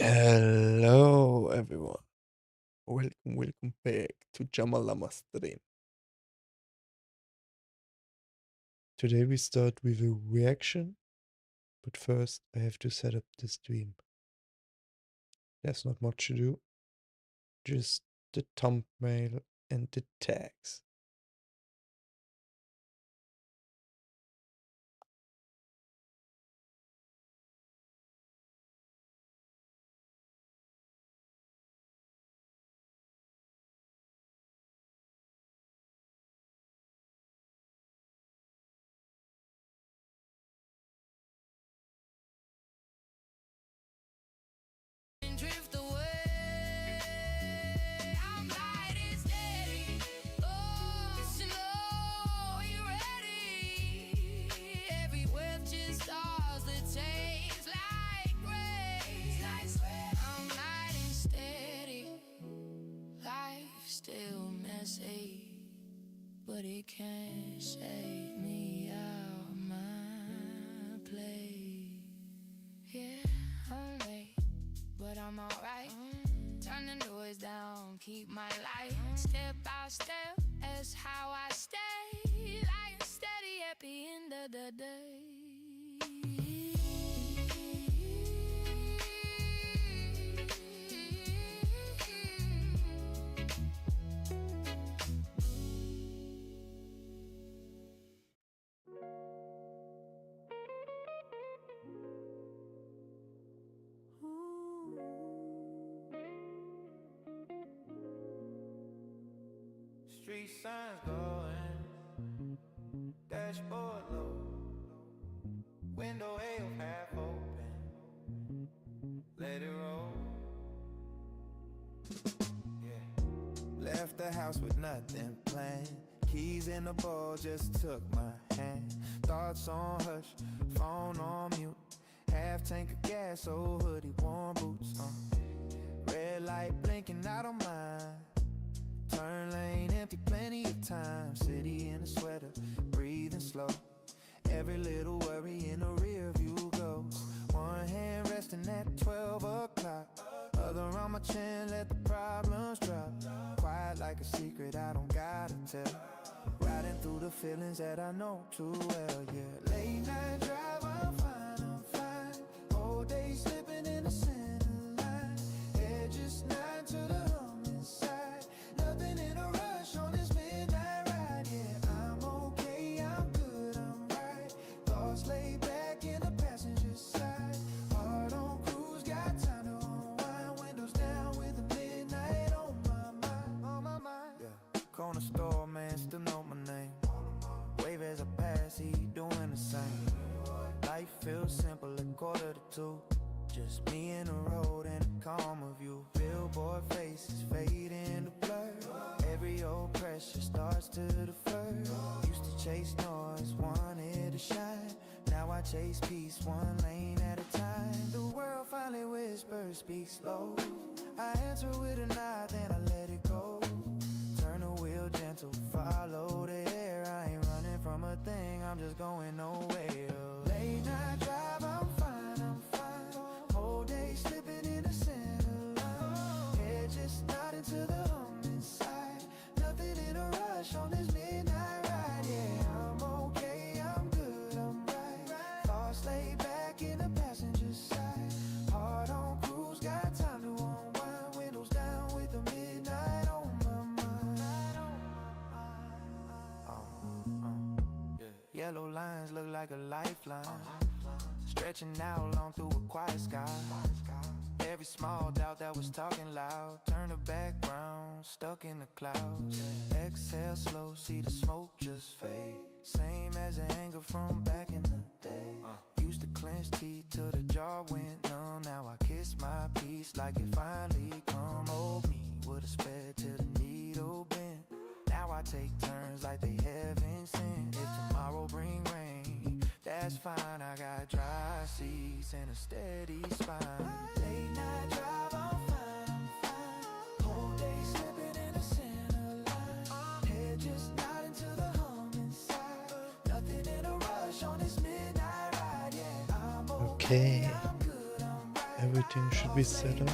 Hello everyone. Welcome back to JamerLama stream. Today we start with a reaction, but first I have to set up the stream. There's not much to do, just the thumbnail and the tags. Drift away. I'm gliding steady. Oh, you know you're ready. Every wave just starts the taste like rain. I'm gliding steady. Life still messy, but it can't shake me out of my place. Yeah, I'm late, but I'm alright. Turn the noise down, keep my light. Step by step, that's how I stay. Lying steady at the end of the day. Street signs going, dashboard low, window hail half open, let it roll. Yeah, left the house with nothing planned. Keys in the ball, just took my hand. Thoughts on hush, phone on mute. Half tank of gas, old hoodie, warm boots. Red light blinking, I don't mind. Turn lane empty, plenty of time. City in a sweater, breathing slow. Every little worry in the rear view goes. One hand resting at 12 o'clock. Other on my chin, let the problems drop. Quiet like a secret I don't gotta tell. Riding through the feelings that I know too well, yeah. Late night drive, I'm fine. Whole day slipping in the center line. Head just nod to the hum inside. Nothing in a rush on this midnight ride, yeah. I'm okay, I'm good, I'm right. Thoughts laid back in the passenger side. Heart on cruise, got time to unwind. Windows down with the midnight on my mind. Yeah. Corner store, man, still know my name. Wave as I pass, he doing the same. Life feels simple at 1:45. Just me and the road and the calm of you. Billboard faces fade into blur. Every old pressure starts to defer. Used to chase noise, wanted to shine. Now I chase peace, one lane at a time. The world finally whispers, speak slow. I answer with a nod, then I let it go. Turn the wheel gentle, follow the air. I ain't running from a thing, I'm just going nowhere. Late night drive, I'm fine. Whole day slipping in the center line. Head just nodding to the hum inside. Nothing in a rush on this midnight ride. Yeah, I'm okay, I'm good, I'm right. Thoughts laid back in the passenger side. Heart on cruise, got time to unwind. Windows down with the midnight on my mind. Yellow lines look like a lifeline. Stretching out long through a quiet sky. Every small doubt that was talking loud. Turn the background, stuck in the clouds. Exhale slow, see the smoke just fade. Same as the anger from back in the day. Used to clench teeth till the jaw went numb. Now I kiss my peace like it finally come. Old me would've sped till the needle bent. Now I take turns like they heaven sent. If tomorrow bring rain, that's fine. I got dry seats and a steady spine. Late night drive, I'm fine. Whole day slipping in the center line. Head just nodding to the hum inside. Nothing in a rush on this midnight ride, yeah. I'm okay, I'm good, I'm right. Everything should be set up.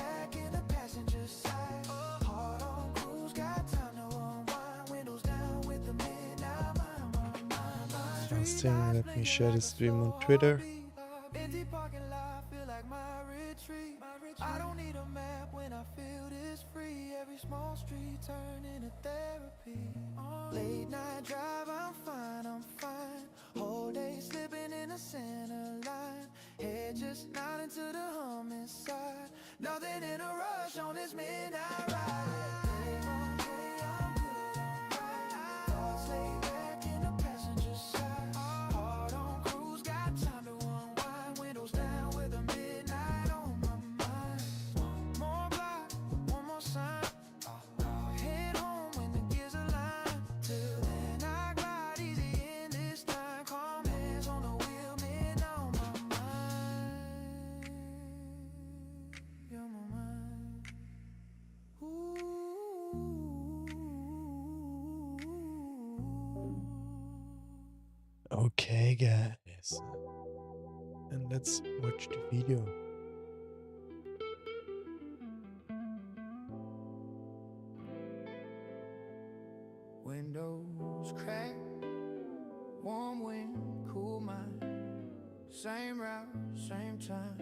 First thing, let me share the stream on Twitter. I don't need a map when I feel this free. Every small street turn into therapy. Late night drive, I'm fine. Whole day slipping in the center line. Head just nodding to the hum inside. Nothing in a rush on this midnight ride. Thoughts laid back in the passenger side. Hard on cruise, got time to unwind. Windows down with a midnight on my mind. One more block, one more sign. Head home when the gears align. Till then I glide easy in this time. Calm hands on the wheel, midnight on my mind. You're my mind. Okay, guys. And let's watch the video. Windows crack, warm wind, cool mind. Same route, same time,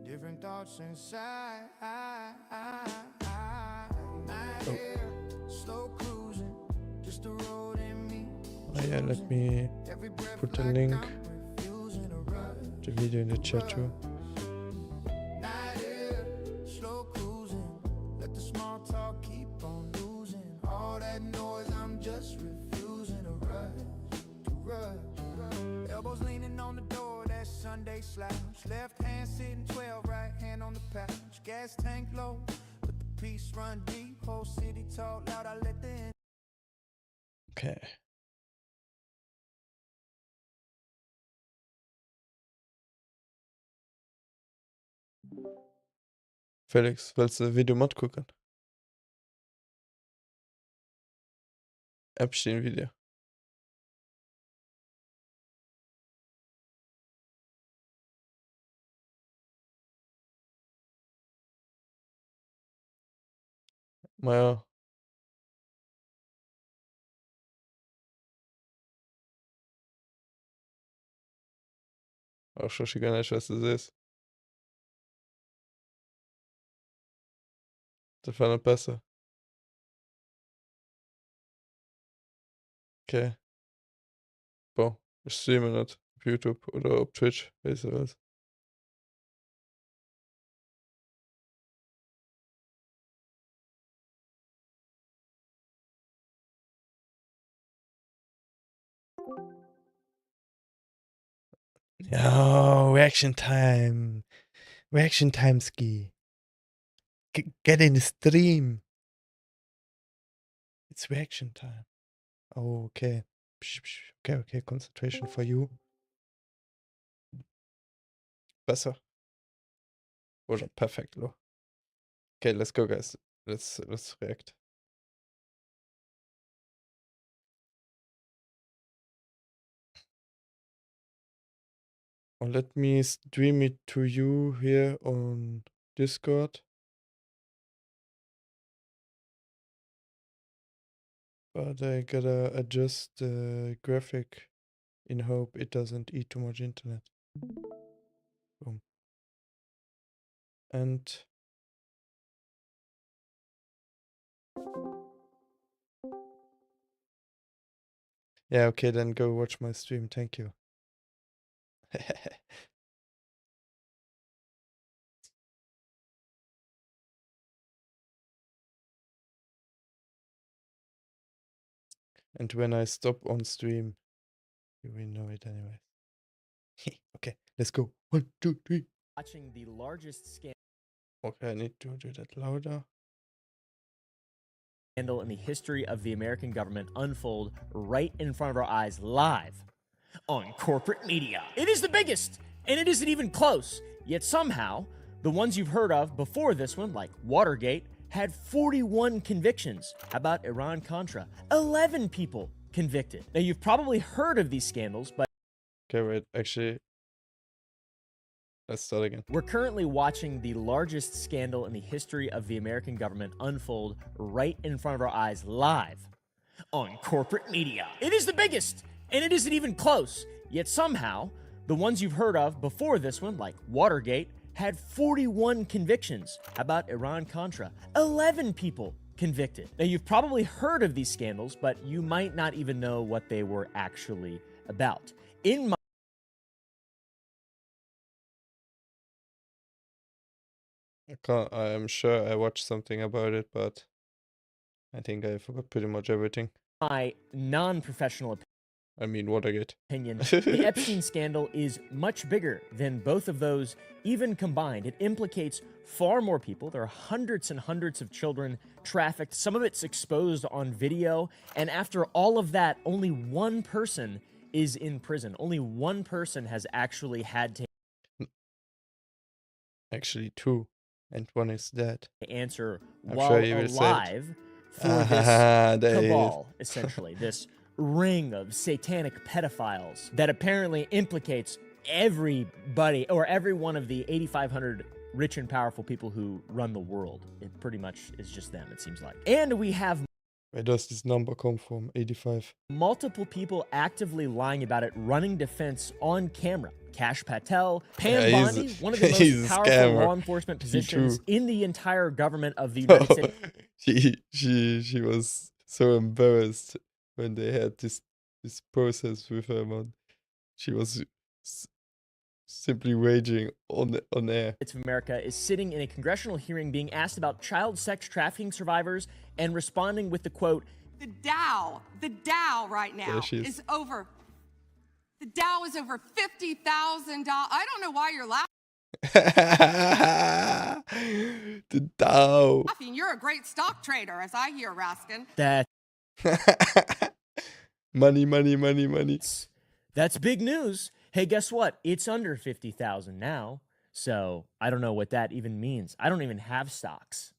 different thoughts inside. Night air, slow cruising, just the road and me. Oh yeah, let me Every breath put a like link, I'm refusing a rush. the video in the chat too. Night air, slow cruising, let the small talk keep on losing. All that noise, I'm just refusing to rush. Elbows leaning on the door, that Sunday slouch. Left hand sitting 12, right hand on the pouch. Gas tank low, but the peace run deep. Whole city talk loud, I let the end. Okay. Felix, willst du Videomod gucken? Epstein Video. Naja. Auch schon gar nicht, was das ist. Das war nicht besser. Okay. Bom, ich streame nicht auf YouTube oder auf Twitch, weißt du was. Ja, Reaction Time. Reaction Time Ski. Get in the stream. It's reaction time. Oh, okay. Okay, concentration for you. Besser. Oder perfekt, lo. Okay, let's go, guys. Let's react. And let me stream it to you here on Discord. But I gotta adjust the graphic in hope it doesn't eat too much internet. Boom. And yeah, okay, then go watch my stream. Thank you. And when I stop on stream, you will know it anyway. Okay, let's go. 1, 2, 3. Watching the largest Okay, I need to do that louder. scandal in the history of the American government unfold right in front of our eyes live on corporate media. It is the biggest, and it isn't even close. Yet somehow, the ones you've heard of before this one, like Watergate, had 41 convictions. How about Iran-Contra? 11 people convicted. Now, you've probably heard of these scandals, but Okay, wait, actually, Let's start again. We're currently watching the largest scandal in the history of the American government unfold right in front of our eyes live on corporate media. It is the biggest, and it isn't even close. Yet somehow, the ones you've heard of before this one, like Watergate, had 41 convictions. How about Iran-Contra? 11 people convicted. Now, you've probably heard of these scandals, but you might not even know what they were actually about. In my I'm sure I watched something about it, but I think I forgot pretty much everything. non-professional I mean, Watergate. opinion, the Epstein scandal is much bigger than both of those even combined. It implicates far more people. There are hundreds and hundreds of children trafficked. Some of it's exposed on video. And after all of that, only one person is in prison. Only one person has actually had to Actually, two. And one is dead. answer I'm while sure you will say it. alive for this There he is. cabal, essentially. This ring of satanic pedophiles that apparently implicates everybody or every one of the 8,500 rich and powerful people who run the world. It pretty much is just them, it seems like. And we have Where does this number come from? 85. multiple people actively lying about it, running defense on camera. Cash Patel, Pam Yeah, Bondi, one of the he's most a powerful scammer. law enforcement He positions too. in the entire government of the United States. She was so embarrassed when they had this process with her, man. She was simply raging on air. States of America is sitting in a congressional hearing being asked about child sex trafficking survivors and responding with the quote, The Dow right now There she is. is over. The Dow is over $50,000. I don't know why you're The Dow. laughing. You're a great stock trader, as I hear, Raskin. that Money. that's big news. Hey, guess what? It's under 50,000 now. So I don't know what that even means. I don't even have stocks.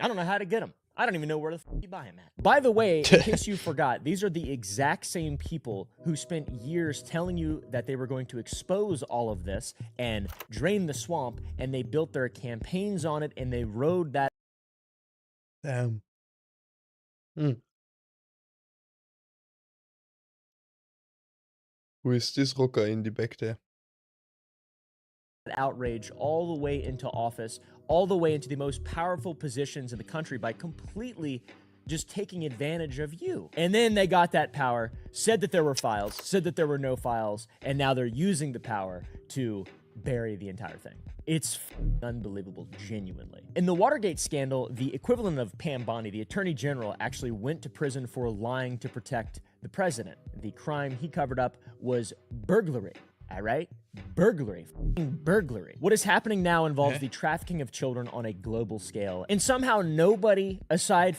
I don't know how to get them. I don't even know where the you buy them at. By the way, in case you forgot, these are the exact same people who spent years telling you that they were going to expose all of this and drain the swamp, and they built their campaigns on it, and they rode that Damn. Who is this rocker in the back there? outrage all the way into office, all the way into the most powerful positions in the country by completely just taking advantage of you. And then they got that power, said that there were files, said that there were no files, and now they're using the power to bury the entire thing. It's unbelievable, genuinely. In the Watergate scandal, the equivalent of Pam Bondi, the attorney general, actually went to prison for lying to protect the president. The crime he covered up was burglary. All right? Burglary. Burglary. What is happening now involves the trafficking of children on a global scale. And somehow nobody, aside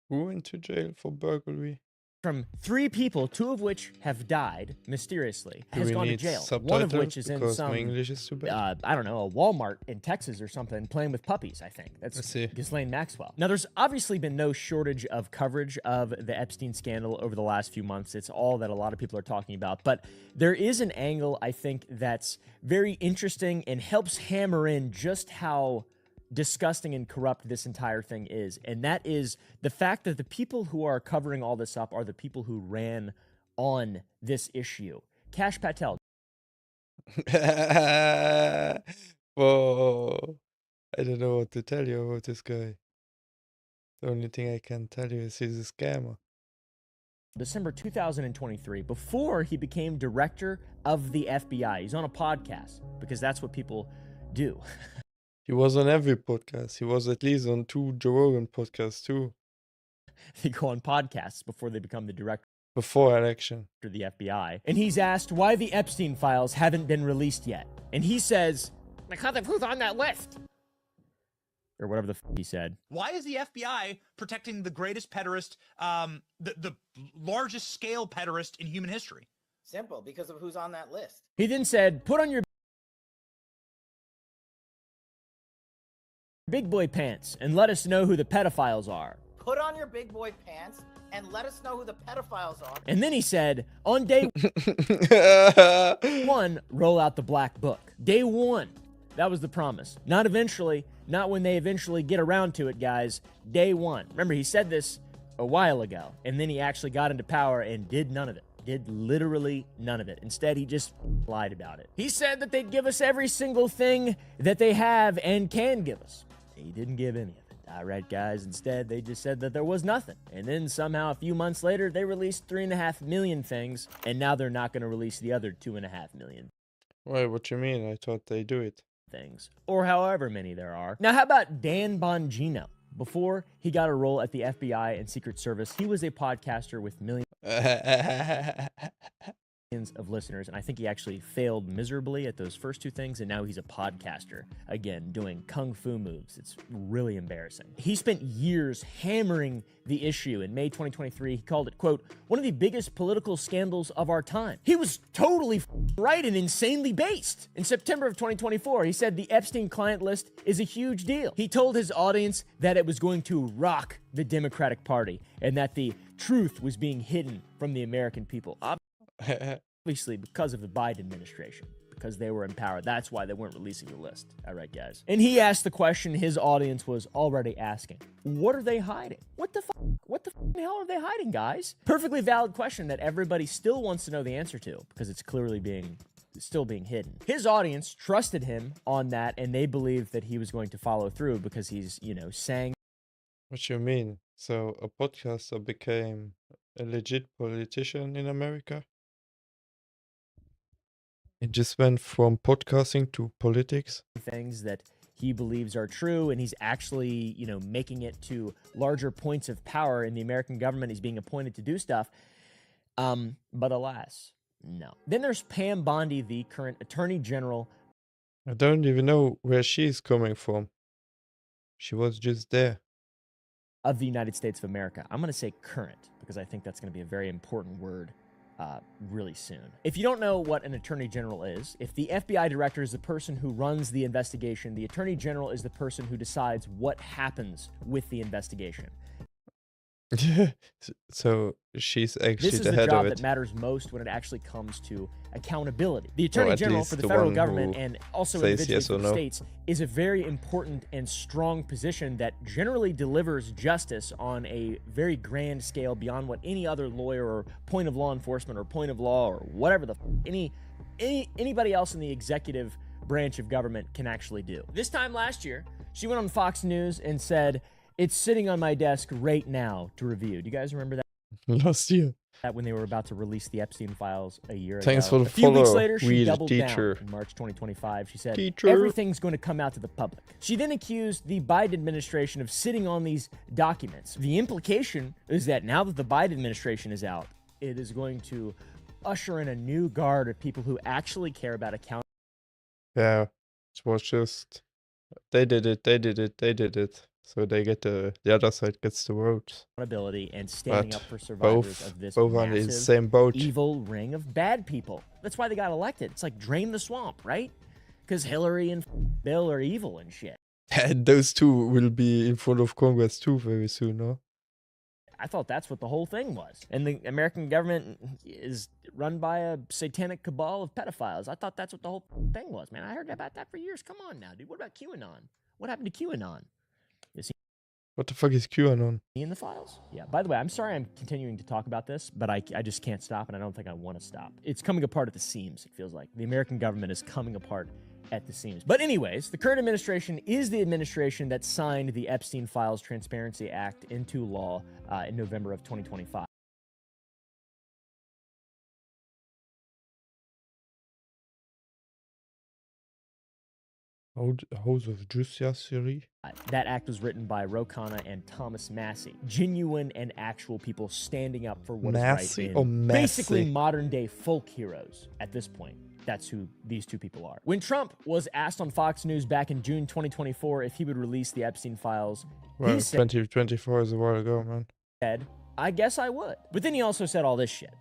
Who went to jail for burglary? from 3 people, 2 of which have died mysterioususly, Do has we gone to need jail. subtitles? One of which is in Because some, my English is too bad. I don't know, a Walmart in Texas or something, playing with puppies, I think. That's Let's see. Ghislaine Maxwell. Now, there's obviously been no shortage of coverage of the Epstein scandal over the last few months. It's all that a lot of people are talking about. But there is an angle, I think, that's very interesting and helps hammer in just how disgusting and corrupt this entire thing is. And that is the fact that the people who are covering all this up are the people who ran on this issue. Cash Patel. Whoa. I don't know what to tell you about this guy. The only thing I can tell you is he's a scammer. December 2023, before he became director of the FBI. He's on a podcast because that's what people do. He was on every podcast. He was at least on 2 Joe Rogan podcasts too. They go on podcasts before they become the director Before election. of the FBI. And he's asked why the Epstein files haven't been released yet. And he says, because of who's on that list. Or whatever the he said. Why is the FBI protecting the greatest pederast, the largest scale pederast in human history? Simple, because of who's on that list. He then said, put on your big boy pants and let us know who the pedophiles are. put on your big boy pants and let us know who the pedophiles are. And then he said, on day one, roll out the black book. Day one. That was the promise. Not eventually, not when they eventually get around to it, guys. Day one. Remember, he said this a while ago, and then he actually got into power and did none of it. Did literally none of it. Instead, he just lied about it. He said that they'd give us every single thing that they have and can give us. He didn't give any of it. All right, guys. Instead, they just said that there was nothing. And then somehow a few months later, they released 3.5 million things, and now they're not going to release the other 2.5 million. Wait, what you mean? I thought they do it. Things, or however many there are. Now, how about Dan Bongino? Before he got a role at the FBI and Secret Service, he was a podcaster with millions of listeners, and I think he actually failed miserably at those first two things, and now he's a podcaster, again, doing kung fu moves. It's really embarrassing. He spent years hammering the issue. In May 2023, he called it, quote, one of the biggest political scandals of our time. He was totally right and insanely based. In September of 2024, he said the Epstein client list is a huge deal. He told his audience that it was going to rock the Democratic Party and that the truth was being hidden from the American people. Obviously, because of the Biden administration, because they were in power. That's why they weren't releasing the list. All right, guys. And he asked the question his audience was already asking. What are they hiding? What the hell are they hiding, guys? Perfectly valid question that everybody still wants to know the answer to, because it's clearly still being hidden. His audience trusted him on that, and they believed that he was going to follow through because he's, saying. What you mean? So a podcaster became a legit politician in America? It just went from podcasting to politics? Things that he believes are true, and he's actually, making it to larger points of power in the American government. He's being appointed to do stuff. But alas, no. Then there's Pam Bondi, the current Attorney General. I don't even know where she's coming from. She was just there. Of the United States of America. I'm going to say current, because I think that's going to be a very important word really soon. If you don't know what an Attorney General is, if the FBI Director is the person who runs the investigation, the Attorney General is the person who decides what happens with the investigation. So she's actually This is the the head job of that it. matters most when it actually comes to accountability. The Attorney at General least for the the federal one government who and also says individually yes for or the no. states is a very important and strong position that generally delivers justice on a very grand scale beyond what any other lawyer or point of law enforcement or point of law or whatever anybody else in the executive branch of government can actually do. This time last year, she went on Fox News and said, it's sitting on my desk right now to review. Do you guys remember that? Last year. That when they were about to release the Epstein files a year Thanks ago. for the A few weeks follow, later, she real doubled teacher. down in March 2025. She said, Teacher. everything's going to come out to the public. She then accused the Biden administration of sitting on these documents. The implication is that now that the Biden administration is out, it is going to usher in a new guard of people who actually care about accountability. Yeah, it was just they did it. So they get the other side gets the votes. And standing But up for survivors both of this are in the massive, same boat. evil ring of bad people. That's why they got elected. It's like drain the swamp, right? Because Hillary and Bill are evil and shit. And those two will be in front of Congress too very soon, no? I thought that's what the whole thing was. And the American government is run by a satanic cabal of pedophiles. I thought that's what the whole thing was, man. I heard about that for years. Come on now, dude. What about QAnon? What happened to QAnon? What the fuck is QAnon? In the files? Yeah, by the way, I'm sorry I'm continuing to talk about this, but I just can't stop, and I don't think I want to stop. It's coming apart at the seams, it feels like. The American government is coming apart at the seams. But anyways, the current administration is the administration that signed the Epstein Files Transparency Act into law in November of 2025. House of Justiciary? That act was written by Ro Khanna and Thomas Massie. Genuine and actual people standing up for what Massie is right. or Basically Massey? modern day folk heroes at this point. That's who these two people are. When Trump was asked on Fox News back in June 2024 if he would release the Epstein files, Well, he said, 2024 is a while ago, man. I guess I would. But then he also said all this shit.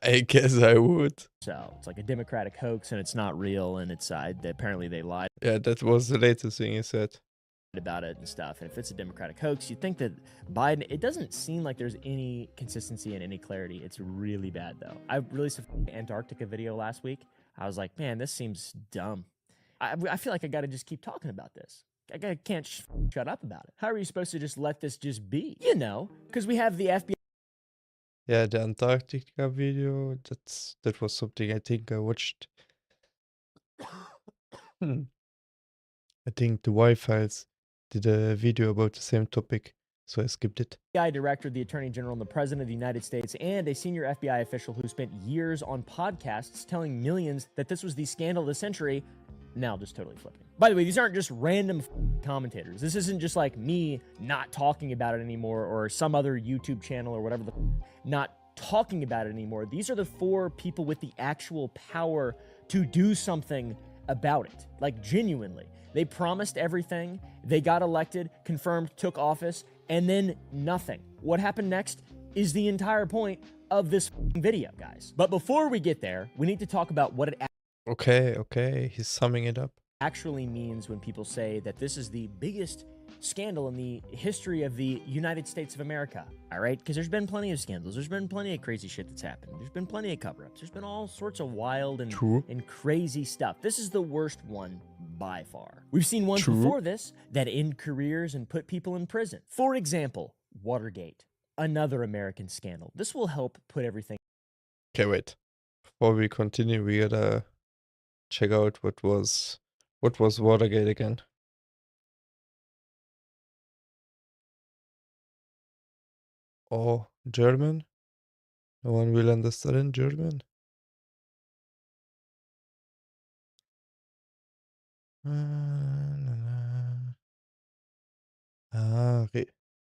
I guess I would. So it's like a Democratic hoax and it's not real and it's apparently they lied. Yeah, that was the latest thing he said. about it and stuff. And if it's a Democratic hoax, you'd think that Biden, it doesn't seem like there's any consistency and any clarity. It's really bad, though. I released an Antarctica video last week. I was like, man, this seems dumb. I feel like I got to just keep talking about this. I can't shut up about it. How are you supposed to just let this just be? You know, because we have the FBI. Yeah, the Antarctica video, that was something I think I watched. I think the Y-Files did a video about the same topic, so I skipped it. FBI director, the attorney general, and the president of the United States, and a senior FBI official who spent years on podcasts telling millions that this was the scandal of the century, now just totally flipping. By the way, these aren't just random commentators. This isn't just like me not talking about it anymore or some other YouTube channel or whatever not talking about it anymore. These are the 4 people with the actual power to do something about it, like genuinely. They promised everything, they got elected, confirmed, took office, and then nothing. What happened next is the entire point of this video, guys. But before we get there, we need to talk about what it Okay, he's summing it up. actually means when people say that this is the biggest scandal in the history of the United States of America, all right? Because there's been plenty of scandals. There's been plenty of crazy shit that's happened. There's been plenty of cover-ups. There's been all sorts of wild and crazy stuff. This is the worst one by far. We've seen ones before this that end careers and put people in prison. For example, Watergate, another American scandal. This will help put everything. Okay, wait. Before we continue, we gotta check out what was Watergate again. Oh, German? No one will understand German?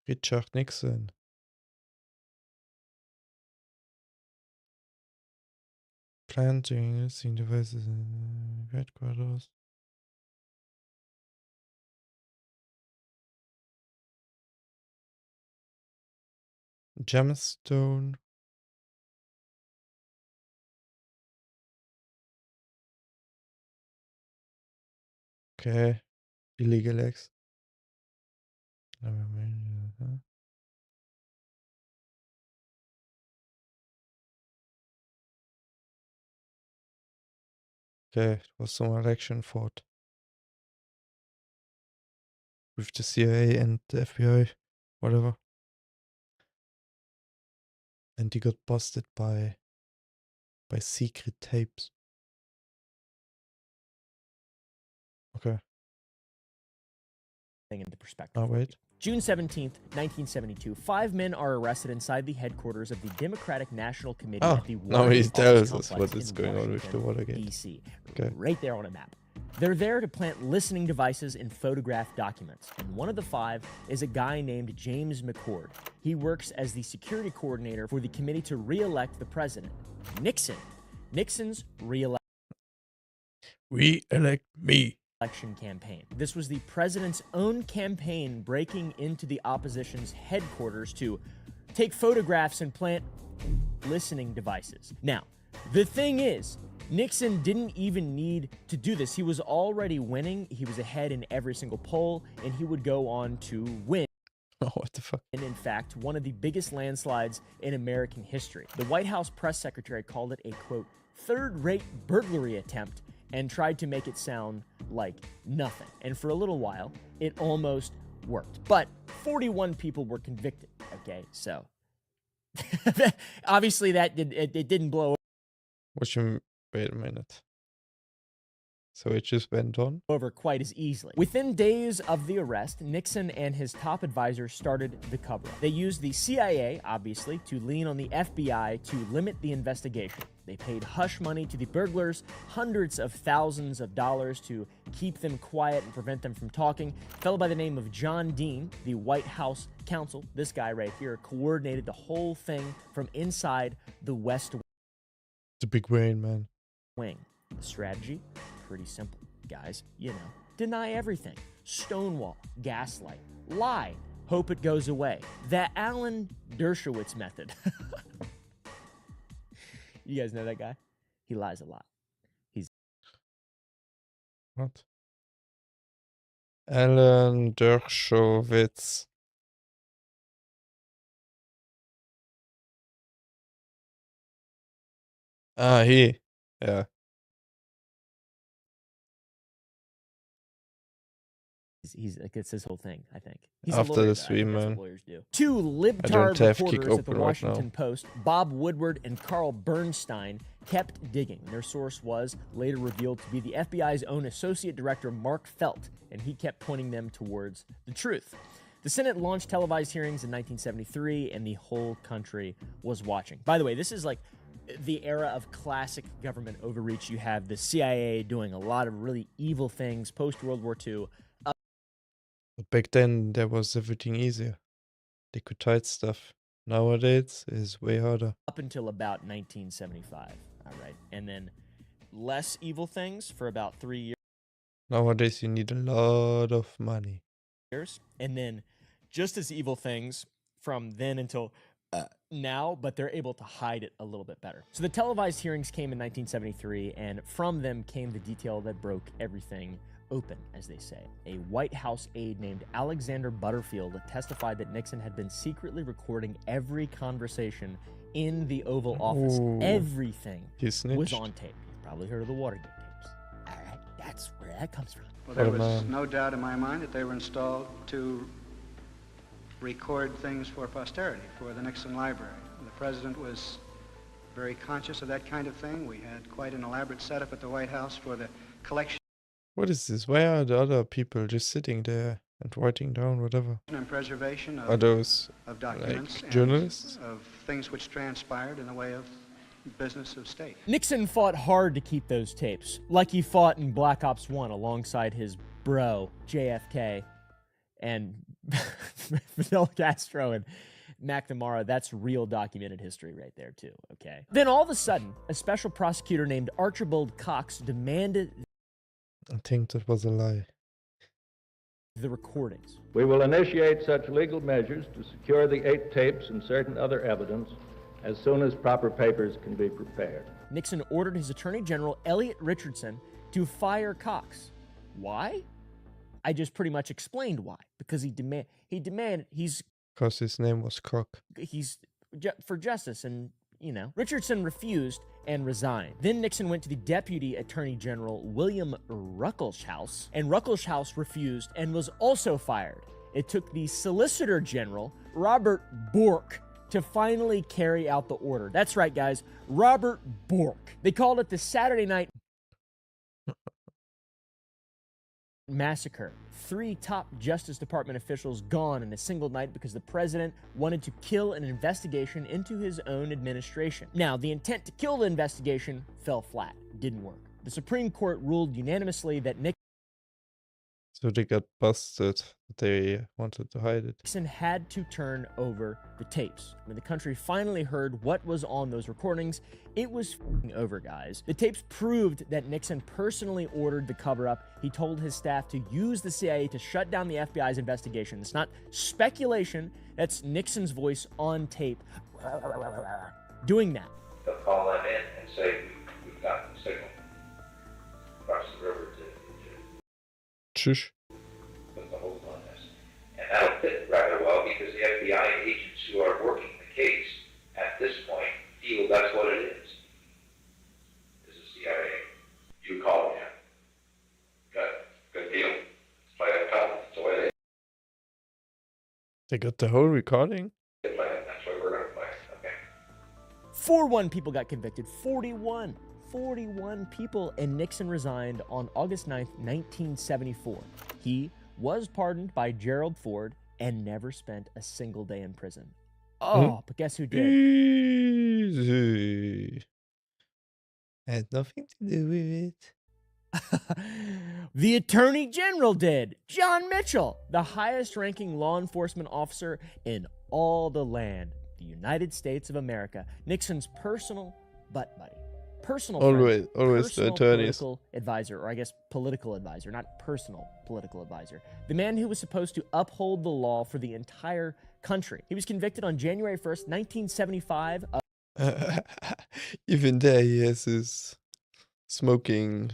Richard Nixon. Planting listening devices in headquarters. Gemstone. Okay. Illegal X. Okay, it was some election fought with the CIA and the FBI, whatever. And he got busted by secret tapes. Okay. Into perspective. Oh, wait. June 17th, 1972, 5 men are arrested inside the headquarters of the Democratic National Committee at the now he Watergate tells Office us what Complex is in going on with the Washington, Watergate. D.C. Okay. Right there on a map. They're there to plant listening devices and photograph documents. And one of the 5 is a guy named James McCord. He works as the security coordinator for the committee to re-elect the president, Nixon. Nixon's re-election Me. election campaign. This was the president's own campaign breaking into the opposition's headquarters to take photographs and plant listening devices. Now, the thing is, Nixon didn't even need to do this. He was already winning. He was ahead in every single poll, and he would go on to win. Oh, what the fuck? And in fact, one of the biggest landslides in American history. The White House press secretary called it a, quote, third-rate burglary attempt and tried to make it sound like nothing. And for a little while, it almost worked. But 41 people were convicted, okay? So, obviously it didn't blow Wait a minute. So it just went on? over quite as easily. Within days of the arrest, Nixon and his top advisors started the cover-up. They used the CIA, obviously, to lean on the FBI to limit the investigation. They paid hush money to the burglars, hundreds of thousands of dollars to keep them quiet and prevent them from talking. A fellow by the name of John Dean, the White House counsel, this guy right here, coordinated the whole thing from inside the West It's a big brain, man. Wing. The strategy? Pretty simple, guys. You know, deny everything. Stonewall, gaslight, lie, hope it goes away. The Alan Dershowitz method. You guys know that guy? He lies a lot. What? Alan Dershowitz. Ah, he. Yeah. He's like, it's his whole thing, I think. He's After a lawyer, the though. I stream, think that's man. what lawyers do. Two I don't libtard have Kick reporters at the open right Washington now. Post, Bob Woodward and Carl Bernstein, kept digging. Their source was later revealed to be the FBI's own Associate Director, Mark Felt, and he kept pointing them towards the truth. The Senate launched televised hearings in 1973, and the whole country was watching. By the way, this is like the era of classic government overreach. You have the CIA doing a lot of really evil things post-World War II. But back then, there was everything easier. They could hide stuff. Nowadays, it's way harder. Up until about 1975, all right? And then less evil things for about 3 Nowadays, you need a lot of money. years. And then just as evil things from then until now, but they're able to hide it a little bit better. So the televised hearings came in 1973, and from them came the detail that broke everything open, as they say. A White House aide named Alexander Butterfield testified that Nixon had been secretly recording every conversation in the Oval Office. Ooh. Everything He was snitched. on tape. You've probably heard of the Watergate tapes. All right, that's where that comes from. Well, there What a was man. no doubt in my mind that they were installed to record things for posterity, for the Nixon Library. The president was very conscious of that kind of thing. We had quite an elaborate setup at the White House for the collection What is this? Why are the other people just sitting there and writing down whatever? and preservation Are of, those documents and journalists? of things which transpired in the way of business of state. Nixon fought hard to keep those tapes, like he fought in Black Ops 1 alongside his bro, JFK, and Fidel Castro and McNamara. That's real documented history right there, too, okay? Then all of a sudden, a special prosecutor named Archibald Cox demanded I think that was a lie. the recordings. We will initiate such legal measures to secure the 8 tapes and certain other evidence as soon as proper papers can be prepared. Nixon ordered his Attorney General, Elliot Richardson, to fire Cox. Why? I just pretty much explained why. Because he's Because his name was Cock. for justice, and, you know. Richardson refused and resigned. Then Nixon went to the Deputy Attorney General, William Ruckelshaus, and Ruckelshaus refused and was also fired. It took the Solicitor General, Robert Bork, to finally carry out the order. That's right, guys, Robert Bork. They called it the Saturday Night Massacre. 3 top Justice Department officials gone in a single night because the president wanted to kill an investigation into his own administration. Now, the intent to kill the investigation fell flat. Didn't work. The Supreme Court ruled unanimously that So they got busted. They wanted to hide it. Nixon had to turn over the tapes. When the country finally heard what was on those recordings, it was f***ing over, guys. The tapes proved that Nixon personally ordered the cover-up. He told his staff to use the CIA to shut down the FBI's investigation. It's not speculation. That's Nixon's voice on tape doing that. They'll call them in and say, we've got the signal across the river to Shush. put the hold on this. And that'll fit rather well because the FBI agents who are working the case at this point feel that's what it is the CIA. You call them, yeah. Good deal. Let's play that call. That's the way They got the whole recording? they play it. That's the way we're going to play it. Okay. 41 people got convicted. 41 people, and Nixon resigned on August 9th, 1974. He was pardoned by Gerald Ford and never spent a single day in prison. Oh, but guess who did? Easy. Had nothing to do with it. The Attorney General did. John Mitchell, the highest ranking law enforcement officer in all the land, the United States of America. Nixon's personal butt buddy. Personal friend, Always the personal attorneys. political advisor, or I guess political advisor, not personal political advisor. The man who was supposed to uphold the law for the entire country. He was convicted on January 1st, 1975 Even there he has his smoking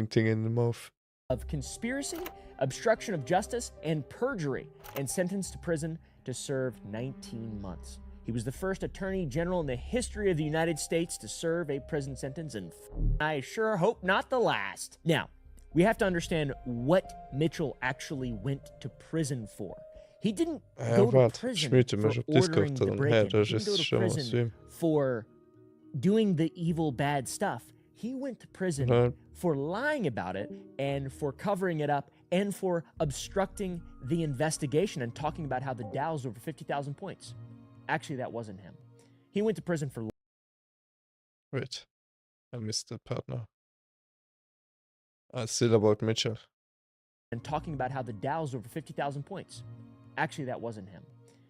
thing in the mouth. of conspiracy obstruction of justice, and perjury, and sentenced to prison to serve 19 months. He was the first attorney general in the history of the United States to serve a prison sentence, and I sure hope not the last. Now, we have to understand what Mitchell actually went to prison for. He didn't go to prison for ordering the break-in. He didn't go to prison for doing the evil, bad stuff. He went to prison for lying about it and for covering it up and for obstructing the investigation and talking about how the Dow's over 50,000 points. Actually, that wasn't him. He went to prison for... Wait, I missed the partner. Still about Mitchell. And talking about how the Dow's over 50,000 points. Actually, that wasn't him.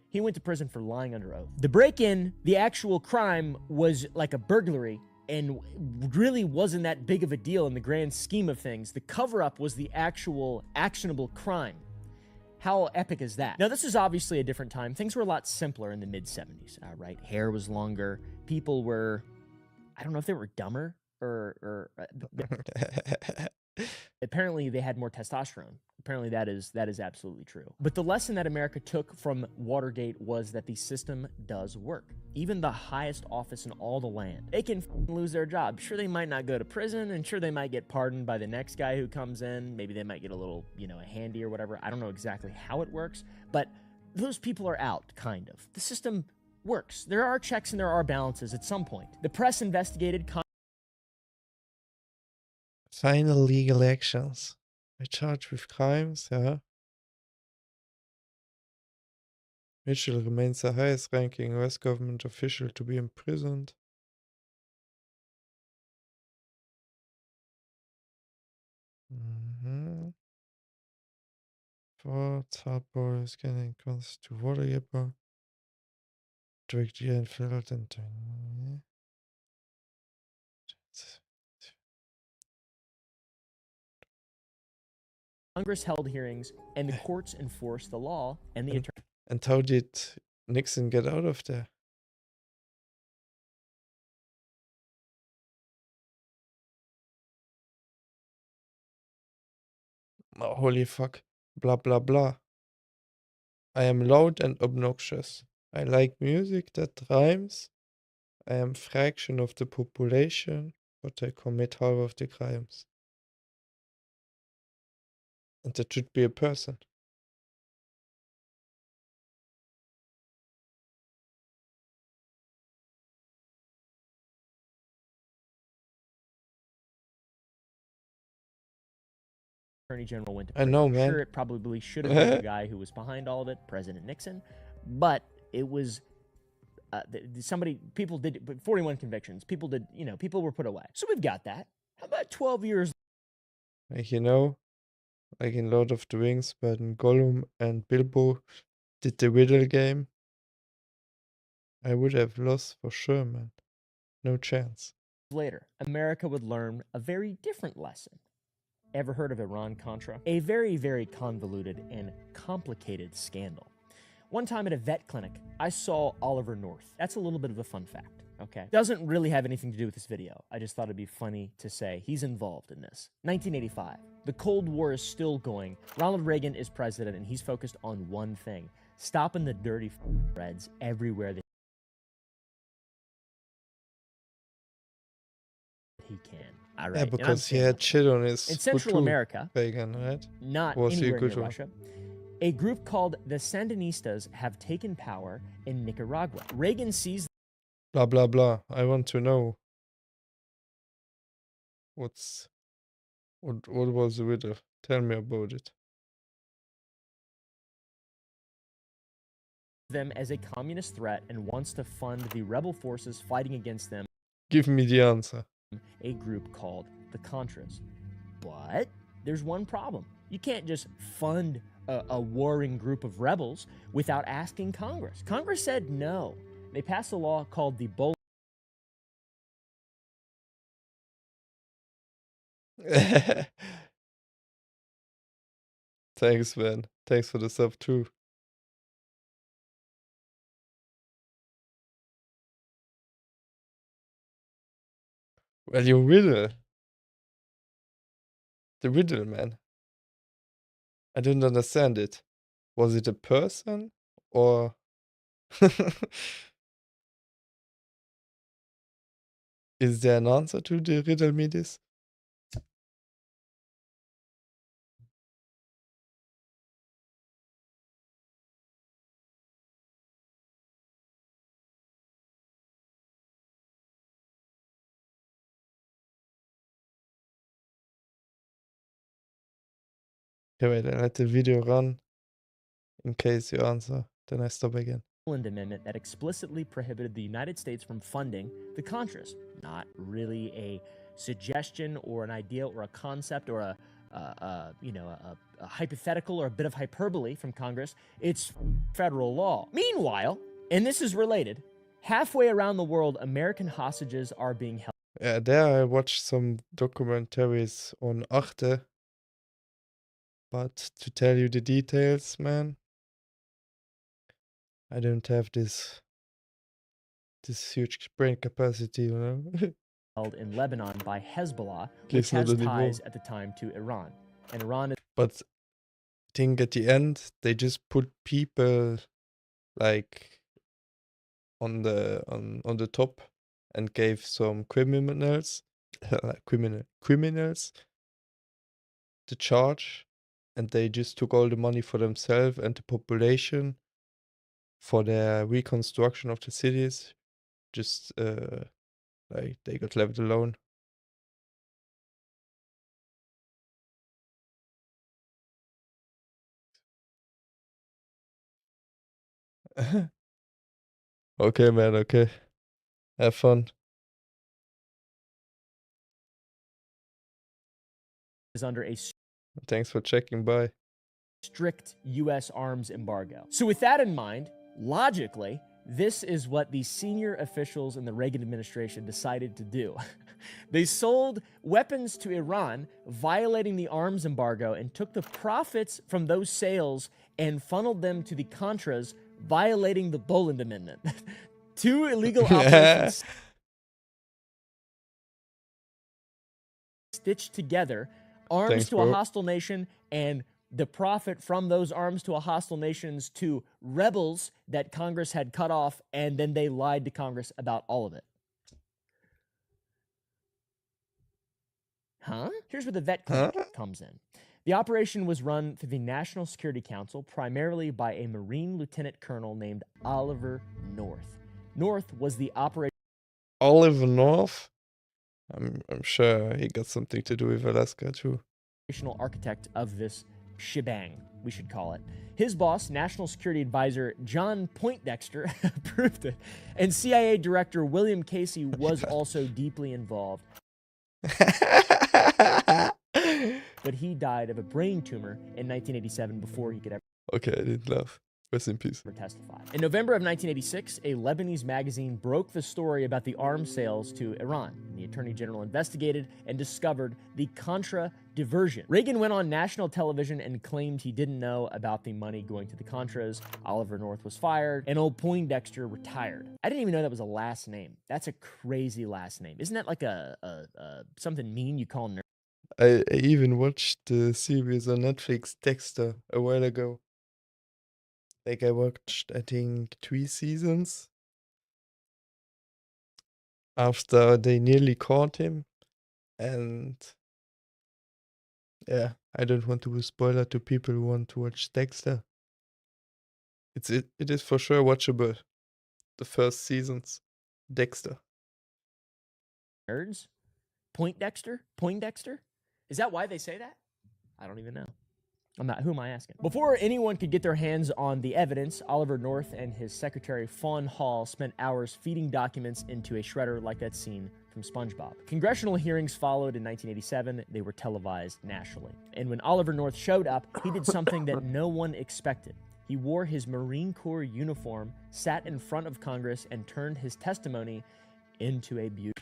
He went to prison for lying under oath. The break-in, the actual crime, was like a burglary and really wasn't that big of a deal in the grand scheme of things. The cover-up was the actual actionable crime. How epic is that? Now, this is obviously a different time. Things were a lot simpler in the mid-70s, right? Hair was longer. People were, I don't know if they were dumber or apparently they had more testosterone. Apparently that is absolutely true. But the lesson that America took from Watergate was that the system does work. Even the highest office in all the land, they can lose their job. Sure, they might not go to prison, and sure, they might get pardoned by the next guy who comes in. Maybe they might get a little, a handy or whatever. I don't know exactly how it works, but those people are out, kind of. The system works. There are checks and there are balances at some point. The press investigated Final legal actions. I charged with crimes, yeah. Mitchell remains the highest ranking US government official to be imprisoned. For Hardball scanning comes to Watergate. Direct and filled and Congress held hearings and the courts enforced the law and the attorney. And how did Nixon get out of there? Oh, holy fuck. Blah blah blah. I am loud and obnoxious. I like music that rhymes. I am fraction of the population, but I commit half of the crimes. And that should be a person. Attorney General went to I prison. know, man. Sure, it probably should have been the guy who was behind all of it, President Nixon, but it was people did 41 convictions. People did, people were put away. So we've got that. How about 12 years? Like, like in Lord of the Rings, when Gollum and Bilbo did the riddle game, I would have lost for sure, man. No chance. Later, America would learn a very different lesson. Ever heard of Iran-Contra? A very, very convoluted and complicated scandal. One time at a vet clinic, I saw Oliver North. That's a little bit of a fun fact, okay? Doesn't really have anything to do with this video. I just thought it'd be funny to say he's involved in this. 1985. The Cold War is still going. Ronald Reagan is president, and he's focused on one thing: stopping the dirty Reds everywhere that he can. All right. Yeah, because he had shit on his in Central America, Reagan, right? Not was anywhere near Russia. A group called the Sandinistas have taken power in Nicaragua. Reagan sees... Blah, blah, blah. I want to know. What was the riddle? Tell me about it. them as a communist threat and wants to fund the rebel forces fighting against them. Give me the answer. A group called the Contras. But there's one problem. You can't just fund a warring group of rebels without asking Congress. Congress said no. They passed a law called the Bull. Thanks, man. Thanks for the sub too. Well, you riddle. The riddle, man. I didn't understand it. Was it a person or is there an answer to the riddle me this? Okay, wait, I let the video run in case you answer. Then I stop again. Amendment that explicitly prohibited the United States from funding the Contras. Not really a suggestion or an idea or a concept or a hypothetical or a bit of hyperbole from Congress. It's federal law. Meanwhile, and this is related, halfway around the world, American hostages are being held. Yeah, there I watched some documentaries on Arte. But to tell you the details, man, I don't have this huge brain capacity, you know? Held in Lebanon by Hezbollah, which Least not has anymore. ties at the time to Iran. And Iran is But I think at the end they just put people like on the top and gave some criminals criminals the charge, and they just took all the money for themselves and the population for their reconstruction of the cities. Just like they got left alone. Okay, man, okay. Have fun. is under a Thanks for checking. Bye. strict U.S. arms embargo. So with that in mind, logically, this is what the senior officials in the Reagan administration decided to do. They sold weapons to Iran, violating the arms embargo, and took the profits from those sales and funneled them to the Contras, violating the Boland Amendment. Two illegal operations stitched together, arms Thanks, to bro. a hostile nation, and the profit from those arms to a hostile nations to rebels that Congress had cut off, and then they lied to Congress about all of it. Huh? Here's where the vet clinic comes in. The operation was run through the National Security Council, primarily by a Marine Lieutenant Colonel named Oliver North. North was the operation. Oliver North? I'm sure he got something to do with Alaska too. Architect of this shebang, we should call it. His boss, National Security Advisor John Poindexter, approved it, and CIA Director William Casey was also deeply involved. But he died of a brain tumor in 1987 before he could ever. Okay, I didn't laugh. Rest in peace. Testify. In November of 1986, a Lebanese magazine broke the story about the arms sales to Iran. The Attorney General investigated and discovered the Contra diversion. Reagan went on national television and claimed he didn't know about the money going to the Contras. Oliver North was fired, and old Poindexter retired. I didn't even know that was a last name. That's a crazy last name. Isn't that like a something mean you call nerd? I even watched the series on Netflix, Dexter, a while ago. Like I watched, I think, 3 seasons after they nearly caught him. And yeah, I don't want to spoil it to people who want to watch Dexter. It is for sure watchable. The first seasons. Dexter. Nerds? Poindexter? Is that why they say that? I don't even know. Who am I asking? Before anyone could get their hands on the evidence, Oliver North and his secretary Fawn Hall spent hours feeding documents into a shredder like that scene from SpongeBob. Congressional hearings followed in 1987. They were televised nationally. And when Oliver North showed up, he did something that no one expected. He wore his Marine Corps uniform, sat in front of Congress, and turned his testimony into a beauty.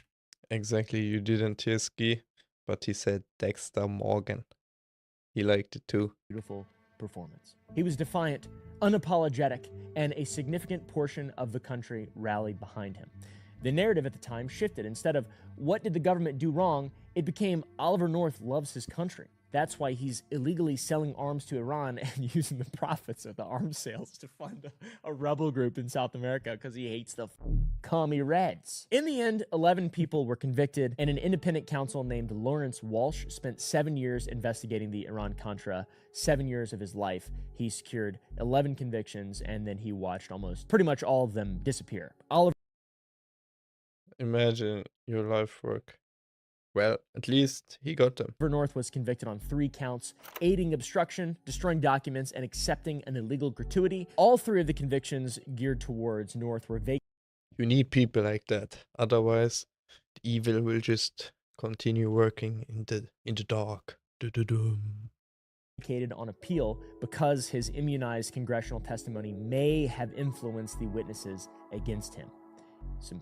Exactly, you didn't hear Ski, but he said Dexter Morgan. He liked it too. Beautiful performance. He was defiant, unapologetic, and a significant portion of the country rallied behind him. The narrative at the time shifted. Instead of what did the government do wrong, it became Oliver North loves his country. That's why he's illegally selling arms to Iran and using the profits of the arms sales to fund a rebel group in South America because he hates the commie Reds. In the end, 11 people were convicted, and an independent counsel named Lawrence Walsh spent 7 years investigating the Iran-Contra. 7 years of his life. He secured 11 convictions, and then he watched pretty much all of them disappear. Imagine your life work. Well, at least he got them. North was convicted on 3 counts: aiding obstruction, destroying documents, and accepting an illegal gratuity. All 3 of the convictions geared towards North were vacated. You need people like that. Otherwise, the evil will just continue working in the dark. Vacated on appeal because his immunized congressional testimony may have influenced the witnesses against him. Some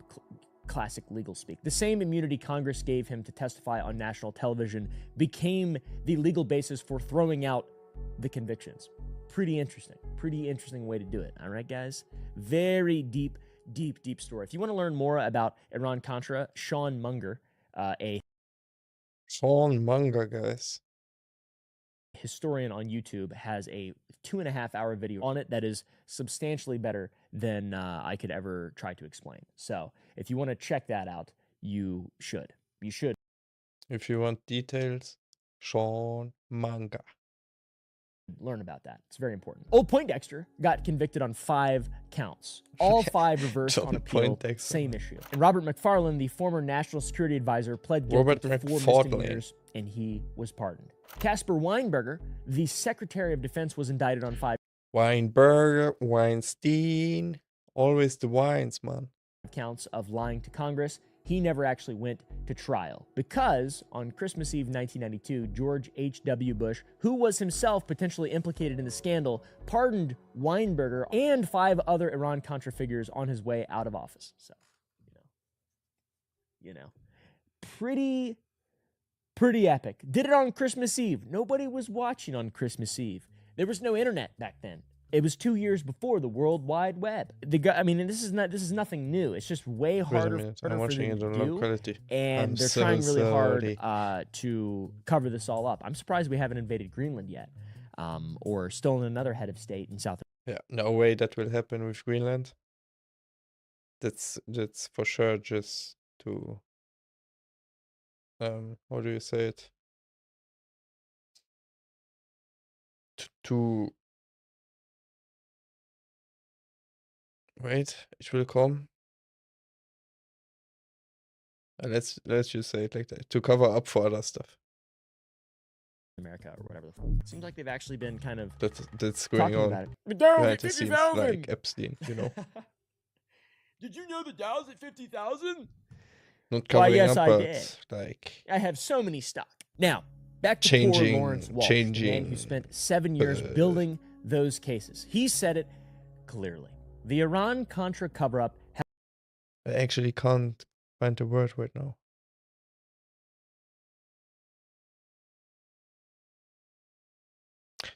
classic legal speak. The same immunity Congress gave him to testify on national television became the legal basis for throwing out the convictions. Pretty interesting way to do it. All right, guys? Very deep story. If you want to learn more about Iran-Contra, Sean Munger, guys. Historian on YouTube, has a 2.5-hour video on it that is substantially better than I could ever try to explain. So if you want to check that out, you should. If you want details, Sean Manga. Learn about that. It's very important. Old Poindexter got convicted on 5 counts. All 5 reversed on appeal. Same issue. And Robert McFarlane, the former national security advisor, pled guilty to 4 misdemeanors, and he was pardoned. Casper Weinberger, the Secretary of Defense, was indicted on 5 Weinberger, Weinstein, always the wines, man. counts of lying to Congress. He never actually went to trial because on Christmas Eve 1992, George H.W. Bush, who was himself potentially implicated in the scandal, pardoned Weinberger and 5 other Iran-Contra figures on his way out of office. So, pretty epic. Did it on Christmas Eve. Nobody was watching on Christmas Eve. There was no internet back then. It was 2 years before the World Wide Web. And this is nothing new. It's just way harder for them to do, and they're trying really hard to cover this all up. I'm surprised we haven't invaded Greenland yet, or stolen another head of state in South. Yeah, no way that will happen with Greenland. That's for sure just to how do you say it? To wait, it will come. Let's just say it like that. To cover up for other stuff. America or whatever. It seems like they've actually been kind of that's going on. About it. Behind the scenes, like Epstein, Did you know the Dow's at 50,000? Not covering up, I but did. like I have so many stock. Now, back to poor Lawrence Walsh, the man who spent 7 years building those cases. He said it clearly. The Iran-Contra cover-up. I actually can't find the word right now.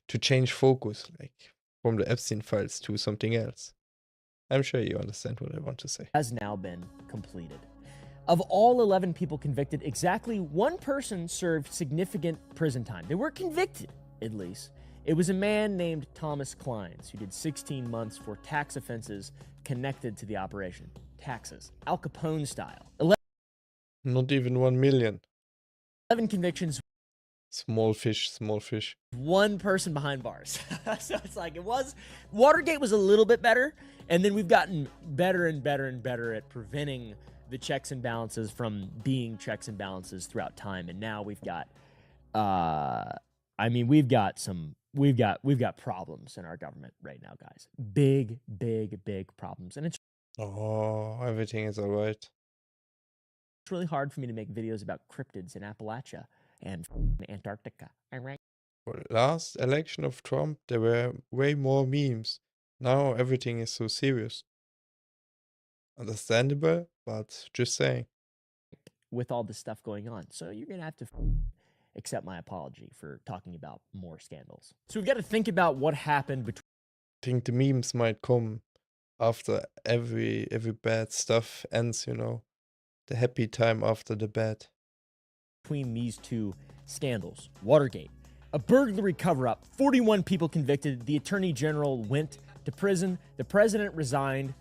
To change focus, like from the Epstein files to something else. I'm sure you understand what I want to say. Has now been completed. Of all 11 people convicted, exactly 1 person served significant prison time. They were convicted, at least. It was a man named Thomas Kleins, who did 16 months for tax offenses connected to the operation. Taxes. Al Capone style. Not even 1 million. 11 convictions. Small fish, small fish. 1 person behind bars. So it's like Watergate was a little bit better, and then we've gotten better and better and better at preventing the checks and balances from being checks and balances throughout time. And now we've got, we've got problems in our government right now, guys. Big problems. And it's everything is all right. It's really hard for me to make videos about cryptids in Appalachia and Antarctica. All right. For the last election of Trump, there were way more memes. Now everything is so serious. Understandable, but just saying. With all this stuff going on. So you're going to have to accept my apology for talking about more scandals. So we've got to think about what happened between. I think the memes might come after every bad stuff ends, The happy time after the bad. Between these 2 scandals, Watergate A burglary cover-up, 41 people convicted, the attorney general went to prison, the president resigned,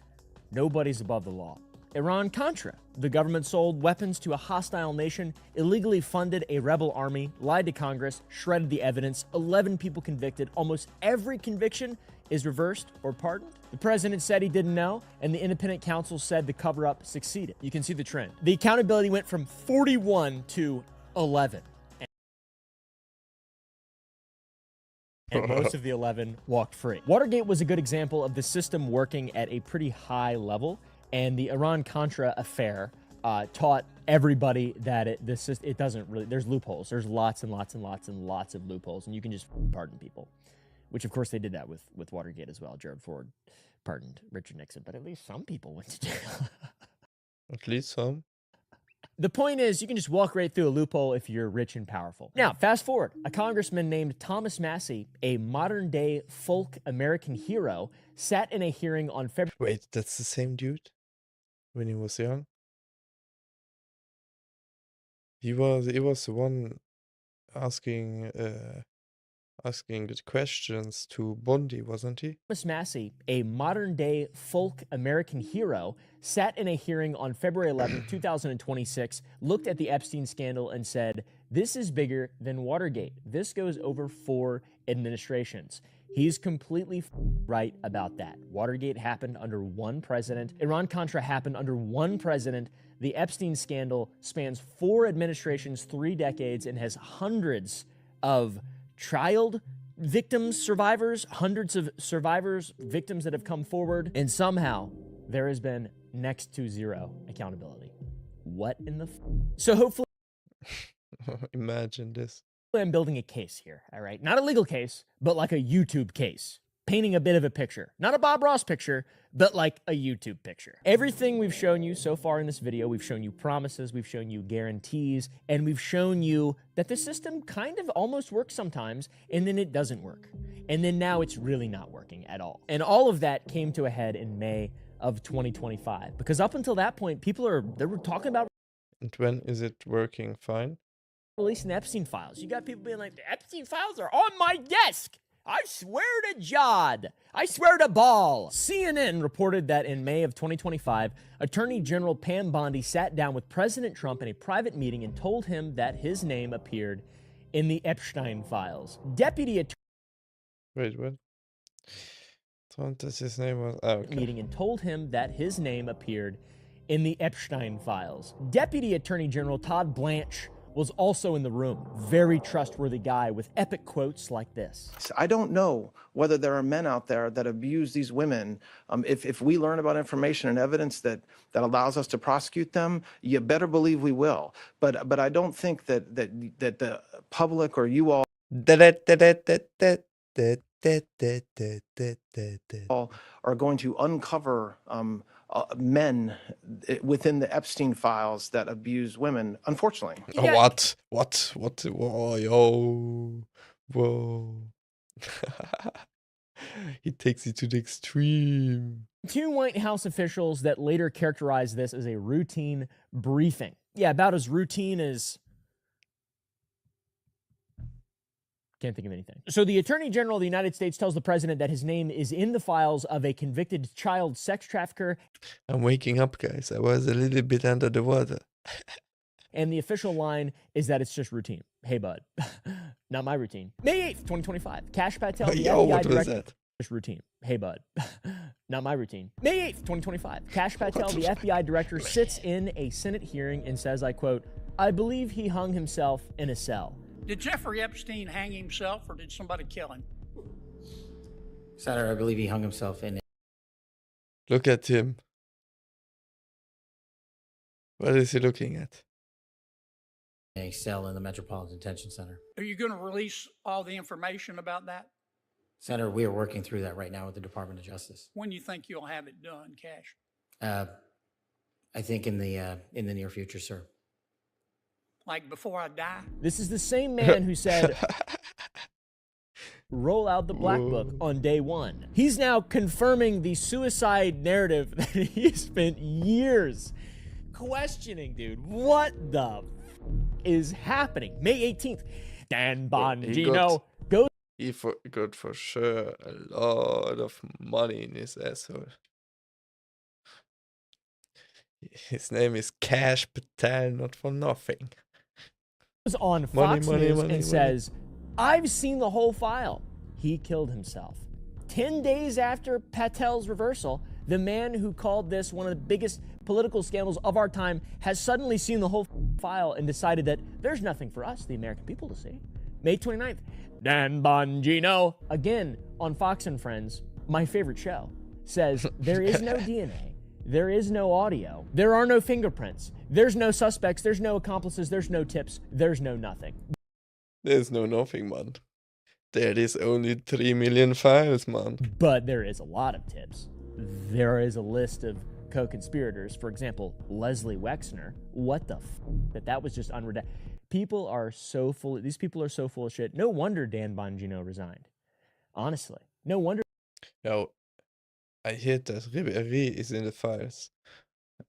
nobody's above the law. Iran-Contra. The government sold weapons to a hostile nation, illegally funded a rebel army, lied to Congress, shredded the evidence, 11 people convicted. Almost every conviction is reversed or pardoned. The president said he didn't know, and the independent counsel said the cover-up succeeded. You can see the trend. The accountability went from 41 to 11. And most of the 11 walked free. Watergate was a good example of the system working at a pretty high level, and the Iran-Contra affair taught everybody that it doesn't really, there's loopholes. There's lots and lots and lots and lots of loopholes, and you can just pardon people, which of course they did that with Watergate as well. Gerald Ford pardoned Richard Nixon, but at least some people went to jail. At least some. The point is, you can just walk right through a loophole if you're rich and powerful. Now, fast forward. A congressman named Thomas Massey, a modern-day folk American hero, sat in a hearing on February... Wait, that's the same dude? When he was young? He was the one asking the questions to Bondi, wasn't he? Thomas Massey, a modern-day folk American hero, sat in a hearing on February 11, 2026, looked at the Epstein scandal and said, "This is bigger than Watergate. This goes over 4 administrations." He's completely right about that. Watergate happened under one president. Iran-Contra happened under one president. The Epstein scandal spans 4 administrations, 3 decades, and has hundreds of child victims, survivors, hundreds of survivors, victims that have come forward, and somehow there has been next to zero accountability. What in the So hopefully Imagine this. I'm building a case here, all right? Not a legal case, but like a YouTube case. Painting a bit of a picture. Not a Bob Ross picture, but like a YouTube picture. Everything we've shown you so far in this video, we've shown you promises, we've shown you guarantees, and we've shown you that the system kind of almost works sometimes, and then it doesn't work. And then now it's really not working at all. And all of that came to a head in May of 2025. Because up until that point, they were talking about... And when is it working fine? Releasing the Epstein files. You got people being like, the Epstein files are on my desk. I swear to Jod. I swear to Ball. CNN reported that in May of 2025, Attorney General Pam Bondi sat down with President Trump in a private meeting and told him that his name appeared in the Epstein files. Deputy Attorney... Wait, what? Told us his name was... Oh, okay. Meeting and told him that his name appeared in the Epstein files. Deputy Attorney General Todd Blanche was also in the room. Very trustworthy guy with epic quotes like this. I don't know whether there are men out there that abuse these women. If we learn about information and evidence that allows us to prosecute them, you better believe we will. But I don't think that the public or you all are going to uncover men within the Epstein files that abuse women, unfortunately. Yeah. What? Whoa, yo. Whoa. He takes it to the extreme. 2 White House officials that later characterized this as a routine briefing. Yeah, about as routine as... Can't think of anything. So the Attorney General of the United States tells the president that his name is in the files of a convicted child sex trafficker. I'm waking up, guys. I was a little bit under the water. And the official line is that it's just routine. Hey, bud. Not my routine. May 8th, 2025. Kash Patel, the Yo, FBI what was director. that? Just routine. Hey, bud. Not my routine. May 8th, 2025. Kash Patel, the FBI director, sits in a Senate hearing and says, I quote, "I believe he hung himself in a cell." Did Jeffrey Epstein hang himself or did somebody kill him? Senator, I believe he hung himself in Look at him. What is he looking at? a cell in the Metropolitan Detention Center. Are you going to release all the information about that? Senator, we are working through that right now with the Department of Justice. When do you think you'll have it done, Cash? I think in the near future, sir. Like before I die? This is the same man who said, roll out the black book on day 1. He's now confirming the suicide narrative that he spent years questioning, dude. What the is happening? May 18th. Dan But Bongino goes he got for sure a lot of money in his asshole. His name is Cash Patel, not for nothing. on Fox News and says, I've seen the whole file. He killed himself. 10 days after Patel's reversal, the man who called this one of the biggest political scandals of our time has suddenly seen the whole file and decided that there's nothing for us, the American people, to see. May 29th, Dan Bongino, again on Fox and Friends, my favorite show, says there is no DNA, there is no audio, there are no fingerprints, there's no suspects, there's no accomplices, there's no tips, there's no nothing. There's no nothing, man. There is only 3 million files, man. But there is a lot of tips. There is a list of co-conspirators. For example, Leslie Wexner. What the that was just unredacted. People are so full. These people are so full of shit. No wonder Dan Bongino resigned. Honestly, no wonder. Yo, I heard that Ribéry is in the files.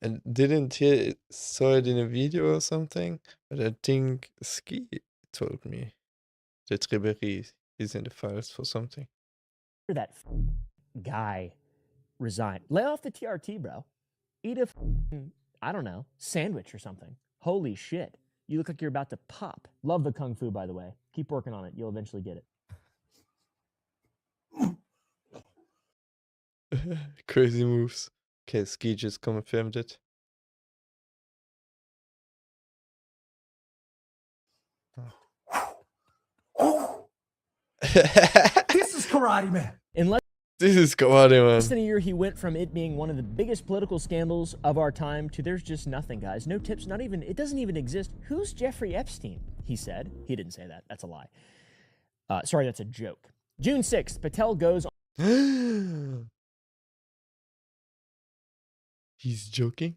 And didn't hear saw it in a video or something, but I think Ski told me that Ribéry is in the files for something. That guy resigned. Lay off the TRT, bro. Eat a I don't know, sandwich or something. Holy shit. You look like you're about to pop. Love the kung fu, by the way. Keep working on it. You'll eventually get it. Crazy moves. Okay, Ski just confirmed it. This is Karate Man. This is Karate Man. Less than a year, he went from it being one of the biggest political scandals of our time to there's just nothing, guys. No tips, not even, it doesn't even exist. Who's Jeffrey Epstein? He said. He didn't say that. That's a lie. Sorry, that's a joke. June 6th, Patel goes on. He's joking?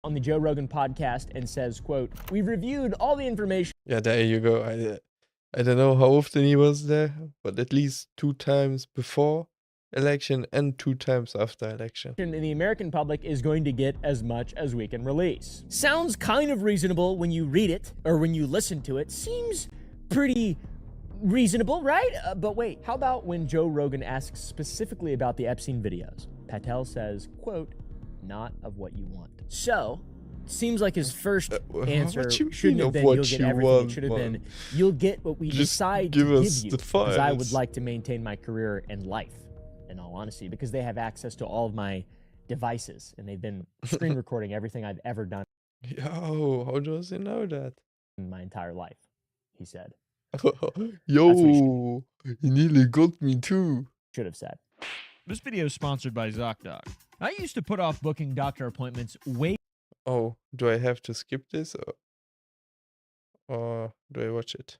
On the Joe Rogan podcast and says, quote, we've reviewed all the information. Yeah, there you go. I don't know how often he was there, but at least 2 times before election and 2 times after election. And the American public is going to get as much as we can release. Sounds kind of reasonable when you read it or when you listen to it. Seems pretty reasonable, right? But wait, how about when Joe Rogan asks specifically about the Epstein videos? Patel says, quote, not of what you want. So, seems like his first answer shouldn't have been, you'll get everything. It should have been, you'll get what we decide to give you. Because I would like to maintain my career and life, in all honesty, because they have access to all of my devices, and they've been screen recording everything I've ever done. Yo, how does he know that? In my entire life, he said. Yo, he nearly got me too. Should have said. This video is sponsored by ZocDoc. I used to put off booking doctor appointments way. Oh, do I have to skip this or do I watch it?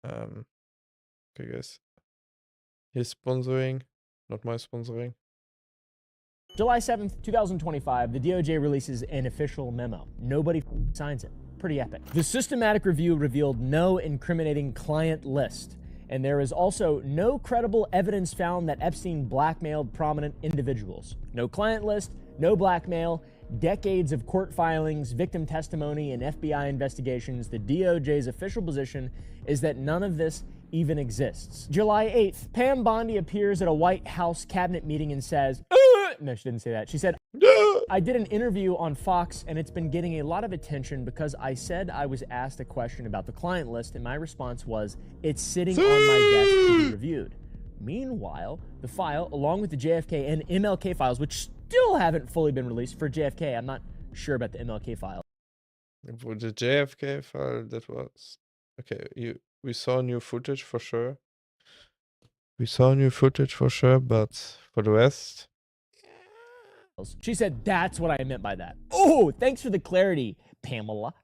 Okay, guys. He's sponsoring, not my sponsoring. July 7th, 2025, the DOJ releases an official memo. Nobody signs it. Pretty epic. The systematic review revealed no incriminating client list, and there is also no credible evidence found that Epstein blackmailed prominent individuals. No client list, no blackmail, decades of court filings, victim testimony, and FBI investigations. The DOJ's official position is that none of this even exists. July 8th, Pam Bondi appears at a White House cabinet meeting and says, no, she didn't say that. She said, I did an interview on Fox and it's been getting a lot of attention because I said I was asked a question about the client list and my response was, it's sitting on my desk to be reviewed. Meanwhile, the file, along with the JFK and MLK files, which still haven't fully been released for JFK, I'm not sure about the MLK file. For the JFK file, that was... Okay, we saw new footage for sure. We saw new footage for sure, but for the rest... She said, that's what I meant by that. Oh, thanks for the clarity, Pamela.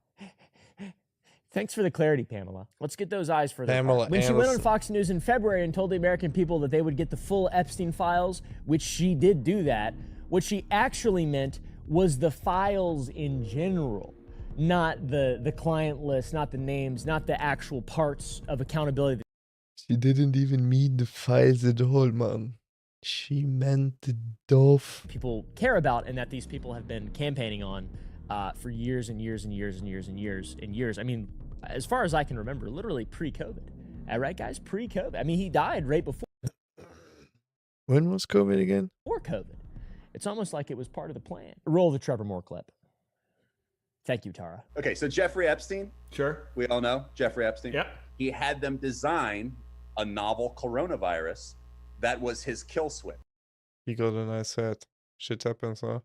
Thanks for the clarity, Pamela. Let's get those eyes for Pamela that. When she went on Fox News in February and told the American people that they would get the full Epstein files, which she did do that, what she actually meant was the files in general, not the client list, not the names, not the actual parts of accountability. She didn't even mean the files at all, man. She meant the dope people care about and that these people have been campaigning on for years and years and years and years and years and years. I mean, as far as I can remember, literally pre-COVID. All right, guys, pre-COVID. I mean, he died right before When was COVID again? COVID. It's almost like it was part of the plan. Roll the Trevor Moore clip. Thank you, Tara. Okay, so Jeffrey Epstein. Sure. We all know Jeffrey Epstein. Yep. He had them design a novel coronavirus that was his kill switch. He got a nice head. Shit happens, huh?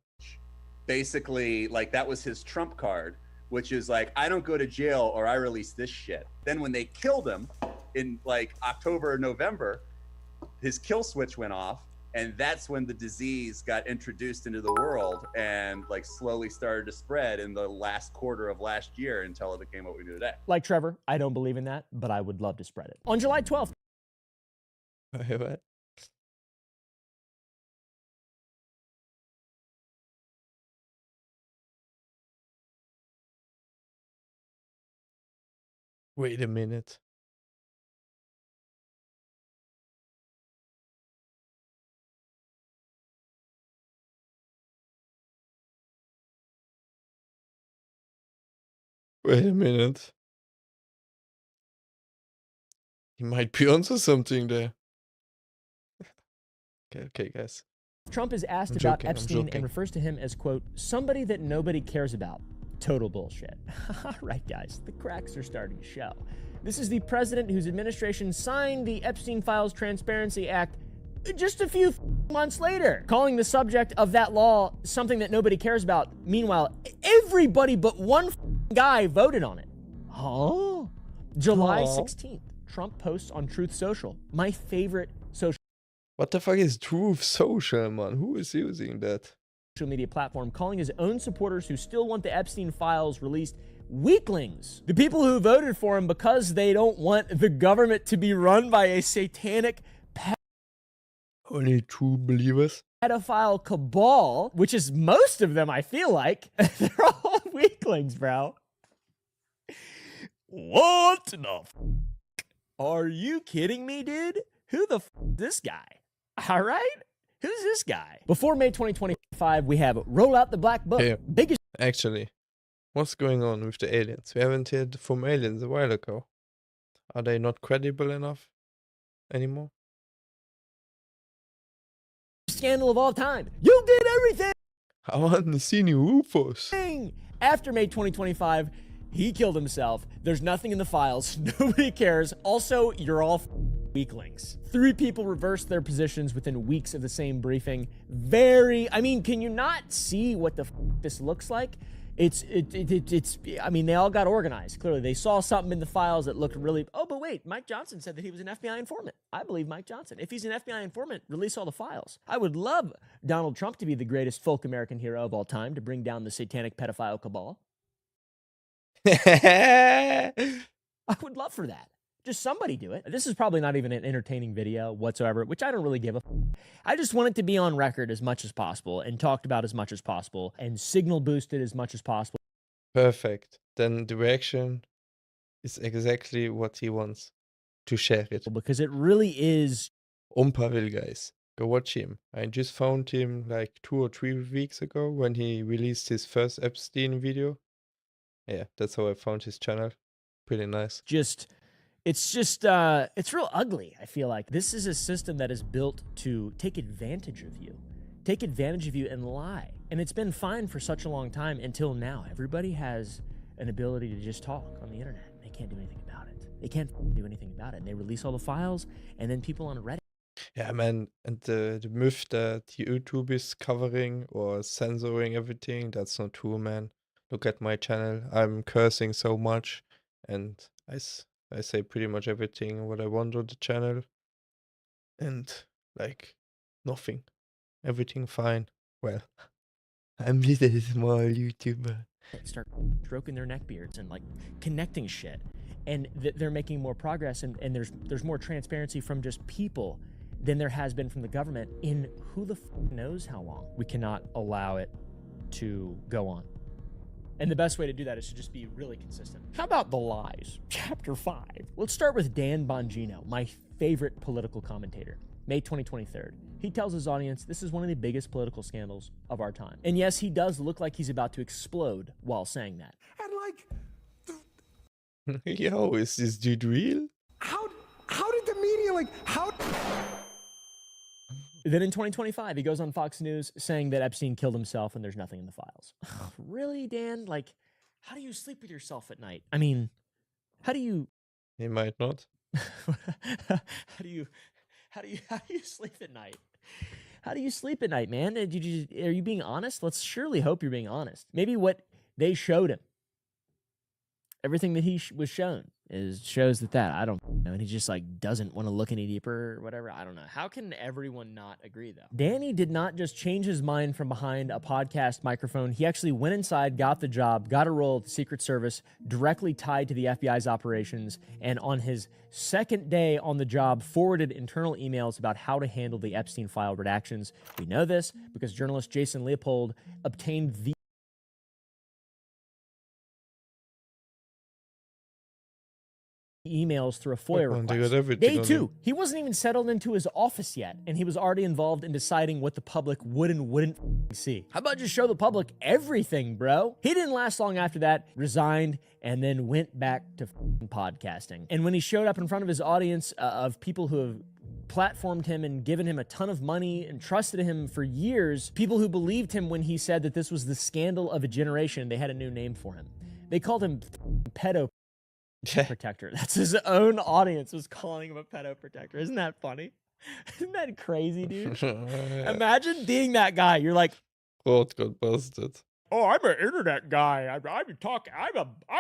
Basically, like that was his trump card, which is like, I don't go to jail or I release this shit. Then when they killed him in like October or November, his kill switch went off. And that's when the disease got introduced into the world and like slowly started to spread in the last quarter of last year until it became what we do today. Like Trevor, I don't believe in that, but I would love to spread it. On July 12th. What? Wait a minute. Wait a minute. He might be onto something there. Okay, guys. Trump is asked I'm about joking, I'm Epstein joking. and refers to him as, quote, somebody that nobody cares about. Total bullshit. All right, guys, the cracks are starting to show. This is the president whose administration signed the Epstein Files Transparency Act just a few months later, calling the subject of that law something that nobody cares about. Meanwhile, everybody but one guy voted on it. Huh? July 16th, Trump posts on Truth Social, my favorite social What the fuck is Truth Social, man? Who is using that? media platform, calling his own supporters who still want the Epstein files released weaklings. The people who voted for him because they don't want the government to be run by a satanic Only true believers. pedophile cabal, which is most of them, I feel like. They're all weaklings, bro. What the f? Are you kidding me, dude? Who the f is this guy? All right? Who's this guy? Before May 2025, we have Roll Out the Black Book. Hey, Biggest actually, what's going on with the aliens? We haven't heard from aliens a while ago. Are they not credible enough anymore? scandal of all time. You did everything! I want to see new UFOs. After May 2025, he killed himself. There's nothing in the files. Nobody cares. Also, you're all weaklings. 3 people reversed their positions within weeks of the same briefing. I mean, can you not see what the this looks like? I mean, they all got organized. Clearly, they saw something in the files that looked really, oh, but wait, Mike Johnson said that he was an FBI informant. I believe Mike Johnson. If he's an FBI informant, release all the files. I would love Donald Trump to be the greatest folk American hero of all time to bring down the satanic pedophile cabal. I would love for that. Just somebody do it. This is probably not even an entertaining video whatsoever, which I don't really give a I just want it to be on record as much as possible and talked about as much as possible and signal boosted as much as possible. Perfect. Then the reaction is exactly what he wants. To share it. Because it really is. Oompaville, guys. Go watch him. I just found him like 2 or 3 weeks ago when he released his first Epstein video. Yeah, that's how I found his channel. Pretty nice. It's real ugly, I feel like. This is a system that is built to take advantage of you. Take advantage of you and lie. And it's been fine for such a long time until now. Everybody has an ability to just talk on the internet. They can't do anything about it. They can't do anything about it. And they release all the files, and then people on Reddit. Yeah, man, and the myth that YouTube is covering or censoring everything, that's not true, man. Look at my channel. I'm cursing so much, and I say pretty much everything what I want on the channel. And, like, nothing. Everything fine. Well, I'm just a small YouTuber. Start stroking their neck beards and, like, connecting shit. And they're making more progress, and there's more transparency from just people than there has been from the government in who the knows how long. We cannot allow it to go on. And the best way to do that is to just be really consistent. How about the lies? Chapter 5. Let's start with Dan Bongino, my favorite political commentator. May 2023. He tells his audience this is one of the biggest political scandals of our time. And yes, he does look like he's about to explode while saying that. And like Yo, is this dude real? How did the media how? Then in 2025, he goes on Fox News saying that Epstein killed himself and there's nothing in the files. Really, Dan? Like, how do you sleep with yourself at night? I mean, how do you? He might not. how do you sleep at night? How do you sleep at night, man? Are you being honest? Let's surely hope you're being honest. Maybe what they showed him, everything that he was shown, shows that I don't know, and he just like doesn't want to look any deeper or whatever. I don't know. How can everyone not agree though? Danny did not just change his mind from behind a podcast microphone. He actually went inside, got the job, got a role at the Secret Service directly tied to the FBI's operations, and on his second day on the job, forwarded internal emails about how to handle the Epstein file redactions. We know this because journalist Jason Leopold obtained the emails through a FOIA request. Day 2, he wasn't even settled into his office yet, and he was already involved in deciding what the public would and wouldn't see. How about just show the public everything, bro? He didn't last long after that, resigned, and then went back to podcasting. And when he showed up in front of his audience of people who have platformed him and given him a ton of money and trusted him for years, people who believed him when he said that this was the scandal of a generation, they had a new name for him. They called him pedo protector. That's his own audience was calling him a pedo protector. Isn't that funny? Isn't that crazy, dude? Imagine being that guy. You're like, Throat got busted. oh, I'm an internet guy. I'm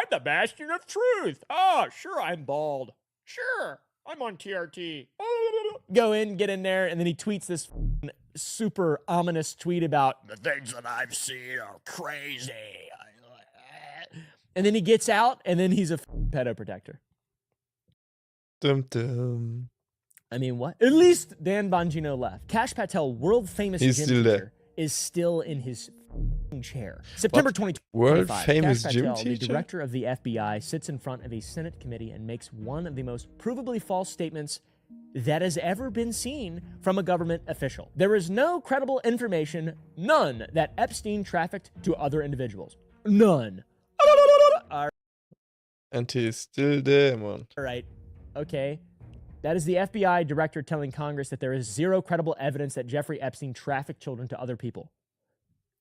the bastion of truth. Oh, sure, I'm bald. Sure, I'm on TRT. Go in, get in there, and then he tweets this super ominous tweet about the things that I've seen are crazy. And then he gets out, and then he's a pedo protector. Dum dum. I mean, what? At least Dan Bongino left. Kash Patel, world famous gym teacher, is still in his chair. September 2025. World famous Kash gym Patel, the teacher? director of the FBI, sits in front of a Senate committee and makes one of the most provably false statements that has ever been seen from a government official. There is no credible information, none, that Epstein trafficked to other individuals. None. And he's still there, man. All right. Okay. That is the FBI director telling Congress that there is zero credible evidence that Jeffrey Epstein trafficked children to other people.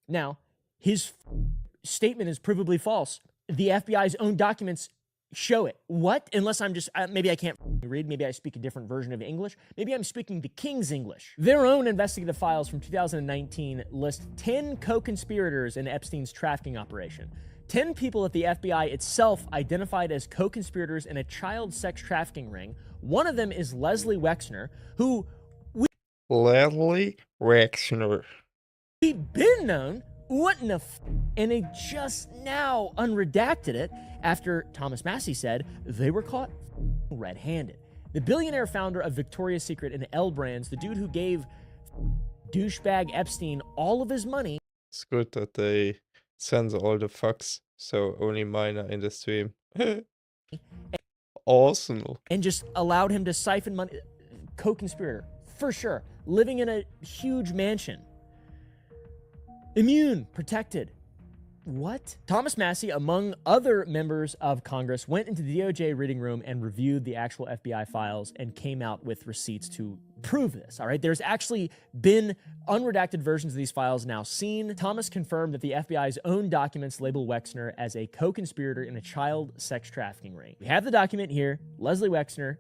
Now, his statement is provably false. The FBI's own documents show it. What? Unless I'm just, maybe I can't read, maybe I speak a different version of English, maybe I'm speaking the King's English. Their own investigative files from 2019 list 10 co-conspirators in Epstein's trafficking operation. 10 people that the FBI itself identified as co-conspirators in a child sex trafficking ring. One of them is Leslie Wexner, who Leslie Wexner. we've been known, what in the and they just now unredacted it after Thomas Massey said they were caught red-handed. The billionaire founder of Victoria's Secret and L Brands, the dude who gave douchebag Epstein all of his money. It's good that they censor all the fucks, so only mine are in the stream. Awesome. And just allowed him to siphon money. Co-conspirator, for sure. Living in a huge mansion. Immune, protected. What? Thomas Massey, among other members of Congress, went into the DOJ reading room and reviewed the actual FBI files and came out with receipts to prove this, all right? There's actually been unredacted versions of these files now seen. Thomas confirmed that the FBI's own documents label Wexner as a co-conspirator in a child sex trafficking ring. We have the document here. Leslie Wexner.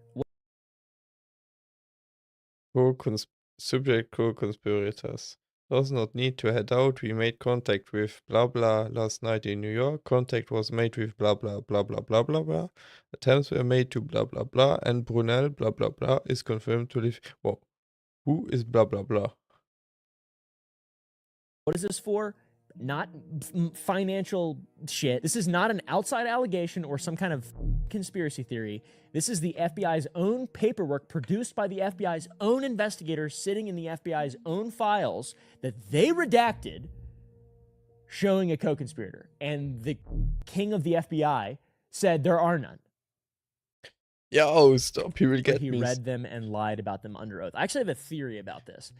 Subject co-conspirators. Does not need to head out. We made contact with blah blah last night in New York. Contact was made with blah blah blah blah blah blah blah. Attempts were made to blah blah blah, and Brunel blah blah blah is confirmed to live. Whoa. Who is blah blah blah? What is this for? Not financial shit. This is not an outside allegation or some kind of conspiracy theory. This is the FBI's own paperwork produced by the FBI's own investigators sitting in the FBI's own files that they redacted showing a co-conspirator. And the king of the FBI said there are none. Yo, stop. He will get me. He read them and lied about them under oath. I actually have a theory about this.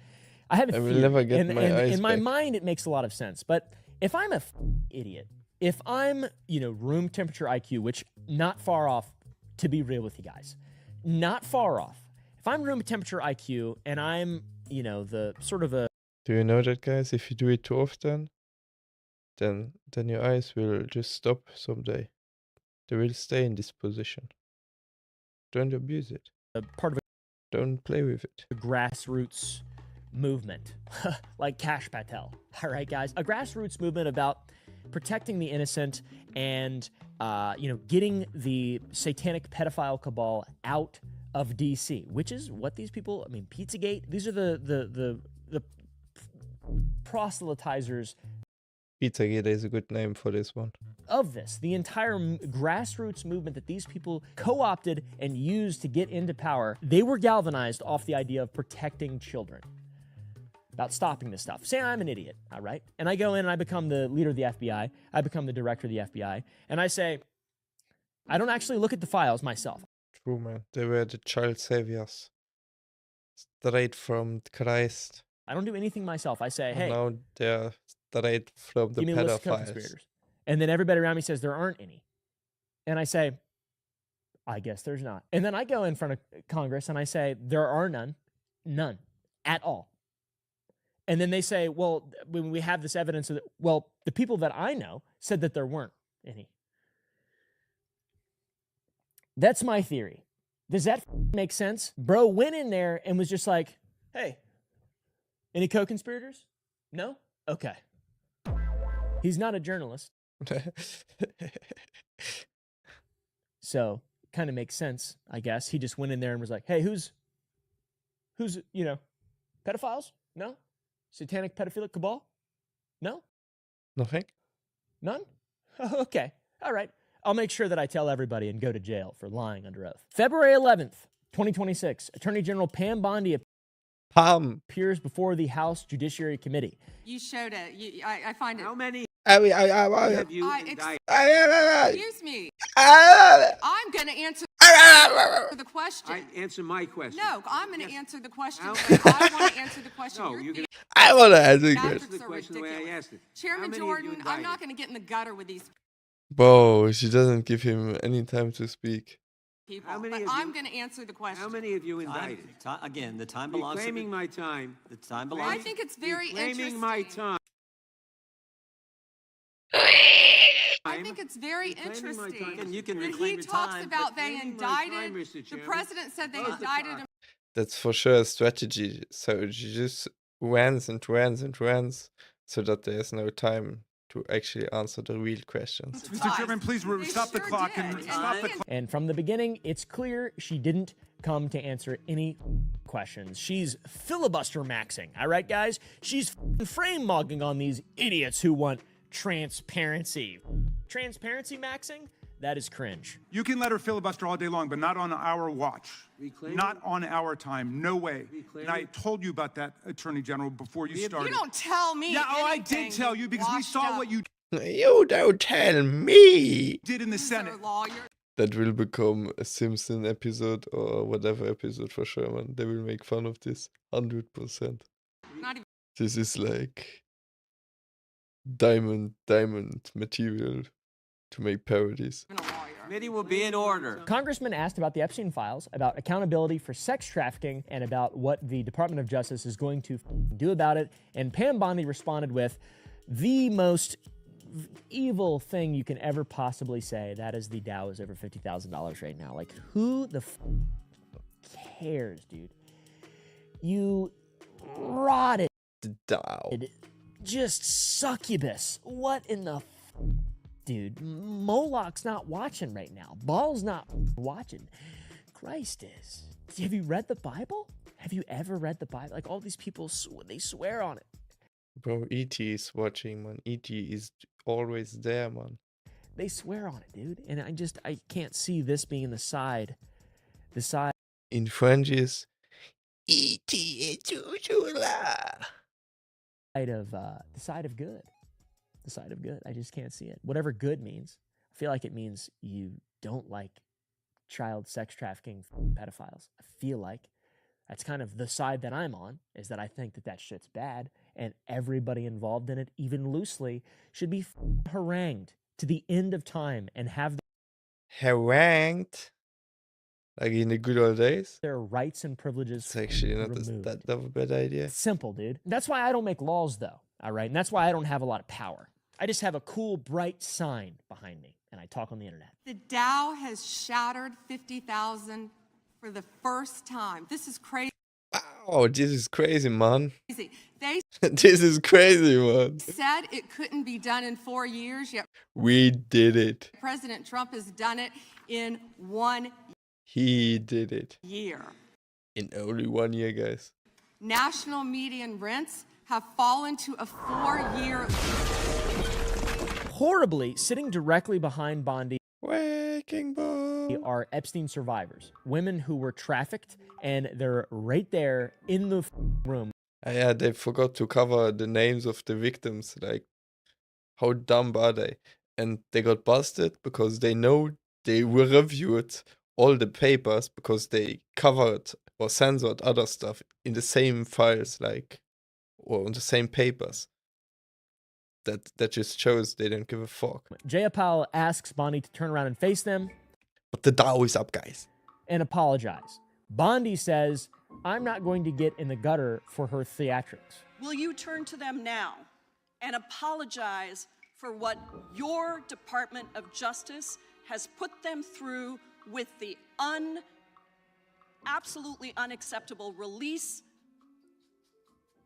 I have a theory. Will never get my eyes in my back. mind, it makes a lot of sense. But if I'm a idiot, if I'm, room temperature IQ, which not far off, to be real with you guys, not far off. If I'm room temperature IQ and I'm, the sort of a... Do you know that, guys? If you do it too often, then your eyes will just stop someday. They will stay in this position. Don't abuse it. Part of Don't play with it. a grassroots movement, like Cash Patel. All right, guys, a grassroots movement about protecting the innocent and, getting the satanic pedophile cabal out of DC, which is what these people, Pizzagate, these are the proselytizers. Pizzagate is a good name for this one. Of this, the entire grassroots movement that these people co-opted and used to get into power, they were galvanized off the idea of protecting children, about stopping this stuff. Say I'm an idiot, all right? And I go in and I become the leader of the FBI. I become the director of the FBI. And I say, I don't actually look at the files myself. True, man. They were the child saviors. Straight from Christ. I don't do anything myself. I say, hey, and now they're straight from the give me a list of pedophiles. co-conspirators. And then everybody around me says there aren't any. And I say, I guess there's not. And then I go in front of Congress and I say, there are none at all. And then they say, well, when we have this evidence of well, the people that I know said that there weren't any. That's my theory. Does that make sense? Bro went in there and was just like, hey, any co-conspirators? No? Okay. He's not a journalist. So, kind of makes sense, I guess. He just went in there and was like, hey, who's pedophiles? No? Satanic pedophilic cabal? No? Nothing? None? Okay. All right. I'll make sure that I tell everybody and go to jail for lying under oath. February 11th, 2026, Attorney General Pam Bondi appears before the House Judiciary Committee. You showed it. I find it. How many have you Excuse me. I'm going to answer the question. answer my question. No, I'm going to answer the question. I want to answer the question. No, you're gonna I want to answer the answer question. the question the way I asked it. Chairman Jordan, I'm not going to get in the gutter with these Bro, she doesn't give him any time to speak. people, but I'm going to answer the question. How many of you indicted? Again, the time belongs to Reclaiming my time. the time belongs. I think it's very Reclaiming interesting. my time. I think it's very Reclaiming my time. interesting You can that reclaim he your talks time. about they Reclaiming my time, indicted. Mr. The Chairman. president said they Close the indicted clock. him. That's for sure a strategy. So she just rants and rants and rants so that there's no time to actually answer the real questions. Mr. Chairman, please stop the clock and stop the clock. And from the beginning, it's clear she didn't come to answer any questions. She's filibuster maxing, all right, guys? She's frame mugging on these idiots who want transparency. Transparency maxing? That is cringe. You can let her filibuster all day long, but not on our watch. Reclaiming- Not on our time. No way. Reclaiming- And I told you about that, Attorney General, before you started. You don't tell me. Yeah, I anything, did tell you because we washed saw up what you You don't tell me. did in the loser Senate. lawyer. That will become a Simpson episode or whatever episode for sure, man. They will make fun of this 100%. Not even. This is like diamond material to make parodies. a lawyer. Committee will be in order. Congressman asked about the Epstein files, about accountability for sex trafficking, and about what the Department of Justice is going to do about it. And Pam Bondi responded with the most evil thing you can ever possibly say. That is the Dow is over $50,000 right now. Like, who the cares, dude? You rotted, The Dow. just succubus. What in the dude? Moloch's not watching right now. Ball's not watching. Christ is. Have you read the Bible? Have you ever read the Bible? Like, all these people, they swear on it. Bro, E.T. is watching, man. E.T. is always there, man. They swear on it, dude. And I can't see this being the side In French is E.T. is toujours là. the side of good. The side of good. I just can't see it. Whatever good means. I feel like it means you don't like child sex trafficking pedophiles. I feel like that's kind of the side that I'm on, is that I think that shit's bad, and everybody involved in it, even loosely, should be harangued to the end of time and have Harangued. Like in the good old days. their rights and privileges It's actually not removed. that of a bad idea. It's simple, dude. That's why I don't make laws, though. All right, and that's why I don't have a lot of power. I just have a cool, bright sign behind me, and I talk on the internet. The Dow has shattered 50,000 for the first time. This is crazy. Oh, this is crazy, man. They This is crazy, man. said it couldn't be done in 4 years, yet We did it. President Trump has done it in 1 He did it. year. In only 1 year, guys. National median rents have fallen to a 4-year. Horribly, sitting directly behind Bondi Waking ball. are Epstein survivors, women who were trafficked, and they're right there in the room. Yeah, they forgot to cover the names of the victims. Like, how dumb are they? And they got busted because they know they reviewed all the papers because they covered or censored other stuff in the same files, like, or on the same papers. That just shows they don't give a fuck. Jayapal asks Bondi to turn around and face them But the Dow is up, guys. and apologize. Bondi says, I'm not going to get in the gutter for her theatrics. Will you turn to them now and apologize for what your Department of Justice has put them through with the absolutely unacceptable release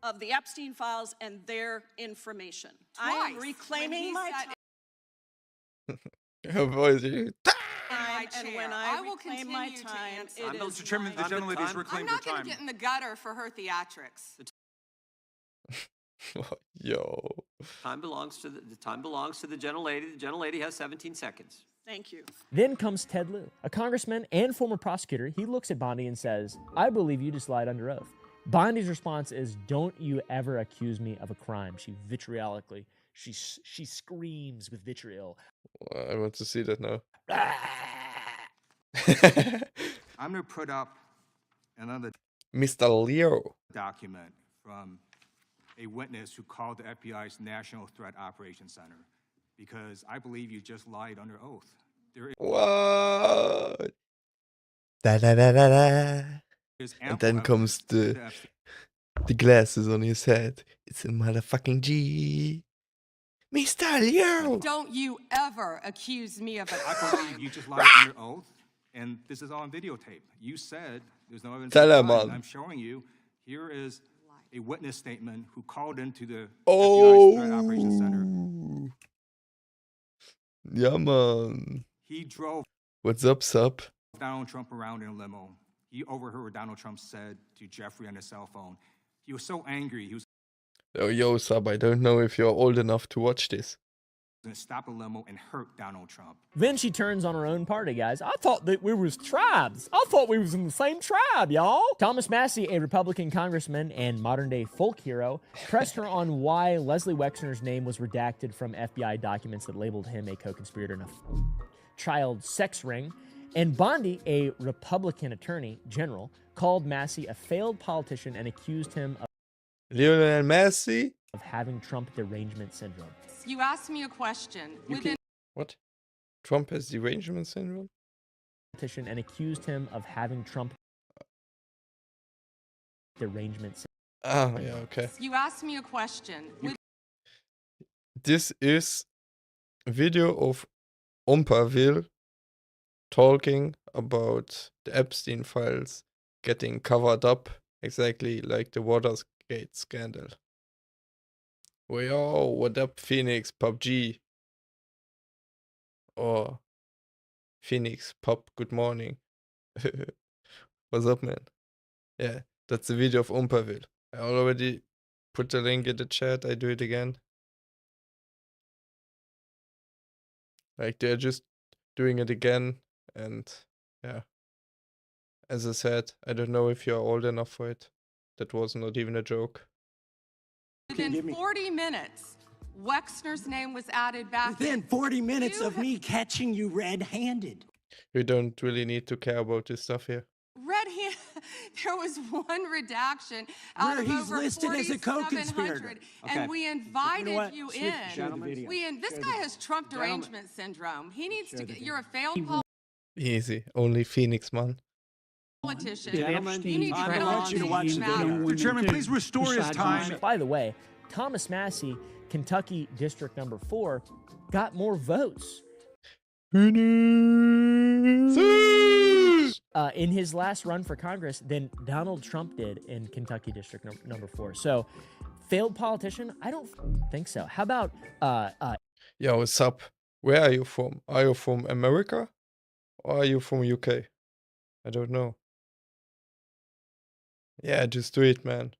of the Epstein files and their information? I am Twice, reclaiming when my he said Her voice is- time, and when I will reclaim my continue to time, answer. it Mr. is Chairman, the my gentlelady's I'm reclaimed her not going time. to get in the gutter for her theatrics. Yo. Time belongs to the time belongs to the gentlelady. The gentlelady has 17 seconds. Thank you. Then comes Ted Lieu, a congressman and former prosecutor. He looks at Bondi and says, I believe you just lied under oath. Bondi's response is, don't you ever accuse me of a crime. She vitriolically, she screams with vitriol. I want to see that now. I'm going to put up another Mr. Leo. document from a witness who called the FBI's National Threat Operations Center because I believe you just lied under oath. There What? Da da da da da. is And then ample comes the glasses on his head. It's a motherfucking G. Mr. Leo. Don't you ever accuse me of a I crime. believe you just lied under oath, and this is on videotape. You said there's no evidence. Tell of him, crime, man. and I'm showing you. Here is a witness statement who called into the Oh. FBI's Threat Operations Center. Yeah, man. He drove What's up, sup? Donald Trump around in a limo. He overheard what Donald Trump said to Jeffrey on his cell phone. He was so angry, he was Oh, yo, sub, I don't know if you're old enough to watch this. going to stop a limo and hurt Donald Trump. Then she turns on her own party, guys. I thought that we was tribes. I thought we was in the same tribe, y'all. Thomas Massey, a Republican congressman and modern-day folk hero, pressed her on why Leslie Wexner's name was redacted from FBI documents that labeled him a co-conspirator in a child sex ring. And Bondi, a Republican attorney general, called Massey a failed politician and accused him Lionel Messi? of having Trump derangement syndrome. You asked me a question. Within What? Trump has derangement syndrome? Politician and accused him of having Trump derangement syndrome. Ah, yeah, okay. You asked me a question. This is a video of Oompaville talking about the Epstein files getting covered up exactly like the Watergate scandal. Yo, what up, Phoenix, PUBG? Or Phoenix, Pop, good morning. What's up, man? Yeah, that's the video of Oompaville. I already put the link in the chat, I do it again. Like, they're just doing it again, and yeah. As I said, I don't know if you're old enough for it. That was not even a joke. Within 40 minutes, Wexner's name was added back. Within 40 minutes of me catching you red-handed. We don't really need to care about this stuff here. There was one redaction out Where of he's over listed as a 4,700, co-conspirator. and Okay. we invited what? you Show the in. video. This guy has Trump derangement syndrome. He needs to get, you're a failed Easy. Only Phoenix, man. politician. Gentlemen, You need to I get on want you to these watch the video. matters. Mr. Chairman, please restore his time. By the way, Thomas Massey, Kentucky District Number 4, got more votes in his last run for Congress than Donald Trump did in Kentucky District Number 4. So, failed politician? I don't think so. How about Yo, what's up? Where are you from? Are you from America? Or are you from UK? I don't know. Yeah, just do it, man.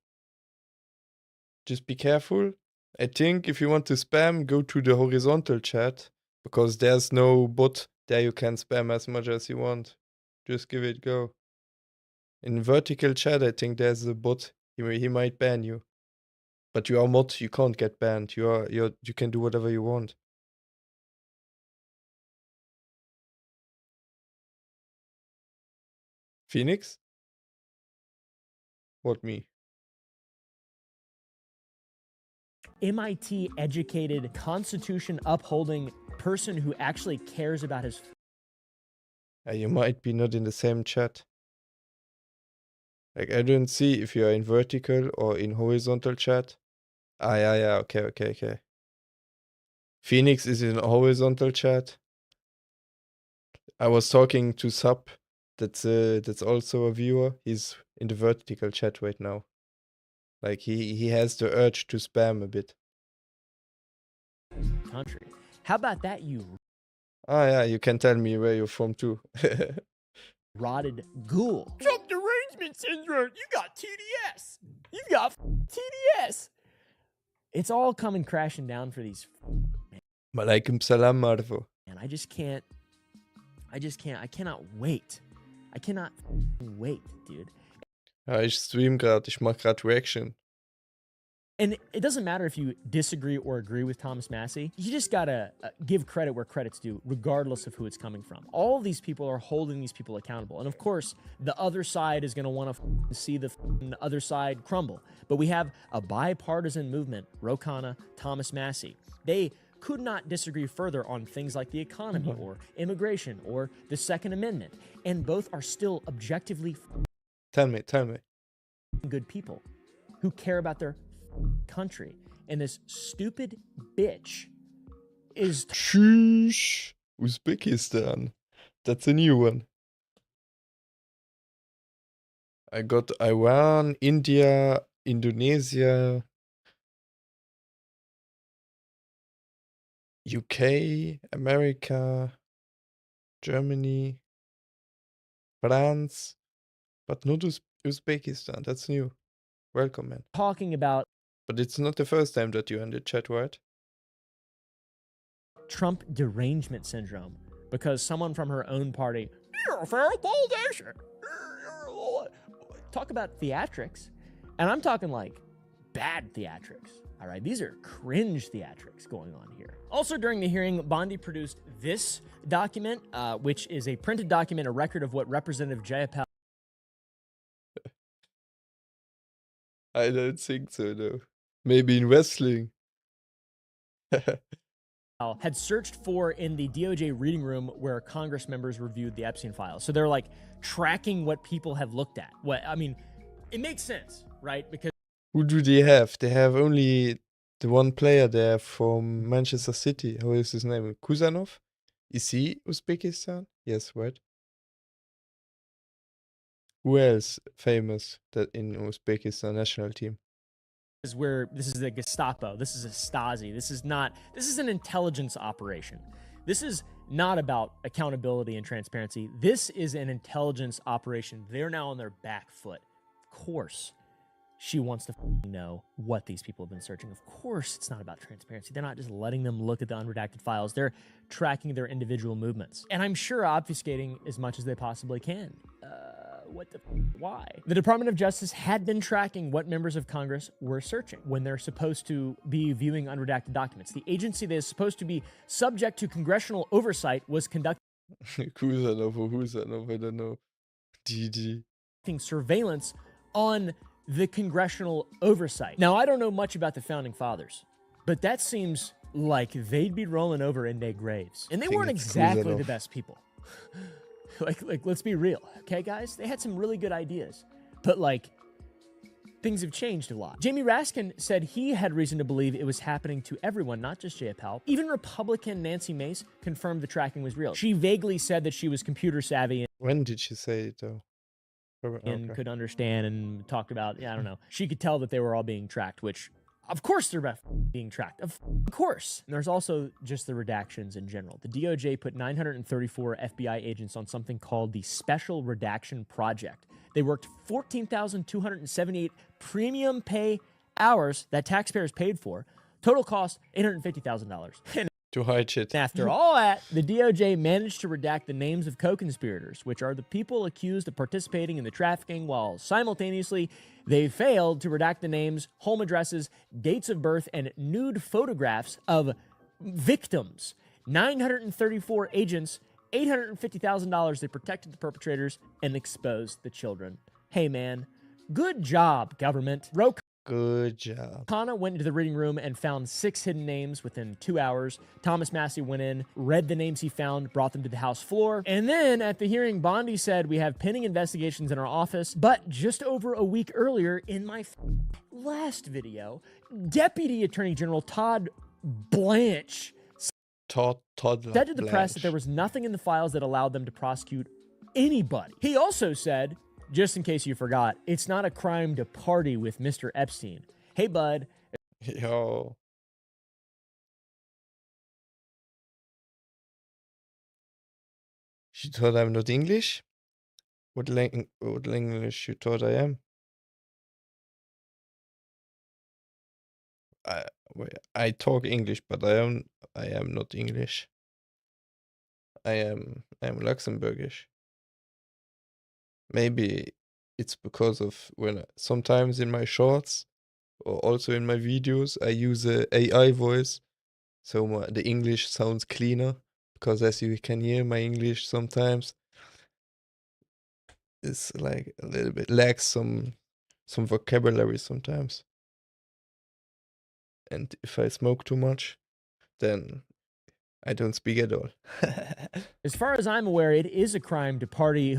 Just be careful. I think if you want to spam, go to the horizontal chat, because there's no bot there you can spam as much as you want. Just give it a go. In vertical chat, I think there's a bot. He might ban you. But you are mod, you can't get banned. You can do whatever you want. Phoenix? What, me? MIT educated, Constitution upholding person who actually cares about his. You might be not in the same chat. Like, I don't see if you're in vertical or in horizontal chat. Yeah, okay. Phoenix is in horizontal chat. I was talking to Sub, that's also a viewer. He's in the vertical chat right now. Like, he has the urge to spam a bit. Country. How about that, you Yeah, you can tell me where you're from too. rotted ghoul? Trump derangement syndrome. You got TDS. You got TDS. It's all coming crashing down for these. Malaikum salam, Marvo. And I cannot wait. I cannot wait, dude. Ja, ich stream gerade, ich mach gerade Reaction. And it doesn't matter if you disagree or agree with Thomas Massey. You just gotta give credit where credit's due, regardless of who it's coming from. All of these people are holding these people accountable. And of course, the other side is gonna wanna see the other side crumble. But we have a bipartisan movement, Ro Khanna, Thomas Massey. They could not disagree further on things like the economy or immigration or the Second Amendment. And both are still objectively Tell me. good people who care about their country. And this stupid bitch is Sheesh. Uzbekistan. That's a new one. I got Iran, India, Indonesia, UK, America, Germany, France, but not Uzbekistan. That's new. Welcome, man. talking about But it's not the first time that you're in the chat, right? Trump derangement syndrome because someone from her own party, you're a failed politician. Talk about theatrics. And I'm talking like bad theatrics. All right, these are cringe theatrics going on here. Also, during the hearing, Bondi produced this document, which is a printed document, a record of what Representative Jayapal I don't think so, though. Maybe in wrestling. had searched for in the DOJ reading room where Congress members reviewed the Epstein files. So they're like tracking what people have looked at. It makes sense, right? Because Who do they have? They have only the one player there from Manchester City. How is his name? Kuzanov? Is he Uzbekistan? Yes, right? Who else famous that in Uzbekistan national team? is where this is the Gestapo, this is a Stasi, this is an intelligence operation. This is not about accountability and transparency. This is an intelligence operation. They're now on their back foot. Of course, she wants to know what these people have been searching. Of course, it's not about transparency. They're not just letting them look at the unredacted files. They're tracking their individual movements. And I'm sure obfuscating as much as they possibly can. Why? The Department of Justice had been tracking what members of Congress were searching when they're supposed to be viewing unredacted documents. The agency that is supposed to be subject to congressional oversight was conducting Kuzanov or Huzanov, I don't know. GG. surveillance on the congressional oversight. Now, I don't know much about the founding fathers, but that seems like they'd be rolling over in their graves. And they weren't exactly the best people. like, let's be real, okay, guys? They had some really good ideas, but like, things have changed a lot. Jamie Raskin said he had reason to believe it was happening to everyone, not just Jay Powell. Even Republican Nancy Mace confirmed the tracking was real. She vaguely said that she was computer savvy. When did she say it, though? And could understand and talked about, I don't know. She could tell that they were all being tracked, which, of course, they're being tracked. Of course. And there's also just the redactions in general. The DOJ put 934 FBI agents on something called the Special Redaction Project. They worked 14,278 premium pay hours that taxpayers paid for. Total cost $850,000. And to hide shit. after all that, the DOJ managed to redact the names of co-conspirators, which are the people accused of participating in the trafficking, while simultaneously they failed to redact the names, home addresses, dates of birth, and nude photographs of victims. 934 agents, $850,000. They protected the perpetrators and exposed the children. Hey, man, good job, government. Good job. Kana went into the reading room and found 6 hidden names within 2 hours. Thomas Massey went in, read the names he found, brought them to the House floor. And then at the hearing, Bondi said, we have pending investigations in our office. But just over a week earlier, in my last video, Deputy Attorney General Todd Blanche said to the press that there was nothing in the files that allowed them to prosecute anybody. He also said, just in case you forgot, it's not a crime to party with Mr. Epstein. Hey, bud. Yo. She thought I'm not English? What language you thought I am? I talk English, but I am not English. I am Luxembourgish. Maybe it's because of when sometimes in my shorts or also in my videos I use a AI voice, so the English sounds cleaner. Because as you can hear, my English sometimes is like a little bit lacks some vocabulary sometimes. And if I smoke too much, then I don't speak at all. As far as I'm aware, it is a crime to party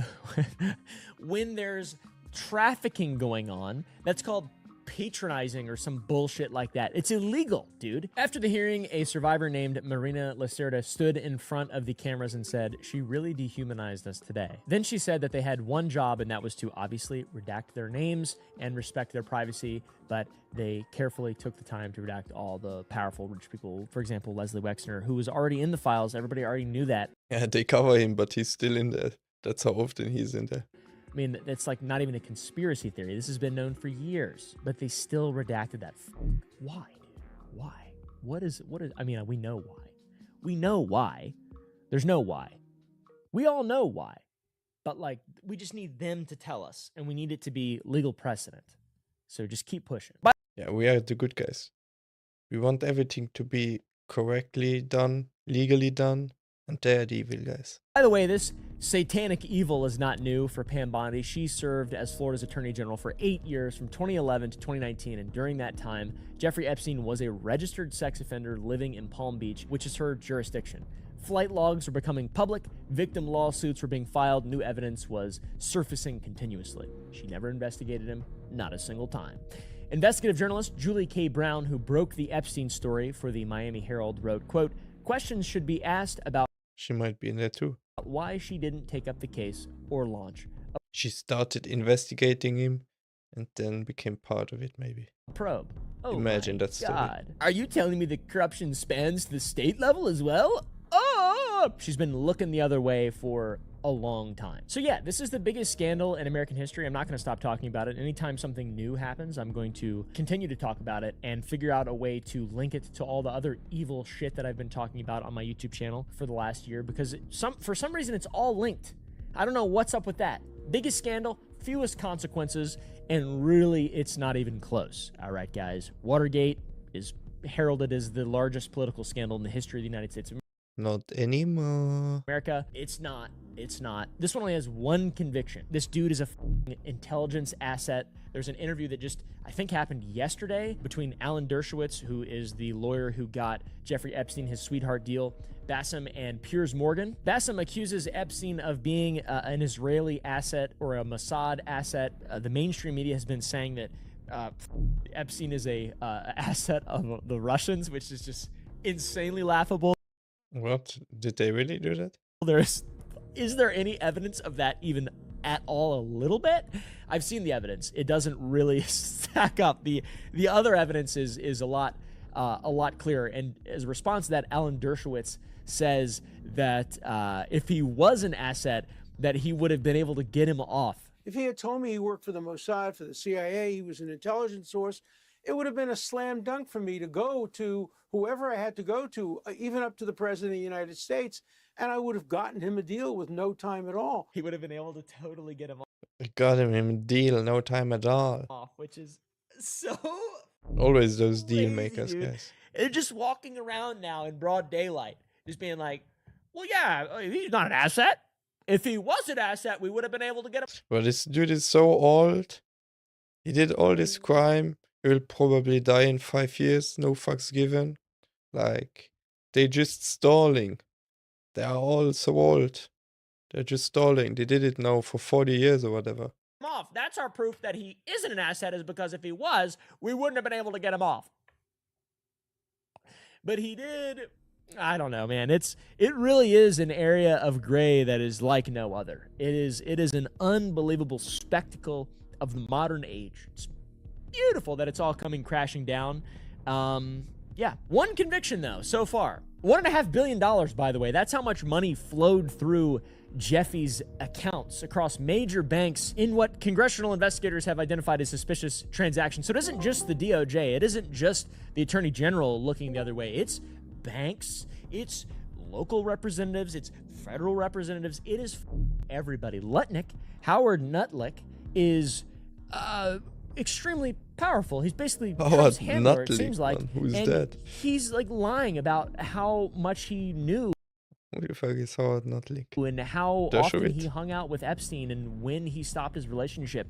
when there's trafficking going on. That's called patronizing or some bullshit like that. It's illegal, dude. After the hearing, a survivor named Marina Lacerda stood in front of the cameras and said, she really dehumanized us today. Then she said that they had one job, and that was to obviously redact their names and respect their privacy, but they carefully took the time to redact all the powerful rich people. For example, Leslie Wexner, who was already in the files. Everybody already knew that. Yeah, they cover him, but he's still in there. That's how often he's in there. I mean, that's like not even a conspiracy theory. This has been known for years, but they still redacted that. Why, dude? Why? What is, I mean, we know why. We know why. There's no why. We all know why. But like, we just need them to tell us, and we need it to be legal precedent. So just keep pushing. Yeah, we are the good guys. We want everything to be correctly done, legally done, and they're the evil guys. By the way, this satanic evil is not new for Pam Bondi. She served as Florida's Attorney General for 8 years, from 2011 to 2019, and during that time, Jeffrey Epstein was a registered sex offender living in Palm Beach, which is her jurisdiction. Flight logs were becoming public, victim lawsuits were being filed, new evidence was surfacing continuously. She never investigated him, not a single time. Investigative journalist Julie K. Brown, who broke the Epstein story for the Miami Herald, wrote, quote, questions should be asked about she might be in there too. Why she didn't take up the case or launch. She started investigating him and then became part of it, maybe. Probe. Oh, imagine that story. God. Are you telling me the corruption spans the state level as well? Oh! She's been looking the other way for a long time. So yeah, this is the biggest scandal in American history. I'm not going to stop talking about it. Anytime something new happens, I'm going to continue to talk about it and figure out a way to link it to all the other evil shit that I've been talking about on my YouTube channel for the last year, because for some reason it's all linked. I don't know what's up with that. Biggest scandal, fewest consequences, and really it's not even close. All right, guys. Watergate is heralded as the largest political scandal in the history of the United States. Not anymore. America, it's not. It's not. This one only has one conviction. This dude is a intelligence asset. There's an interview that just, I think, happened yesterday between Alan Dershowitz, who is the lawyer who got Jeffrey Epstein his sweetheart deal, Bassem, and Piers Morgan. Bassem accuses Epstein of being an Israeli asset or a Mossad asset. The mainstream media has been saying that Epstein is a asset of the Russians, which is just insanely laughable. What? Did they really do that? Is there any evidence of that even at all a little bit? I've seen the evidence. It doesn't really stack up. The other evidence is a lot clearer. And as a response to that, Alan Dershowitz says that if he was an asset, that he would have been able to get him off. If he had told me he worked for the Mossad, for the CIA, he was an intelligence source, it would have been a slam dunk for me to go to whoever I had to go to, even up to the President of the United States, and I would have gotten him a deal with no time at all. He would have been able to totally get him Got him a deal, no time at all. off, which is so Always those deal crazy, makers, dude. guys. They're just walking around now in broad daylight, just being like, well, yeah, he's not an asset. If he was an asset, we would have been able to get him. But this dude is so old. He did all this crime. He'll probably die in 5 years. No fucks given. Like, they just stalling. They are all so old. They're just stalling. They did it now for 40 years or whatever. Off. That's our proof that he isn't an asset, is because if he was, we wouldn't have been able to get him off. But he did. I don't know, man. It really is an area of gray that is like no other. It is an unbelievable spectacle of the modern age. It's beautiful that it's all coming crashing down. Yeah, one conviction though so far. $1.5 billion, by the way. That's how much money flowed through Jeffy's accounts across major banks in what congressional investigators have identified as suspicious transactions. So it isn't just the DOJ. It isn't just the Attorney General looking the other way. It's banks, it's local representatives, it's federal representatives. It is everybody. Howard Nutlick is extremely powerful. He's basically Trump's handler, it seems like. Who's and that? He's like lying about how much he knew. Who the fuck is Howard Nutlick? And how often Dershowitz? he hung out with Epstein and when he stopped his relationship.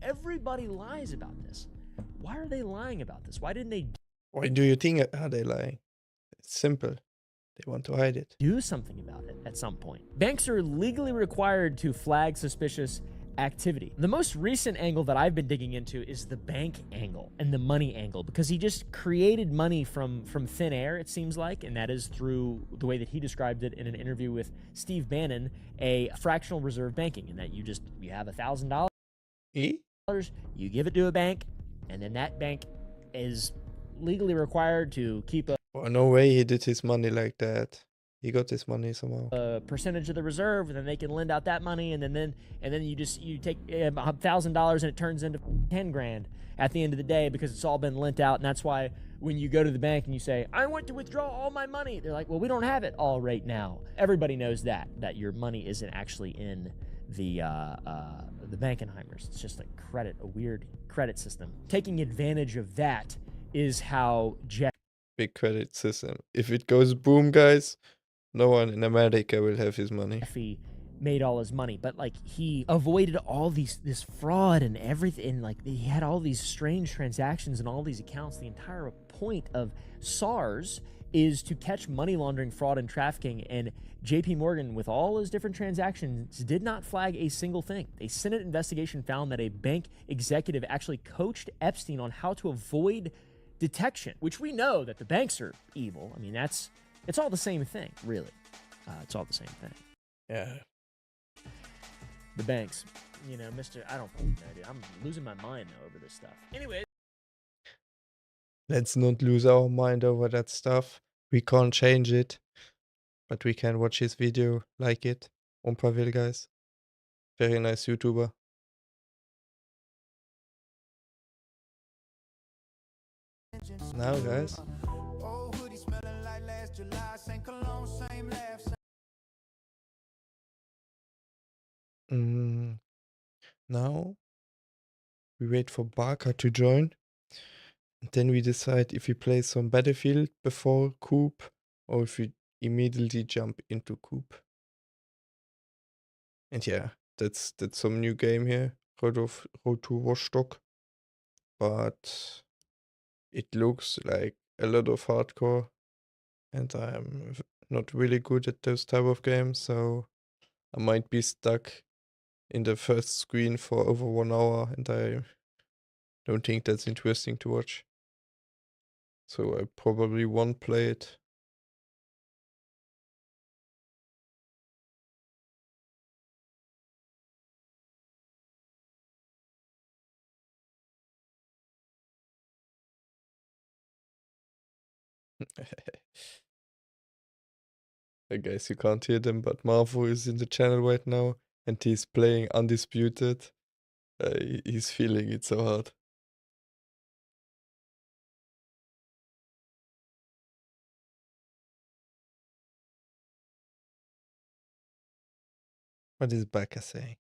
Everybody lies about this. Why are they lying about this? Why didn't they Why do you think are they lying? It's simple. They want to hide it. do something about it at some point? Banks are legally required to flag suspicious activity. The most recent angle that I've been digging into is the bank angle and the money angle, because he just created money from thin air, it seems like, and that is through the way that he described it in an interview with Steve Bannon, a fractional reserve banking, and that you have $1,000, you give it to a bank, and then that bank is legally required to keep Well, no way he did his money like that. He got his money somehow. a percentage of the reserve, and then they can lend out that money, and then you take $1,000 and it turns into 10 grand at the end of the day, because it's all been lent out. And that's why when you go to the bank and you say, I want to withdraw all my money, they're like, well, we don't have it all right now. Everybody knows that your money isn't actually in the Bankenheimers. It's just a weird credit system. Taking advantage of that is how Big credit system. If it goes boom, guys, no one in America will have his money. Jeffy made all his money, but he avoided all this fraud and everything. He had all these strange transactions and all these accounts. The entire point of SARS is to catch money laundering, fraud, and trafficking. And JP Morgan, with all his different transactions, did not flag a single thing. A Senate investigation found that a bank executive actually coached Epstein on how to avoid detection, which we know that the banks are evil. I mean, it's all the same thing, really. It's all the same thing. Yeah. The banks, Mr. I don't know, dude. I'm losing my mind now over this stuff. Anyway. Let's not lose our mind over that stuff. We can't change it. But we can watch his video, like it. Oompaville, guys. Very nice YouTuber. Now, guys. Now, we wait for Baca to join. And then we decide if we play some Battlefield before Koop, or if we immediately jump into Koop. And yeah, that's some new game here, Road to Vostok. But it looks like a lot of hardcore, and I'm not really good at those type of games, so I might be stuck in the first screen for over 1 hour, and I don't think that's interesting to watch. So I probably won't play it. I guess you can't hear them, but Marvo is in the channel right now, and he's playing Undisputed. He's feeling it so hard. What is Baca saying?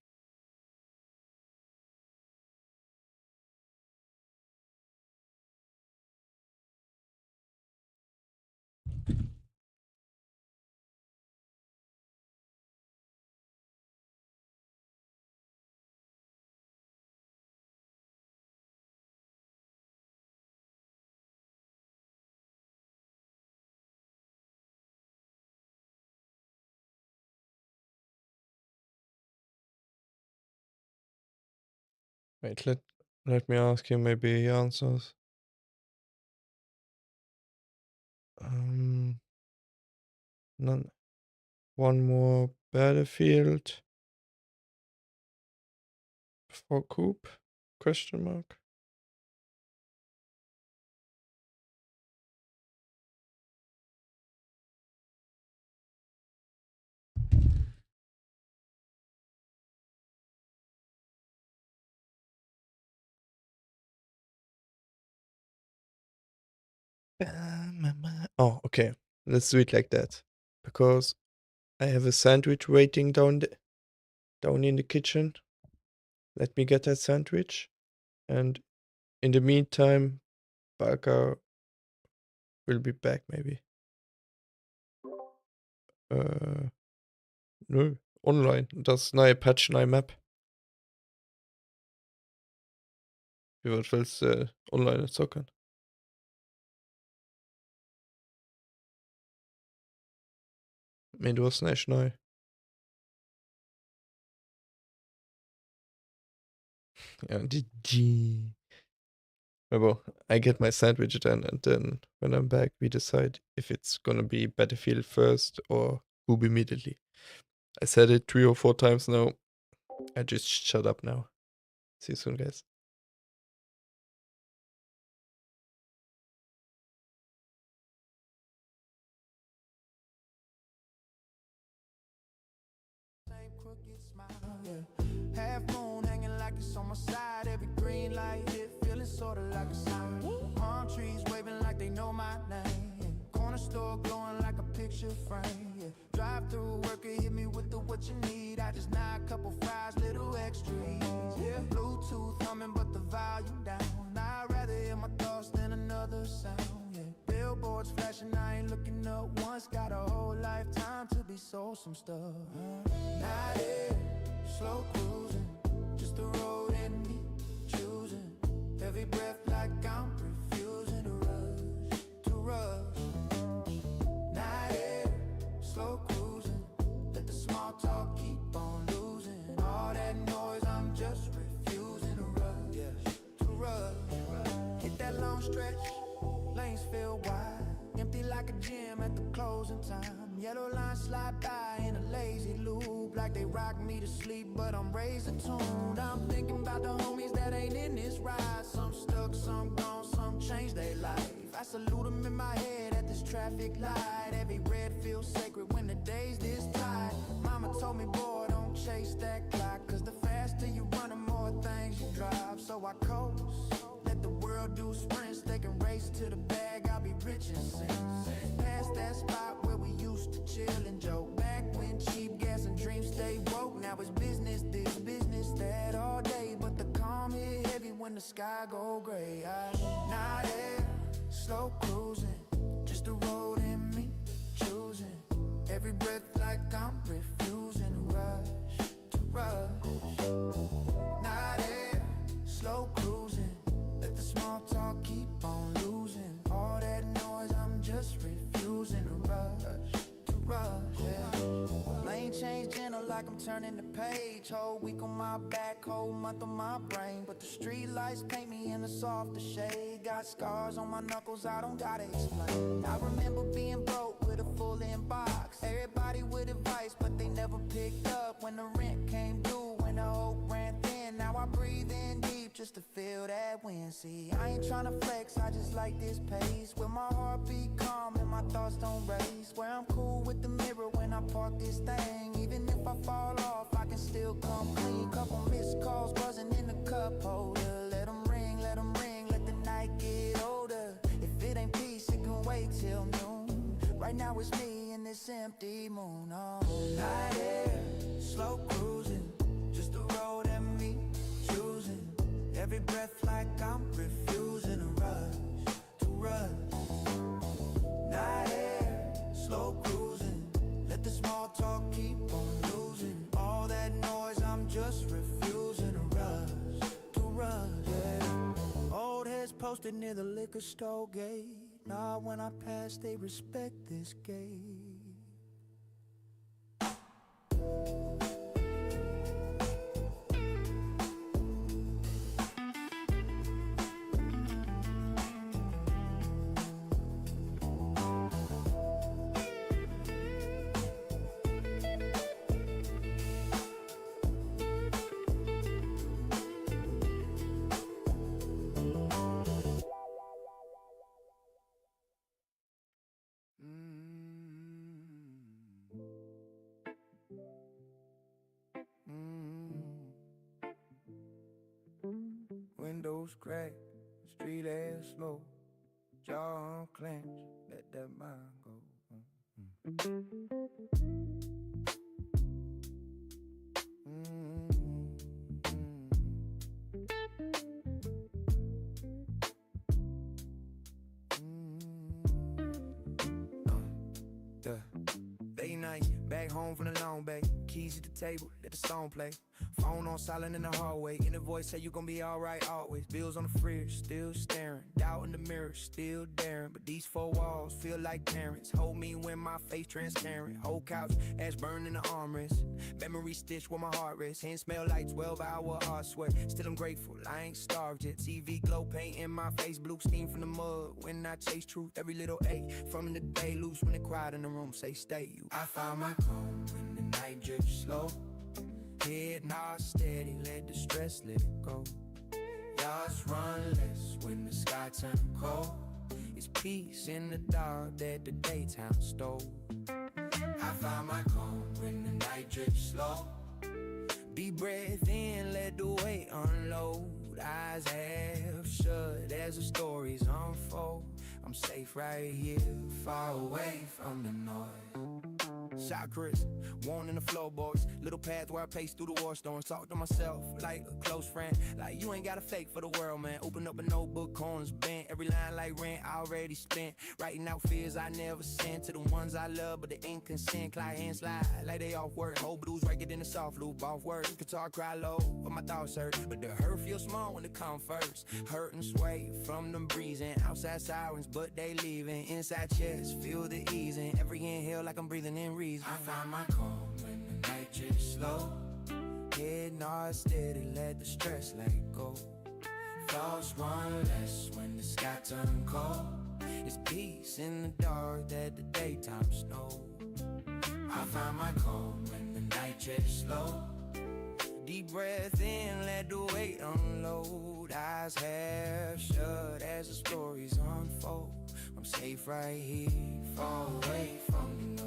Wait, let me ask him, maybe he answers. None. One more battlefield for Koop? Question mark. Oh, okay. Let's do it like that. Because I have a sandwich waiting down in the kitchen. Let me get that sandwich. And in the meantime, Baca will be back maybe. Nö, online. Das neue Patch, neue Map. Wie weit willst du online zocken? Men du har snäsch neu. Yeah, GG. Well, I get my sandwich then, and then when I'm back, we decide if it's gonna be Battlefield first or Boob immediately. I said it 3 or 4 times now. I just shut up now. See you soon, guys. Half moon hanging like it's on my side. Every green light hit, feeling sorta like a sign. Palm trees waving like they know my name. Corner store glowing like a picture frame. Yeah. Drive through worker hit me with the what you need. I just nod a couple fries, little extras. Yeah. Bluetooth humming, but the volume down. I'd rather hear my thoughts than another sound. Yeah. Billboards flashing, I ain't looking up once. Got a whole lifetime to be sold some stuff. Not here. Slow cruising, just the road and me choosing. Every breath like I'm refusing to rush. Night air, slow cruising. Let the small talk keep on losing. All that noise, I'm just refusing to rush. Hit that long stretch, lanes feel wide. Empty like a gym at the closing time. Yellow lines slide by in a lazy loop, like they rock me to sleep, but I'm raising tuned. I'm thinking about the homies that ain't in this ride. Some stuck, some gone, some changed their life. I salute them in my head at this traffic light. Every red feels sacred when the day's this tight. Mama told me, boy, don't chase that clock, cause the faster you run, the more things you drop. So I coast, let the world do sprints. They can race to the bag, I'll be rich and sing. Past that spot where we used to chill and joke. Back when cheap gas and dreams stay woke. Now it's business this, business that all day. But the calm hit heavy when the sky go gray. Not there, slow cruising, just the road and me choosing. every breath like I'm refusing to rush. Not air, slow cruising. Let the small talk keep on losing. All that noise, I'm just refusing to rush, yeah. Lane change gentle like I'm turning the page. Whole week on my back, whole month on my brain. But the street lights paint me in a softer shade. Got scars on my knuckles, I don't gotta explain. I remember being broke with a full inbox. Everybody with advice, but they never picked up. When the rent came due, when the hope ran thin. Now I breathe in deep just to feel that wind. See, I ain't tryna flex, I just like this pace. Where my heart beat calm and my thoughts don't race. Where I'm cool with the mirror when I park this thing. Even if I fall off, I can still come clean. Couple missed calls buzzing in the cup holder. Let them ring, let the night get older. If it ain't peace, it can wait till noon. Right now it's me and this empty moon. Oh, night air, slow cruising. Just the road and me choosing. Every breath like I'm refusing to rush. Night air, slow cruising. Let the small talk keep on losing. All that noise, I'm just refusing to rush, yeah. Old heads posted near the liquor store gate. Now when I pass, they respect this gate. Windows crack, street air slow, jaw unclenched, let that mind go. Late night, back home from the long bay. Keys at the table, let the song play. Phone on silent in the hallway. In the voice say you gon' be alright always. Bills on the fridge, still staring. Doubt in the mirror, still daring. But these four walls feel like parents. Hold me when my face transparent. Whole couch, ash burned in the armrest. Memory stitched where my heart rests. Hand smell like 12-hour hard sweat. Still I'm grateful, I ain't starved yet. TV glow paint in my face. Blue steam from the mud. When I chase truth, every little ache from the day loose. When it quiet in the room, say stay you. I found my calm when the night drifts slow. Head nod steady, let the stress let it go. Yards run less when the sky turn cold. It's peace in the dark that the daytime stole. I found my calm when the night drifts slow. Deep breath in, let the weight unload. Eyes half shut as the stories unfold. I'm safe right here, far away from the noise. Shot Chris, worn in the floorboards. Little path where I pace through the war storms. Talk to myself like a close friend. Like you ain't got a fake for the world, man. Open up a notebook, corners bent. Every line like rent already spent. Writing out fears I never sent to the ones I love, but they ain't consent. Clyde hand slide like they off work. Whole blues right it in the soft loop, off work. Guitar cry low, but my thoughts hurt. But the hurt feels small when it come first. Hurt and sway from them breezing. Outside sirens, but they leaving. Inside chest, feel the easing. Every inhale like I'm breathing in reason. I found my calm when the night drifts slow. Head nod steady, let the stress let go. Thoughts run less when the sky turn cold. It's peace in the dark that the daytime snow. I found my calm when the night drifts slow. Deep breath in, let the weight unload. Eyes half shut as the stories unfold. I'm safe right here, far away from the noise.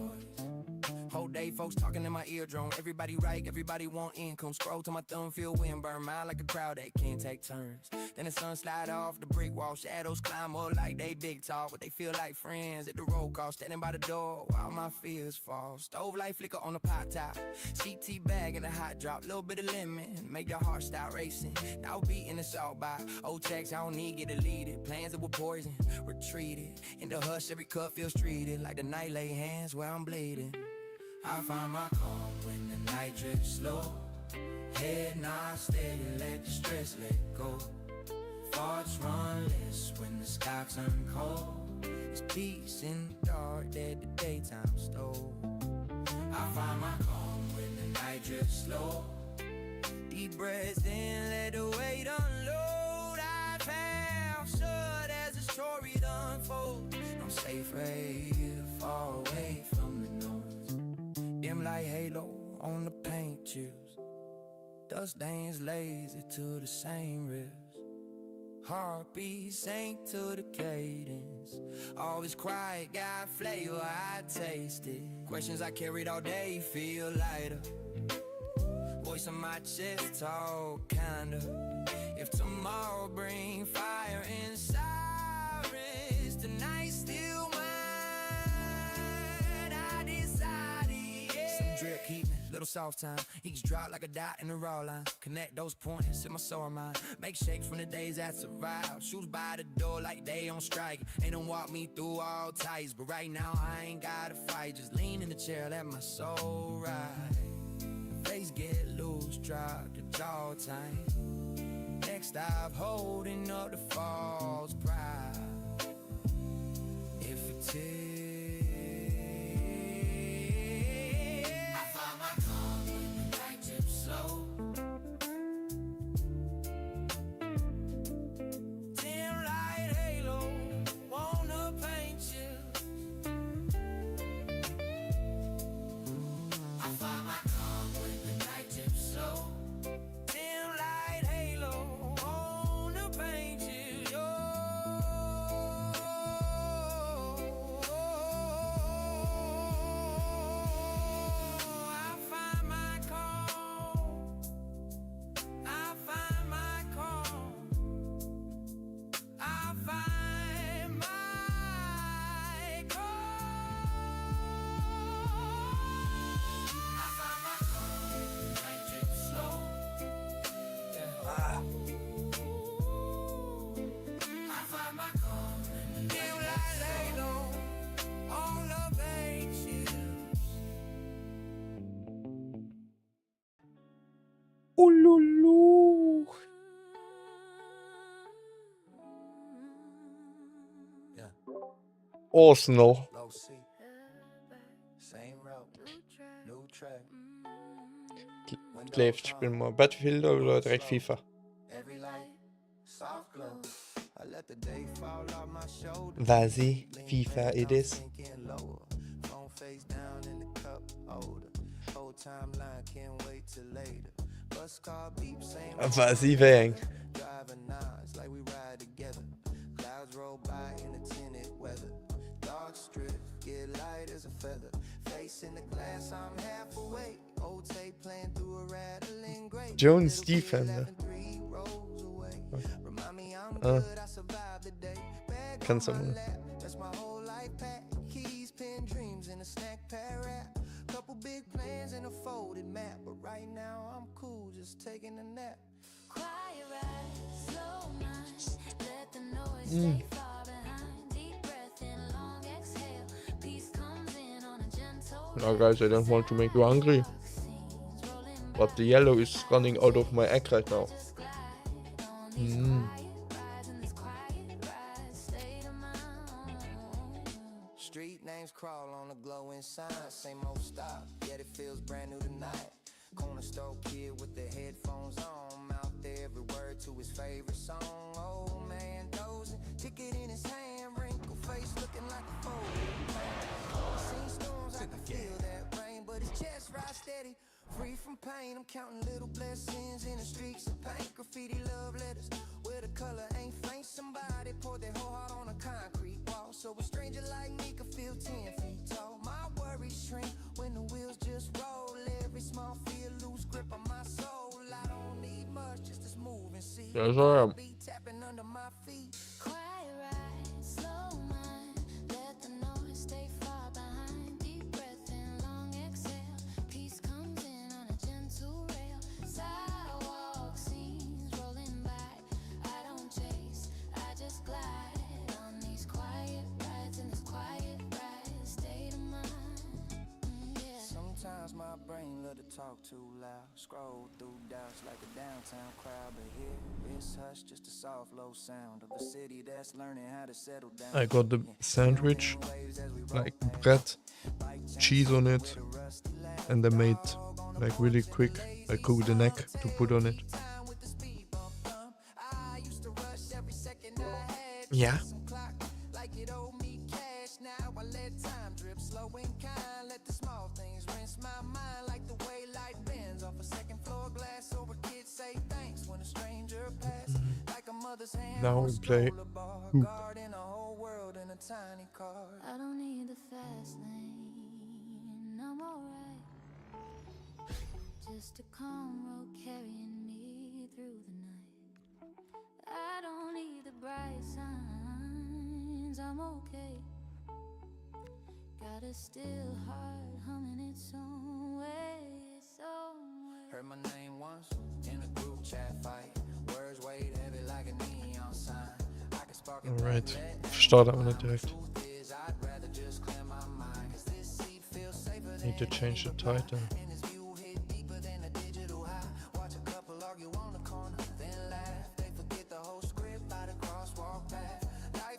Whole day, folks talking in my eardrum. Everybody right, everybody want income. Scroll to my thumb, feel wind burn. Mile like a crowd that can't take turns. Then the sun slide off the brick wall. Shadows climb up like they big talk. But they feel like friends at the roll call. Standing by the door while my fears fall. Stove light flicker on the pot top. Sheet tea bag in a hot drop. Little bit of lemon, make your heart start racing. Now beating the salt by. Old checks, I don't need get deleted. Plans that were poison, retreated. In the hush, every cup feels treated. Like the night lay hands where I'm bleeding. I find my calm when the night drifts slow. Head nod steady, let the stress let go. Thoughts run less when the sky turn cold. It's peace in the dark that the daytime stole. I find my calm when the night drifts slow. Deep breaths in, let the weight unload. I found shut as the story unfolds. I'm safe right here, far away from the noise. Dim like halo on the paint chips. Dust stains lazy to the same ribs. Heartbeat sank to the cadence. Always quiet, got flavor, I taste it. Questions I carried all day feel lighter. Voice in my chest talk kinda. If tomorrow bring fire and sirens, tonight's still mine. I decided, yeah. Some drip keep me, little soft time. Each drop like a dot in the raw line. Connect those points in my soul and mind. Make shakes from the days that survive. Shoes by the door like they on strike. Ain't don't walk me through all tights. But right now I ain't gotta fight. Just lean in the chair, let my soul ride. Face get loose, drop the jaw tight. Next stop, holding up the false pride. If it is, I find my calm when the night drips slow. Dim light halo, wanna paint you. I find my slow. Dim light halo on the paint you. I find my calm. I find my calm. I find my calm. I find my calm. Night drips slow. I find my calm. Dim light halo on the paint you. Ululu. Arsenal. Leeft, ich bin mal Battlefield oder direkt FIFA. Vas-y, FIFA it is. Vas-y, Vang. Clouds roll by in the tinted weather. Dark strip, get light as a feather. Face in the glass, I'm half awake. Old tape playing through a rattling grate. Jones Defender. Remind me I'm good, I survived the day. Kannst du mal. That's my whole life pack. Keys, pen, dreams, and a snack pack rap. Couple big plans and a folded map. But right now I'm cool, just taking a nap. Quiet ride, slow mind, let the noise stay far behind. Deep breath in, long exhale. Peace comes in on a gentle. Now guys, I don't want to make you hungry, but the yellow is running out of my egg right now. Street names crawl on a glowing sign. Same old stop, yet it feels brand new tonight. Corner store kid with the headphones on, mouth every word to his favorite song. Old man dozing, ticket in his hand, wrinkle face looking like a fool. Seen storms, I can feel that rain, but his chest rides steady. Free from pain, I'm counting little blessings in the streets of paint. Graffiti love letters, where the color ain't faint. Somebody poured their whole heart on a concrete wall, so a stranger like me could feel 10 feet tall. My worries shrink when the wheels just roll. Every small fear lose grip on my soul. I don't need much, just this move and see. Yes, I am. Be tapping under my feet. Quiet ride, slow mind, let the noise stay far behind. Deep breath in, long exhale. Peace comes in on a gentle rail. Sidewalk scenes rolling by. I don't chase, I just glide on these quiet rides in this quiet ride. State of mind. Yeah. brain love to talk too loud. Scroll through doubts like a downtown crowd, but here it's hush, just a soft low sound of a city that's learning how to settle down. I got the sandwich, like bread, cheese on it, and I made like really quick. I cooked an egg to put on it. Yeah. Like it owed me cash, now I let time drip slow and kind. Let the small things rinse my mind like the way light bends off a second floor glass. So a kid say thanks when a stranger pass. Like a mother's hand. Now we play Koop. In a whole world in a tiny car. I don't need the fast lane, I'm alright. Just a calm road carrying me through the night. I don't need the bright signs, I'm okay. Got a still heart humming its own way, its own way. Heard my name once in a group chat fight. Words weighed heavy like a neon sign. I can spark it. Alright, starte aber nicht direkt. Need to change the title.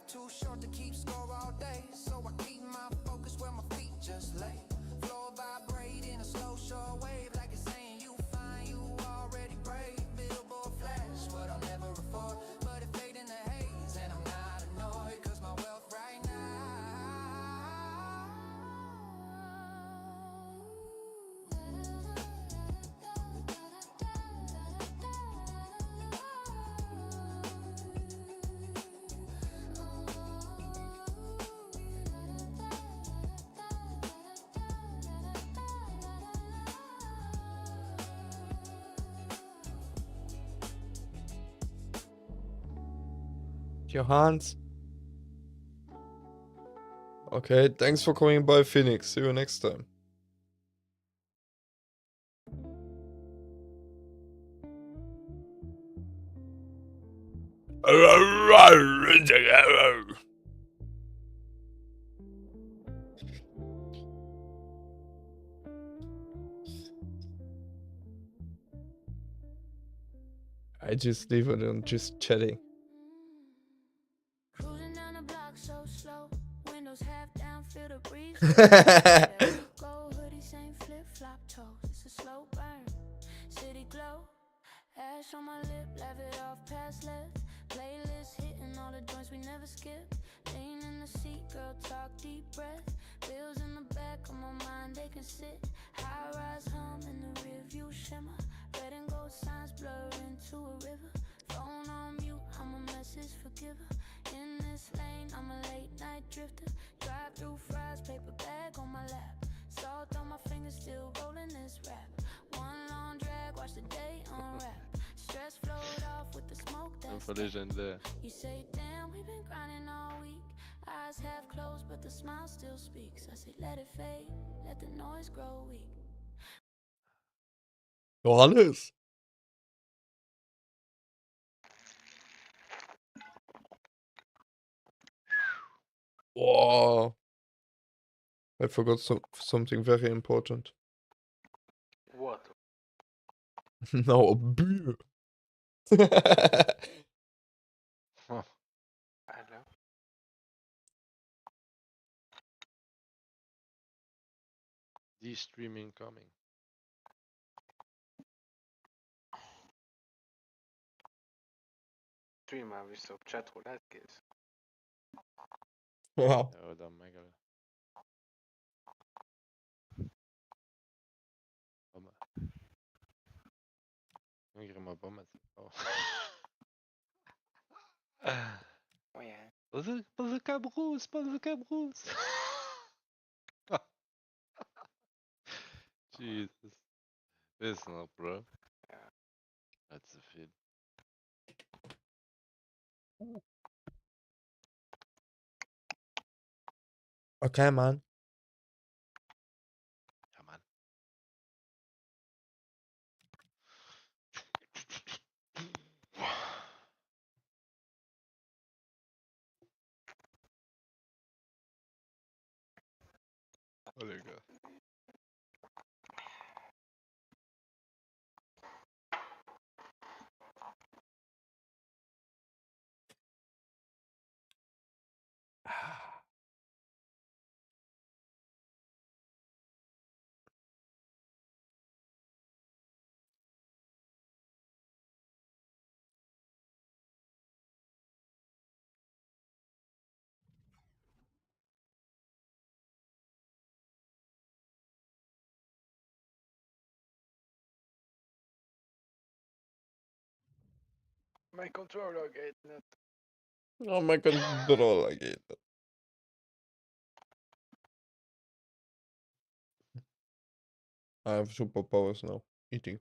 Too short to keep score all day, so I keep my focus where my feet just lay. Floor vibrating a slow shore wave, like it's saying you fine, you already brave. Billboard flash, what I'll never afford, but it fade in the haze, and I'm not annoyed, cause my wealth right now. Johans. Okay, thanks for coming by, Phoenix. See you next time. I just leave it on just chatting. Cruising down the block so slow, windows half down, feel the breeze. Go hoodie, same flip flop toes. It's a slow burn, city glow. Ash on my lip, laugh it off past left. Playlist hitting all the joints we never skip. Lean in the seat, girl, talk deep breath. Bills in the back of my mind, they can sit. High rise hum in the rear view shimmer. Red and gold signs blur into a river. Phone on mute, I'm a message forgiver. In this lane, I'm a late night drifter. Drive through fries, paper bag on my lap. Salt on my fingers, still rolling this rap. One long drag, watch the day unwrap. Stress flowed off with the smoke that's légendaire. You say, damn, we've been grinding all week. Eyes half closed, but the smile still speaks. I say, let it fade, let the noise grow weak. Johannes. Oh, I forgot something very important. What? No, a beer. Huh. I know. The streaming coming. Stream har vi så chatroulette guys. Ja. Ja, de mega. Bomma. Nu grymma bomma. Oh yeah. Bazooka Bruce, Bazooka Bruce. Jesus. Listen up, bro. Yeah. That's a feed. Okay, man. Ja, man. Oh, there you go. mein Controller geht nicht. Oh mein Controller geht nicht. I have superpowers now. Eating.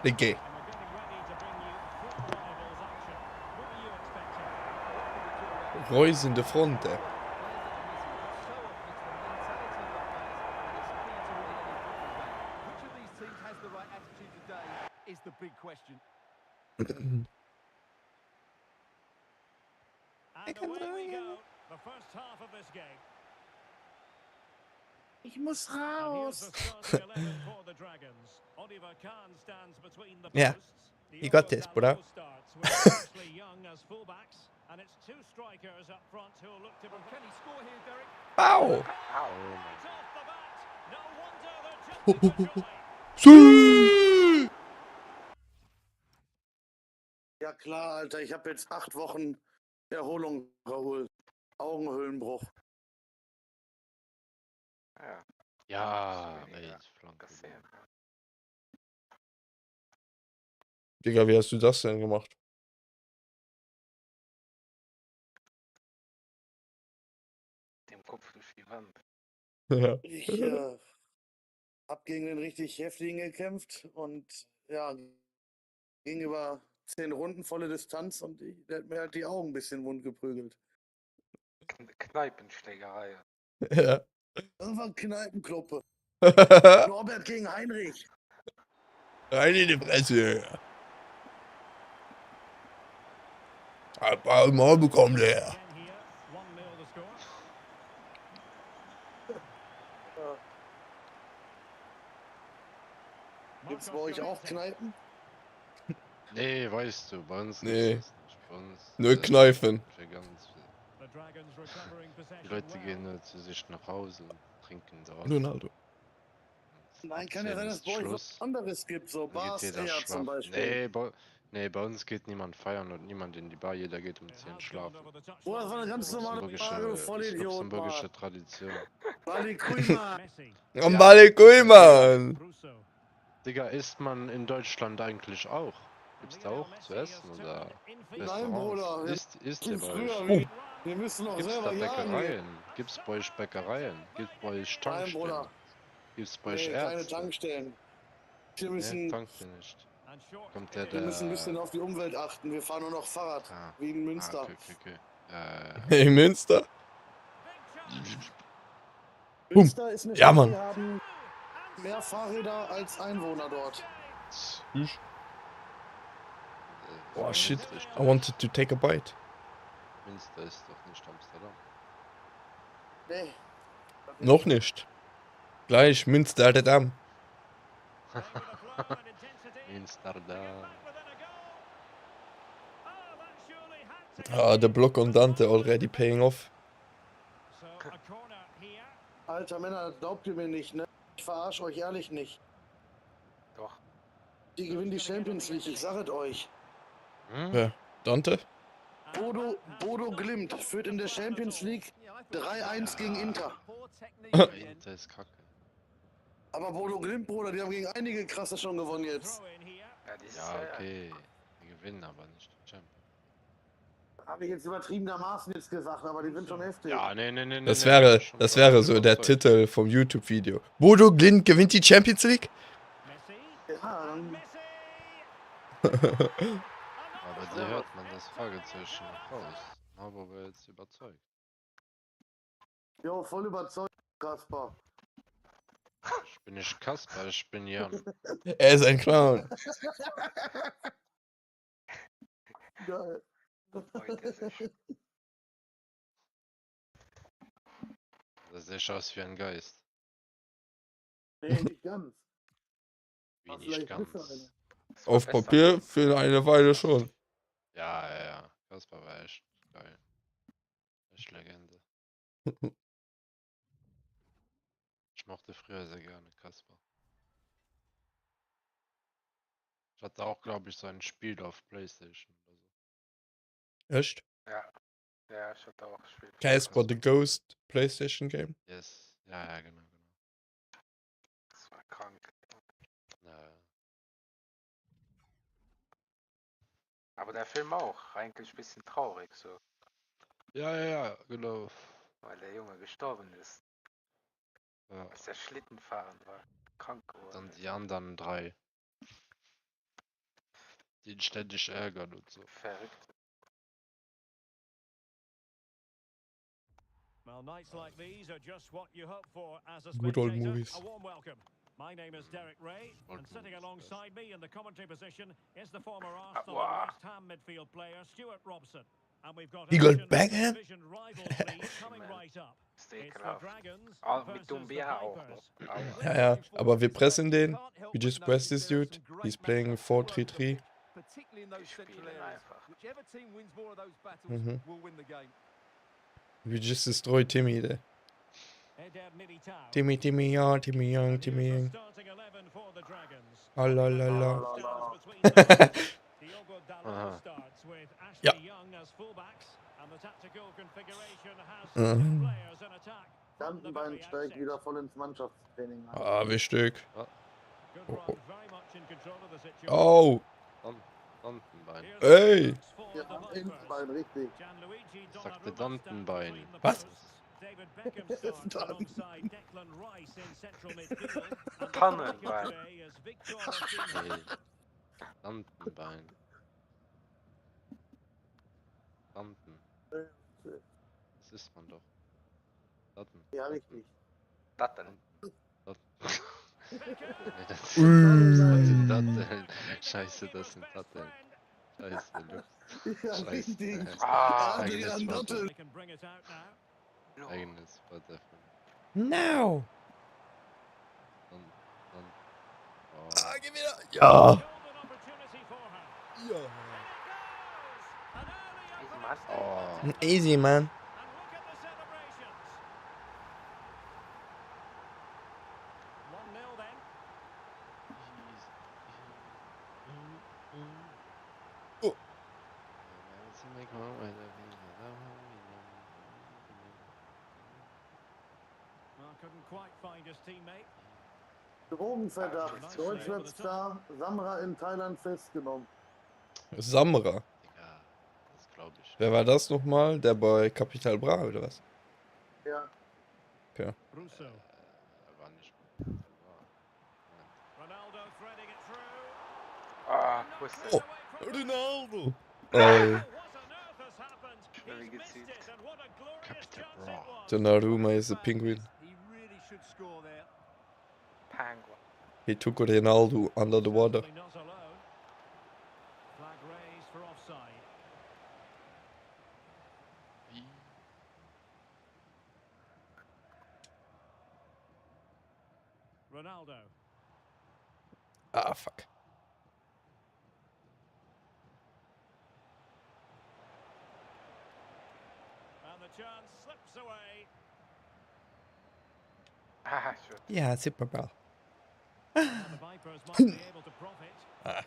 The gay. Roy's in the front there. Which of these teams has the right attitude today is the big question. And away we go. The first half of this game. Ich muss And here's raus. the starting 11 for the Dragons. Oliver Kahn stands between the Yeah, posts. you got this, brother. Starts with Ashley Young as fullbacks, and it's two strikers up front who will look to. Can he score here, Derek? Ow! Right off the bat. No wonder they're jumping for joy. Ja klar, Alter, ich habe jetzt 8 Wochen Erholung geholt. Augenhöhlenbruch. Ja. Ja, rechts Flanke. Digga, wie hast du das denn gemacht? Dem Kopf durch die Wand. Ja. Ich habe gegen den richtig heftigen gekämpft und ja, ging über 10 Runden volle Distanz und der hat mir halt die Augen ein bisschen wund geprügelt. Kneipenschlägerei. Ja. Das war Kneipenkloppe. Norbert gegen Heinrich. Rein in die Fresse. Hab mal bekommen, der. Gibt's bei euch auch Kneipen? Nee, weißt du, bei uns Nee. gibt's das nicht. Bei uns Nur Kneifen. für ganz die Leute gehen nur zu sich nach Hause und trinken dort. Ronaldo. Nein, kann ja sein, dass es bei euch was Schluss. anderes gibt, so Dann geht Bars jeder eher zum schlafen. Beispiel. Nee, bei uns geht niemand feiern und niemand in die Bar, jeder geht um 10 schlafen. Oh, das war eine ganz normale Frage, du Vollidiot, luxemburgische Mann. Tradition. Bali Kuima. Ambale Kuiman. Digga, isst man in Deutschland eigentlich auch? Gibt's da auch zu essen oder Nein, Bruder, wir Restaurants? Isst ihr sind bei früher euch? wie. Wir müssen noch Gibt's da selber jagen gehen. Bäckereien? Gibt's bei euch Bäckereien? Gibt's bei euch Nein, Tankstellen? Bruder. Gibt's bei euch Nee, keine Ärzte? Tankstellen. Wir Nee, müssen, tankt ihr nicht. Kommt der wir müssen ein da... bisschen auf die Umwelt achten. Wir fahren nur noch Fahrrad, wie in Münster. okay. In Münster? Münster ist eine Ja, Stadt, Mann. die haben mehr Fahrräder als Einwohner dort. Oh shit, I wanted to take a bite. Münster ist doch nicht Amsterdam. Nee. Noch nicht. Gleich Münsterdam. Amsterdam. The block on Dante already paying off. Alter Männer, das glaubt ihr mir nicht, ne? Ich verarsche euch ehrlich nicht. Doch. Die gewinnen die Champions League, ich sag es euch. Ja, Dante? Bodo Glimt führt in der Champions League 3-1 gegen Inter. Inter ist kacke. Aber Bodo Glimt, Bruder, die haben gegen einige krasse schon gewonnen jetzt. Ja, okay. Die gewinnen aber nicht die Champions. Habe ich jetzt übertriebenermaßen jetzt gesagt, aber die sind schon heftig. Ja, nee. Das wäre so der Titel vom YouTube-Video. Bodo Glimt gewinnt die Champions League? Ja, dann... Aber da hört man das Fragezeichen noch raus. Aber wer jetzt überzeugt? Jo, voll überzeugt, Kaspar. Ich bin nicht Kasper, ich bin Jan. Er ist ein Clown. Geil. Das sieht aus wie ein Geist. Nee, nicht ganz. Wie Aber nicht vielleicht ganz. bist du einer. Auf Papier für eine Weile schon. Ja. Kasper war echt geil. Echt Legende. Ich mochte früher sehr gerne Kasper. Ich hatte auch, glaube ich, so ein Spiel auf PlayStation oder so. Echt? Ja. Ja, ich hatte auch gespielt. Casper the Ghost PlayStation Game? Yes. Ja, genau. Das war krank. Ja. Aber der Film auch. Eigentlich ein bisschen traurig so. Ja, genau. Weil der Junge gestorben ist. Ja. Als der Schlitten fahren war. Krank geworden. Dann die anderen 3. Die ihn ständig ärgern und so. Verrückt. Well, nights like these are just what you hope for as a Good old spectator. movies. A warm welcome. My name is Derek Ray, and sitting alongside me in the commentary position is the former Arsenal and West Ham midfield player Stuart Robson. And we've got Eagle action from the Beckham? Division Rivals League coming right up. It's the Dragons Mit versus the Dumbia auch Vipers. noch. Ja, aber wir pressen den. We just press this dude. He's playing 4-3-3. Particularly in those central areas. Whichever team wins more of those battles Mhm. will win the game. We just destroy Timmy there. Timmy, young, Timmy, young, Timmy, young. Oh, la, la, la. Ja. Dantenbein steigt wieder voll ins Mannschaftstraining ein. Ah, wichtig. Ja. Oh. Dantenbein. Ey. Ja, Innenbein, richtig. Sagte Dantenbein. Was? David Beckham starts alongside Declan Rice in central midfield. And Tannenbein. as Victor Osimhen. Nee. Dantenbein. Danten. Das ist man doch. Datten. Ja, richtig. Datten. Nee, das sind Datteln. Scheiße, das sind Datteln. Scheiße, Luft. Ja, Scheiße. richtig. Eigenes Vater. They can bring it out now. Eigenes Vater. Now. Dann. Oh. Ah, geh wieder. Ja. Ja. Oh. Easy, man. Oh. Couldn't quite find his teammate. Drogenverdacht. Deutschrap-Star Samra in Thailand festgenommen. Samra. Ja, das glaube ich. Wer war das nochmal? Der bei Capital Bra oder was? Ja. Okay. Russo. War nicht. Ronaldo threading it through. Ah, wo ist der? Oh, Ronaldo. What on earth has happened? Schnell He's missed gezielt. it, and what a glorious chance it was. Donnarumma is a penguin. He really should score there. Penguin. He took Ronaldo under the water. Certainly not alone. Flag raised for offside. Ronaldo. Ah, fuck. And the chance slips away. Ah, shit. Ja, super Ball. And the Vipers might be able to profit. Ah.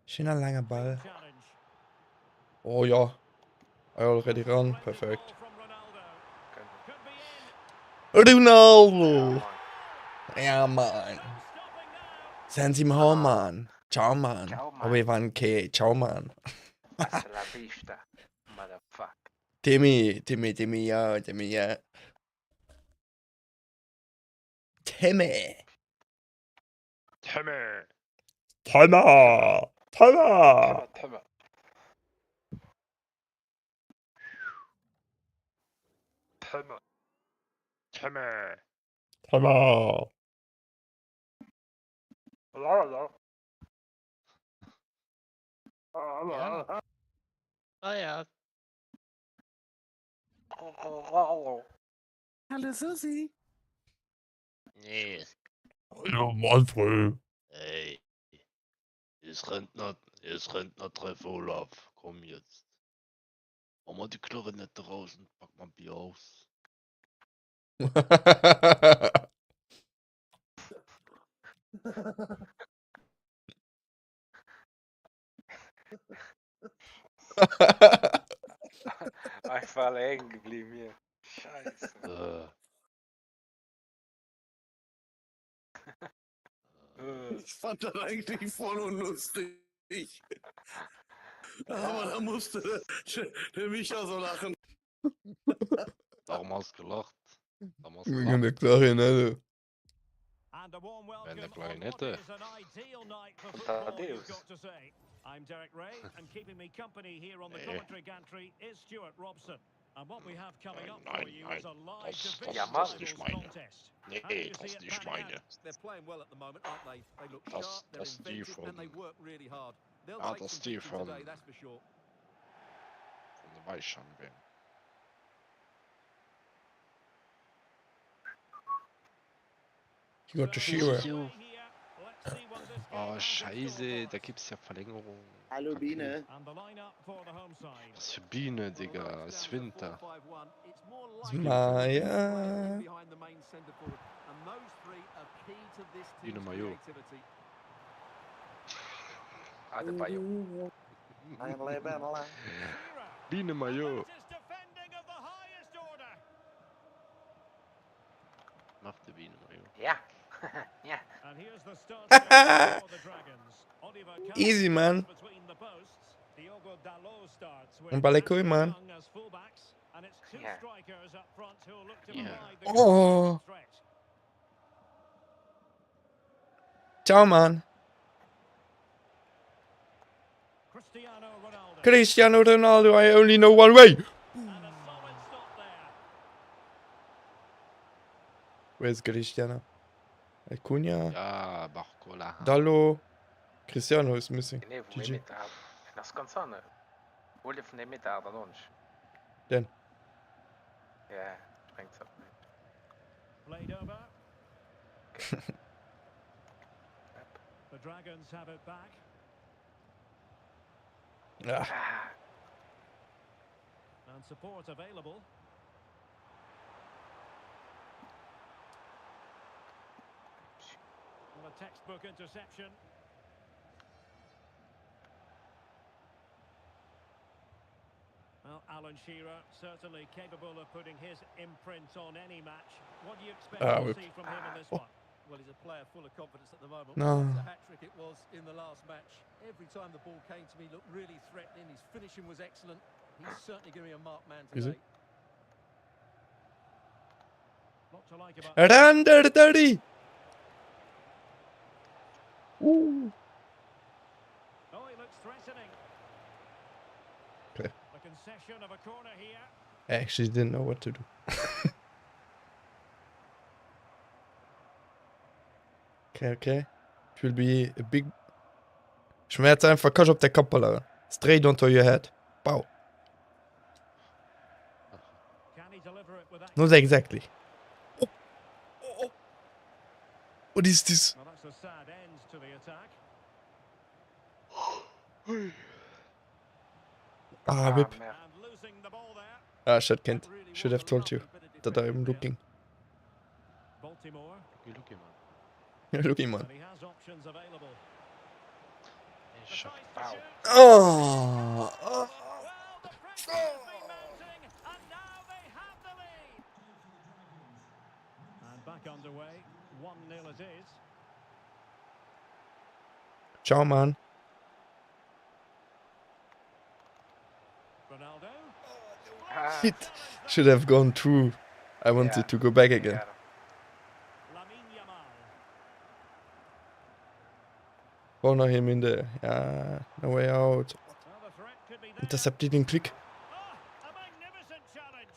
Schöner langer Ball. Challenge. Oh ja. I already run. Perfekt. From Ronaldo. Could be in. Ronaldo. Ja, Mann. Seien Sie mal, Mann. Ciao, Mann. Ciao, Mann. Aber wir waren okay. Ciao, Mann. Hasta la vista, motherfucker. Timmy, ja, Timmy, ja. Timmy. Timmy. Timmer. Timmer. Timmer. Timmy. Timmy. Timmer. Ja. Ah ja. Hallo Susi. Nee. Hallo, Manfred. Ey. Ist Rentnertreff, Olaf. Komm jetzt. Mach mal die Klarinette raus und pack mal Bier aus. Einfach hängen geblieben hier. Scheiße. Ich fand das eigentlich voll unlustig. Aber da musste der Micha so lachen. Warum hast du gelacht? Warum hast du Wegen der gelacht? Klarinette. Wenn der Klarinette. Tadeus. I'm Derek Ray, and keeping me company here on the commentary gantry is Stuart Robson. And what we have coming up for you is a live division titles contest. Nee, das ist nicht meine. They're playing well at the moment, aren't they? They look Das- sharp, they're das ist die inventive, and von- they work really hard. They'll Ah, take das some ist die beating von- today, that's for sure. Von der Weißschanbein. You got the Shearer. Oh, scheiße, da gibt's ja Verlängerung. Hallo Biene. Was für Biene, Digga. Es ist Winter. Maya. Biene Mayo. Adebayo. Biene Mayo. Macht die Biene Mayo. Ja. Ja. Easy, man. Un balai man. Ja. Oh. Ciao, man. Cristiano Ronaldo, I only know one way. Where's Cristiano? Acuna. Ja, Barcola. Dallo. Cristiano is missing. Nee, wo GG. met haar. Dat is kansane. Hoe lief neem met haar dan ons? Den. Ja, brengt dat mee. Played over. The Dragons have it back. Ah. And support available. Well, a textbook interception. Well, Alan Shearer certainly capable of putting his imprint on any match. What do you expect to see from him in this one? Well, he's a player full of confidence at the moment. No. What a hat-trick it was in the last match. Every time the ball came to me, looked really threatening. His finishing was excellent. He's certainly going to be a marked man Is today. it? Not to like about Run, dirty, dirty. Ooh. Oh, he looks threatening. Okay. A concession of a corner here. I actually didn't know what to do. Okay. It will be a big... Schmerz einfach catch up der Kopfballer. Straight onto your head. Pow. Can he deliver it with that? Not exactly. Oh. What is this? Well, that's a sad end to the attack. Ah, whip. And losing the ball there. Ah, shit, Kent. Should have told you that I'm looking. Baltimore. You look him, man. You're looking, man. And he has options available. Shut Oh. Well, the pressure has been mounting, and now they have the lead. And back underway, 1-0 it is. Ciao, man. Ronaldo. Shit. Should have gone through. I wanted to go back again. Corner him in there. Yeah, no way out. Intercepted in quick. A magnificent challenge.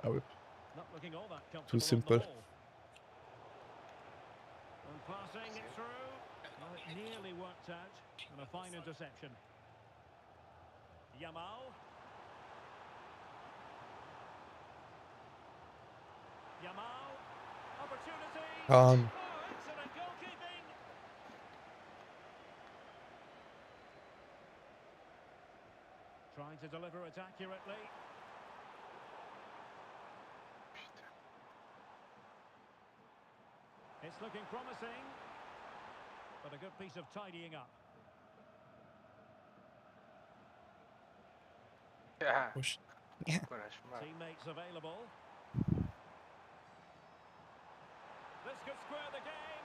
Ah, whip. Not looking all that comfortable Too on simple. the ball. And passing it through. Well, it nearly worked out. And a fine interception. Yamal. Yamal. Opportunity. Calm. Oh, excellent goalkeeping. Trying to deliver it accurately. It's looking promising, but a good piece of tidying up. Yeah. Push. Teammates available. This could square the game.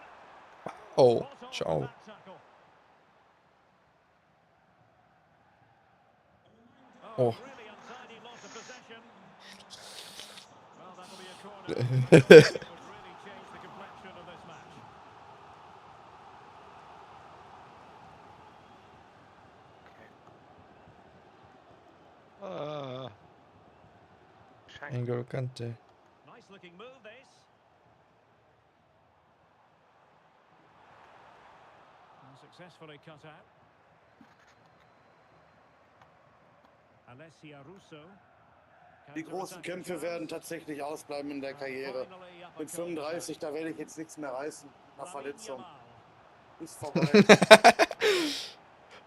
Oh, ciao. Oh. Really untidy loss of possession. Well, that'll be a corner. It would really change the complexion of this match. N'Golo Kante. Nice looking move, this. Successfully cut out. Alessia Russo. Die großen Kämpfe werden tatsächlich ausbleiben in der Karriere. Mit 35, da werde ich jetzt nichts mehr reißen nach Verletzung. Ist vorbei.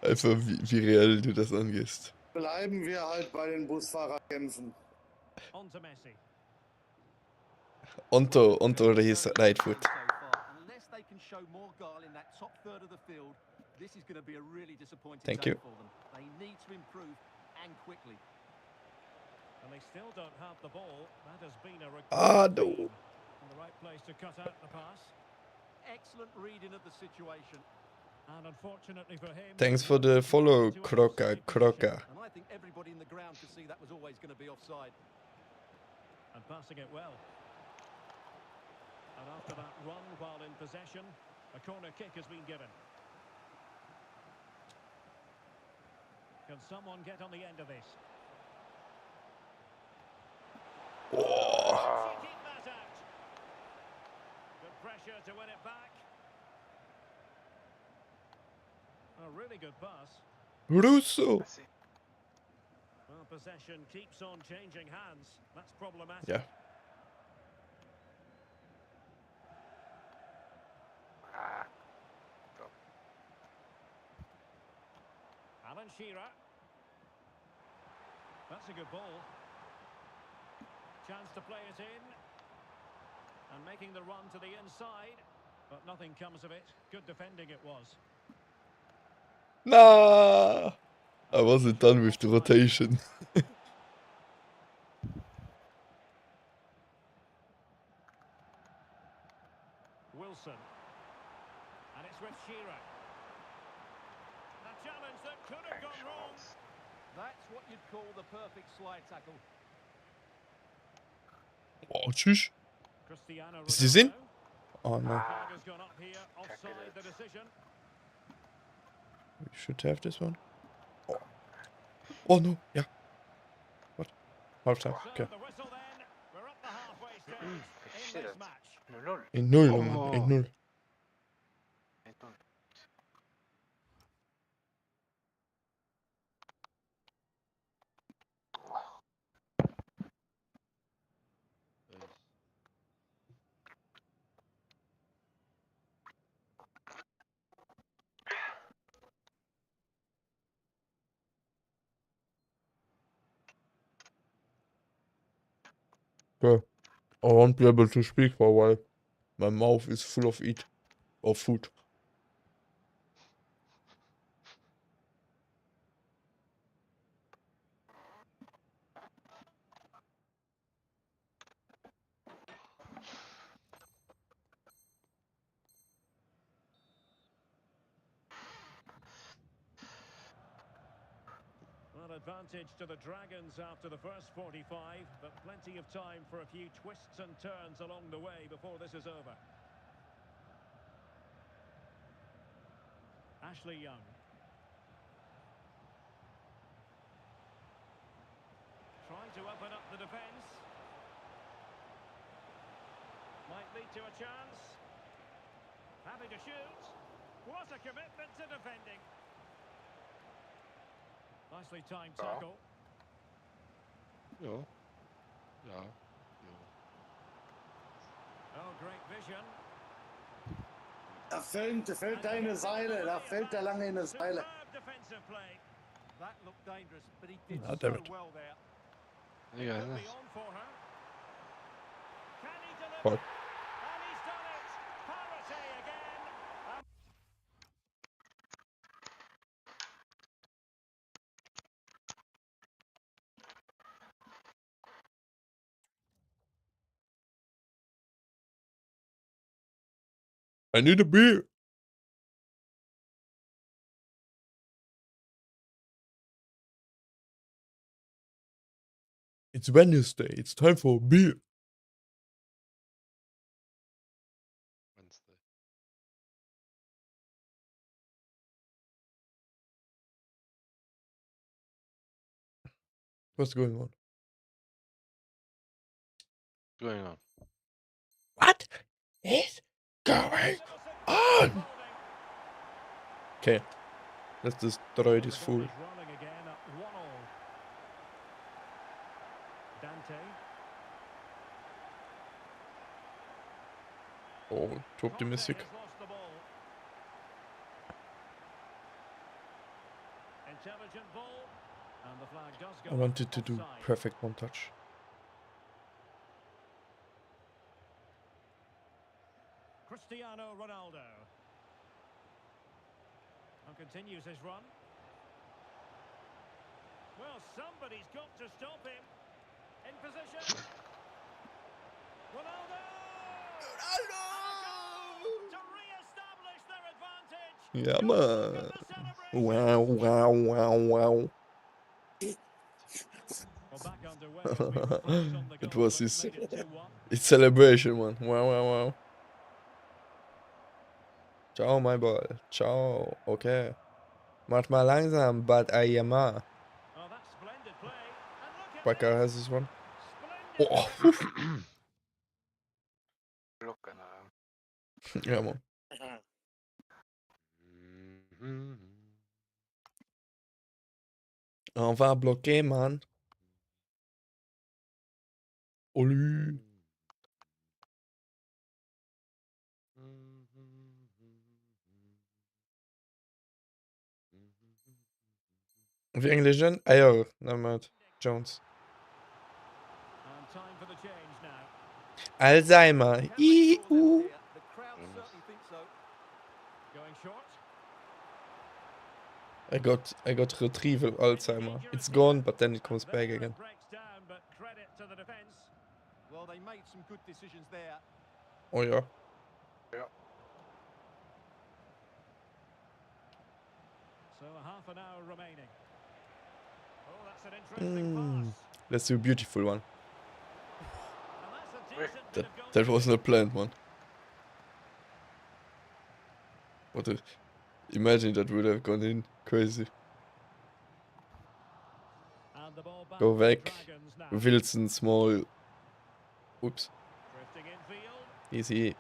Einfach wie real du das angehst. Bleiben wir halt bei den Busfahrerkämpfen. Onto his right foot. Unless they can show more guile in that top third of the field, this is going to be a really disappointing Thank day you. for them. They need to improve and quickly. And they still don't have the ball. That has been a Ah, no. in the right place to cut out the pass. Excellent reading of the situation. And unfortunately for him, Thanks for the follow, Kroka. And I think everybody in the ground could see that was always going to be offside. And passing it well. And after that run while in possession, a corner kick has been given. Can someone get on the end of this? Oh. Keep that out. Good pressure to win it back. A really good pass. Russo. Well, possession keeps on changing hands. That's problematic. Yeah. Alan Shearer. That's a good ball. Chance to play it in. And making the run to the inside. But nothing comes of it. Good defending it was. Nah. I wasn't done with the rotation. Wilson. And it's with Shearer. A challenge that could have gone wrong. That's what you'd call the perfect slide tackle. Oh, tschüss. Cristiano Ist die Sinn? Ronaldo. Oh, no. Flag has gone up here. Offside the decision. We should have this one. Oh, oh no. Yeah. What? Half time. Okay. The whistle then. We're up the halfway stage in this match. In null, man. In null. Okay. I won't be able to speak for a while. My mouth is full of food. Well, advantage to the Dragons after the first 45, but plenty of time for a few twists and turns along the way before this is over. Ashley Young. Trying to open up the defence. Might lead to a chance. Happy to shoot. What a commitment to defending. Nicely timed tackle. Ja. Oh, great vision. Da fällt deine Seile, da fällt der lange in eine Seile. Defensive play. That looked dangerous, but he did Ah, damn so it. well there. Yeah, Could be nice. on for her. Can he deliver? Fuck. And he's done it. Parity again. I need a beer. It's Wednesday. It's time for a beer. Wednesday. What's going on? Going on. What is going on? Okay, let's destroy this fool. Rolling again at 1-1. Dante. Oh, too optimistic. Has lost the ball. Intelligent ball. And the flag does go I wanted to do offside. perfect one touch. Cristiano Ronaldo. And continues his run. Well, somebody's got to stop him. In position. Ronaldo! To re-establish their advantage. Yeah, man. Wow, wow, wow, wow. Well, back underway as we reflect on the It goal was that his, made it 2-1. his celebration, man. Wow, wow, wow. Ciao, my boy. Ciao. Okay. Mach mal langsam, but I am a. Oh, that's splendid play. And look at Baca this. has this one. Splendid. Oh, Blocken. yeah, man. On va bloquer, man. Oli. Of English then? Ayo, never mind. Jones. And time for the change now. Alzheimer. Ooh. The crowd certainly think so. Going short. I got retrieval Alzheimer. It's gone, but then it comes back There again. it breaks down, but credit to the defence. Well, they made some good decisions there. Oh ja. Ja. So a half an hour remaining. Oh, that's an interesting pass. Let's do a beautiful one. And that's a decent bit of goal. That wasn't planned, man. What a... Imagine that would have gone in. Crazy. And the ball back Go to the back. Dragons now. Wilson, small. Oops. Drifting infield. Easy.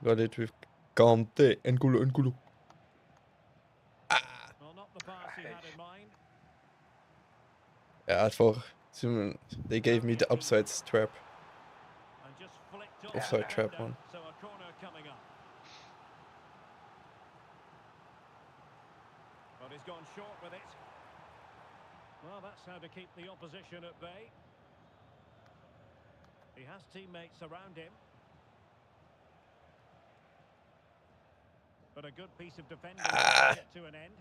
Got it with Kante. N'Golo. Well, not the pass he had in mind. Ja, einfach. They gave me the upside trap. And just flicked off Offside the trap, defender. man. So a corner coming up. But he's gone short with it. Well, that's how to keep the opposition at bay. He has teammates around him. But a good piece of defending to bring it to an end.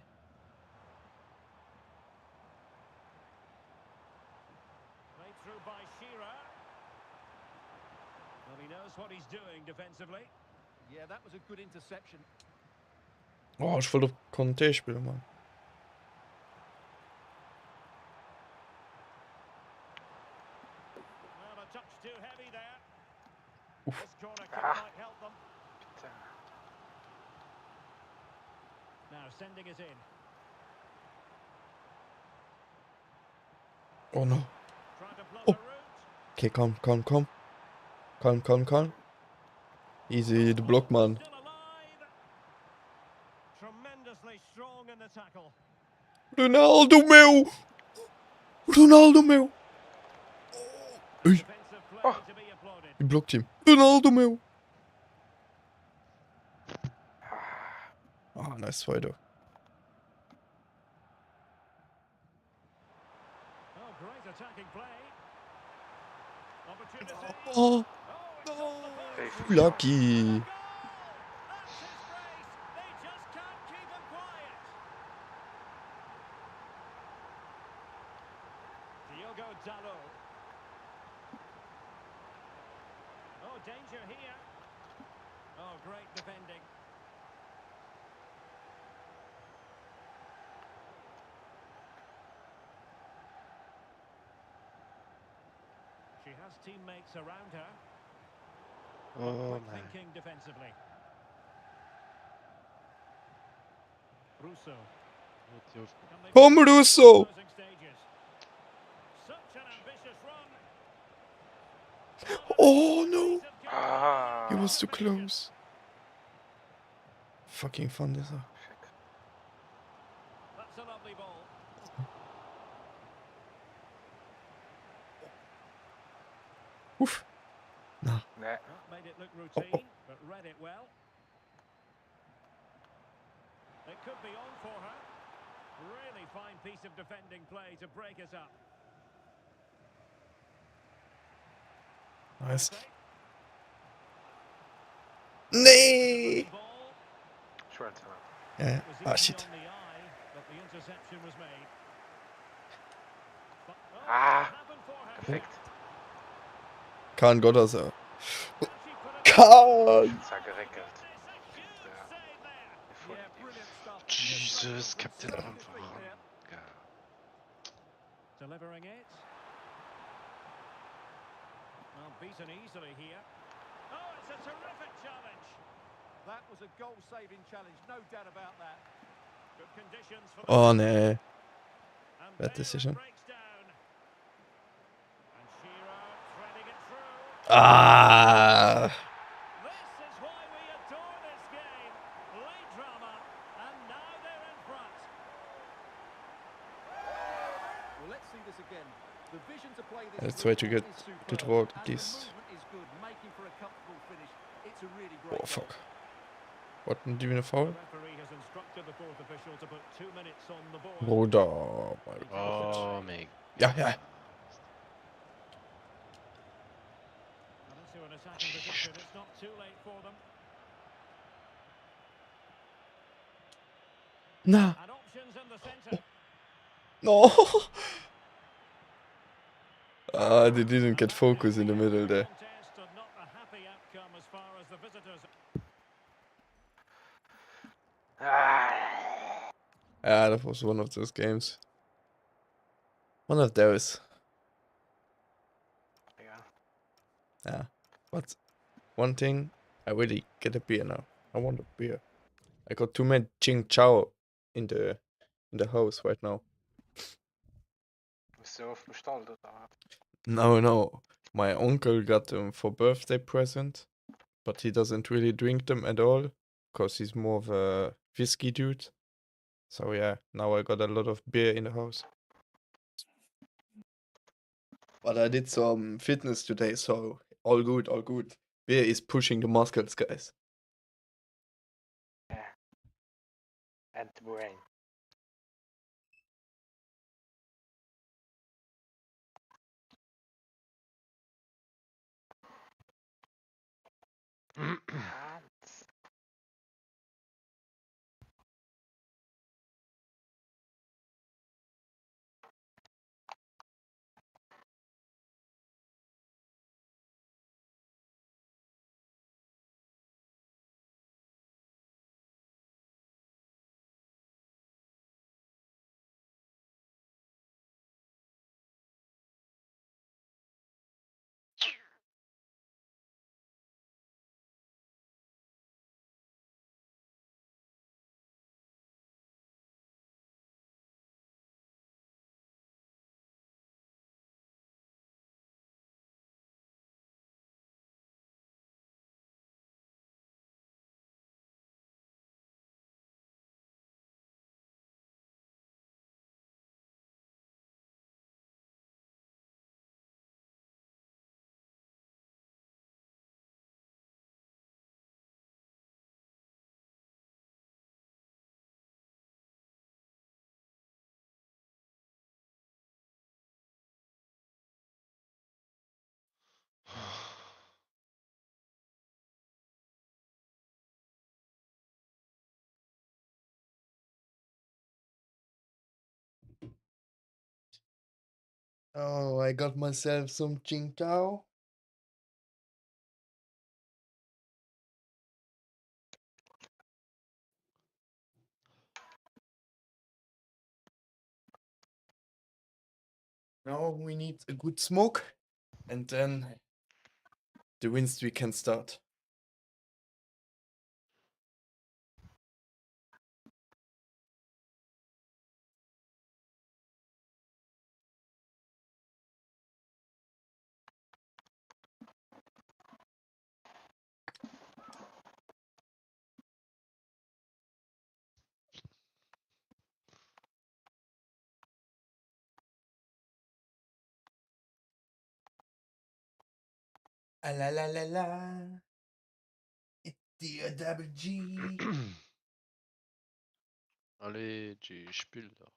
Played through by Shearer. Well, he knows what he's doing defensively. Yeah, that was a good interception. Oh, ich wollte Conte spielen, man. Well, a touch too heavy there. Oof. This corner kick might help them. Now sending it in. Oh no. Trying to plot Oh. the route. Okay, calm. Easy, the block, man. Still alive. Tremendously strong in the tackle. Ronaldo, meu! Ronaldo, meu! Ui, Defensive play to be applauded. he blocked him. Ronaldo, meu! Ah, nice fighter. attacking play. Opportunity. Oh, no. lucky. That's his brace. They just can't keep him quiet. Diogo Dalot. Oh, danger here. Oh, great defending. She has teammates around her. Oh, Quick man. thinking defensively. Russo. Come, Russo. Such an ambitious run. Oh no. Ah. He was too close. Fucking fun this. That's a lovely ball. Oof. No. Nee. Made it look routine, but read it well. It could be on for her. Really fine piece of defending play to break us up. Nice. Nee. Short. Yeah. Ah, shit. But the interception was made. Ah. Perfekt. Kahn Gottesser. Kahn. Gereckelt. Jesus, Captain von voran. Delivering it. Well, beaten easily here. Oh, it's a terrific challenge. That was a goal-saving challenge, no doubt about that. Good conditions for the Oh nee. Bad decision. Ah. This is why we adore this game. Late drama, and now they're in front. Well, let's see this again. The vision to play this Let's try to get is superb, the draw and at the least. movement is good, making for a comfortable finish. It's a really great Oh fuck. goal. What did you foul? The referee has instructed the fourth official to put 2 minutes on the board. Bruder. Oh my God. Oh, mein Ja, ja. And into an attacking position. It's not too late for them. Nah. And options in the centre. No. Ah, they didn't get focus in the middle there. Contest and not a happy outcome as far as the visitors. Yeah, that was one of those games. One of those. Yeah. But one thing, I really get a beer now. I want a beer. I got too many Ching Chow in the house right now. Ist so oft bestellt, oder? No. My uncle got them for birthday present, but he doesn't really drink them at all, because he's more of a whiskey dude. So yeah, now I got a lot of beer in the house. But I did some fitness today, so all good, all good. Beer is pushing the muscles, guys. Yeah. And the brain. Oh, I got myself some Qingdao. Now we need a good smoke, and then the win streak can start. Ah la la la la. It's the double G. Allez, G, spiel doch.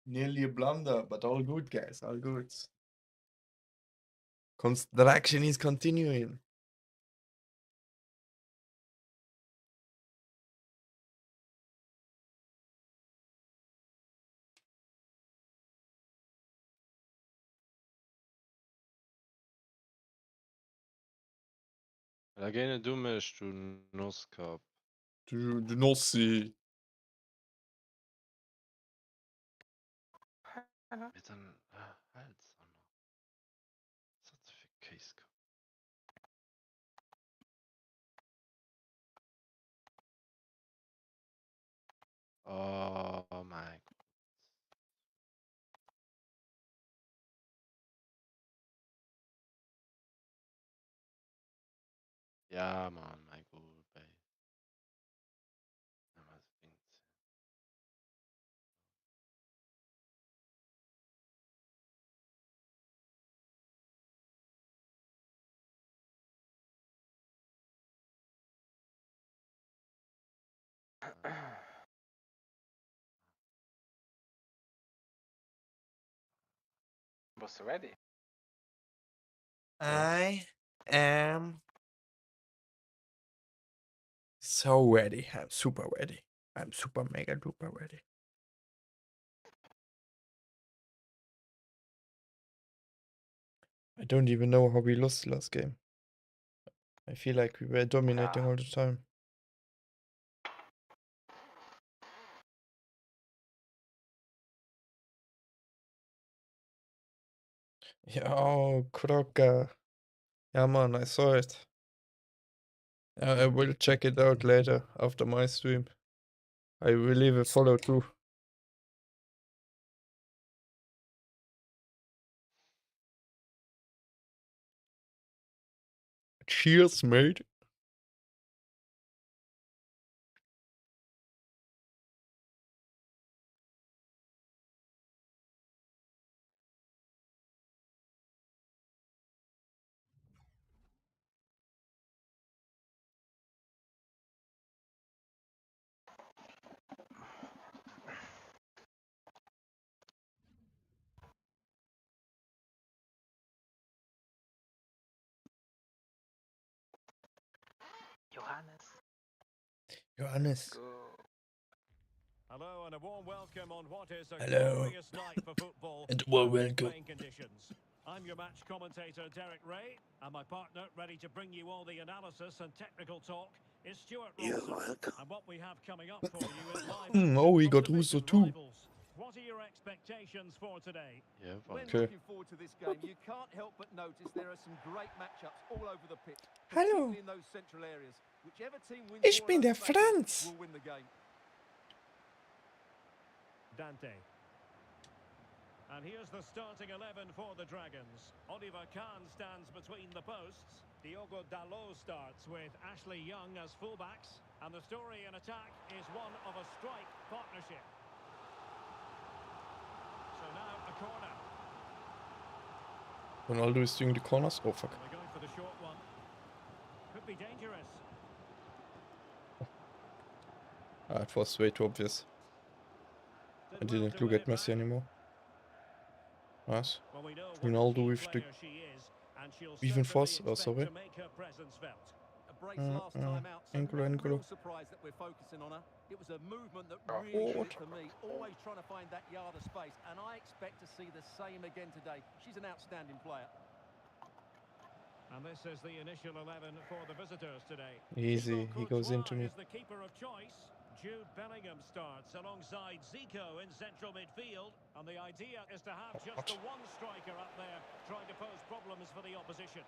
Nearly a blunder, but all good, guys. All good. Construction is continuing. Again, du möchtest du Nuss gehabt. Du Nossi. Mit einem Hals an. Certificate. Oh mein Gott. Ja, Mann, mein Gut, ey. Ja, was bringt's? Was ready? I am so ready. I'm super ready. I'm super mega duper ready. I don't even know how we lost the last game. I feel like we were dominating all the time. Yeah, oh, Kroka. Yeah, man, I saw it. I will check it out later after my stream. I will leave a follow too. Cheers, mate. Johannes. Hello and a warm welcome on what is a Hello. glorious night for football And warm and welcome. playing conditions. I'm your match commentator Derek Ray, and my partner ready to bring you all the analysis and technical talk is Stuart Robson. And what we have coming up for you is live Oh, we action got from Russo Division too. Rivals. What are your expectations for today? Yeah, When Okay. looking forward to this game, you can't help but notice there are some great matchups all over the pitch, Hallo. particularly in those central areas. Whichever team wins Ich more bin of der those matches Franz. will win the game. Dante. And here's the starting 11 for the Dragons. Oliver Kahn stands between the posts. Diogo Dalot starts with Ashley Young as fullbacks. And the story in attack is one of a strike partnership. So now a corner. Ronaldo is doing the corners. Oh, fuck. And they're going for the short one. Could be dangerous. Ah, it was way too obvious. I didn't look at Messi anymore. Nice. Well, we know what Ronaldo a key with the player she is, and she'll even certainly force. Oh, expect sorry. to make her presence felt. A brace last time out, so Ankle, not ankle. real surprise that we're focusing on her. It was a movement that really did it for me, always trying to find that yard of space, and I expect to see the same again today. She's an outstanding player. And this is the initial 11 for the visitors today. Easy, he goes into me. Is the keeper of choice. Jude Bellingham starts alongside Zico in central midfield, and the idea is to have just the one striker up there trying to pose problems for the opposition.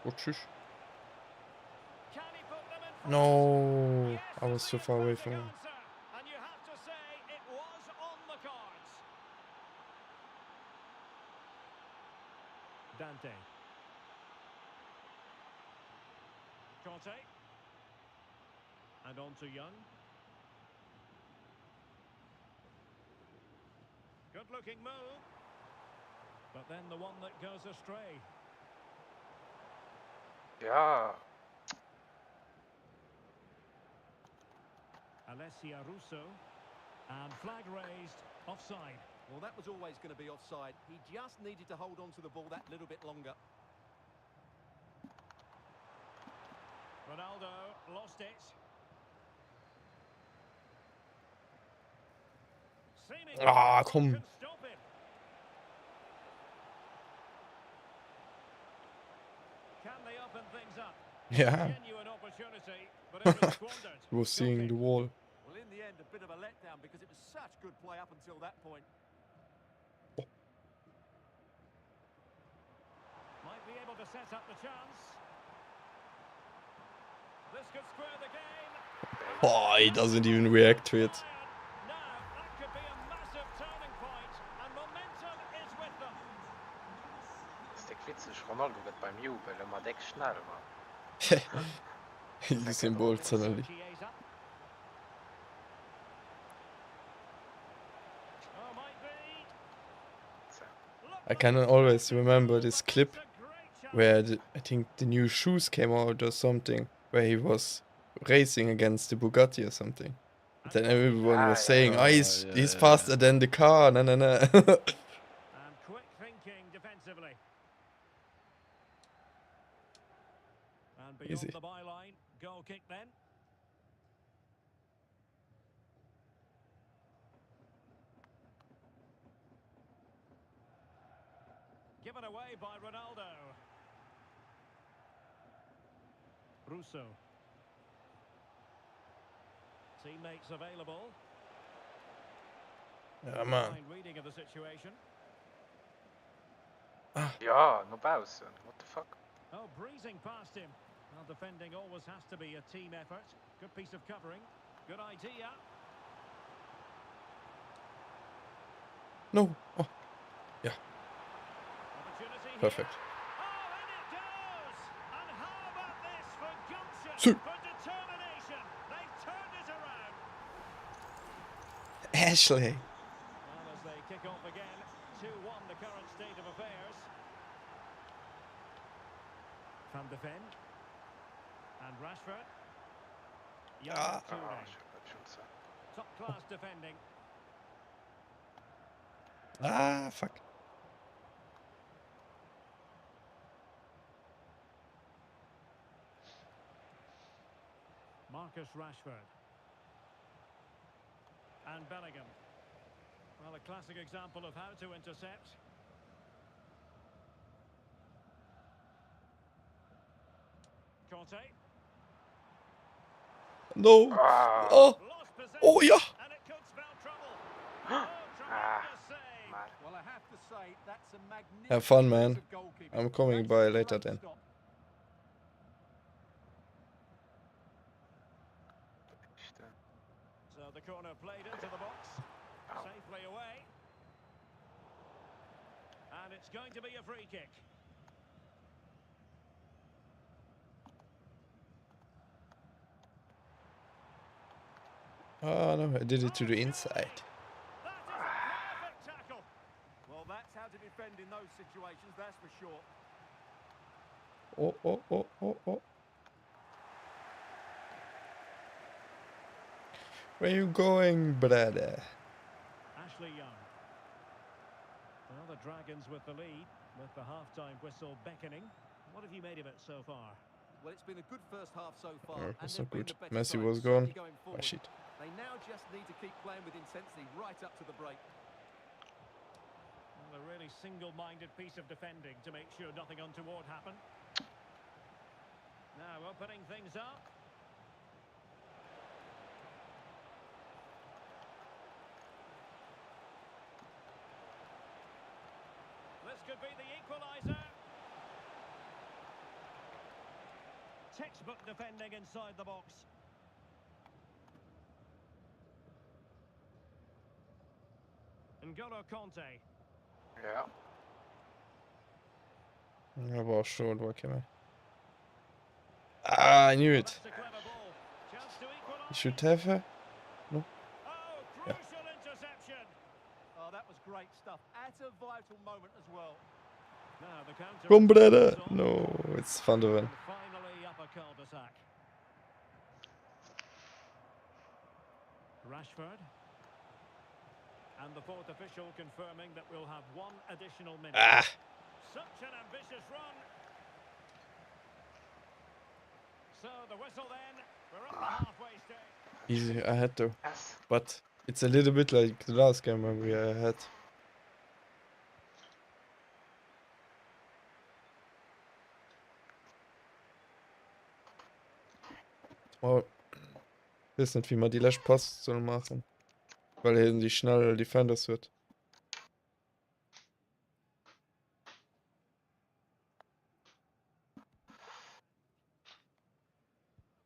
Oh, tschüss. No, I was so far away from him. And you have to say it was on the cards. Dante. Toty. And on to Young. Good-looking move. But then the one that goes astray. Ja. Alessia Russo. And flag raised. Offside. Well, that was always going to be offside. He just needed to hold on to the ball that little bit longer. Ronaldo lost it. Ah, komm. Yeah. He was seeing the wall. Well, in the end, a bit of a letdown because it was such good play up until that point. Might be able to set up the chance. This could square the game. Oh, he doesn't even react to it. Now, that could be a massive turning point, and momentum is with them. Ist der witzig, Ronaldo wird beim Jubeln immer dick schnell, Mann. Usain Bolt suddenly. I can always remember this clip where I think the new shoes came out or something, where he was racing against the Bugatti or something. And then everyone was saying, "Oh, he's faster than the car." No, no, no. And quick thinking defensively. And beyond Easy. the byline, goal kick then. Given away by Ronaldo. Russo. Teammates available. Ja, man. Fine reading of the situation. Ja, no pausen. What the fuck? Oh, breezing past him. Well, defending always has to be a team effort. Good piece of covering. Good idea. No. Oh. Yeah. Opportunity Perfect. here. Oh, and it goes! And how about this for gumption, So. for determination? They've turned it around. Ashley. Well, as they kick off again, 2-1 the current state of affairs. Van de Ven. And Rashford. Young Toty. Top class defending. Ah, fuck. Marcus Rashford. And Bellingham. Well, a classic example of how to intercept. Conte. No. Oh. Oh, yeah. And it could spell trouble. Oh, tremendous save. Well, I have to say, that's a magnificent Have fun, piece man. of goalkeeping. I'm coming That's by a later great then. stop. So the corner played into the box. Safely away. And it's going to be a free kick. Oh, no, I did it to the inside. That is a perfect tackle. Well, that's how to defend in those situations, that's for sure. Oh, oh, oh, oh, oh. Where you going, brother? Ashley Young. Well, the Dragons with the lead, with the half-time whistle beckoning. What have you made of it so far? Well, it's been a good first half so far, Oh, and that's they've not been good. the better Messi side, was certainly gone. going Oh, forward. shit. They now just need to keep playing with intensity right up to the break. Well, a really single-minded piece of defending to make sure nothing untoward happened. Now opening things up. This could be the equaliser. Textbook defending inside the box. N'Golo Conte. Yeah. I was short, what can I? Ah, I knew it. You should have her. No? Yeah. Oh, that was great stuff. At a vital moment as well. Now the counter. Come, brother! No, it's Van de Ven. Finally up a cul-de-sac. Rashford. And the fourth official confirming that we'll have one additional minute. Ah! Such an ambitious run. So the whistle then. We're at the halfway stage. Easy, I had to. Yes. But it's a little bit like the last game when we had. Oh. Ich weiß nicht, wie man die Lash-Post soll machen. Weil hier die schnell Defenders wird.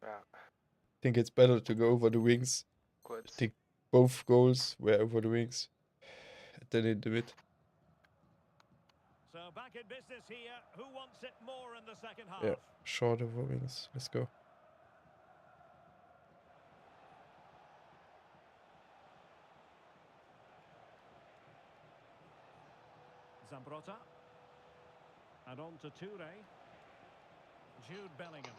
Yeah. I think it's better to go over the wings. Good. I think both goals were over the wings. Than in the mid. So back in business here. Who wants it more in the second half? Yeah, short over wings. Let's go. Zambrotta. And on to Toure. Jude Bellingham.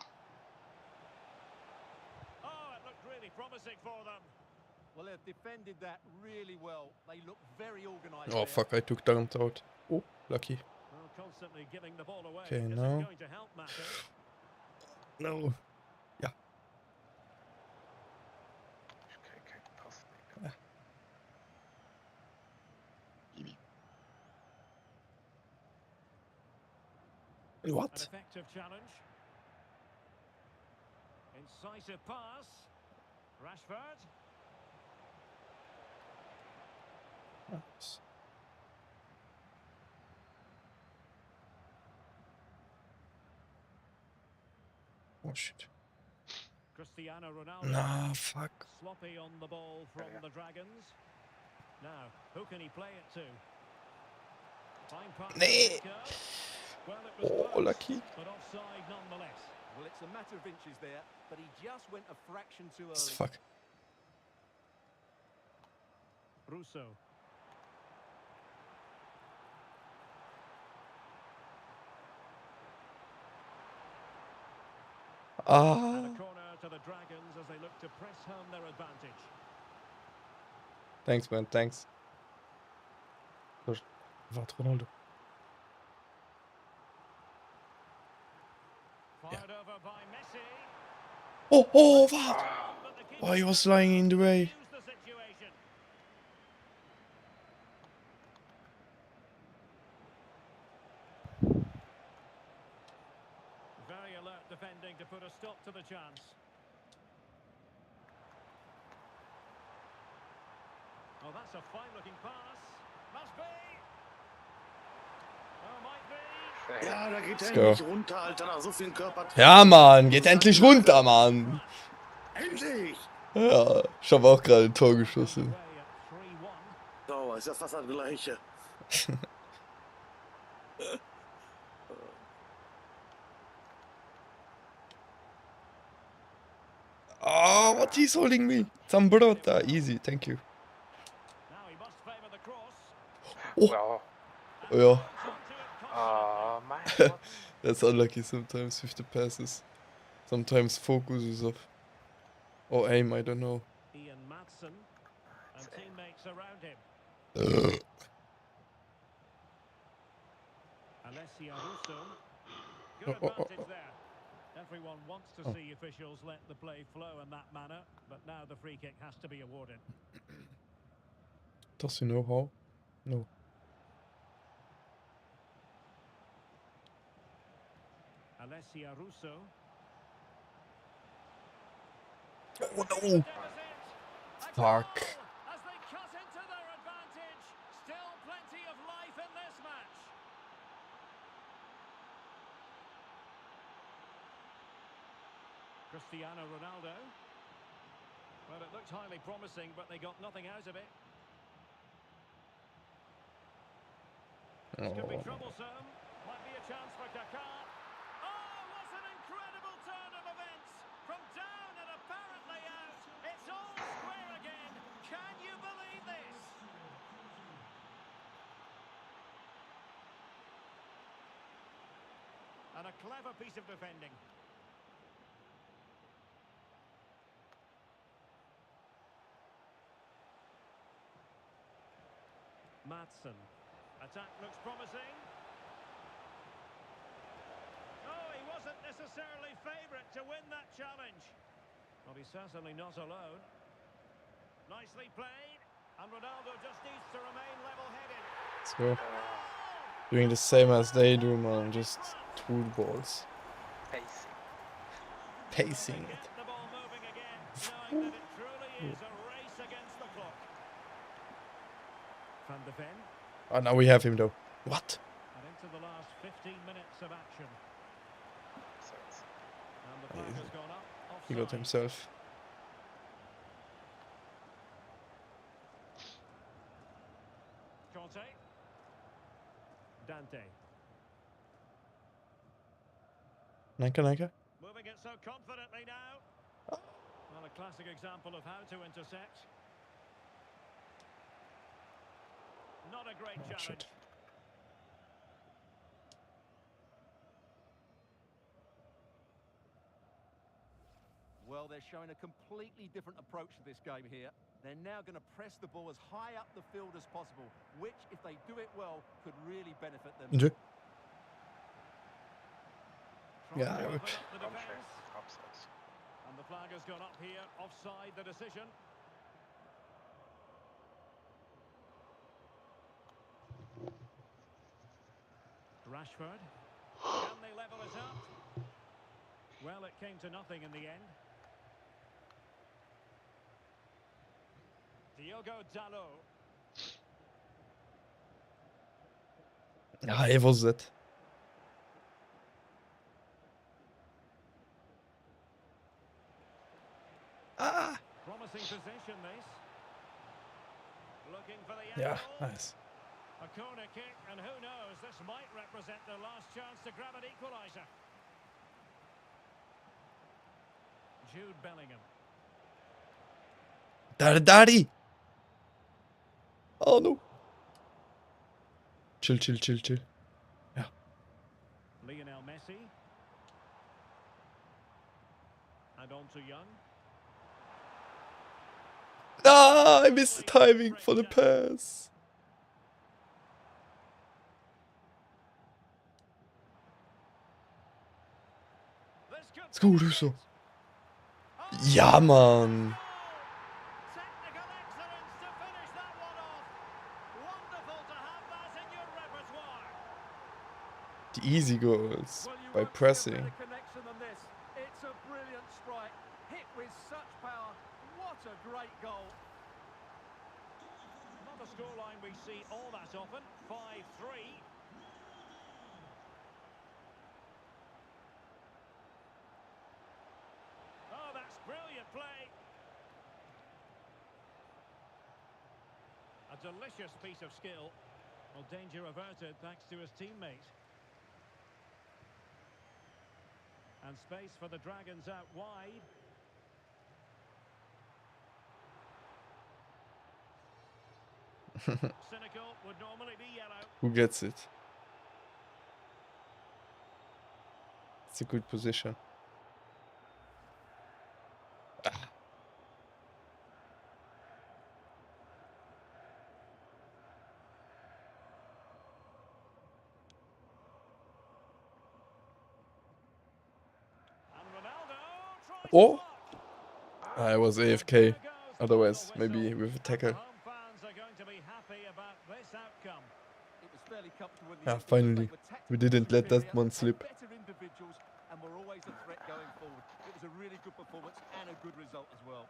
Oh, it looked really promising for them. Well, they've defended that really well. They look very organised. Oh fuck, I took Durant out. Oh, lucky. Well, constantly giving the ball away. Okay, Isn't now. going to help matters. No. Yeah. What? An effective challenge. Incisive pass. Rashford. Nice. Oh shit. Cristiano Ronaldo. Nah, fuck. Sloppy on the ball from the Dragons. Now, who can he play it to? Fine pass. Nee. Well, it was Oh, close, lucky. but offside nonetheless. Well, it's a matter of inches there, but he just went a fraction too early. Fuck. Russo. And a corner to the Dragons as they look to press home their advantage. Thanks, man. Thanks. Wat Ronaldo. Fired over by Messi. Oh, oh, what? Oh, he was lying in the way. The situation. Very alert defending to put a stop to the chance. Oh, that's a fine-looking pass. Must be. Oh, might be. Ja, da geht Let's er go. endlich runter, Alter, nach so vielen Körperteilen. Ja, Mann, geht endlich runter, Mann. Endlich! Ja, ich habe auch gerade ein Tor geschossen. So, ist ja fast das Gleiche. Oh, what he's holding me? Zambrotta, easy, thank you. Now he must favor the cross. Oh, Well. ja. Oh, mein Gott. That's unlucky sometimes with the passes. Sometimes focus is off. Or aim, I don't know. Ian Madsen and teammates around him. Alessia Russo. Good advantage there. Everyone wants to see officials let the play flow in that manner, but now the free kick has to be awarded. Does he know how? No. Alessia Russo. Oh no! Fuck. As they cut into their advantage. Still plenty of life in this match. Cristiano Ronaldo. Well, it looked highly promising, but they got nothing out of it. This could be troublesome. Might be a chance for Kaká. Oh, what an incredible turn of events! From down and apparently out, it's all square again. Can you believe this? And a clever piece of defending. Madsen. Attack looks promising. Oh, he wasn't necessarily favourite to win that challenge. Well, he's certainly not alone. Nicely played. And Ronaldo just needs to remain level-headed. So, doing the same as they do, man. Just through the balls. Pacing it. The ball moving again, knowing that it truly is a race against the clock. Van de Ven. Oh, now we have him though. What? And into the last 15 minutes of action. And the flag has gone up. He got himself. Conte. Dante. Nanka. Moving it so confidently now. Well, a classic example of how to intercept. Not a great challenge. Shit. Well, they're showing a completely different approach to this game here. They're now going to press the ball as high up the field as possible, which, if they do it well, could really benefit them. Yeah, And the flag has gone up here, offside the decision. Rashford. Can they level it up? Well, it came to nothing in the end. Diogo Dalot. Ja, hij was het. Ah! Promising position this. Looking for the Yeah, angle. nice. A corner kick, and who knows, this might represent their last chance to grab an equaliser. Jude Bellingham. Daddy! Oh no. Chill. Yeah. Lionel Messi. And on to Young. Ah, I missed the timing for the pass. Let's go, Russo. Ja, Mann. Technical excellence to finish that one off. Wonderful to have that in your repertoire. The easy goals by pressing. Connection than this. It's a brilliant strike, hit with such power. What a great goal. Not a scoreline we see all that often. 5-3. Oh, that's brilliant play. A delicious piece of skill. Well, danger averted thanks to his teammate. And space for the Dragons out wide. Cynical would normally be yellow. Who gets it? It's a good position. Oh! I was AFK. Otherwise, maybe with a tackle. Ah, finally. We didn't let that one slip. And we're always a threat going forward. It was a really good performance and a good result as well.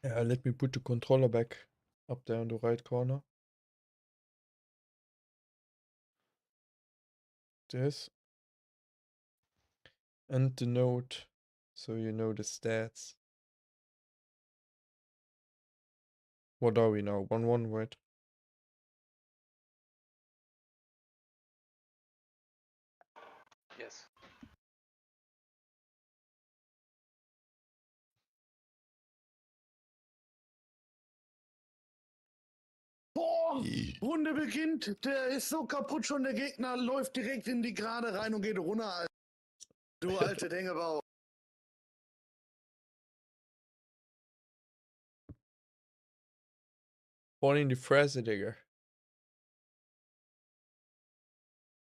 Yeah, let me put the controller back up there in the right corner. This. And the note, so you know the stats. What are we now? 1-1, right? Yes. Boah, Runde beginnt. Der ist so kaputt schon. Der Gegner läuft direkt in die Gerade rein und geht runter. Alter. Du alte Dengebau. Vorne in die Fresse, Digga.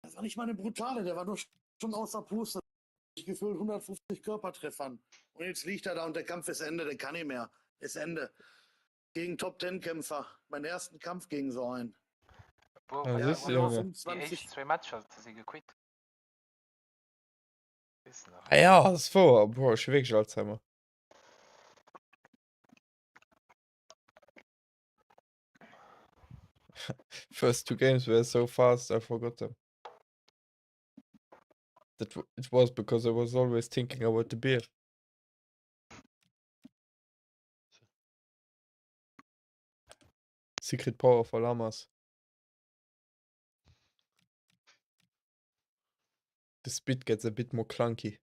Das war nicht mal eine brutale, der war nur schon außer Puste. Gefühlt 150 Körpertreffern. Und jetzt liegt er da und der Kampf ist Ende, der kann nicht mehr. Ist Ende. Gegen Top-10-Kämpfer. Meinen ersten Kampf gegen so einen. Wow, Ja, ja, siehst du, und Junge. die ersten 2 Matches hat sie gequit. Ist noch. Ah ja, das vor. Boah, ich wirklich Alzheimer. First 2 games were so fast, I forgot them. It was because I was always thinking about the beer. Secret power for llamas. The speed gets a bit more clunky.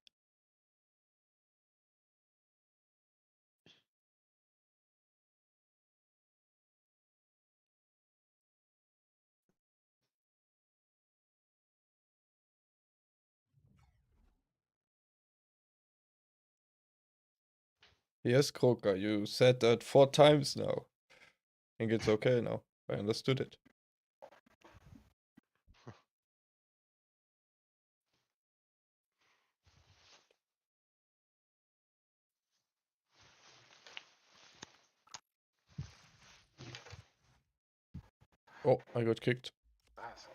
Yes, Kroka, you said that 4 times now. I think it's okay now. I understood it. Oh, I got kicked. Was?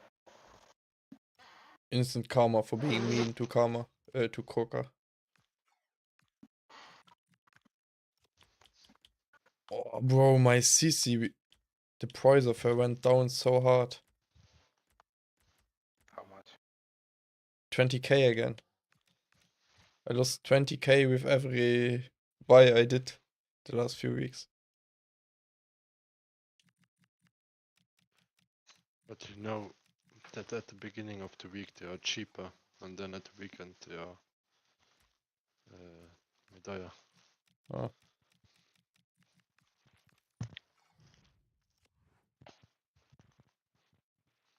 Instant karma for being mean to to Kroka. Oh, bro, my CC, the price of her went down so hard. How much? 20k again. I lost 20k with every buy I did the last few weeks. But you know that at the beginning of the week they are cheaper, and then at the weekend they are higher. Oh.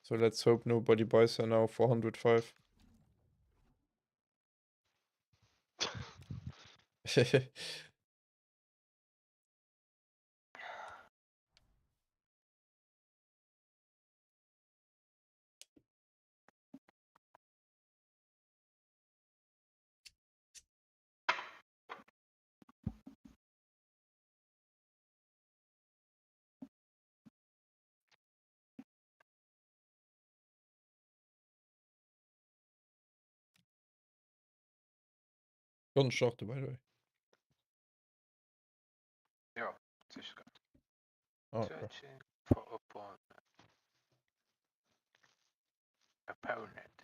So let's hope nobody buys her now for 105. Don't short, by the way. British guy. Oh, Searching for opponent. Opponent.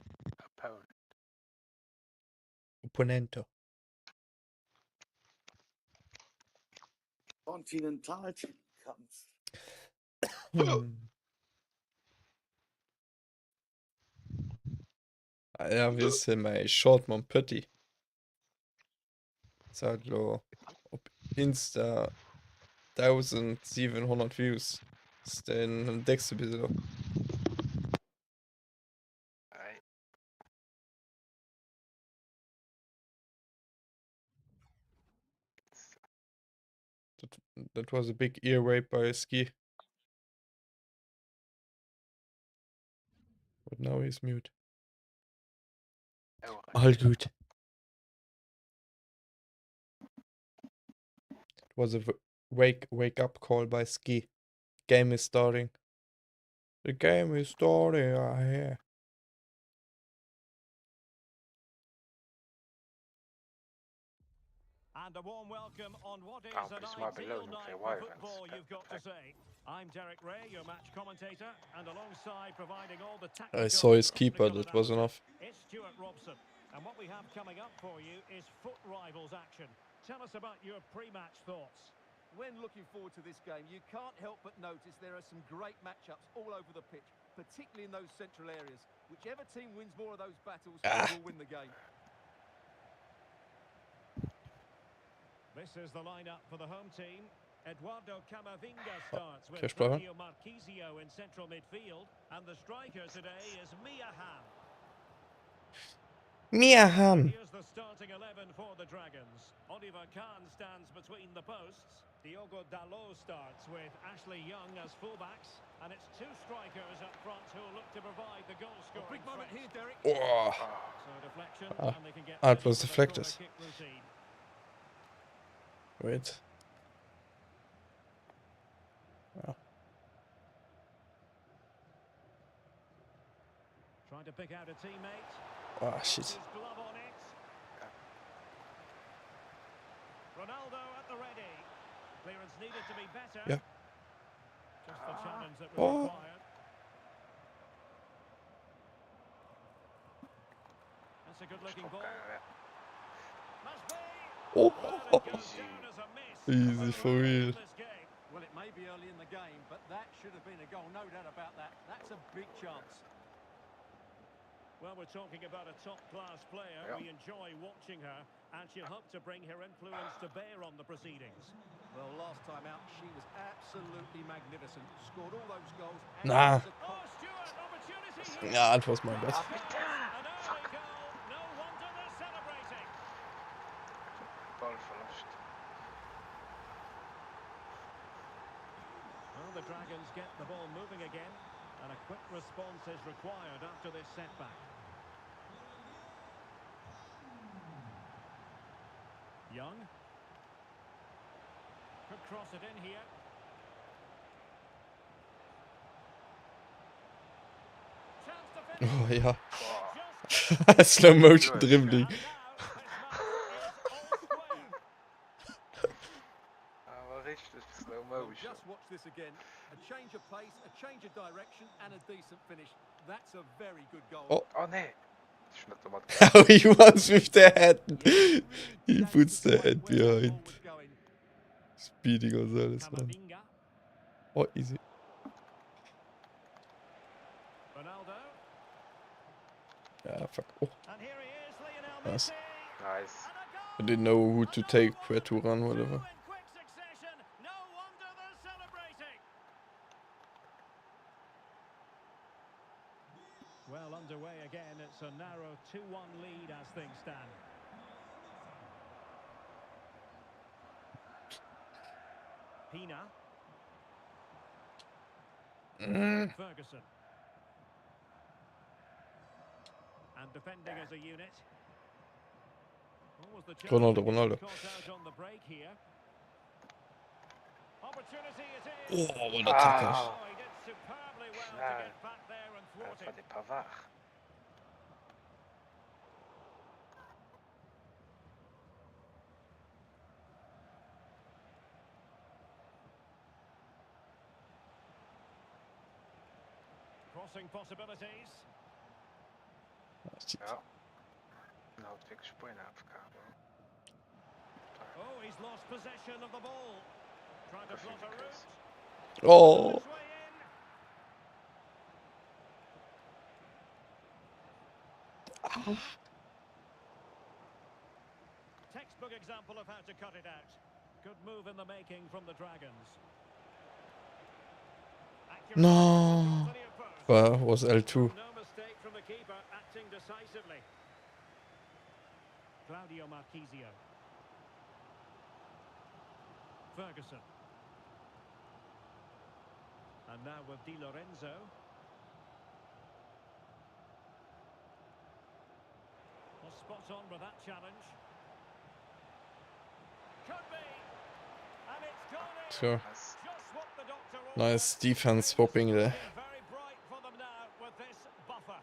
Opponento. Kontinentalkampf. Ja, visste mig short man putty. Så op Insta 1700 views. Ist den dickste Video. Nej. That was a big ear rape by a ski. But now he's mute. All good. It was a wake up call by ski. Game is starting. The game is starting, I hear. And a warm welcome on what is an Plus, maar ideal beloning night voor for Wyverns. football, you've got to say. I'm Derek Ray, your match commentator, and alongside providing all the tactical... I saw his keeper, that was enough. It's Stuart Robson, and what we have coming up for you is Foot Rivals action. Tell us about your pre-match thoughts. When looking forward to this game, you can't help but notice there are some great matchups all over the pitch, particularly in those central areas. Whichever team wins more of those battles will win the game. This is the lineup for the home team. Eduardo Camavinga starts with Kerstplagen. Fabio Marquisio in central midfield, and the striker today is Mia Hamm. Mia Hamm. Here's the starting 11 for the Dragons. Oliver Kahn stands between the posts. Diogo Dalot starts with Ashley Young as fullbacks, and it's two strikers up front who look to provide the goal scoring. Big moment here, Derek. Oh. So deflection, and they can get It ready was for the deflected. corner kick routine. Wait. Oh. Trying to pick out a teammate. Oh, shit. His glove on it. Ronaldo at the ready. Clearance needed to be better. Yeah. Just the challenge that was Oh. required. That's a good-looking ball. Must be. Oh. Well, it goes down as a miss. Easy for real. This game. Well, it may be early in the game, but that should have been a goal, no doubt about that. That's a big chance. Well, we're talking about a top-class player. We enjoy watching her, and she'll hope to bring her influence to bear on the proceedings. Well, last time out, she was absolutely magnificent. Scored all those goals. Nah. Oh, Stuart, opportunity here. Yeah, it was my bad. An early goal. No wonder they're celebrating. Balverlust. Well, the Dragons get the ball moving again, and a quick response is required after this setback. Young. Could cross it in here. Oh, ja. Slow motion dribbling. Slow motion. Just watch this again. A change of pace, a change of direction, and a decent finish. That's a very good goal. Oh. Oh nee. How he runs with the head. He puts the head behind. Speedy Gonzalez, man. Oh, easy. Ronaldo. Yeah, fuck. Oh. And here he is, Lionel Nice. Nice. I didn't know who to take, where to run, whatever. No wonder they're celebrating. Well, underway again. It's a narrow 2-1 lead as things stand. Pina. Ferguson. And defending as a unit. What was the Ronaldo. caught out on the break here? Opportunity it is. Oh, what a tackle. Oh, he did superbly well to get back there and thwart it. Pavard. Crossing possibilities. Ja. Nou, het ik springen afkamer. Oh, he's lost possession of the ball. Trying to plot a route. Oh. Textbook example of how to cut it out. Good move in the making from the Dragons. No. Well, was L2. No mistake from the keeper, acting decisively. Claudio Marchisio. Ferguson. And now with Di Lorenzo. Well, spot on with that challenge. Could be. And it's gone in. So Just what the doctor nice defense swapping there. very bright for them now with this buffer.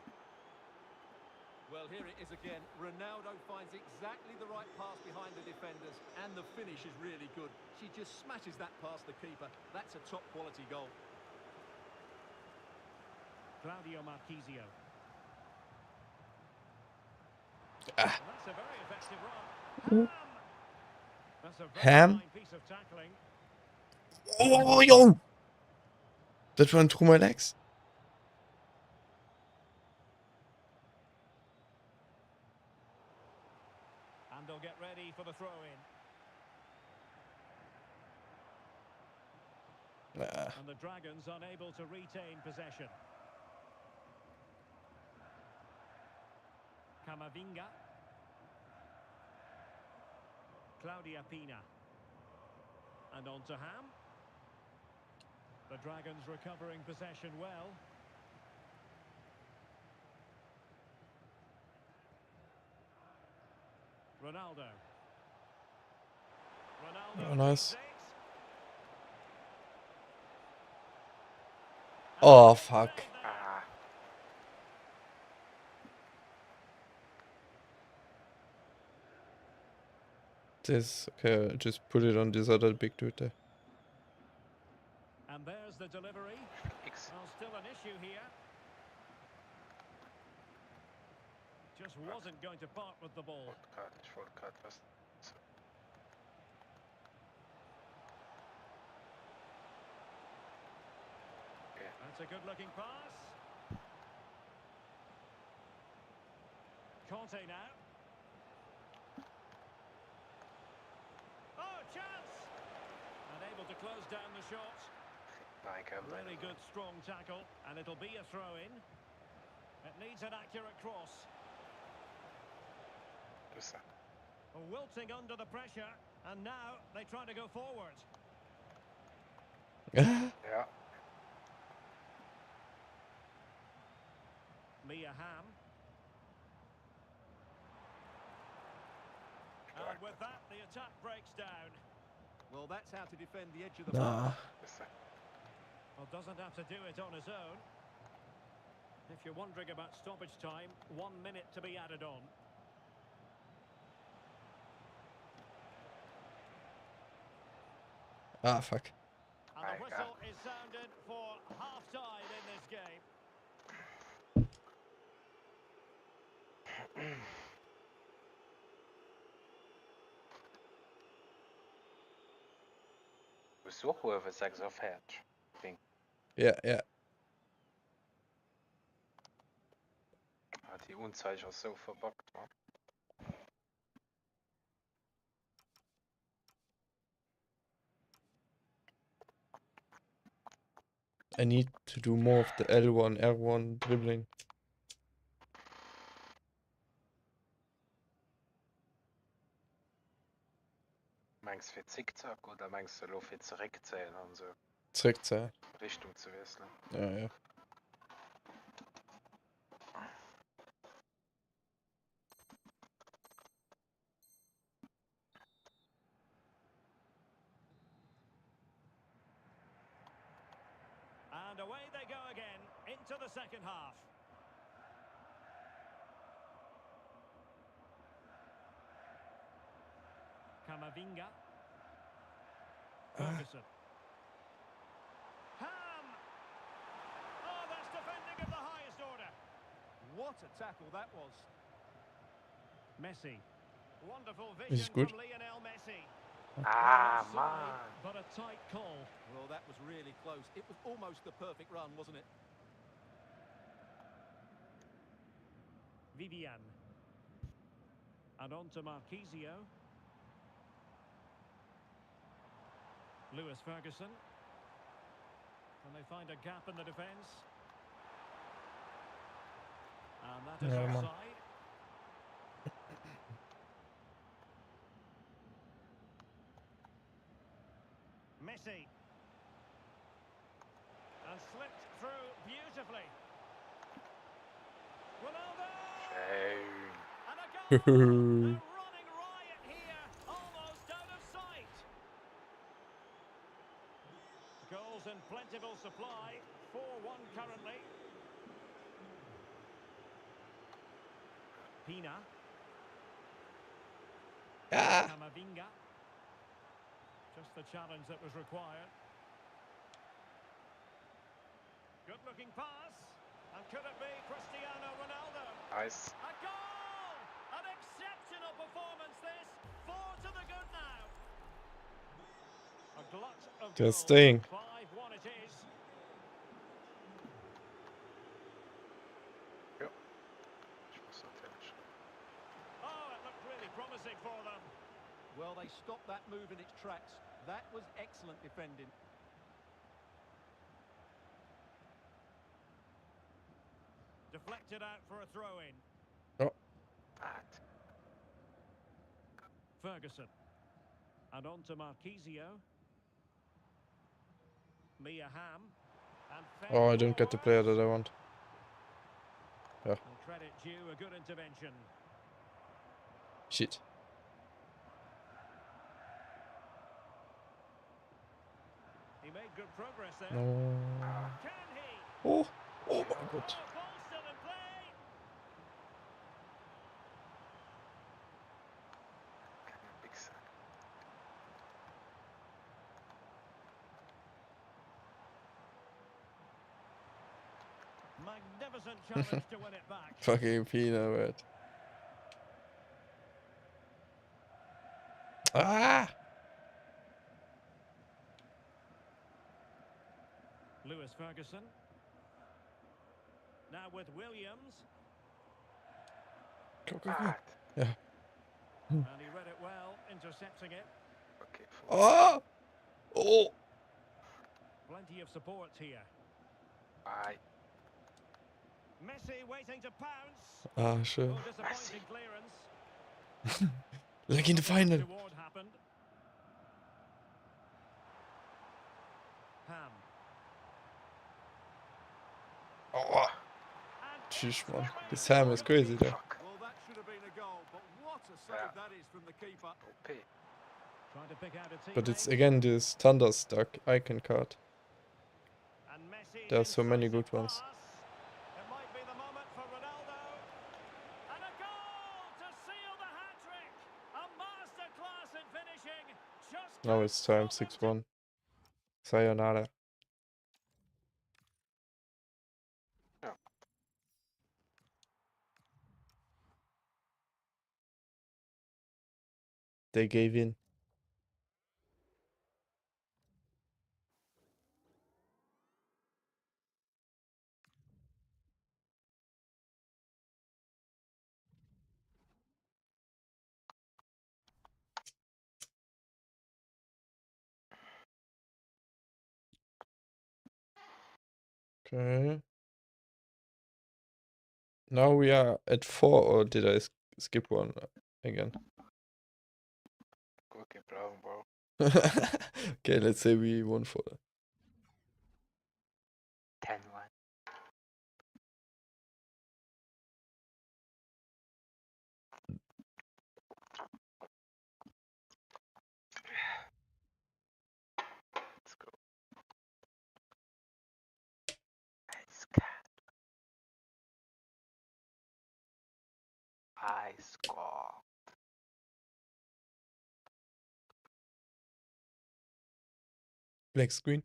Well, here it is again. Ronaldo finds exactly the right pass behind the defenders, and the finish is really good. She just smashes that past the keeper. That's a top quality goal. Claudio Marchisio. Ah. That's a very effective run. That's a very Ham. fine piece of tackling. Oh, yo! That went through my legs. And they'll get ready for the throw-in. And the Dragons unable to retain possession. Camavinga. Claudia Pina. And on to Ham. The Dragons recovering possession well. Ronaldo. Oh, nice. Oh, fuck. This, okay, just put it on this other big dude there. And there's the delivery. Well, still an issue here. Just wasn't going to part with the ball. That's a good-looking pass. Conte now. Oh, chance! Unable to close down the shot. Really good, strong tackle, and it'll be a throw-in. It needs an accurate cross. Wilting under the pressure, and now they try to go forward. Ja. Mia Ham. And with that, the attack breaks down. Well, that's how to defend the edge of the Nah. box. Well, doesn't have to do it on his own. If you're wondering about stoppage time, 1 minute to be added on. Ah, fuck. And the whistle is sounded for half-time in this game. Besuch over 6 of Hedge. Yeah, yeah. Die Unzeiger so verbockt war. I need to do more of the L1, R1 dribbling. Meinst du für Zickzack oder meinst du für zurückzählen und so? Zurückzählen. Richtung zu wechseln? Ja, ja. And away they go again into the second half. Camavinga. Ferguson. Ham! Oh, that's defending of the a tackle that was. Messi. Wonderful Is vision good. from Lionel Messi. Ah, Offside, man. but a tight call. Well, that was really close. It was almost the perfect run, wasn't it? Vivian. And on to Marquisio. Lewis Ferguson. And they find a gap in the defence. And that is Yeah, man. offside. Messi. And slipped through beautifully. Ronaldo! Shame. And a goal! A running riot here, almost out of sight. Goals in plentiful supply, 4-1 currently. Pina. Camavinga. Just the challenge that was required. Good-looking pass. And could it be Cristiano Ronaldo? Nice. A goal! An exceptional performance this. 4 to the good now. A glut of They're goals. staying. 5-1 it is. Yep. Oh, it looked really promising for them. Well, they stopped that move in its tracks. That was excellent defending. Deflected out for a throw-in. Oh. Ferguson. And on to Marquisio. Mia Hamm. And Oh, I don't get the player that I want. Yeah. And credit due, a good intervention. Shit. He made good progress there. No. Can he? Oh. Oh my god. Ball still in play. Big sack. Magnificent challenge to win it back. Fucking Pina, man. Ah! Lewis Ferguson. Now with Williams. Go, go, go. Yeah. And he read it well, intercepting it. Okay. Oh! Oh! Plenty of support here. Bye. Messi waiting to pounce. Ah, shit. Oh, disappointing clearance. Like in the final. Reward happened. Ham. Oh! Sheesh, man. This Ham is crazy, though. Well, that should have been a goal, but what a save that is from the keeper. Okay. Trying to pick out a teammate. But it's again this Thunderstruck icon card. And Messi There are so many good incisive ones. pass. It might be the moment for Ronaldo. And a goal to seal the hat-trick. A masterclass in finishing. Just Now it's time, 6-1. Sayonara. They gave in. Okay. Now we are at 4, or did I skip one again? Okay, brown, bro. Okay, let's say we won 4. 10-1. Let's go. Nice cat. I score. Black screen.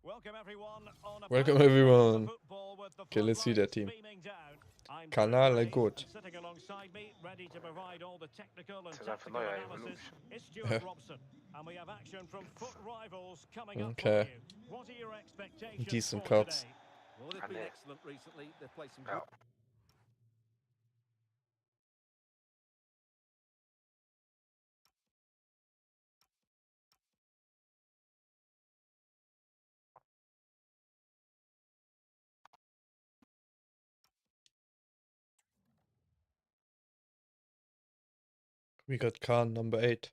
Welcome everyone on a Welcome everyone. football with the Okay, let's see that team. beaming down. I'm Kanal är god. Sitting alongside me, ready to provide all the technical and Het is even tactical neuer analysis, Evolution. is Stuart Robson. And we have action from Foot Rivals coming up for Okay. you. What are your expectations Decent for cuts. today? Well, they've been excellent recently. They've played some Ja. We got Khan number 8.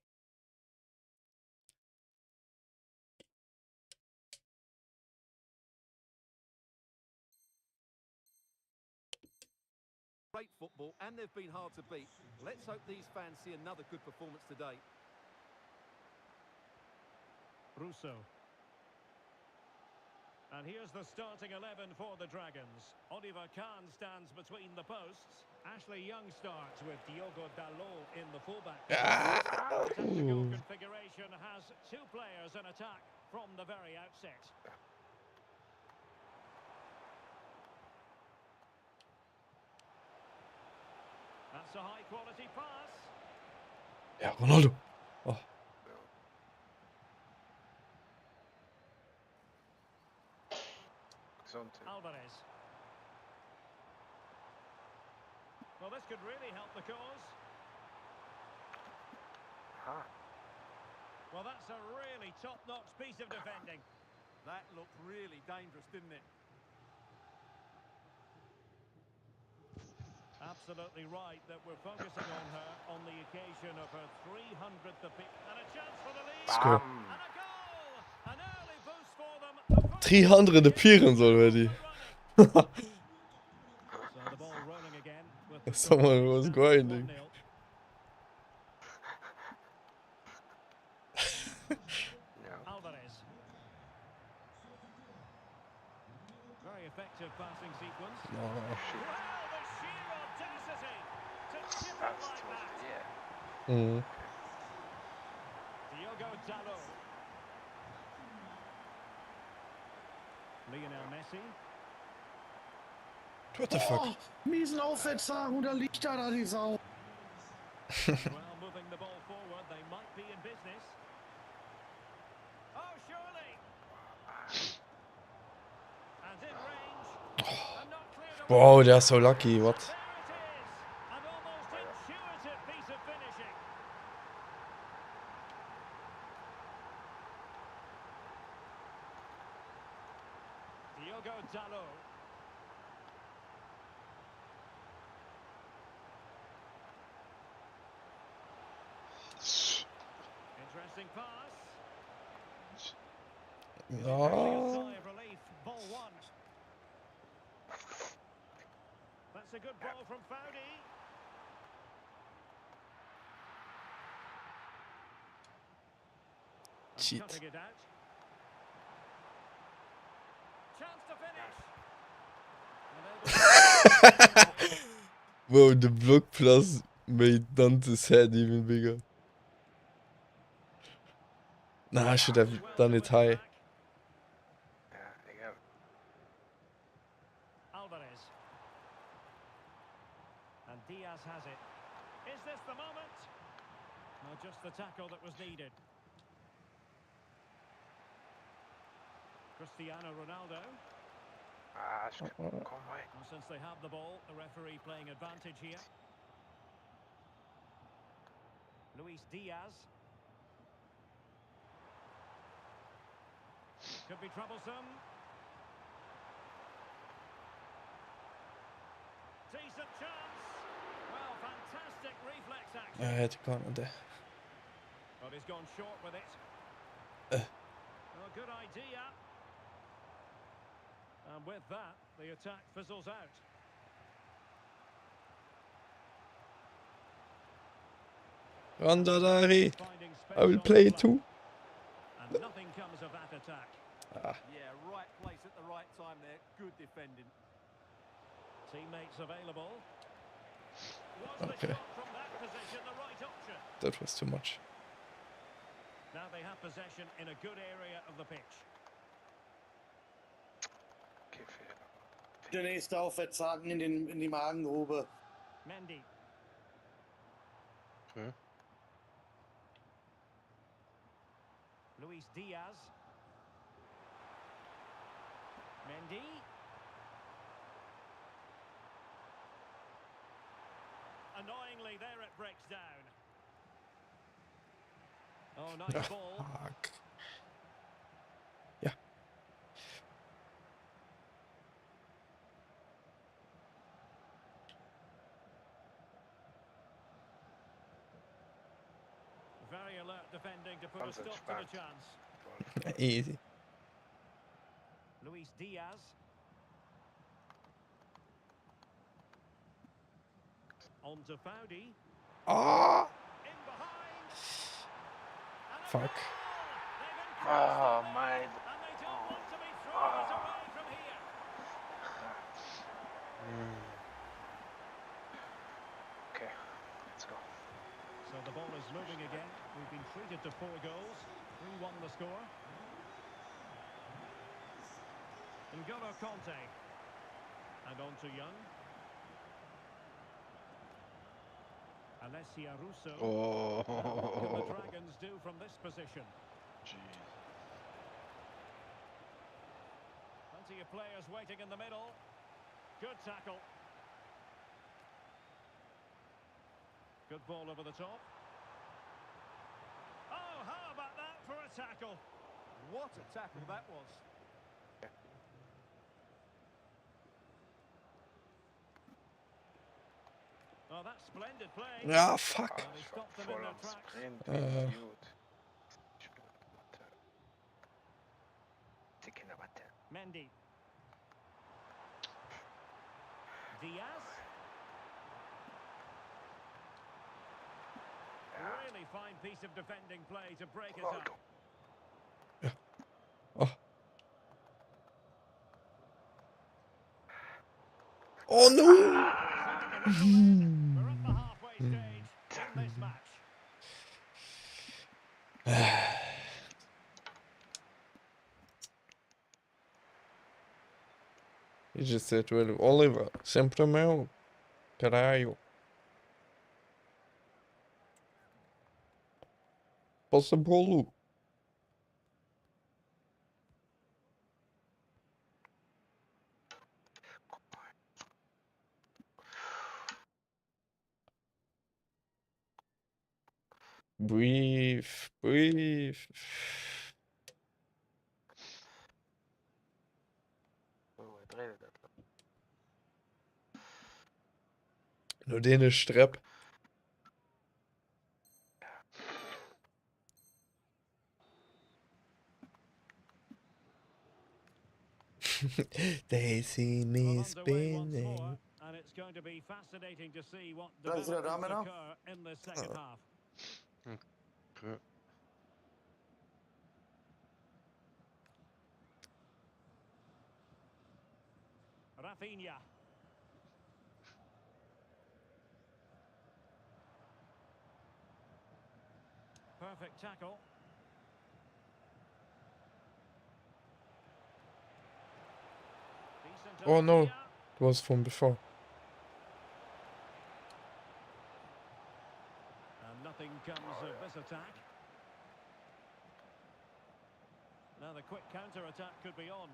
great football, and they've been hard to beat. Let's hope these fans see another good performance today. Russo. And here's the starting 11 for the Dragons. Oliver Kahn stands between the posts. Ashley Young starts with Diogo Dalot in the fullback. The tactical configuration has 2 players in attack from the very outset. That's a high-quality pass. Ja, Ronaldo. Oh. Alvarez. Well, this could really help the cause. Well, that's a really top-notch piece of defending. That looked really dangerous, didn't it? Absolutely right that we're focusing on her on the occasion of her 300th appearance. And a chance for the lead. Let's go. And a goal! An early boost for them. 300 appearance already. So the ball rolling again with the Someone was grinding. Alvarez. Very effective passing sequence. No. Well, the sheer audacity to chip it like that. Diogo Dalot. Lionel Messi. What the fuck? Oh, miesen Aufwärtser und da liegt da die Sau. Well, moving the ball forward, they might be in business. Oh, surely. And in range. And not cleared away. Wow, they're so lucky. What? There it is. An almost intuitive piece of finishing. Diogo Dalot. Interesting pass. Oh. Sigh of relief. Ball 1. That's a good ball from Foudy. Cheat. Cutting it out. Chance to finish. Bro, the block plus made Dante's head even bigger. Nah, I should have done it high. Alvarez. And Diaz has it. Is this the moment? No, just the tackle that was needed. Cristiano Ronaldo. Well, since they have the ball, the referee playing advantage here. Luis Diaz. Could be troublesome. Decent chance. Well, fantastic reflex action. I had to count on that. But he's gone short with it. Well, good idea. And with that, the attack fizzles out. Randadari. I will play it too. And nothing comes of that attack. Yeah, right place at the right time there. Good defending. Teammates available. Was the Okay. shot from that position the right option? That was too much. Now they have possession in a good area of the pitch. Der nächste Aufwärtshaken in die Magengrube. Mendy. Okay. Luis Diaz. Mendy. Annoyingly, there it breaks down. Oh, nice ball. Fuck. Ja. Very alert defending to put a Ganz stop to the entspannt. chance. Easy. Luis Diaz. On to Foudy. Ah! In behind. Fuck. Oh, mein. And they don't want to be throwing it away from here. Okay, let's go. So the ball is moving again. We've been treated to 4 goals. 3-1 the score. N'Golo Conte. And on to Young. Alessia Russo. Oh. Now what can the Dragons do from this position? Jeez. Plenty of players waiting in the middle. Good tackle. Good ball over the top. Oh, how about that for a tackle? What a tackle that was. Oh, that's splendid play. Ja, fuck. And he stopped them in Voll their am tracks. Sprint, Äh. Idiot. Tick in der Watte. Mendy. Diaz. Really fine piece of defending play to break it up. Oh. Oh no! We're at the halfway stage in this match. You just said, well, Oliver, sempre meu. Caralho. Passa bolo. Breathe, breathe. Oh, er dreht das. Nur den ist Strepp. They see me spinning. And it's going to be fascinating to see what Bleibst du da, developments Männer? occur in the second half. Okay. Rafinha. Perfect tackle. Decent Oh no, idea. it was from before. And nothing comes of this attack. Now the quick counter-attack could be on.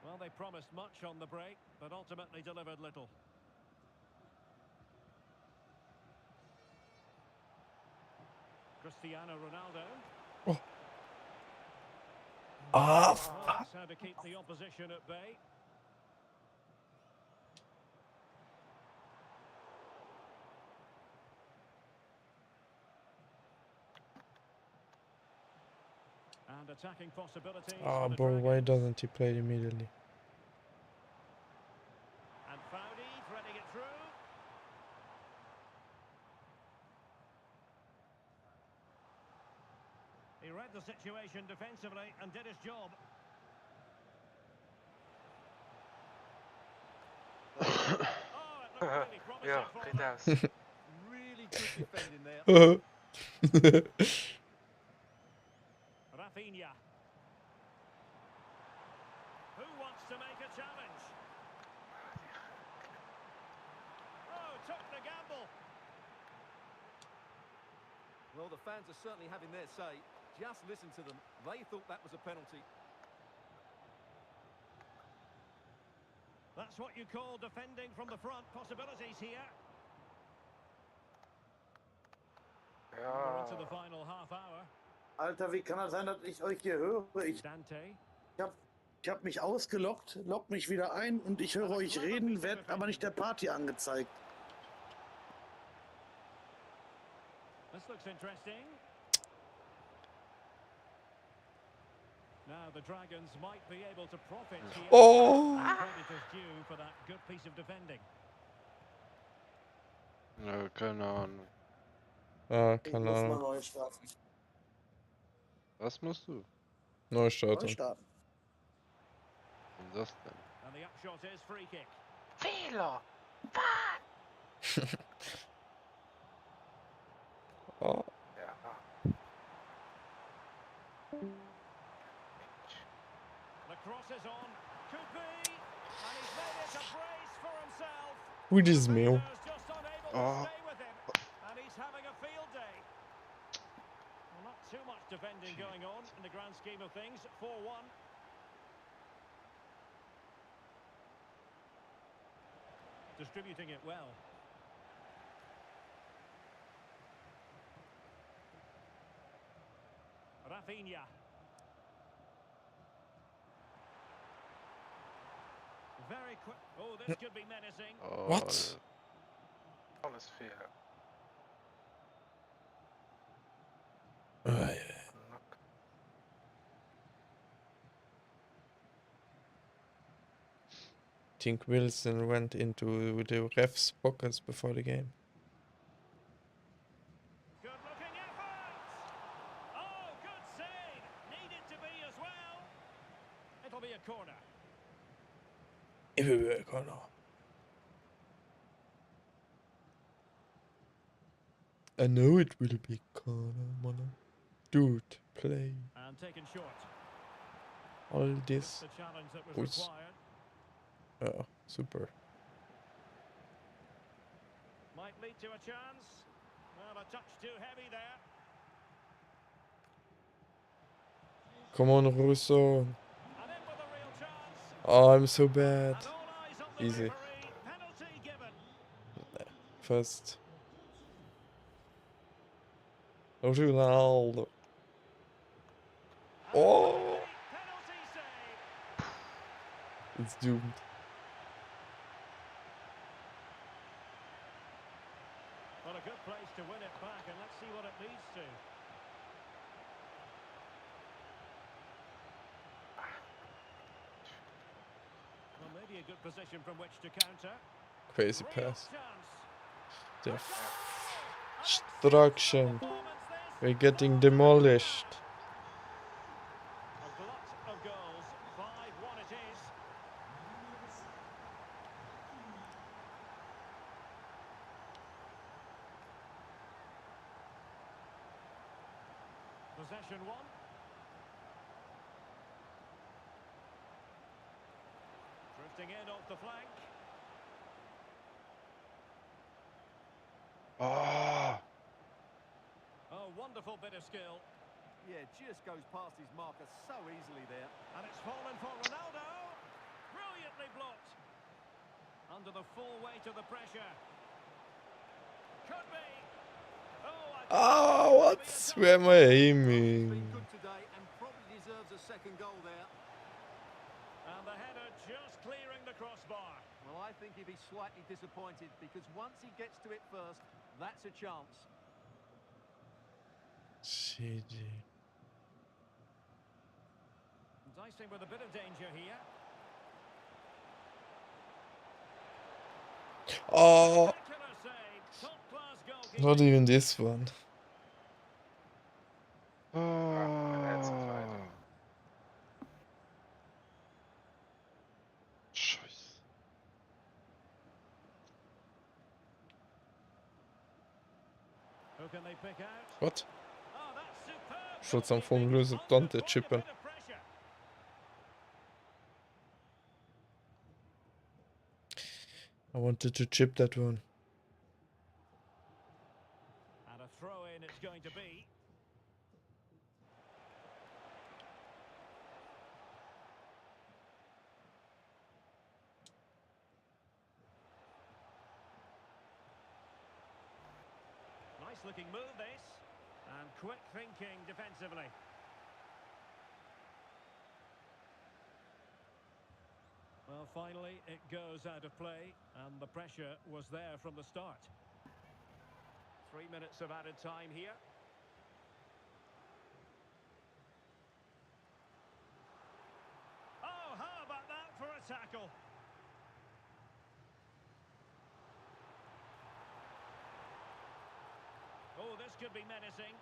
Well, they promised much on the break, but ultimately delivered little. Cristiano Ronaldo. Oh. Ah, Well, that's how to keep the opposition at bay. And attacking possibilities Ah, for the bro, why Dragons. doesn't he play immediately? And Foudy threading it through. He read the situation defensively and did his job. Oh, it looked really promising Ja, for geht them. aus. Really good defending there. Rafinha. Who wants to make a challenge? Well, the fans are certainly having their say. Just listen to them. They thought that was a penalty. That's what you call defending from the front. Possibilities here. We're into the final half hour. Alter, wie kann das sein, dass ich euch hier höre? Ich hab mich ausgeloggt, log mich wieder ein und ich höre euch reden, werd aber nicht der Party angezeigt. This looks interesting. Now the Dragons might be able to profit here. Oh! Credit is due for that good piece of defending. Ja, keine Ahnung. Ah, Ich keine muss mal Ahnung. neu starten. Was musst du? Neu starten. Neu starten. Was ist das denn? And the upshot is free kick. Fehler! Oh. Ja. The cross is on. Could be. And he's made it a brace for himself. Who is meu? Just unable Oh. to stay with him. And he's having a field day. Well, not too much defending going on in the grand scheme of things. 4-1. Distributing it well. Rafinha. Very quick. Oh, this could be menacing. What? Alles Fehler. I think Wilson went into the ref's pockets before the game. Good looking effort. Oh, good save. Needed to be as well. It'll be a corner. I know it will be corner, mano. Dude, play. And taken short. All this The challenge that was was required. super. Might lead to a chance. Well, a touch too heavy there. Come on, Russo. And in with a real chance. Oh, I'm so bad. And all eyes on the Easy. referee. Penalty given. First. Ronaldo. Oh! Penalty save. It's doomed. Well, a good place to win it back, and let's see what it leads to. Well, maybe a good position from which to counter. Crazy Real pass. chance. The destruction. We're getting demolished. A glut of goals. 5-1 it is. Possession one. Drifting in off the flank. Oh! Oh, wonderful bit of skill. Yeah, just goes past his marker so easily there. And it's fallen for Ronaldo. Brilliantly blocked. Under the full weight of the pressure. Could be. Oh, what's where am I aiming? Good today and probably deserves a second goal there. And the header just clearing the crossbar. Well, I think he'd be slightly disappointed because once he gets to it first, that's a chance. CG. Dicing with a bit of danger here. Oh, Spectacular save. Top-class goalkeeping. not even this one. Oh. Scheiße. Who can they pick out? What? Oh, that's superb. Should some phone lose it, don't they chip him? Bit of pressure. I wanted to chip that one. And a throw in it's going going to be. Nice looking move this, and quick thinking defensively. Well, finally it goes out of play, and the pressure was there from the start. 3 minutes of added time here. Oh, how about that for a tackle? Oh, this could be menacing.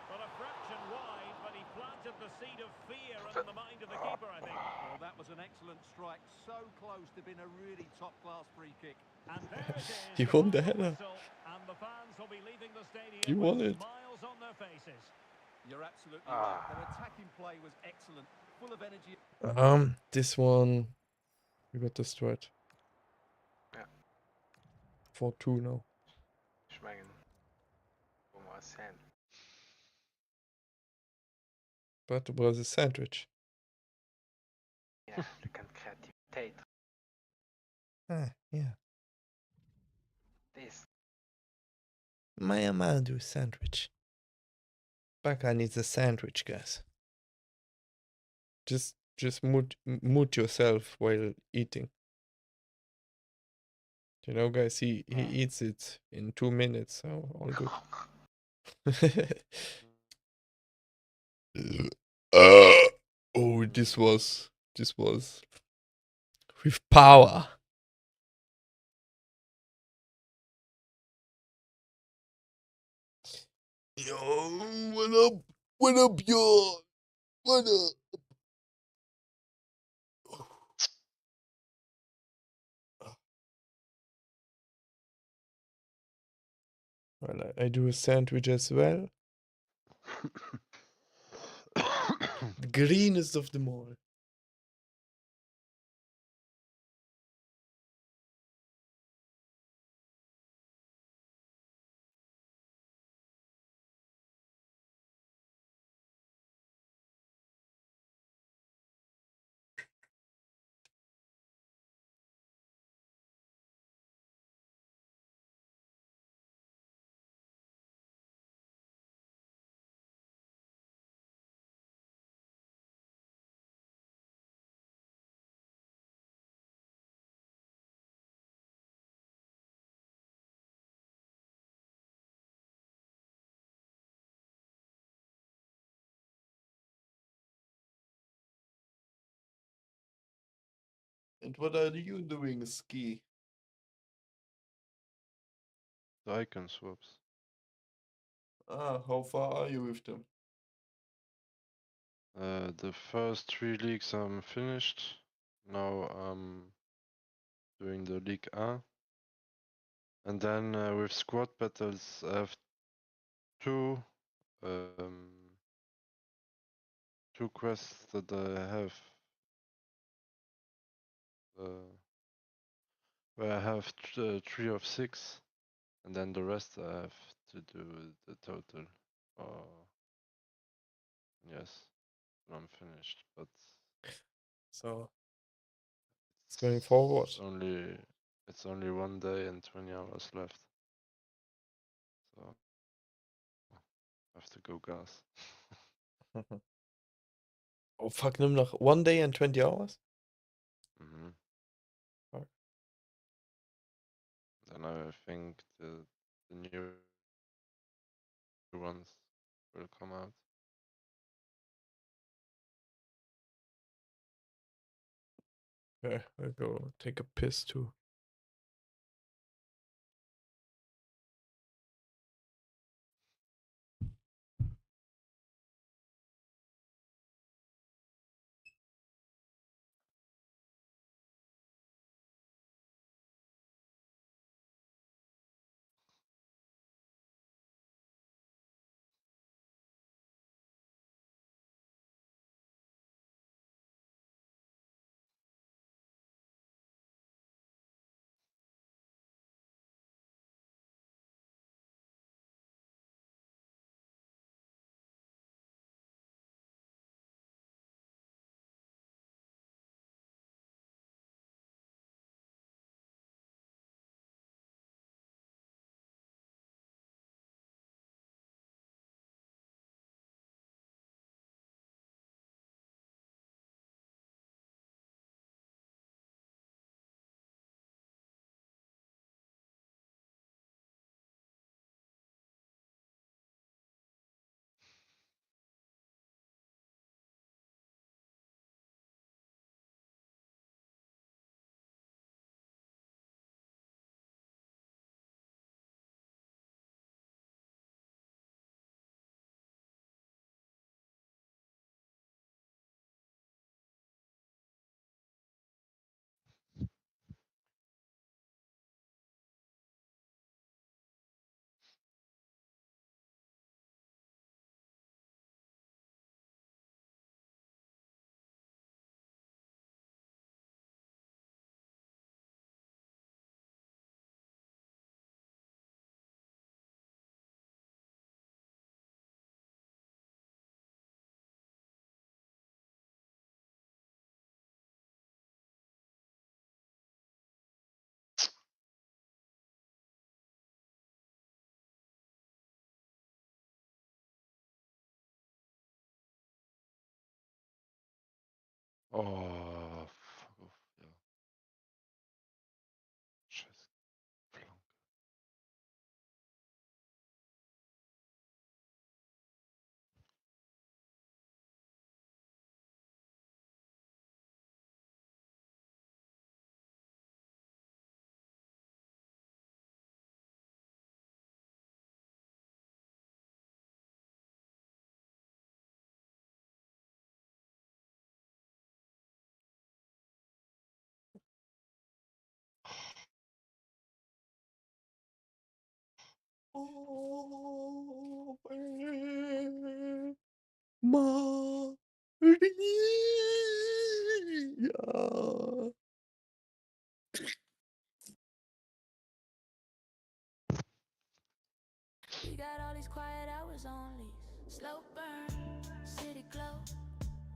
Well, a fraction wide, but he planted the seed of fear in the mind of the keeper, I think. Well, that was an excellent strike. So close to being a really top-class free kick. And there it is, He the won the final header. whistle, and the fans will be leaving the stadium You won with it. smiles on their faces. You're absolutely right. Their attacking play was excellent, full of energy. This one we got destroyed. Ja. 4-2 now. Schmecken. Wo mal Sand. But it was a sandwich. Ja, du kannst Kreativität. Yeah. Das. Maya do sandwich. Baca needs a sandwich, guys. Just mute yourself while eating. You know, guys, he eats it in 2 minutes, so all good. Oh, this was with power. Yo, what up? What up, y'all? What up? Well, I do a sandwich as well. The greenest of them all. And what are you doing, Ski? The icon swaps. How far are you with them? The first 3 leagues I'm finished. Now I'm doing the League A. And then with squad battles I have two quests that I have where I have 3 of 6, and then the rest I have to do the total. Yes, I'm finished, but So it's going forward. It's only 1 day and 20 hours left. So I have to go gas. Oh fuck, nimm noch 1 day and 20 hours? Mm-hmm. Fuck. Then I think the new ones will come out. Okay, I'll go take a piss too. Oh, fuck off, ja. Scheiß Flanke. Oh, Maria. We got all these quiet hours on lease. Slow burn, city glow.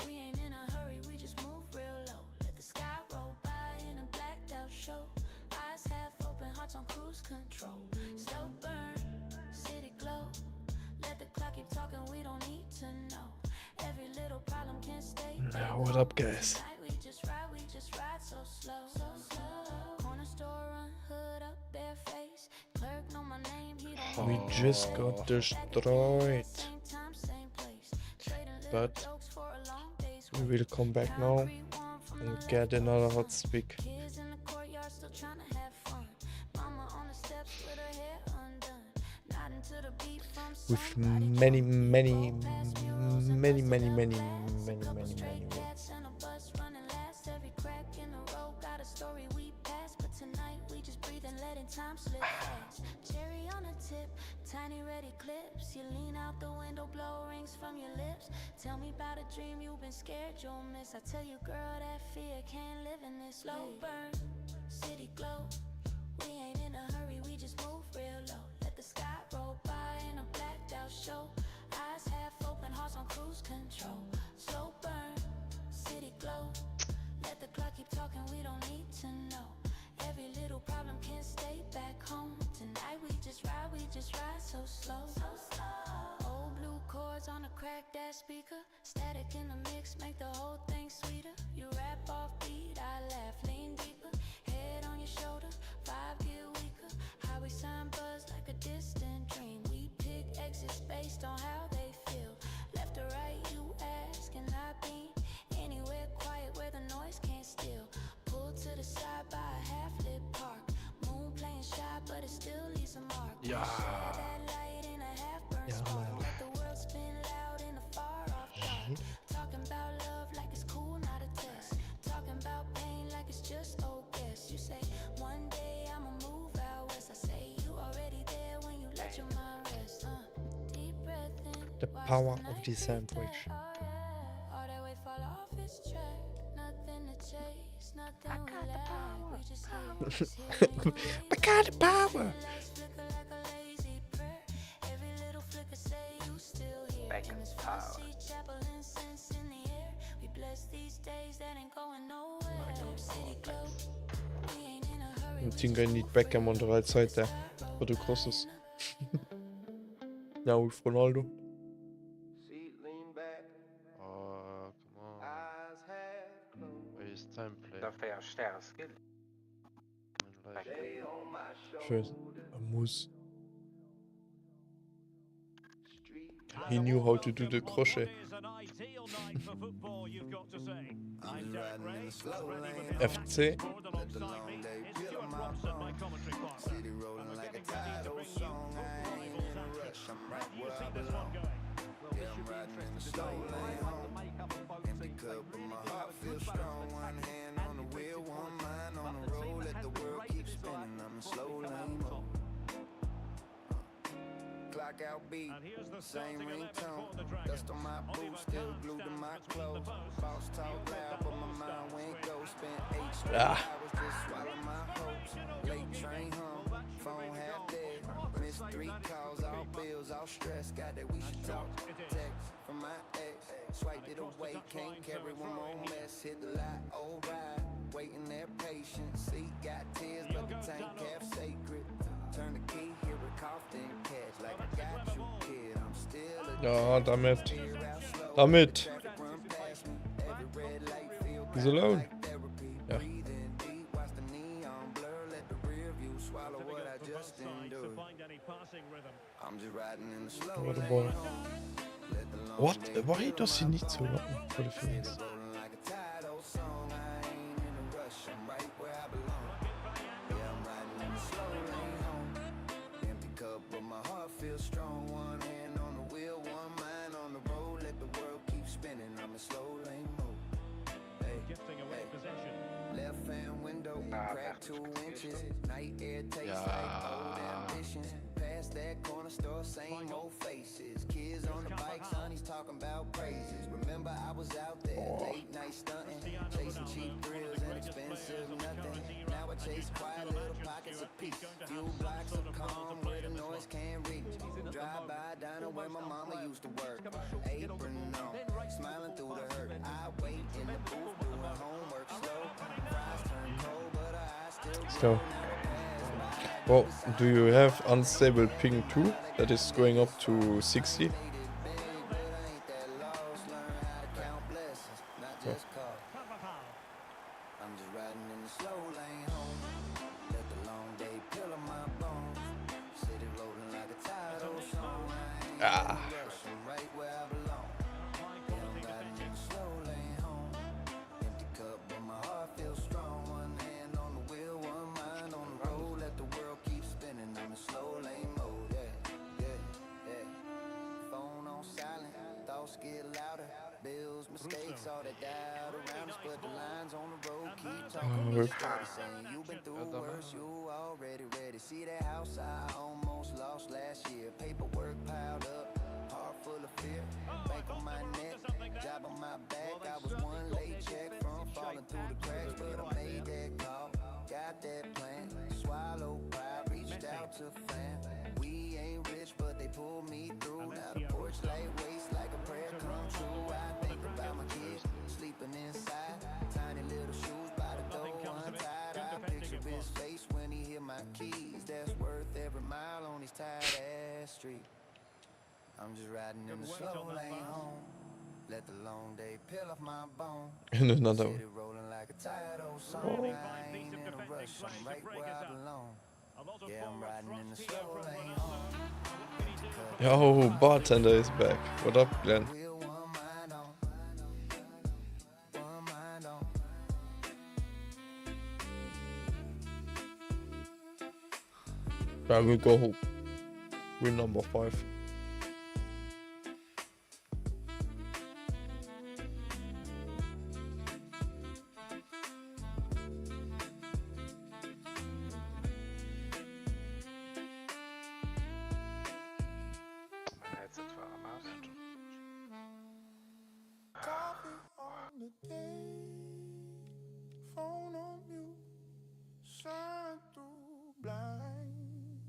We ain't in a hurry, we just move real low. Let the sky roll by in a blacked out show. Eyes half open, hearts on cruise control. Slow burn, city glow. Let the clock keep talking, we don't need to know. Every little problem can stay. What up, guys? We just ride so slow. So slow. Corner store run, hood up, bare face. Clerk know my name, he don't We just got destroyed. But we will come back now and get another hot streak. With many wins. Time slip fast. Cherry on the tip, tiny ready clips. You lean out the window, blow rings from your lips. Tell me about a dream you've been scared you'll miss. I tell you, girl, that fear can't live in this. Slow burn, city glow. We ain't in a hurry, we just move real low. Let the sky roll by in a blacked out show. Eyes half open, hearts on cruise control. Slow burn, city glow. Let the clock keep talking, we don't need to know. Every little problem can stay back home. Tonight we just ride so slow. So slow. Old blue chords on a cracked ass speaker. Static in the mix, make the whole thing sweeter. You rap off beat, I laugh, lean deeper. Head on your shoulder, vibe get weaker. Highway sign buzz like a distant dream. We pick exits based on how they feel. Left or right, you ask, and I be anywhere quiet where the noise can't steal. Pull to the side by a half-lit park. Moon playing shy, but it still leaves a mark. Yeah. Share that light in a half-burnt spark. Let the world spin loud in the far-off dark. Talking about love like it's cool, not a test. Talking about pain like it's just oh guess. You say one day I'ma move out west. I say you already there when you let your mind rest. Deep breath in. The power of the sandwich. All that weight fall off its track. Nothing to chase, nothing we lack. We just here. I got the power. Every little flicker say you still here. Back in power. Chapel incense in the air. We bless these days that ain't going nowhere. City glow. We ain't in a hurry. I think I need Beckham on the right side there for the crosses. Now with Ronaldo. Oh, come on. Waste time play. Dat är större skill. First, a moose. He knew how to do the crochet. FC. City rolling like a tidal song. I ain't in a rush. I'm right where I belong. Yeah, I'm riding in the slow lane home. Empty cup, but my heart feels strong. One hand on the wheel, one mind on the road. Let the world keep spinning. I'm in slow lane mode. Clock out beat, same ringtone. Dust on my boots, still glued to my clothes. Boss talk loud, but my mind went ghost. Spent 8 straight hours just swallowing my hopes. Late train home, phone half dead. Missed 3 calls, all bills, all stress. Got that we should talk. Text from my ex, swiped it away. Can't carry one more mess. Hit the lot, old ride, waiting there patient. Seat got tears, but the tank half sacred. Turn the key, hear it cough, then catch. Like I got you, kid. I'm still a Ja, damit. He's alone. Yeah. What a ball. What? Why does he need to run for the finish? Crack 2 inches, night air tastes like old ambitions. Past that corner store, same old faces. Kids on the bikes, honey's talking about praises. Remember I was out there, late night stunting, chasing cheap thrills and expensive nothing. Now I chase quiet little pockets of peace. Few blocks of calm where the noise can't reach. Drive by diner where my mama used to work. Apron on, smiling through the hurt. I wait in the booth doing homework slow. Fries turn cold, but her eyes still So, well, do you have unstable ping too? That is going up to 60. Oh. Ah. Get louder, bills, mistakes, all that doubt around us, but the lines on the road keep talking. Steady saying you've been through worse, you already ready. See that house I almost lost last year. Paperwork piled up, heart full of fear. Bank on my neck, job on my back. I was one late check from falling through the cracks, but I made that call, got that plan. Swallow pride, reached out to fam. We ain't rich, but they pulled me through. Now the porch light waste like a prayer come true. I think about my kids sleeping inside, tiny little shoes by the door untied. I picture his face when he hear my keys. That's worth every mile on these tired ass streets. I'm just riding in the slow lane home. Let the long day peel off my bone. And another one. City rolling like a tired old song. I ain't in a rush, I'm right where I belong. Yeah, I'm riding in the slow lane home. Oh, bartender is back. What up, Glenn? I will go home. We're number 5. Coffee on the day, phone on mute, shine through blinds,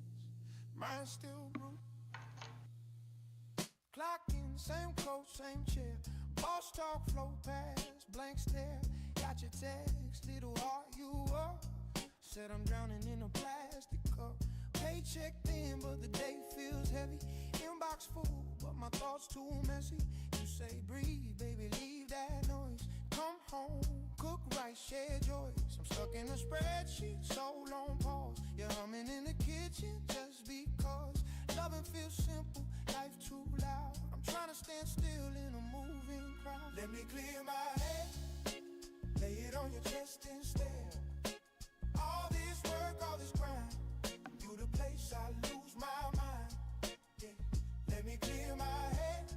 mind still blue. Clock in, same clothes, same chair, boss talk, flow past, blank stare. Got your text, little heart you up. Said I'm drowning in a plastic cup. Paycheck thin, but the day feels heavy. Inbox full, but my thoughts too messy. You say breathe, baby, leave that noise. Come home, cook right, share joys. I'm stuck in a spreadsheet, so long pause. You're humming in the kitchen just because. Loving feels simple, life too loud. I'm trying to stand still in a moving crowd. Let me clear my head, lay it on your chest instead. All this work, all this grind, you the place I lose my mind. Yeah. Let me clear my head,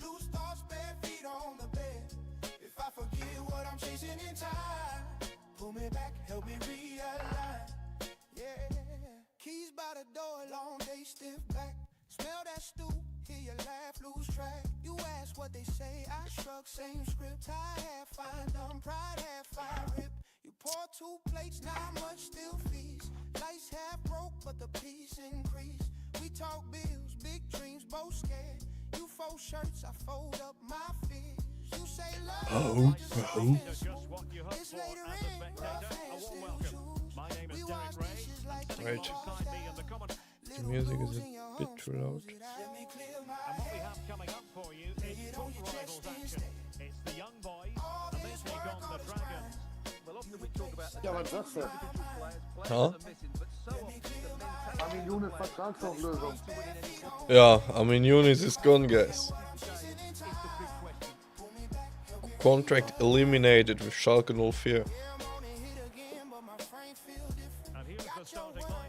loose thoughts, bare feet on the bed. If I forget what I'm chasing in time, pull me back, help me realign. Yeah. Keys by the door, long day, stiff back. Smell that stew, hear your laugh, lose track. You ask what they say, I shrug, same script. I have fine, dumb pride, have fire rip. You pour 2 plates, not much still feast. Lights half broke, but the peace increase. We talk bills, big dreams, both scared. You fold shirts, I fold up my fears. You say love, it's later in, rough hands still choose. We wash dishes like Right. The music is a bit too loud. And what we have coming up for you is Koop RIvals action. It's the young boys, and they take on the Dragons. Ja, was sagst du? Huh? Armin Younes Vertragsauflösung. Yeah, I mean Younes is gone, guys. Contract eliminated with Schalke 04.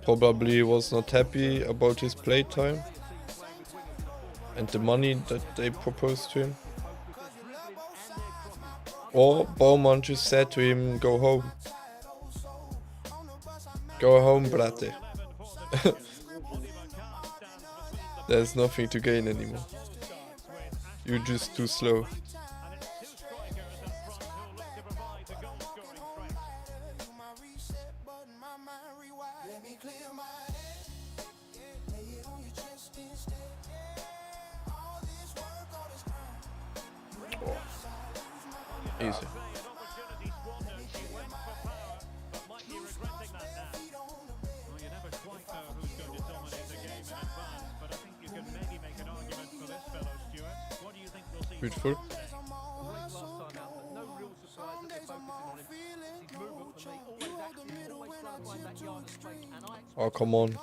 Probably was not happy about his playtime and the money that they proposed to him. Or Baumann just said to him, go home. Go home, brate. There's nothing to gain anymore. You're just too slow. Easy. Beautiful. Oh, come on.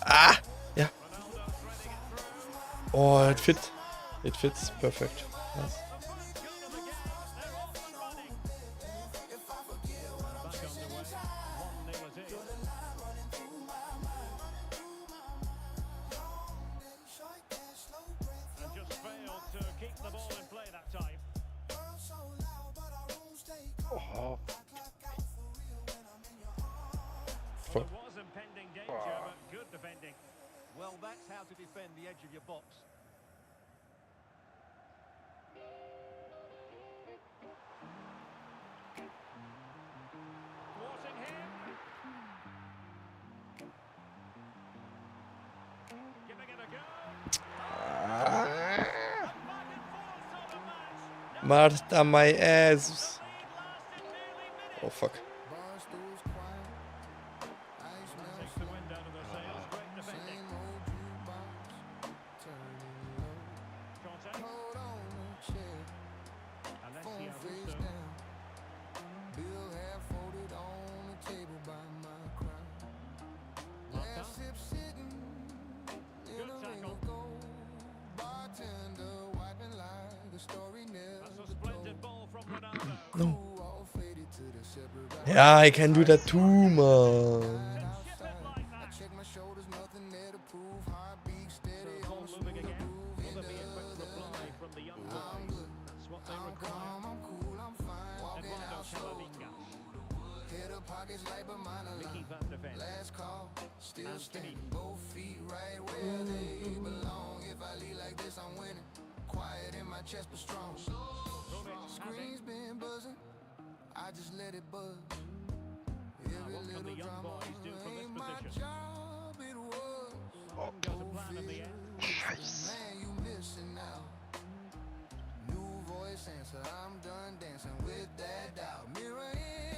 Ah! Yeah. Oh, it fit. It fits perfect. Nice. Oh. There was impending danger, but good defending. Well, that's how to defend the edge of your box. Thwarting him. Giving it a go. Martha, my ass. Oh, fuck. No. Yeah, I can do that too, man. Chest but strong. Screen's been buzzing. I just let it buzz. Every little drama ain't my job. It was. Man, you missing out. New voice answer. I'm done dancing with that doubt. Mirror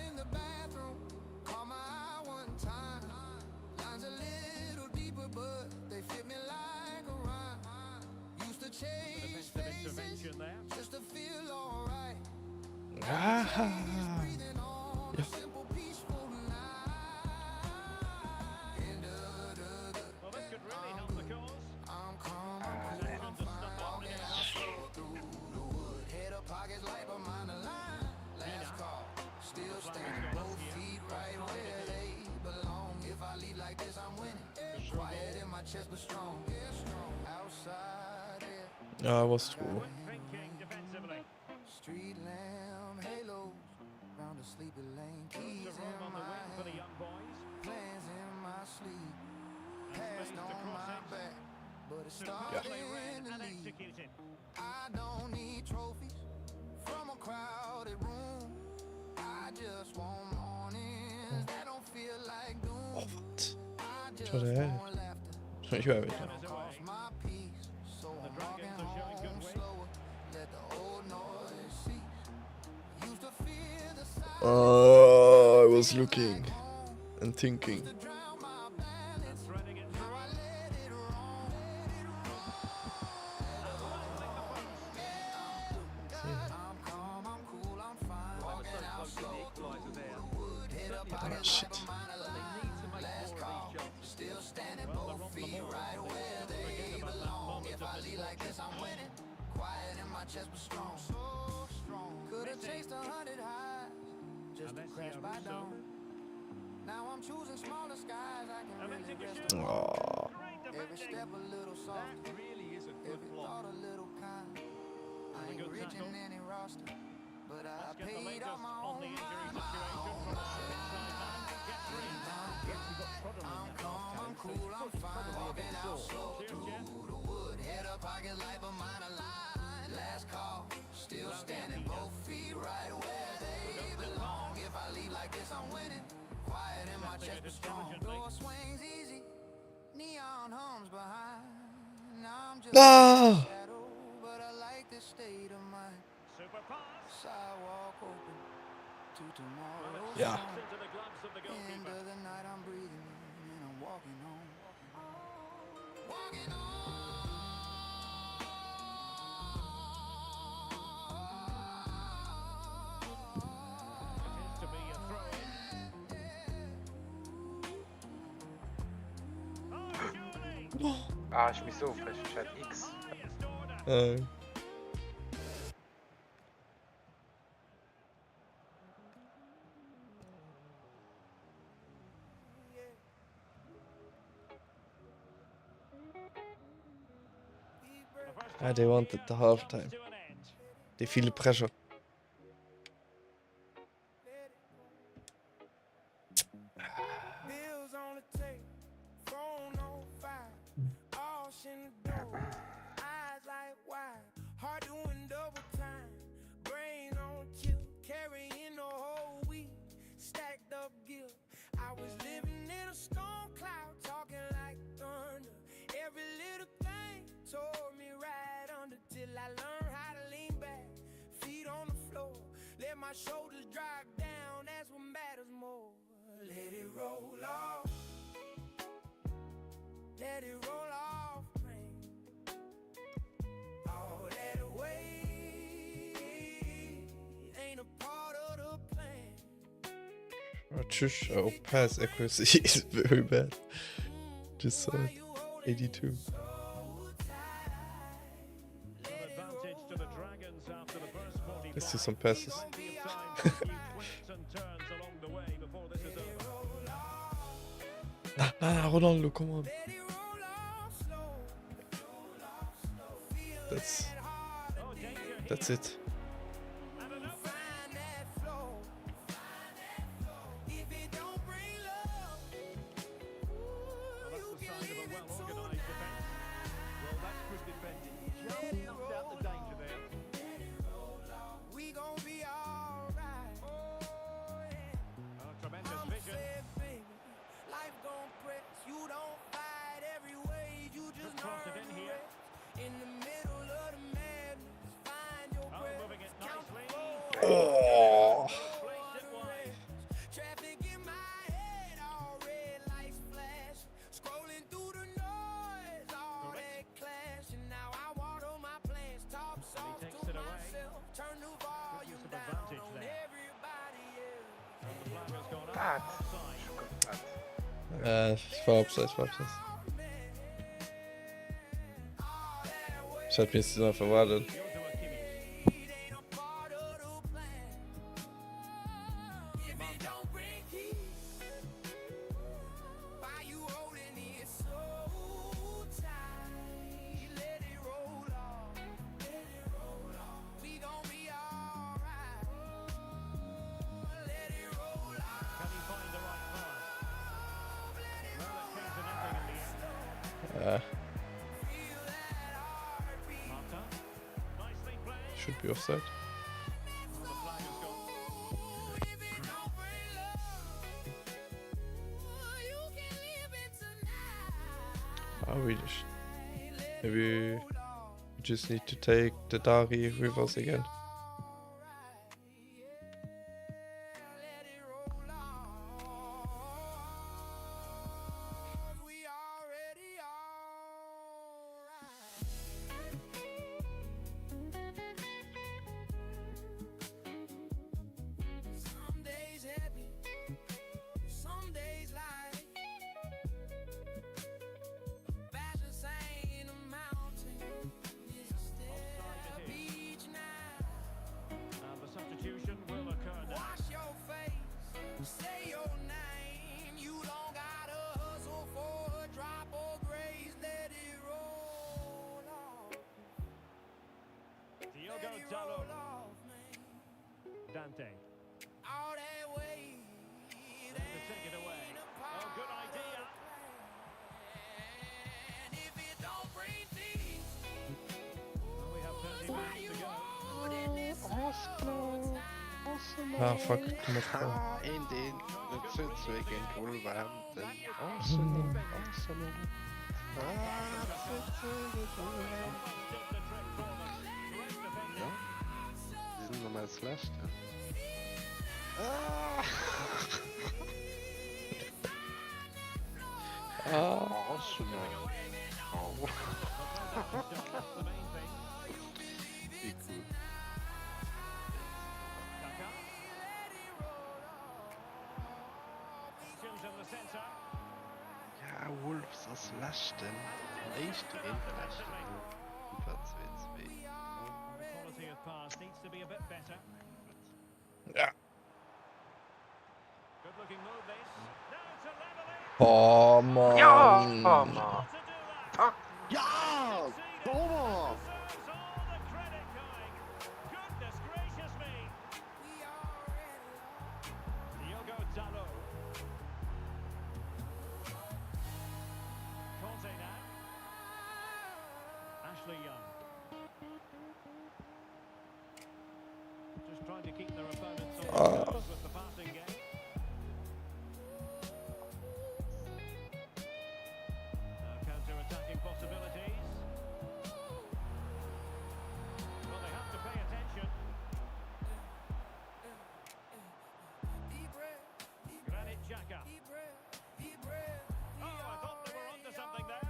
in the bathroom. Caught my eye one time. Lines a little deeper, but they fit me like a rhyme. Used to change faces just to feel alright. Ah. Yeah. I was true. Street lamp halos round the sleepy lane. Keys in my hand, plans in my sleep. Passed on my back, but it's starting to leave. I don't need trophies from a crowded room. I just want mornings that don't feel like doom. I just want laughter. You have it. I was looking and thinking. Oh, shit. Still standing both feet right where they belong. If I lead like this, I'm winning. Quiet in my chest, but strong. So strong. Could've chased 100 highs just to crash by dawn. Now I'm choosing smaller skies. I can really rest Aww. every step a little soft. That really is a good Every block. thought a little kind. I ain't rich in any roster, but I paid off my own mind. I'm calm, I'm cool, I'm fine. Walking out so through the wood. Head up, pocket light, but mine aligned. Last call, still standing both feet right where they belong. If I lead like this, I'm winning. Quiet in my chest, but strong. Door swings easy, neon hums behind. Now I'm just a shadow, but I like this state of mind. Sidewalk open to tomorrow. Yeah. End of the night, I'm breathing and I'm walking home. Walking home. To be a throw-in. Ah, ich mich so frech, ich hatte X. They wanted the halftime. They feel the pressure. Bills on the tape, phone on fire, all in the door, eyes like wide, heart doing double time, brain on kill, carrying the whole week, stacked up guilt. I was living in a storm cloud, talking like thunder. Every little thing tore me right under till I learned how to lean back, feet on the floor, let my shoulders drop down. That's what matters more. Let it roll off. Let it roll off, rain. All that weight ain't a part of the plan. Oh, Chush, oh, pass accuracy is very bad. Just saw it. 82. Let's do some passes. Ronaldo, come on. That's it. Oh. War Abseits. Ich hatte mir jetzt noch verwartet. Should be offside. We just maybe we just need to take the Dari reverse again. Dante. And to take it away. Oh, good idea. Well, we have 30 minutes to go. Ah, fuck, too much power. In den Zützwegen Wolverhampton. Arsenal. Ja, die sind nochmal schlecht. Arsenal. Wie cool. Ja, Wolves aus Lasten. Echt in Lasten. Über 2-2. Quality of pass needs to be a bit better. Ja. Good looking move this. Now to level it. Oh, Mann. Ja, Mann. Fuck. Ja! Sauber! Goodness gracious me. Diogo Dalot. Conte now. Ashley Young. Just trying to keep their opponents on their toes with the passing game. Counter-attacking possibilities. Well, they have to pay attention. Granit Xhaka. Oh, I thought they were onto something there.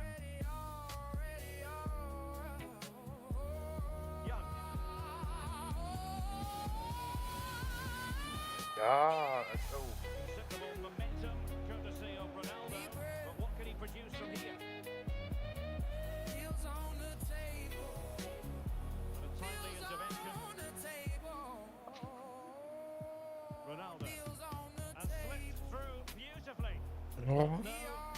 Young. Ja, let's go. Considerable momentum, courtesy of Ronaldo. But what can he produce from here? But a timely intervention. Ronaldo. And slipped through beautifully. Oh. No,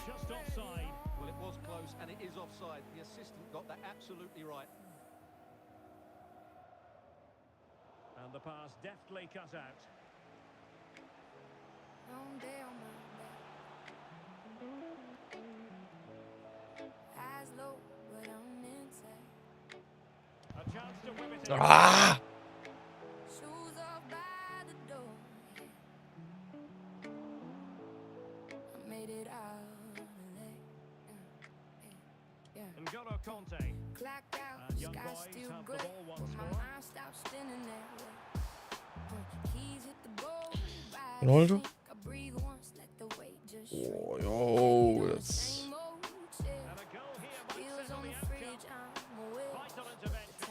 just offside. Well, it was close, and it is offside. The assistant got that absolutely right. And the pass deftly cut out. A chance to whip it in. Ah! N'Golo Conte. And young boys have the ball once more. Ronaldo? Oh, yo, jetzt. And a goal here might settle the outcome. Vital intervention.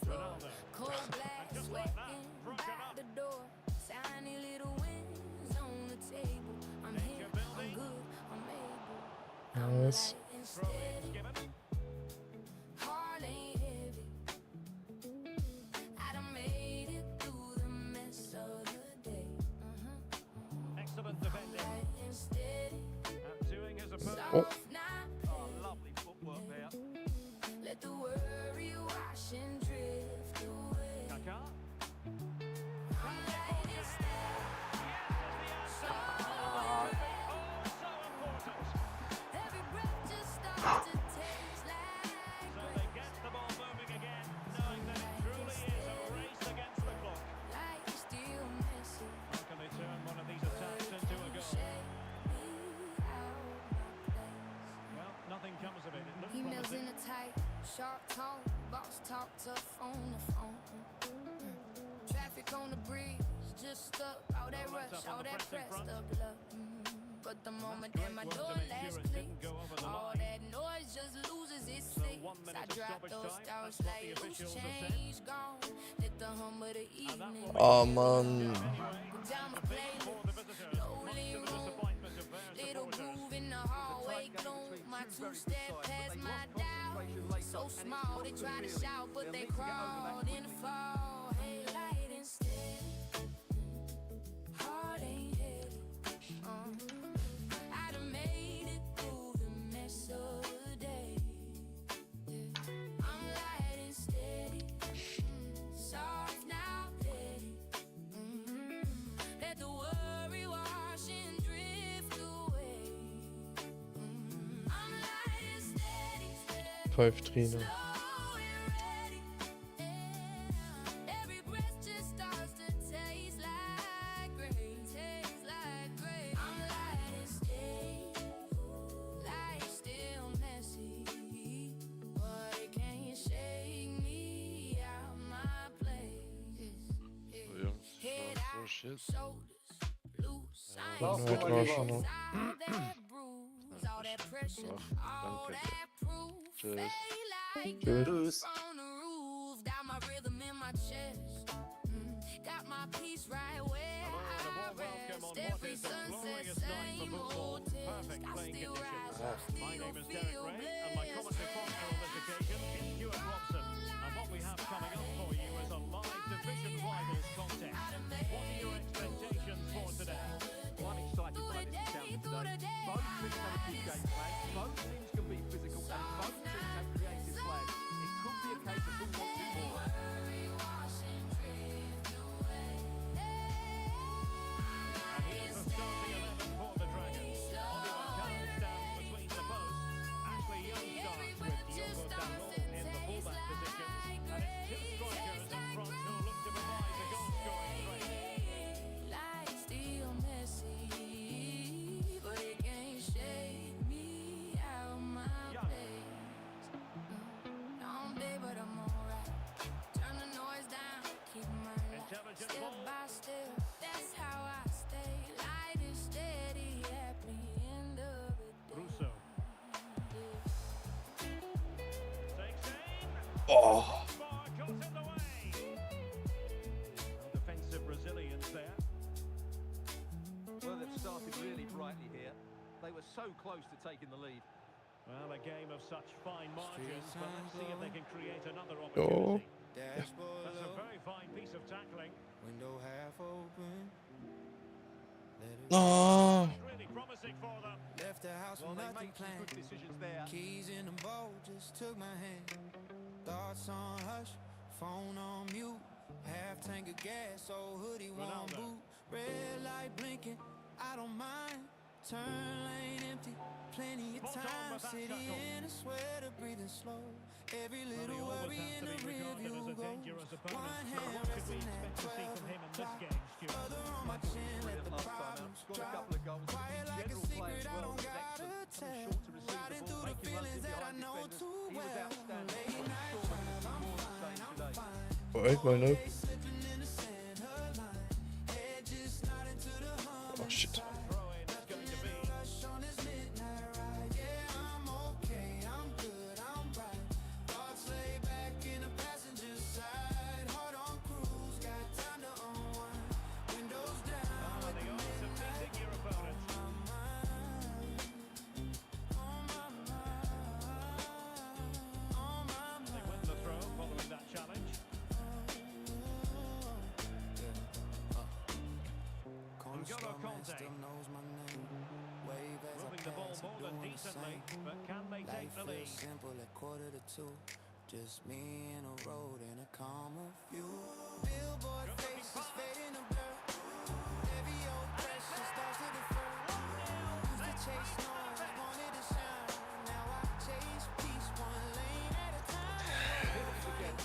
Ronaldo. And just like that, broken up. Danger building. Nice. Throw-ins given. Excellent defending. Outdoing his opponent. Oh. Oh, lovely footwork there. Kaká. So they get the ball moving again, knowing that it truly is a race against the clock. How can they turn one of these attacks into a goal? Well, nothing comes of it. It looks promising. Sharp tone, boss talk tough on the phone. Traffic on the bridge, just up, all that rush, all that pressed up love. But the moment that my door last clicks, all that noise just loses its place. I drop those stars like loose change gone. Hit the hum of the evening. Oh, man. Down the playlist, slowly roll. Little groove in the hallway gloom. My two-step past my doubt. So small, they try to shout, but they crawled in the fall. Hey, light and steady. Heart ain't heavy. I done made it through the mess of the day. 5-3 now. Shit. One right Arsenal. Danke dir. Tschüss. Tschüss. Got my piece right where I rest. Every sunset, same old test. I still rise up, still feel blessed. And what we have coming up for you is a live division rivals contest. What are your expectations for today? Well, I'm excited by this encounter today. Both teams have a good game plan. Both teams can be physical, and both teams have creative play. It could be a case of who wants it more. And here's the starting 11 for the Dragons. Oliver Kahn stands between the posts. Ashley Young starts with Diogo Dalot in the fullback positions. And it's two strikers in front who look to provide the goal-scoring threat. Life still messy, but it can't shake me out of my place. Long day, but I'm alright. Turn the noise down, keep my light. Step by step, that's how I stay. Light is steady at the end of the day. Russo. Takes aim. Oh. Bar cut in the way. No defensive resilience there. Well, they've started really brightly here. They were so close to taking the lead. Well, a game of such fine margins, but let's see if they can create another Oh. opportunity. That's a very fine piece of tackling. Window half open. No. Really promising for them. Left the house Well, with they nothing make some planned. good decisions there. Keys in the bowl, just took my hand. Thoughts on hush, phone on mute. Half tank of gas, old hoodie, one Ronaldo. boot. Red light blinking, I don't mind. Turn lane empty, plenty of Spot on time. with that City tackle. in a sweater, breathing slow. Every Well, he little always worry has in to the be regarded rearview as a goes. dangerous opponent. One So hand what should we resting expect at to see 12 from him in this o'clock. game, Stuart? Other on my chin, let the Last time out, problems scored a drop. couple of goals. Quiet like a General play secret, as I well don't was gotta excellent. tell. Coming short to receive the Riding ball, through the making runs feelings in that I behind know defenders. too He was well. outstanding. Late night Sure, drive, more I'm the fine, same I'm today. fine. Alright, my love. Day slipping in the sand, her line. Head just nodding to the hum. Oh shit. Throw-in is going to be. Rush on this midnight ride. Yeah, I'm okay, I'm good, I'm right. Thoughts lay back in the passenger side. Heart on cruise, got time to unwind. Windows down with The the odds of beating your opponent. They win the throw following that challenge. N'Golo Kanté. Moving the ball more than decently, but can they take the lead? Simple at 1:45. Just me and a road and a calmer view. Billboard faces fading a blur. Heavy old pressure starts to defer. Used to chase noise, wanted to shine. Now I chase peace, one lane at a time.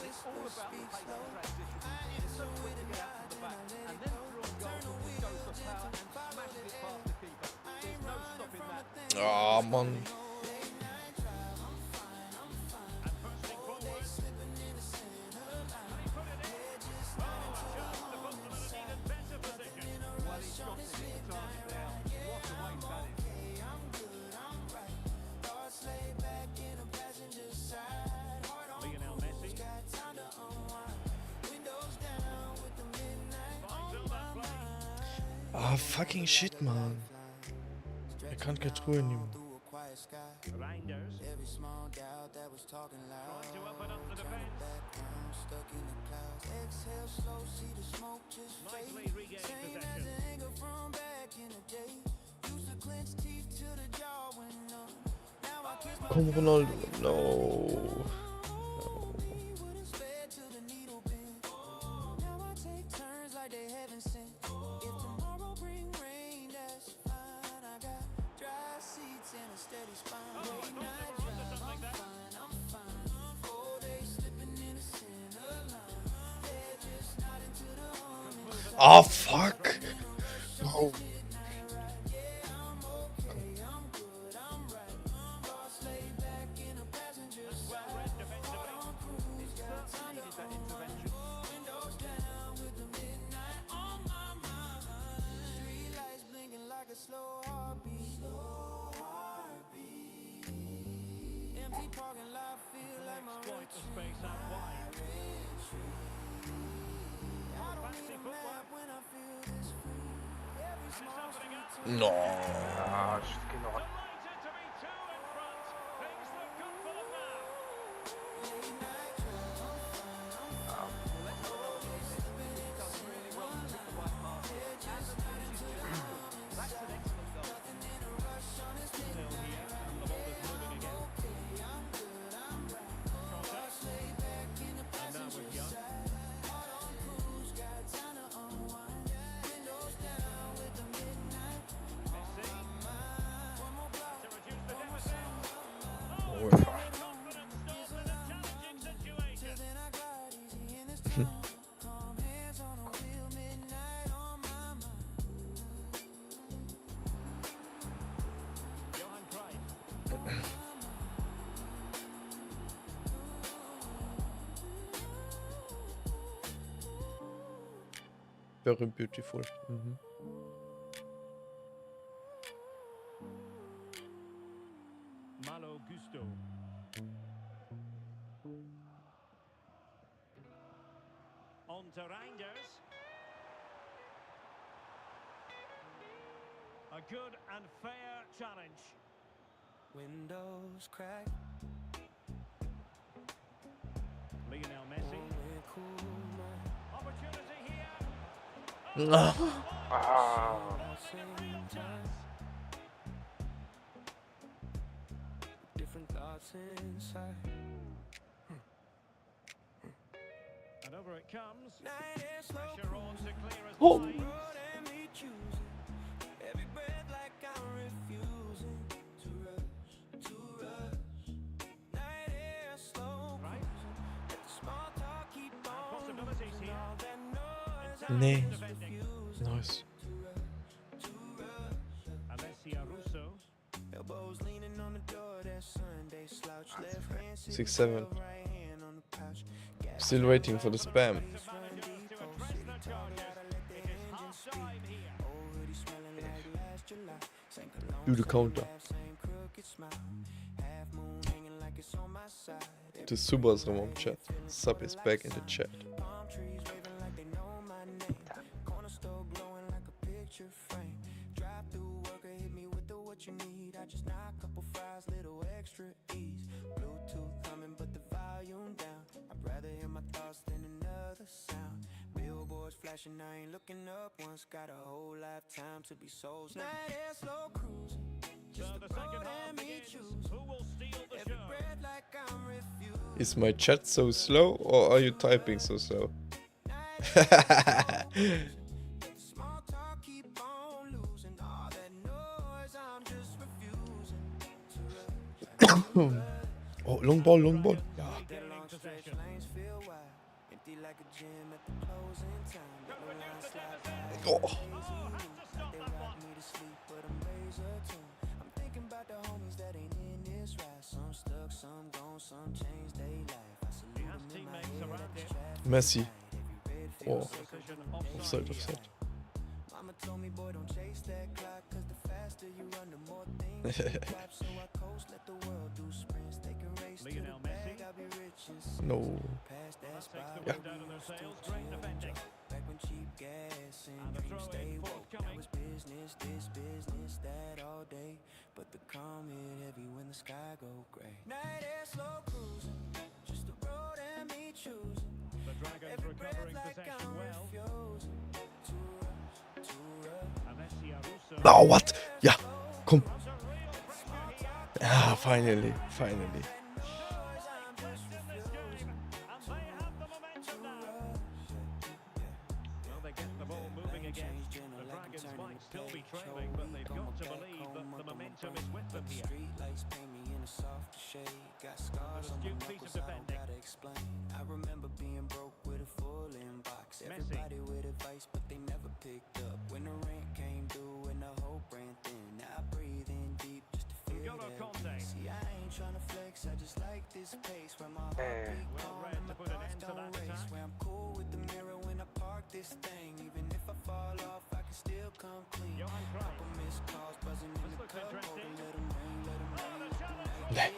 It's all about the pace of transition. It's so quick to get out from the back, and then through on goal, it goes for power and smashes it past the keeper. There's no stopping that. Ah, man. And bursting forward. And he put it in. Oh, a chance to put them in an even better position. Well, he's got to hit the target now. What a way that is. Lionel Messi. Finds that play. Ah, fucking shit, man. I can't control anymore. Reinders. Every small doubt that was talking loud. Trying to open up the defense. Background stuck in the clouds. Exhale slow, see the smoke just Nicely fade. regained Same possession. as anger from back in the day. Used to clench teeth till the jaw went numb. Now I kiss my Come Ronaldo. No. would've sped till the needle bent. Now I take turns like they heaven sent. If tomorrow bring rain, that's fine. I got dry seats in Oh fuck! No. Exploit the space out wide. Fancy footwork. No. Ah, shit, genau. Delighted to be two in front. Things look good for them now. Well, let's have another look at this. He's done really well to pick the right pass here. And the finish is just good. That's an excellent goal. Still here, and the ball is moving again. And now with Young. Very beautiful. Mhm. Malo Gusto. On to Reinders. A good and fair challenge. Windows crack. Lionel Messi. Opportunity here. Different thoughts inside. And over it comes. Pressure on to clear as Oh. wide. Every breath like I'm refusing to rush. Night air slow. Right. Let the small talk keep on. Possibilities here. All that noise Nee. I'm refusing Nice. to rush. Alessia Russo. Elbows leaning on the door, that Sunday slouch. Left hand 6-7. right hand on the pouch. Still waiting for the spam. To address the charges. It is half time here. Do the counter. The Subas Ramon chat. Sub is back in the chat. Flashing, I ain't looking up once. Got a whole lifetime to be sold. Night air slow cruising. So the second half begins. Who will steal the show? Like I'm refused. Is my chat so slow or are you typing so slow? Small talk keep on losing. All that noise, I'm just refusing. Oh, long ball, long ball. Ja. Oh. Messi. Oh. Offside, offside. Mama told me, boy, don't chase that clock, cause the faster you run, the more things you clap. So I coast, let the world do sprints. They can race to the bag, I'll be rich and No. past that spot. Yeah. Back when cheap gas and dreams stay woke. Now it's business, this business, that all day. But the calm hit heavy when the sky go gray. Night air slow cruising, just the road and me choosing. The Dragons recovering possession well. Alessia Russo. Oh, what? Ja, komm. Ah, finally, finally. Well, they get the ball moving again. The Dragons might still be trailing, but they've got to believe that the momentum is with them here. everybody with advice, but they never picked up. When the rent came due and the hope ran thin, now I breathe in deep just to feel that. See, I ain't tryna flex, I just like this pace where my heartbeat calm and my thoughts don't race. Where I'm cool with the mirror when I park this thing. Even if I fall off, I can still come clean. Couple missed calls buzzing in the cup, let 'em ring, let 'em ring.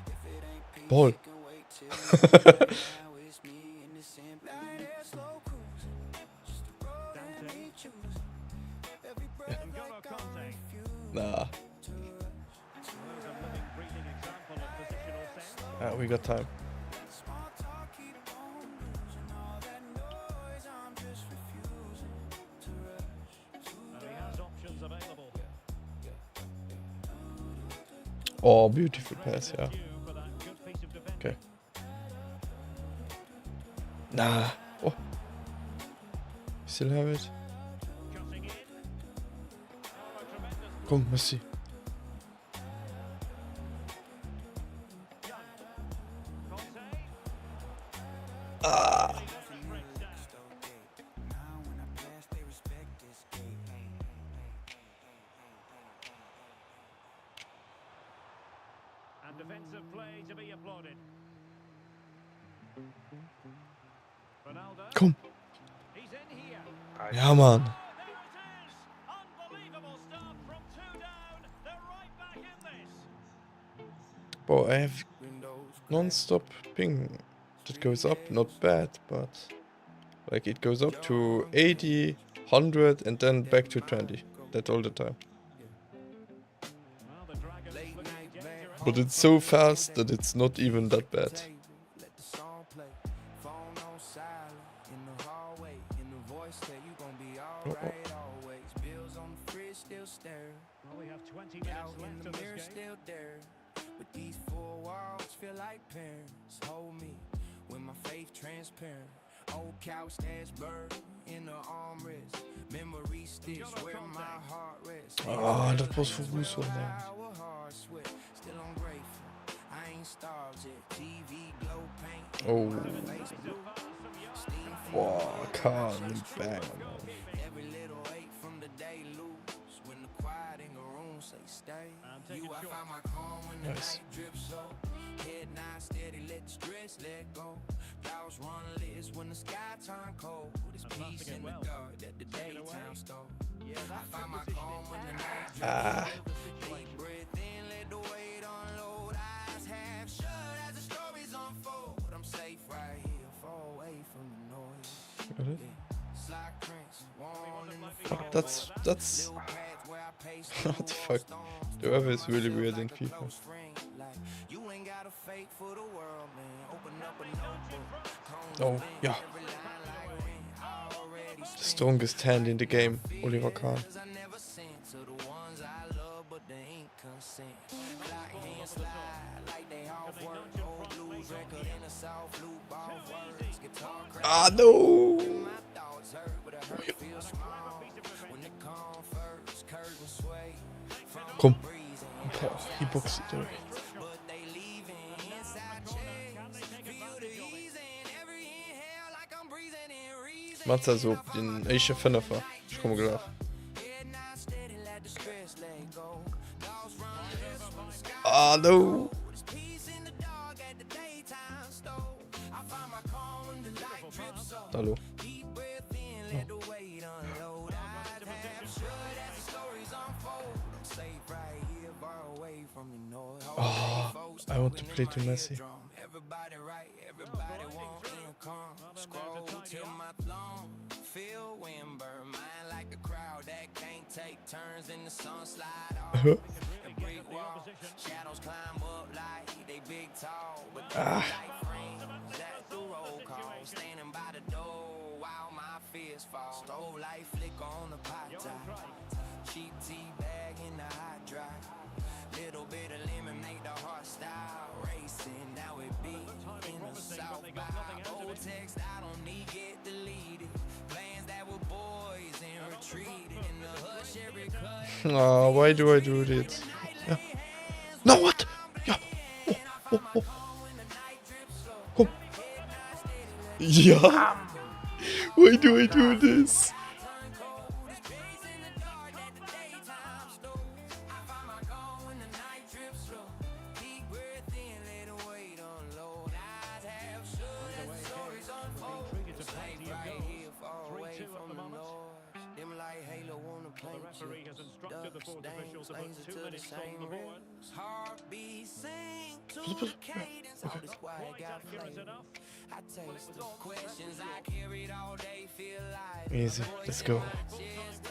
If it ain't peace, Ball. it can wait till now it's me in this empty. Light air, slow cruising, just the road that we choose. Every breath like I'm refused. Nah. We got time. Small talk, keep on losing all that noise. I'm just refusing to rush. He has options available. Oh, beautiful pass, yeah. Okay. Nah. Oh. Still have it. Komm, Messi. Ah. And defensive play to be applauded. Ronaldo. Komm. He's in here. Ja, Mann. Unbelievable stuff from 2 down. They're right back in this. Bro, I have non-stop ping. That goes up, not bad, but like it goes up to 80, 100 and then back to 20. That all the time. But it's so fast that it's not even that bad. Let the song play. Phone on silent in the hallway. In the voice that you gon' be alright always. Bills on the fridge still staring. Well, we have 20 minutes Out in the left mirror of this game. still there. But these four walls feel like parents. Hold me with my faith transparent. Old couch that's burned in the armrest. Memory sticks where my heart rests. Ah, dat was voor Rousseau, man. Still ungrateful. I ain't starved yet. TV glow paint. Oh. Wow, can't bang, man. Every little ache from the day loose. When the quiet in the room say stay. You, I find my calm when the Nice. night drips so. Head nod steady, let the stress let go. Clouds run list when the sky turn cold. There's peace in the dark that the daytime stole. I find my calm when the night drips so. Deep breath in, let the weight unload. Eyes half shut as the stories unfold. I'm safe right here, far away from the noise. Got it? Slack prints, worn in the Fuck, that's what the fuck. The weather is really weird in FIFA. You ain't got a fake for the world, man. Open up a notebook. Oh, yeah. The strongest hand in the game, Oliver Kahn. I never sent to the ones I love, but they ain't consent. Clock hand slide like they off work. Old blues record in a soft loop, off words. Guitar crack. Ah, no! My thoughts hurt, but a hurt feels small. When it come first, curtain sway. Komm. Boah, he boxed it away. But they leaving inside checks. Feel the ease in every inhale like I'm breathing in reason. Macht also den Aisha Fennefer. Ich komme gleich. Ah, no! Hallo. Oh, I want to play to Messi. Everybody right, everybody want income. Scroll till my thumb. Feel wind burn, mine like a crowd that can't take turns in the sun slide off. The brick wall, shadows climb up like they big tall, but they like friends at the roll call. Standing by the door while my fears fall. Stove light flicker on the pot top. Cheap tea bag in the hot dry. Little bit of lemon make the heart style racing. Now it beat in the south by old text. I don't need get deleted. Plans that were boys and retreated in the hush every cut. Oh, why do I do this? Yeah. No, what? Yeah. Oh, oh, oh. Komm. Ja. Why do I do this? The referee has instructed the fourth official to put 2 minutes on the board. Quite accurate enough. Easy, let's go.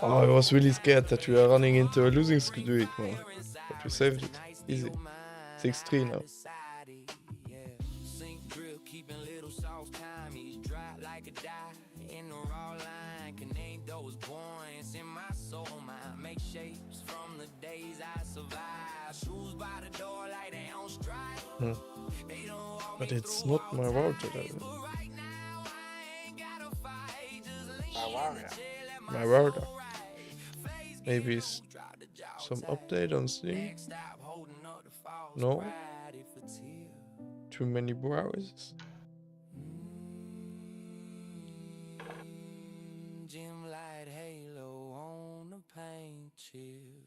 Oh, I was really scared that we are running into a losing streak, man. But we saved it. Easy. 6-3 now. But it's not my water. My water. Maybe some update on Steam? No? Too many browsers? Gym light halo on the paint chip.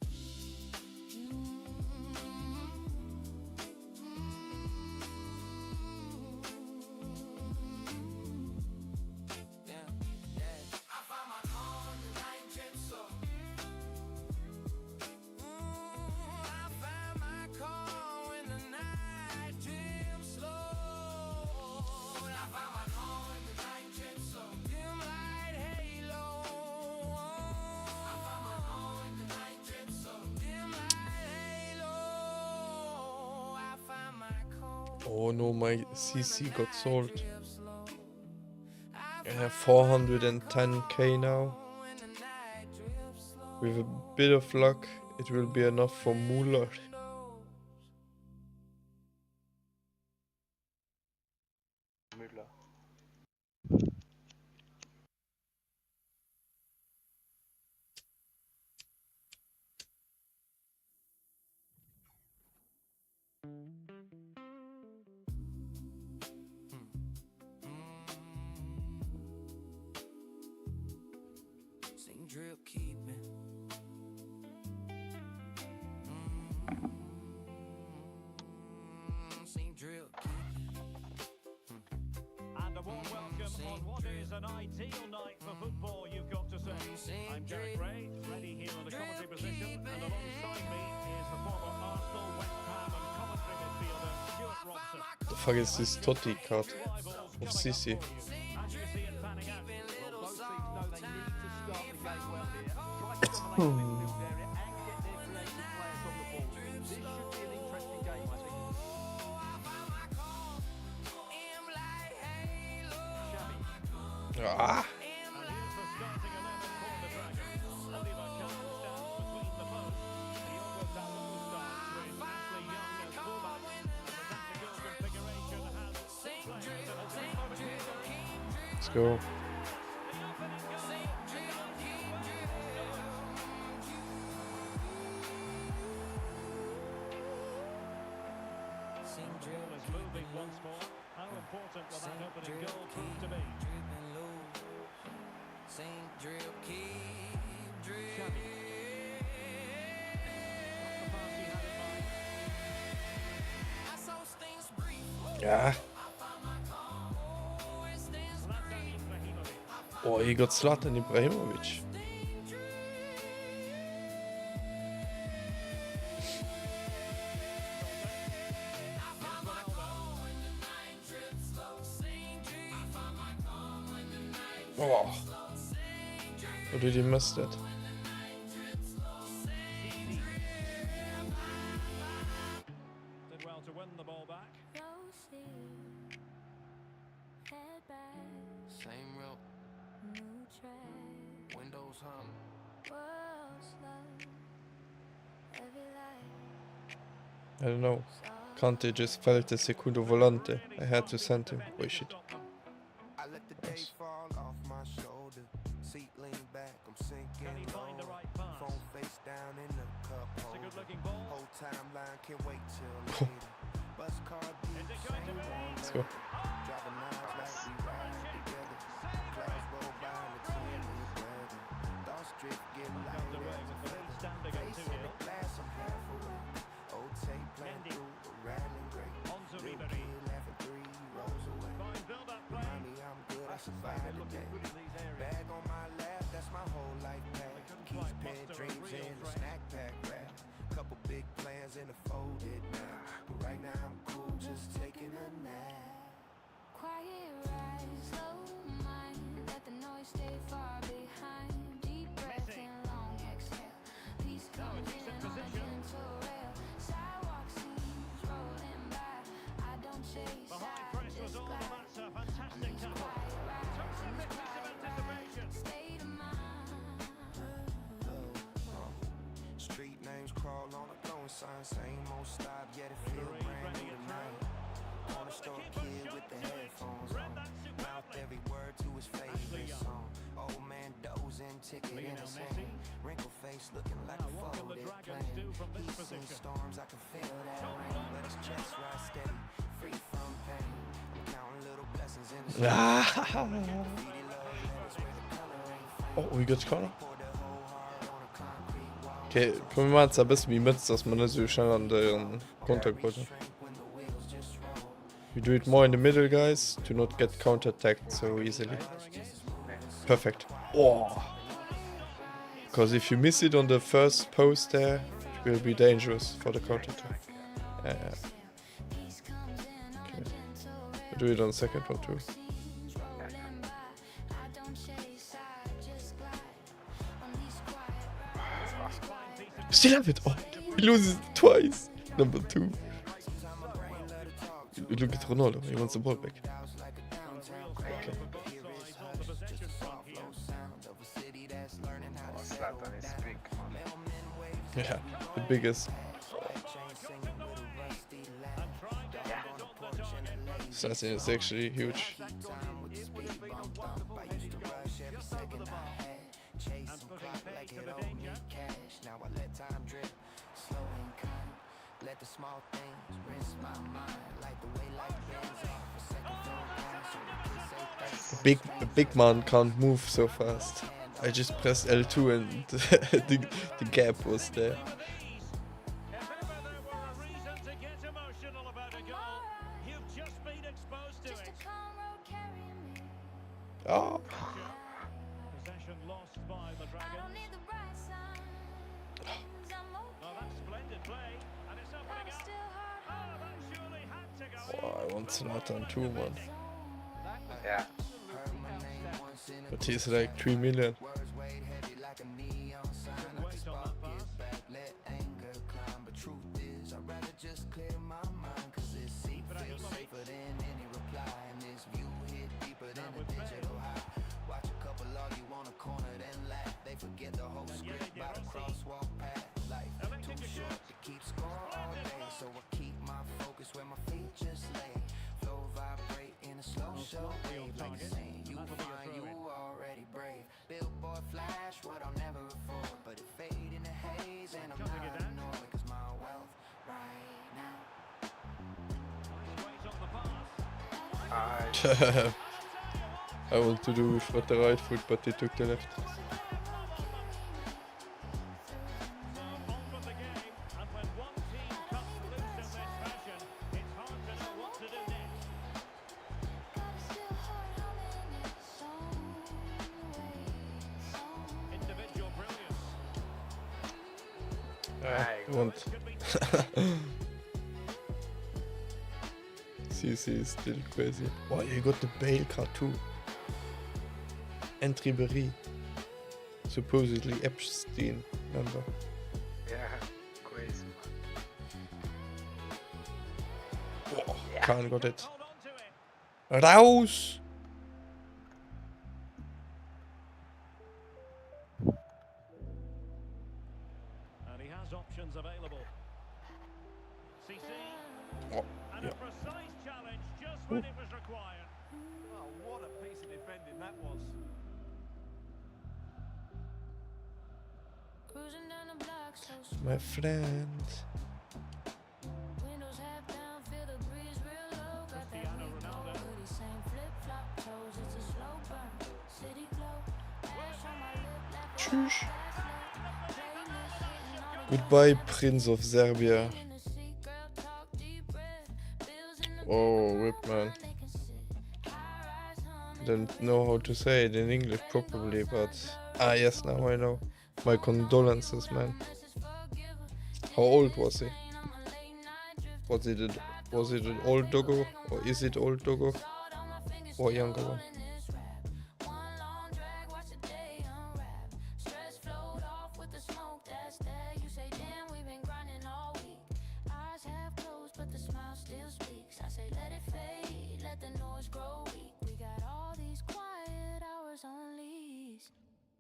Oh no, my CC got sold. I have 410k now. With a bit of luck, it will be enough for Muller. Drip keeping. Drip keeping. And a warm welcome on what is an ideal night for football, you've got to say. I'm Derek Ray, ready here in the commentary position, and alongside me is the former Arsenal, West Ham and commentary midfielder Stuart Robson. The fuck is this Toty card of CC? As you see it panning out, well, both teams know they need to start the game well here. Try to dominate the midfield area and get their creative players on the ball. This should be an interesting game, I think. Ah. Let's go. Moving once more. How important will that opening goal prove to be? Yeah. Oh, he got Zlatan Ibrahimovic. Oh. Or did he miss that? Did well to win the ball back. Same rope, windows hum. I don't know. Kante just felt the secundo volante. I had to send him. Oh shit. I let the day fall off my shoulder. Seat lean back, I'm sinking low. Phone face down in the cup holder. Whole timeline can't wait till later. Bus car Let's go. driving knives like we ride together. Clouds roll by survive the day. Bag on my lap, that's my whole life path. Keys, pen, dreams in a snack pack wrap. Couple big plans in a folded now. But right now I'm cool, just taking a nap. Quiet rise, slow mind, let the noise stay far behind. Deep breath and long exhale. Peace comes in on a gentle rail. Sidewalk scenes rolling by. I don't chase, I just glide. On these quiet rides, in this quiet ride, state of mind. Street names crawl on a throwing sign. Same old stop, yet it feel brand new tonight. Corner store kid with the headphones on. Mouth every word to his favorite song. Old man dozing, ticket in his hand. Wrinkle face looking like a folded plan. He's seen storms, I can feel that rain. But his chest rise steady, free from pain. I'm counting little blessings in his Oh, we got corner. Okay, können wir jetzt ein bisschen wie mit, dass man nicht so schnell an den Kontakt wollte. We do it more in the middle, guys, to not get counter-attacked so easily. Perfect. Oh! Because if you miss it on the first post there, it will be dangerous for the counter-attack. Okay. Do it on the second one too. Still have it! Oh, he loses twice! Number 2. Look at Ronaldo, he wants the ball back. Okay. Yeah, the biggest. Assassin is actually huge. Let the small things rinse my mind like the way life bends off a second phone. A big man can't move so fast. I just pressed L2 and the gap was there. Oh. Possession lost by the Dragons. Oh, that's splendid play, and it's opening up. Oh, that surely had to go in. Oh, I want Zlatan too, man. Yeah. But he's like 3 million. Forget the whole script by the crosswalk path. Life too short to keep score all day, so I keep my focus where my feet just lay. Flow vibrate in a slow show wave, like saying you find you already brave. Billboard flash what I'll never afford, but it fade in the haze and I'm not ignored, cause my wealth right now. I want to do with the right foot, but he took the left. Want CC is still crazy. Oh, you got the Bale card too. And Ribéry. Supposedly Epstein member. Yeah, crazy. Oh, yeah. Khan got it. Raus! Options available. CC. Oh, and yeah. a precise challenge just when it was required. Oh, what a piece of defending that was. Cruising down the block, so My friend. windows half down, feel the breeze real low. Got that Ronaldo hoodie, same flip-flop toes. It's a slow burn, city glow. Ash on my lip, Tschüss. Goodbye, Prince of Serbia. Oh, rip, man. don't know how to say it in English properly, but yes, now I know. My condolences, man. How old was he? Was it an old doggo, or is it old doggo, or younger one?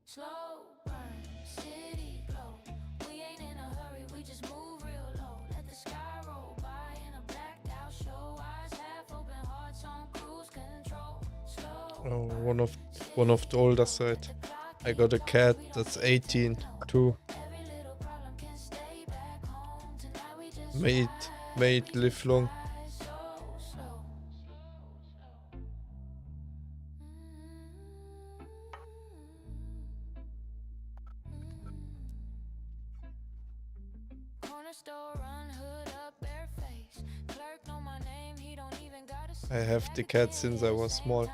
Slow burn, city glow. We ain't in a hurry, we just move real low. Let the sky roll by in a blacked out show. Eyes half open, hearts on cruise control. Slow. Oh, one of the older side. I got a cat that's 18 too. Made live long. I have the cat since I was small.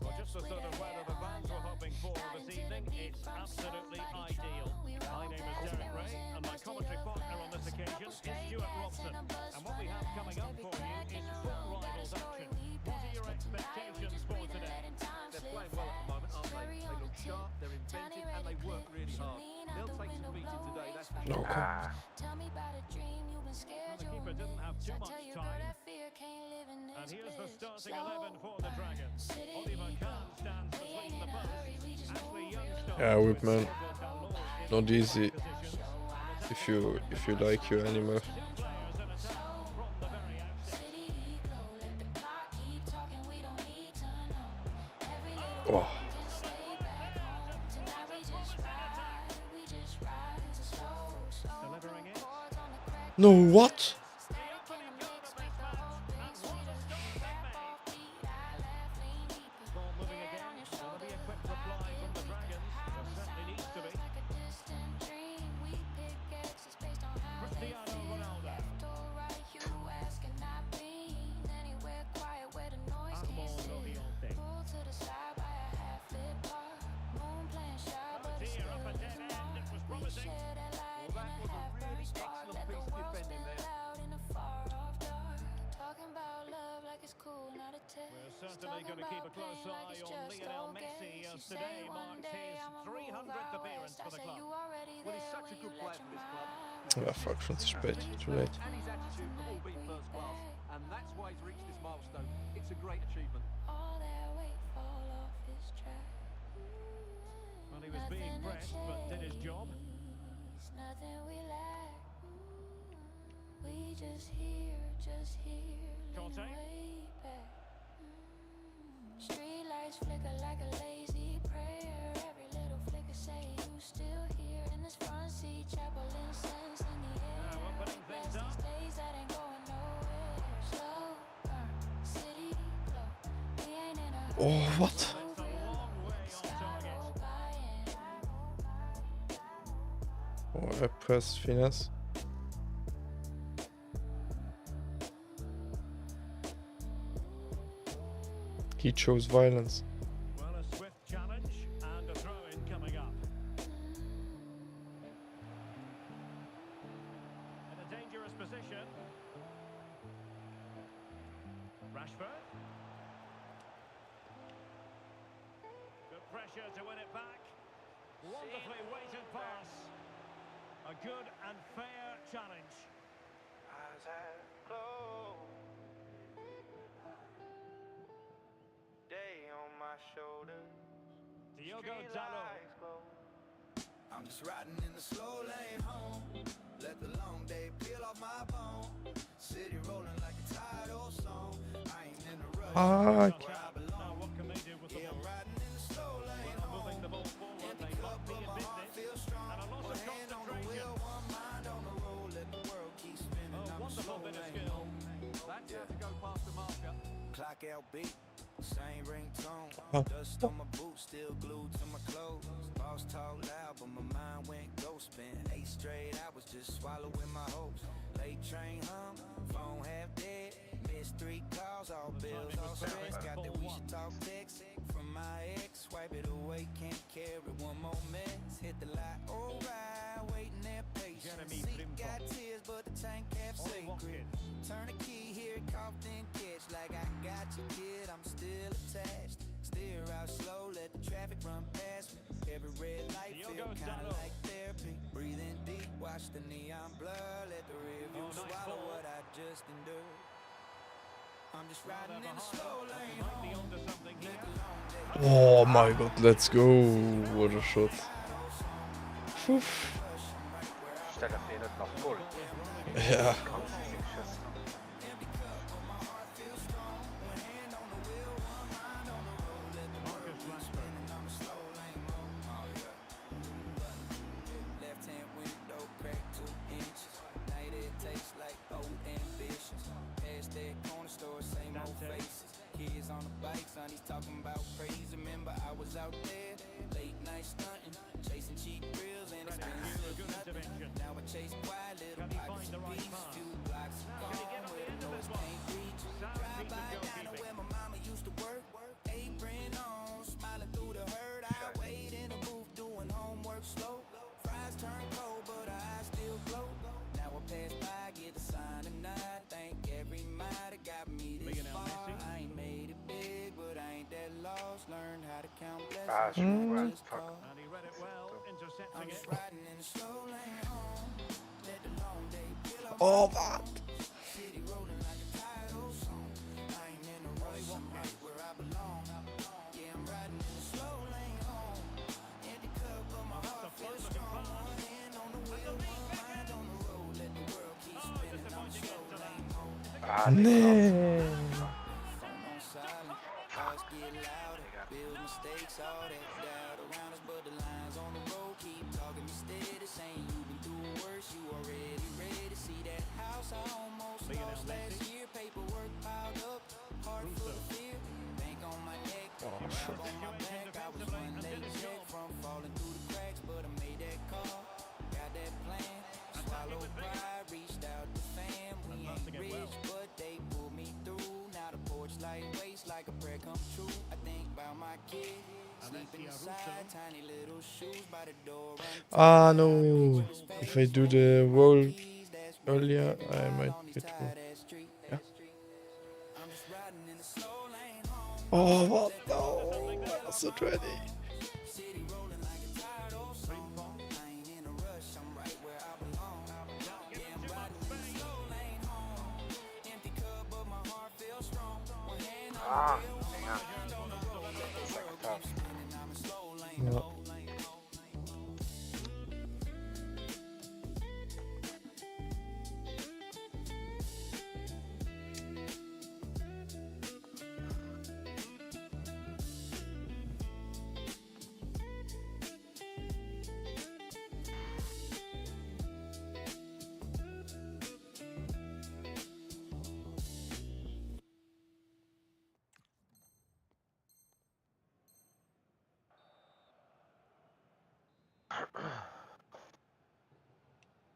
Well, just the sort of weather the fans were hoping for this evening. It's absolutely ideal. My name is Derek Ray, and my commentary partner on this occasion is Stuart Robson. And what we have coming up for you is Koop RIvals action. What are your expectations for today? They're playing well at the moment, aren't they? They look sharp, they're inventive, and they work really hard. They'll take some beating today, that's for sure. Okay. The keeper didn't have too much time. And here's the starting 11 for the Dragons. Oliver Kahn stands between the posts. Ashley Young starts Yeah, with Whipman. Ronaldo in Not the easy position. if you like your animal. Players in attack from the very outset. Oh. Delivering it. No, what? Ball moving again. Will there be a quick reply from the Dragons? There certainly needs to be. Cristiano Ronaldo. Armand Oriente. Here up a dead end. It was promising. Well, that was a really excellent piece of defending there. We're certainly going to keep a close eye on Lionel Messi as today marks his 300th appearance for the club. Well, he's such a good player for this club. Ja, fuck, schon zu spät. Too late. And his attitude have all been first class. And that's why he's reached this milestone. It's a great achievement. Well, he was being pressed, but did his job. Toty. Streetlights flicker like a lazy prayer. Every little flicker say you still here in this front seat. Chapel incense in the air. Now opening things up. These days that ain't going nowhere. Slow burn, city glow. We ain't in a Oh, what? It's a long way on target. Oh, I pressed finesse. He chose violence. Well, a swift challenge and a throw-in coming up. In a dangerous position. Rashford. Good pressure to win it back. Wonderfully weighted pass. A good and fair challenge. Eyes have closed. Day on my shoulders. Diogo Dalot. I'm just riding in the slow lane home. Let the long day peel off my bone. City rolling like a tidal song. I ain't in a rush. Fuck. Where I belong. Now what can they do with the Yeah, ball? I'm riding in the slow lane Well, home. moving the ball forward, they must be in My heart business. feels strong. And a loss One of hand on the wheel, concentration. one mind on the road. Let the world keep spinning. A I'm wonderful slow bit of lane skill. home. That's how to go past the marker. Clock out beat, same ringtone. Oh. Dust on my boots, still glued to my clothes. Boss boss talk loud, but my mind went ghost spin. 8 straight, I was just swallowing my hopes. Late train hum, phone half dead. Missed 3 calls, all bills, all stress. Got that we should talk text from my ex. Wipe it away, can't carry one more mess. Hit the light, alright, waiting there patient. Seat got tears, but the tank half sacred. Turn the key, hear it cough, then catch. Like I got you, kid, I'm still attached. Steer out slow, let the traffic run past me. Every red light feel kinda like therapy. Breathing deep, watch the neon blur. Let the rear view swallow what I just endured. I'm just riding in the slow lane home. Oh my god, let's go. What a shot. Phew. Stell dir den noch Gold. Ja. Kannst du nicht schießen. Left hand window cracked 2 inches. Night it tastes like old ambitions. Past that corner store, same old faces. Kids on the bike, son, he's talking about praise. Remember I was out there, late night stunting, chasing cheap grills and expensive nothing. Now I chase quiet little pockets of peace. Few blocks gone where the noise can't reach. Drive by down to where my mama used to work. Apron on, smiling through the herd. I wait in a booth doing homework slow. Fries turn cold, but our eyes still glow. Now I pass by, get a sign tonight. Thank every might that got me this far. I ain't made it big, but I ain't that lost. Learned how to count blessings, not just call. And he read it well, intercepting I'm it. just riding in the slow lane home. Let the long day peel off Oh, my what? bones. City rolling like a tidal song. I ain't in a rush, I'm right where I belong. Yeah, I'm riding in the slow lane home. Empty cup, but my heart feels strong. One hand on the wheel, one mind on the road. Let the world keep spinning. I'm slow lane home. Nee. Phone on silent, thoughts get louder. Bills, mistakes, all that doubt around us, but the lines on the road keep talking me steady. Saying you've been through worse, you already ready. See that house I almost lost last year. Paperwork piled up, heart full of fear. Bank on my neck, rap on my back. I was one late check from falling through the cracks, but I made that call. Got that plan, swallowed pride, reached out to fam. We ain't rich, but they pulled me through. Now the porch light waste like a prayer come true. I think about my kid, sleeping inside, tiny little shoes by the door. Ah, no. If I do the roll earlier, I might get through. Yeah. Oh, what? No. I was not ready. City rolling like a tidal song. I ain't in a rush, I'm right where I belong. Yeah, I'm riding in the slow lane home. Empty cup, but my heart feels strong. One hand on the wheel, one hand on the road. Let the world keep spinning. I'm in slow lane Ja. home.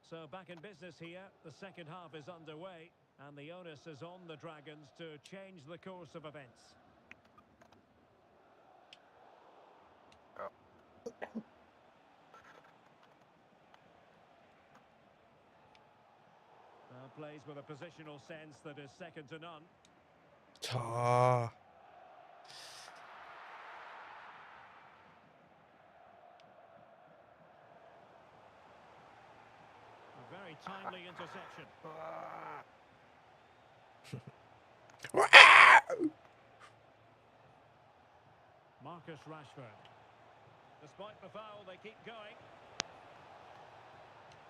So back in business here, the second half is underway, and the onus is on the Dragons to change the course of events. Plays with a positional sense that is second to none. Ah. A very timely interception. Marcus Rashford. Despite the foul, they keep going.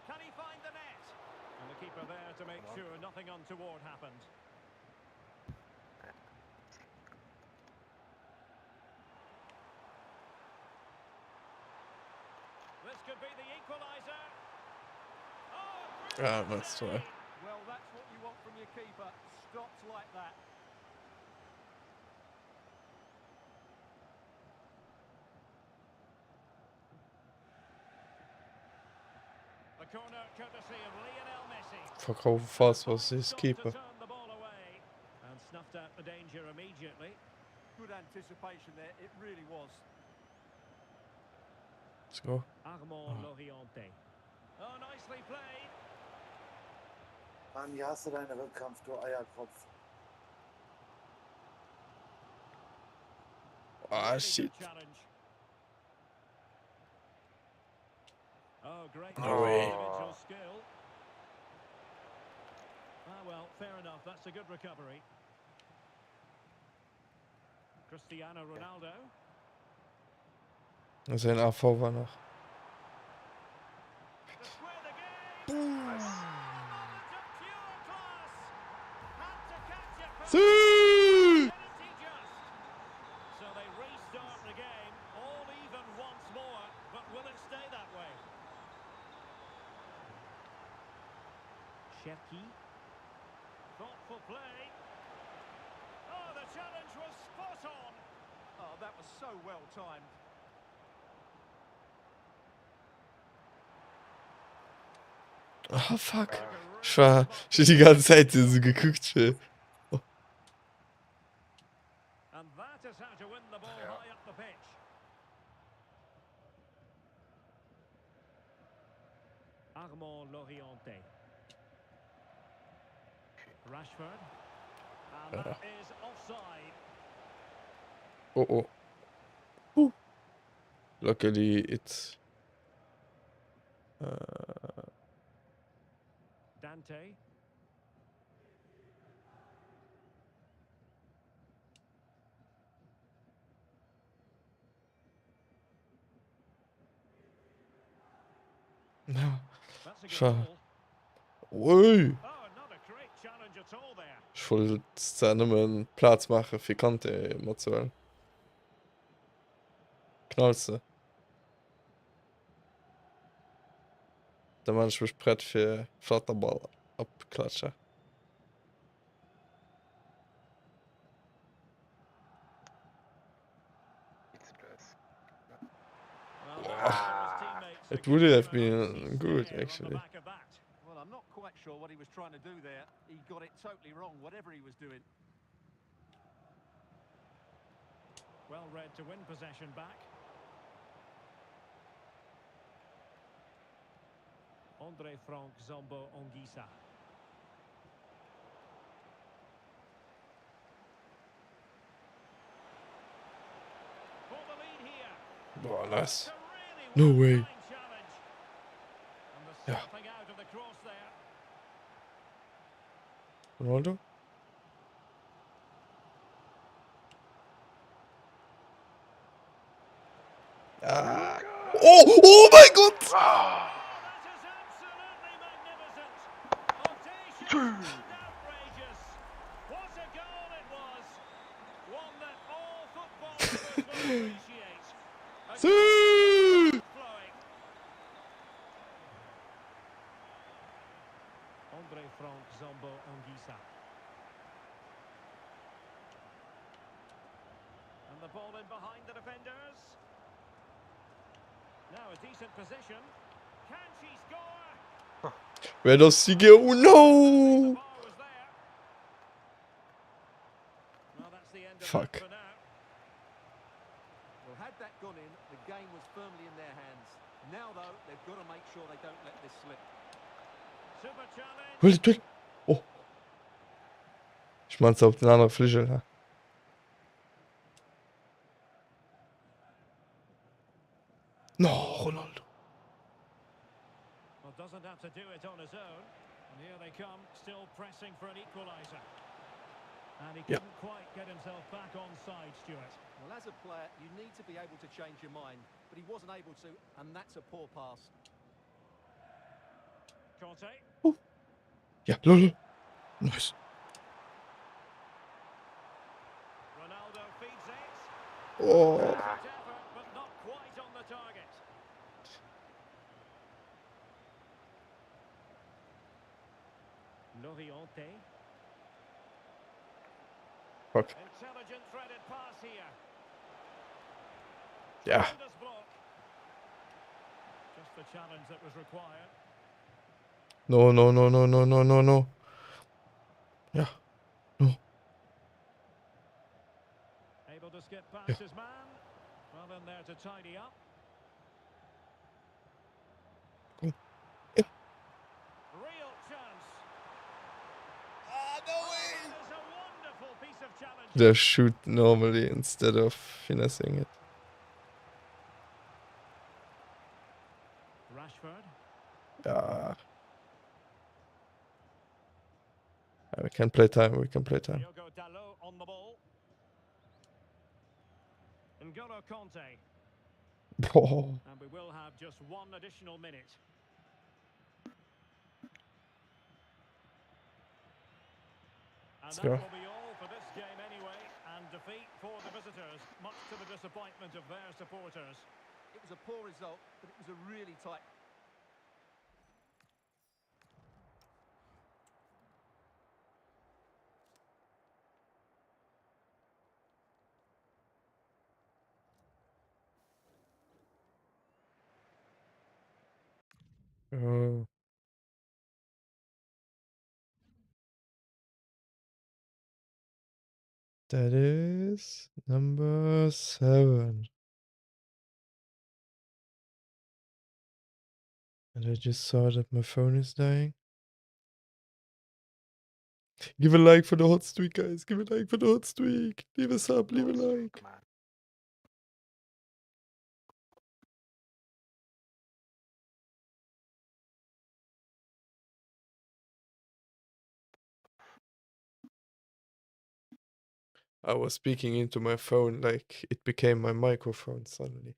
Can he find the net? And the keeper there to make sure nothing untoward happened. This could be the equaliser. Ja, was toll. Well, that's what you want from your keeper. Stopped like that. corner courtesy of Lionel Messi. Verkaufen fast was his keeper. Turn the ball away and snuffed out the danger immediately. Good anticipation there, it really was. Let's go. Armand Lorienté. Oh, nicely played. Mann, hier hast du deinen Rückkampf, du Eierkopf. Ah, shit. Challenge. Oh, great No way. individual skill. Ah, well, fair enough. That's a good recovery. Cristiano Ronaldo. Sein AV war noch. See! So they restart the game, all even once more, but will it stay that way? Cherki. Thoughtful play. Oh, the challenge was spot on. Oh, that was so well timed. Oh, fuck. Ich war die ganze Zeit so geguckt. Für. Oh. And that is how to win the ball high up the pitch. Armand Lorienté. Rashford. And that is offside. Oh, oh. Ooh. Luckily, it's... Dante. No. That's a Ich good war... ball. Ui. Oh, not a great challenge at all there. Ich wollte da nicht mehr einen Platz machen für Kante immer zu wollen. Knallst du? Der Mensch ist bereit für Flatterball abklatschen. It would have been good, actually. Well, I'm not quite sure what he was trying to do there. He got it totally wrong, whatever he was doing. Well read to win possession back. Andre Frank Zombo Onguisa. For the lead here. Oh, nice. No way. Ja. Out of the cross there. Ronaldo? Ah. Oh, oh mein Gott! See! Andre Frank Zombo Onguisa. And the ball in behind the defenders. Now a decent position. Can she score? Where does he go? Oh no! Well, that's the end of Fuck. that for now. Well, had that gone in, the game was firmly in their hands. Now, though, they've got to make sure they don't let this slip. Super challenge. Will it weg? Oh. Ich mein's auf den anderen Flügel, ja. No, Ronaldo. Well, doesn't have to do it on his own. And here they come, still pressing for an equaliser. And he couldn't quite get himself back on side, Stuart. Well, as a player, you need to be able to change your mind, but he wasn't able to, and that's a poor pass. Conte. Oh. Ja, lol. Nice. Ronaldo feeds it. Oh. Effort, but not quite on the target. Lorienté. Fuck. Intelligent threaded pass here. Ja. Block. Just the challenge that was required. No, no, no, no, no, no, no, no. Yeah. No. Able to skip past his man. Well in there to tidy up. Real chance. No way! That is a wonderful piece of challenge. They shoot normally instead of finessing it. Rashford. Yeah. We can play time. We can play time. Diogo Dalot on the ball. N'Golo Conte. Oh. And we will have just one additional minute. And Let's that go. will be all for this game anyway. And defeat for the visitors, much to the disappointment of their supporters. It was a poor result, but it was a really tight. Oh. That is number 7. And I just saw that my phone is dying. Give a like for the hot streak, guys. Give a like for the hot streak. Leave a sub, leave a like. I was speaking into my phone like it became my microphone suddenly.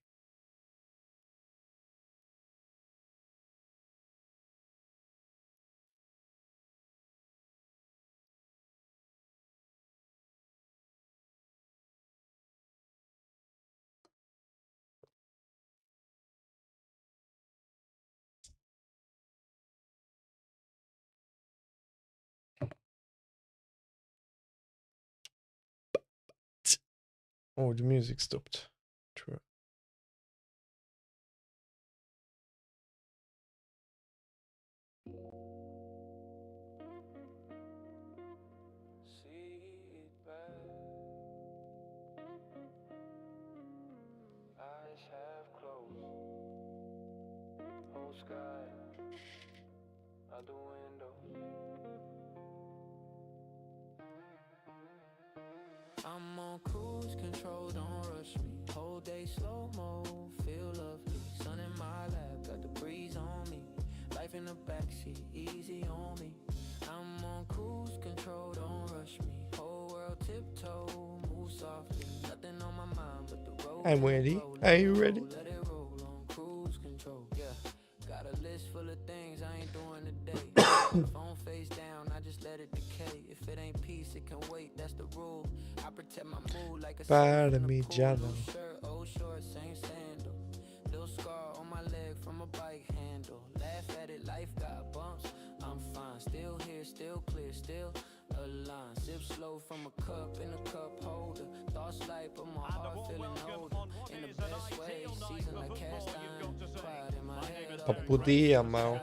Oh, the music stopped. True. Eyes half closed. Whole sky out the window. I'm on cruise control, don't rush me. Whole day slow mo, feel lovely. Sun in my lap, got the breeze on me. Life in the backseat, easy on me. I'm on cruise control, don't rush me. Whole world tiptoe, move softly. Nothing on my mind but the road. I'm ready. Are you ready? Let it roll on cruise control, yeah. Got a list full of things I ain't doing today. Phone face down, I just let it decay. If it ain't peace, it can wait, that's the rule. I protect my mood like a Parmigiano. shirt, old shorts, same sandal. Little scar on my leg from a bike handle. Laugh at it, life got bumps. I'm fine, still here, still clear, still aligned. Sip slow from a cup in a cup holder. Thoughts light, but my heart feeling older. In the best way, season like cast iron. Pride in my head. Papudiyama.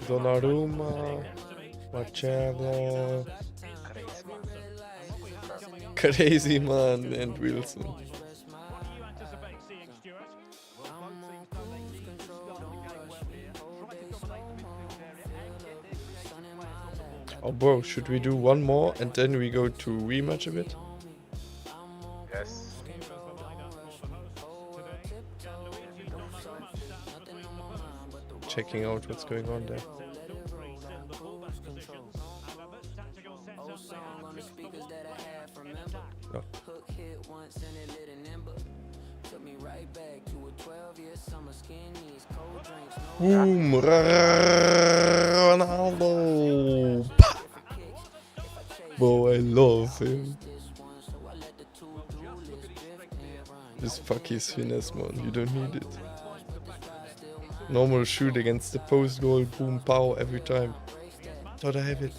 Donnarumma. Marcello. Crazy man and Wilson. What do you anticipate seeing, Stuart? Well, both teams know they need to start the game well here. Try to dominate the midfield area and get their creative players on the ball. Oh, bro, should we do one more and then we go to rematch a bit? Yes. Checking out what's going on there. Oh. Hook hit once and it lit an ember. Took me right back to a 12-year summer, skinnies, cold drinks, Boom! Ronaldo! Bro, I love him. This fucking finesse, man. You don't need it. Normal shoot against the post goal, boom, pow, every time. Thought I have it.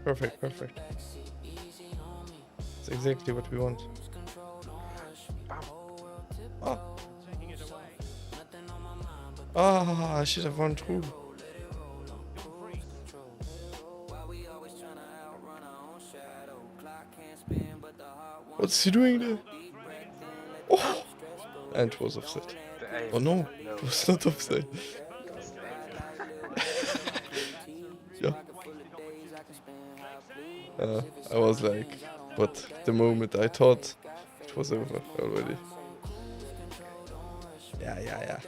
Perfect, perfect. That's exactly what we want. Oh. Ah, I should have won through. What's he doing there? Oh! And it was offside. Oh no, it was not offside. Yeah. I was like, but the moment I thought it was over already. Yeah.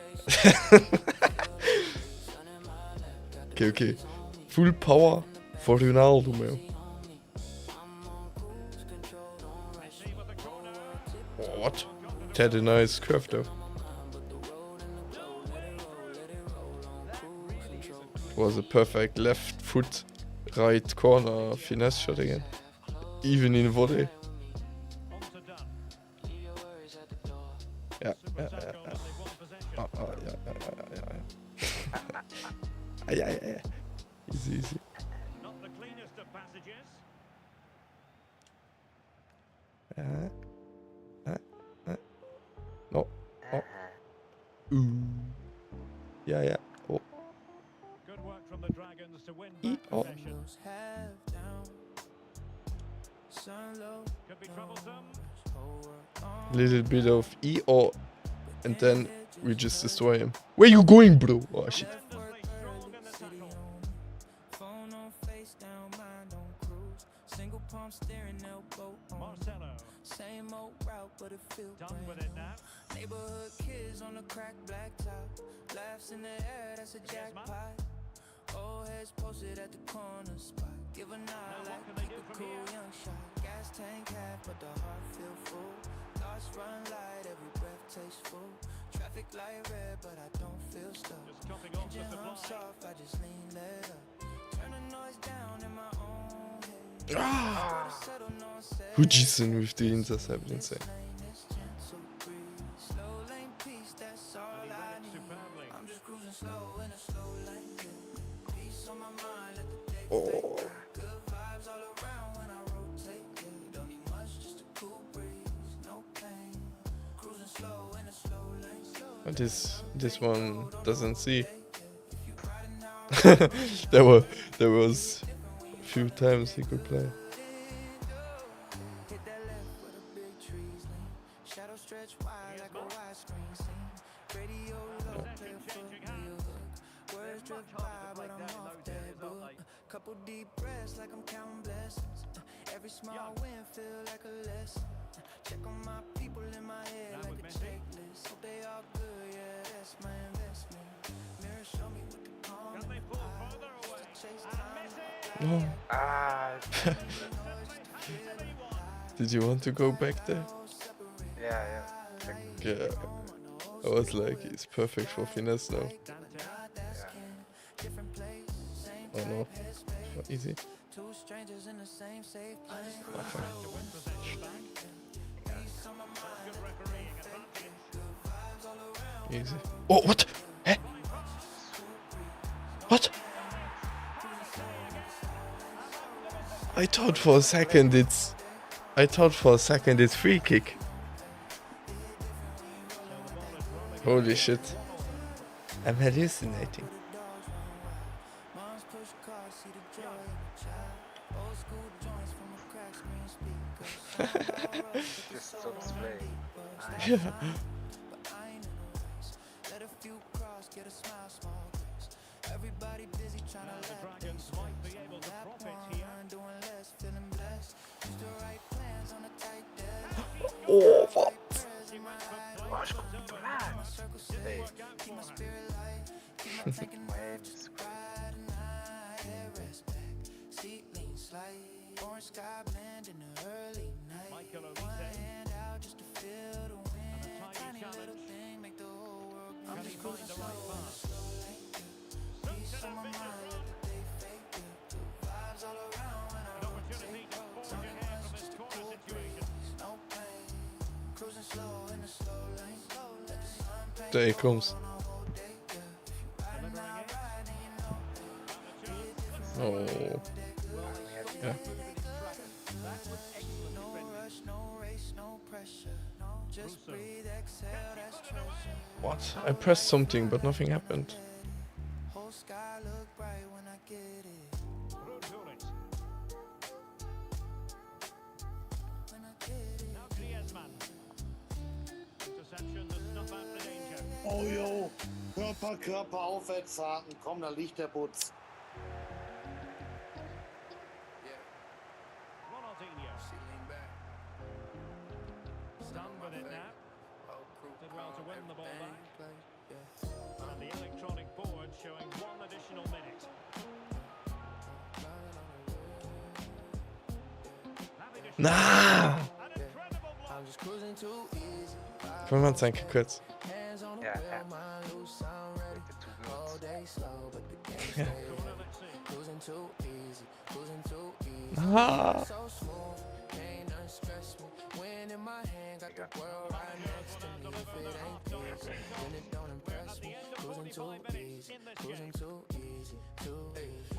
Okay. Full power for Ronaldo, man. What? Had a nice curve though. It was a perfect left foot, right corner finesse shot again. Even in volley. Yeah. Yeah. Easy. Not the cleanest of passages. No. Oh. Ooh. Yeah. Oh. Good work from the Dragons to win back possession. Could be troublesome. Little bit of E-O, and then we just destroy him. Where you going, bro? Oh shit. Marcelo. Same old route, but it feels done with it now. Neighborhood kids on the crack black top. Laughs in the air, that's a jackpot. Old heads posted at the corner spot. Give a nod like keep a cool young shot. Gas tank half, but the heart feel full. Thoughts run light, every breath tastes full. Traffic light red, but I don't feel stuck. Engine hum soft, I just lean let up. Turn the noise down in my own head. Hutchison with the intercept, insane. Oh. But this one doesn't see. there was a few times he could play. Couple deep breaths like I'm counting blessings. Every small win feel like a lesson. Check on my people in my head like a checklist. Hope they all good, yeah, that's my investment. Mirror show me what the calm in the eye. Chase time. Did you want to go back there? Yeah. Yeah. I was like, it's perfect for finesse now. Oh no. Not easy. Easy. Oh, what? Eh? What? I thought for a second it's free kick. Holy shit. I'm hallucinating. Just stops playing. Yeah. Everybody busy trying to The Dragons might be able to profit here. doing less, feeling blessed. Used to write plans on a tight desk. Oh, what? Hey. Keep my spirit light, keep my tank and nerve just ride and I rest back. Seat lean slight, orange sky blend in the early night. One hand out just to feel the wind. Tiny little thing make the whole world. I'm just cruising slow in a slow lane. Peace on my mind, let the day fade. Good vibes all around when I rotate. Something else just a cool breeze, no pain. Cruising slow in a slow lane. Let the sun paint There he comes. Oh. Yeah. What? I pressed something, but nothing happened. Oh jo, Körper, Aufwärtshaken, komm, da liegt der Putz. Stunned with it now. Did well to win the ball back. And the electronic board showing 1 additional minute. Na! Können wir uns eigentlich kurz? Ja, ja. Ah.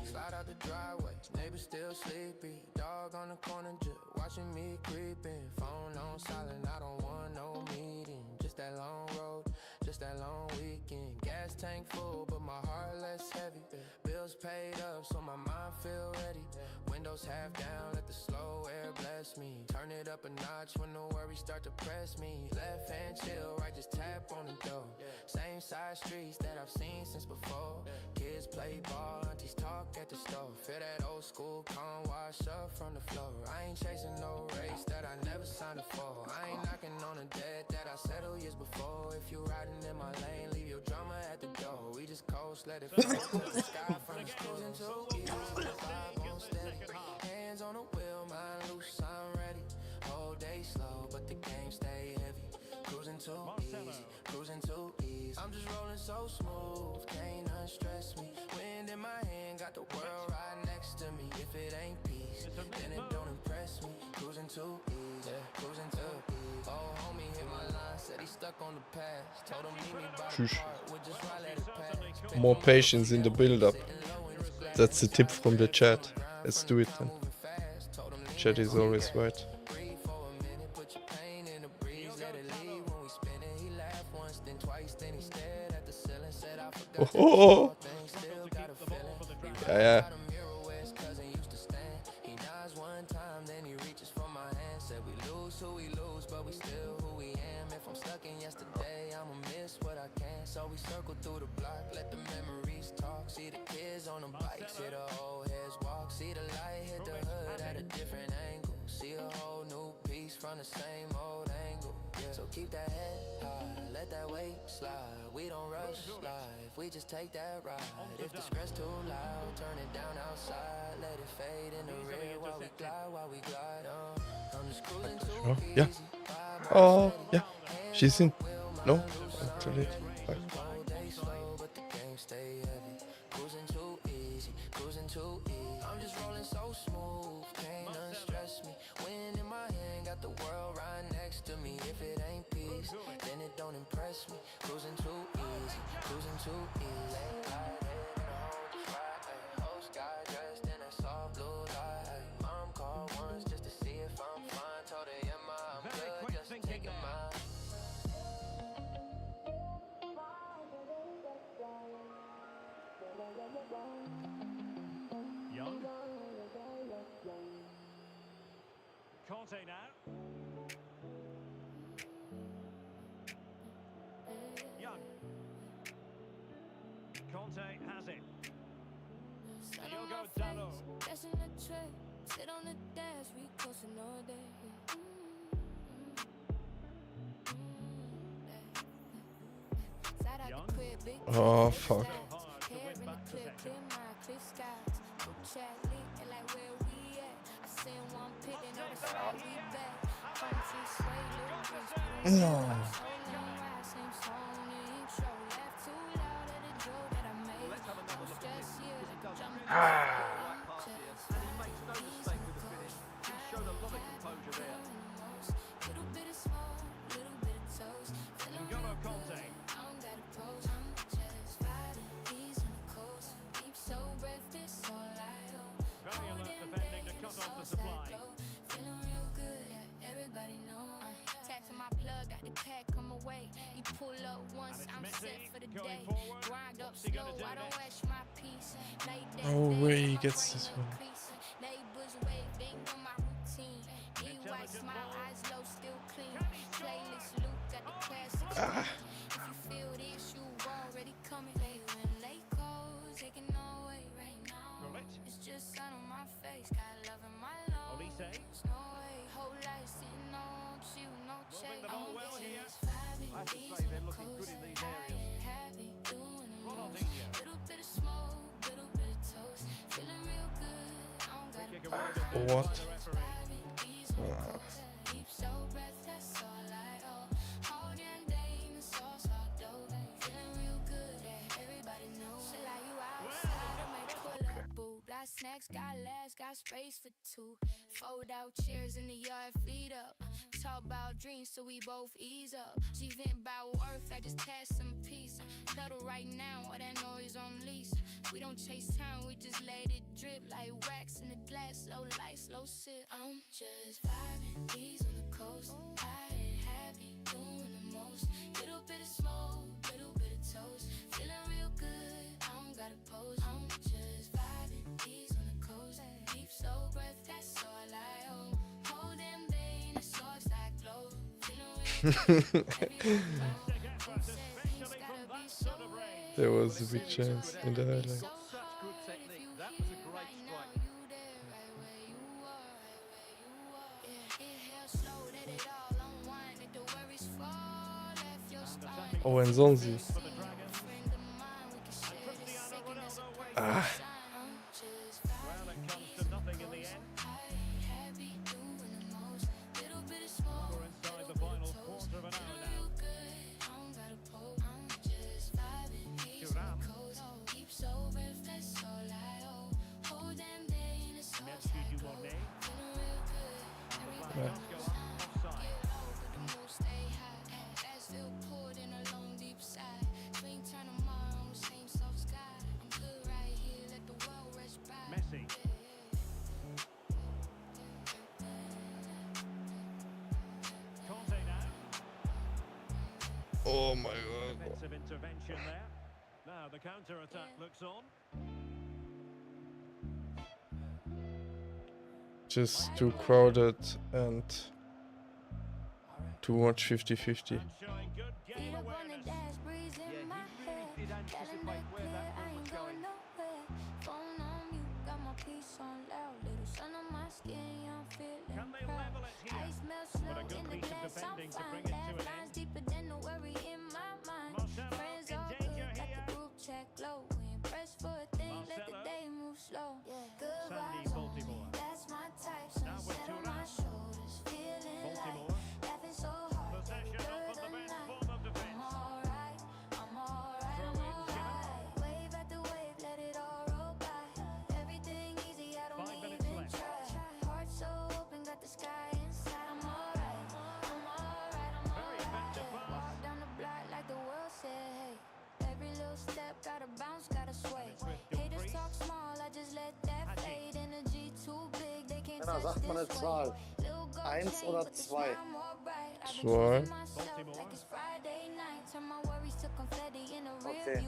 Slide out the driveway, neighbor still sleepy. Dog on the corner just watching me creeping. Phone on silent, I don't want no meeting. Just that long road, just that long weekend. Gas tank full, but my heart less heavy. Bills paid up, so my mind feel ready. Windows half down, let the slow air bless me. Turn it up a notch when the worries start to press me. Left hand chill, right, just tap on the door. Same side streets that I've seen since before. Kids play ball, aunties talk at the store. Feel that old school calm wash up from the floor. I ain't chasing no race that I never signed up for. I ain't knocking on a debt that I settled years before. If you riding in my lane, leave your drama at the door. We just coast, let it flow. Sky from the cruising too easy. Vibe on steady. Hands on the wheel, mind loose, I'm ready. Whole day slow, but the game stay heavy. Cruising too easy, cruising too easy. I'm just rolling so smooth, can't unstress me. Wind in my hand, got the world right next to me. If it ain't peace, then it don't impress me. Cruising too easy, cruising too easy. Oh, homie hit my line, said he stuck on the pass. Told him meet me by the park, would just ride let it pass. More patience in the build-up. That's the tip from the chat. Let's do it then. Chat is always right. Oh, yeah, yeah. So we circle through the block, let the memories talk. See the kids on the bikes, see the old heads walk. See the light hit the hood at a different angle. See a whole new piece from the same old angle. Yeah. So keep that head high, let that weight slide. We don't rush life, we just take that ride. If the stress too loud, turn it down outside. Let it fade in the rear while we glide. I'm just cruising too Oh, yeah. Oh, yeah. She's in. No, actually. Right. I'm just rolling so smooth, can't unstress me. Wind in my hand, got the world right next to me. If it ain't peace, then it don't impress me. Cruising too easy, cruising too easy. Whole sky dressed in a soft blue light. Mom called once just to see if I'm fine. Told her, yeah, ma, I'm good, just take it mine. Young. Conte now. Young. Conte has it. Diogo Dalot. Sit on the dash, we coasting all day. Young. Oh, fuck. No. N'Golo Conte. The cat come away. You pull up once, I'm set for the day. Grind up slow, I don't rush my piece. No way he gets this one. Neighbors wave, they know my routine. EY smile, eyes low, still clean. Playlist loop, got the classics. If you feel the issue, already coming. When they close, they can no way right now. It's just sun on my face, got love in my lungs. No way, whole life sitting on chill, no chase. I'm just vibing, I have to say they're looking good in these areas. happy, doing the most. Little bit of smoke, little bit of toast. Feeling real good, I don't gotta What? keep so breath, that's all I owe. All damn day in the sauce, hot dough. Feeling real good, everybody knows. Shit like you outside, I might pull up, boo. Blast snacks, got last, got space for two. Fold out chairs in the yard, feet up. Talk about dreams, so we both ease up. She vent about worth, I just task some peace. Pedal right now, all that noise on lease. We don't chase time, we just let it drip like wax in the glass. Slow light, slow sip. I'm just vibing, bees on the coast. High and happy, doing the most. Little bit of smoke, little bit of toast. Feeling real good, I don't gotta pose. I'm just vibing, bees on the coast. Deep slow breath, that's all I owe. Whole damn day in the sauce, I glow. Feeling real good. There was a big chance in the highlight. Such good technique. That was a great strike. Oh, and Zonzi. Ah. Well, it comes to nothing in the end. We're inside the final quarter of an hour now. Messi. Conte now. Oh my god. Defensive intervention there. Now the counter attack looks on. Just too crowded and too much 50-50. Showing good game awareness. Yeah, he really did anticipate where that ball was going. Can they level it here? But a good piece of defending to bring it to an end. Marcelo in danger here. Marcelo. Sandy Baltimore. Now with Thuram. Baltimore. Possession often the best form of defense. Throw-in given. 5 minutes left. Very effective pass. Männer, sagt mal eine Zahl. 1 oder 2? 2. Okay.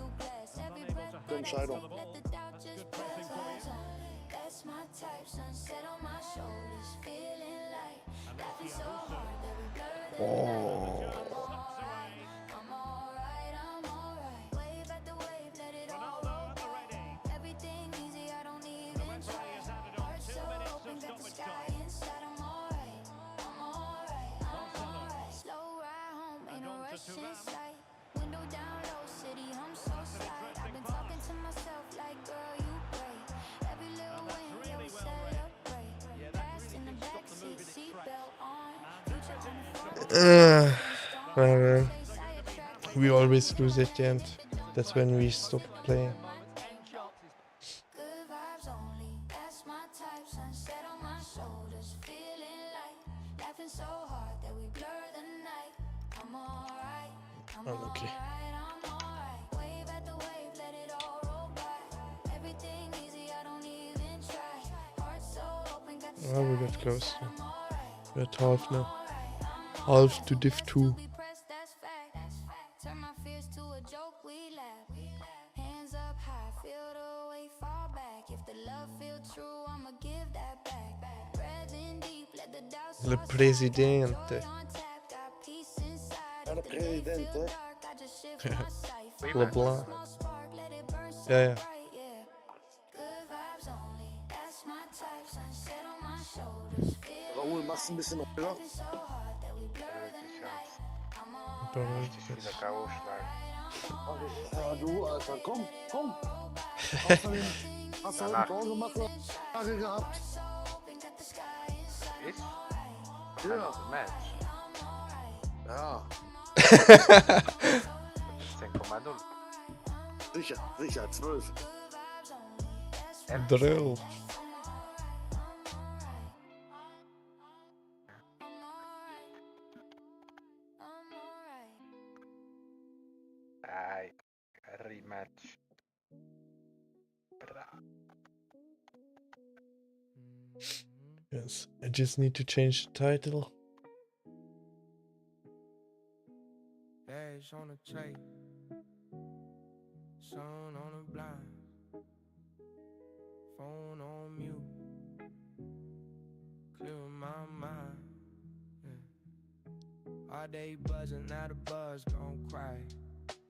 Gute Entscheidung. Oh. Man. We always lose at the end. That's when we stop playing. Okay. Oh, we got close. We're at half now. Half to div 2. Le Presidente. Der Präsident, Bla bla. Ja, ja. Raoul, machst ein bisschen ruhiger? Richtig wieder K.O. schlagen. Ja, du, Alter, komm, komm. Außerdem hast du heute ein Tor gemacht oder Tage gehabt. Ich? Ja. Match. Ja. 10,0. Sicher, sicher, 12. Drill. Ay, rematch. Bra. Yes, I just need to change the title. Dash on the tray, sun on the blind, phone on mute, clear my mind. Yeah. All day buzzing, now the buzz gon' cry.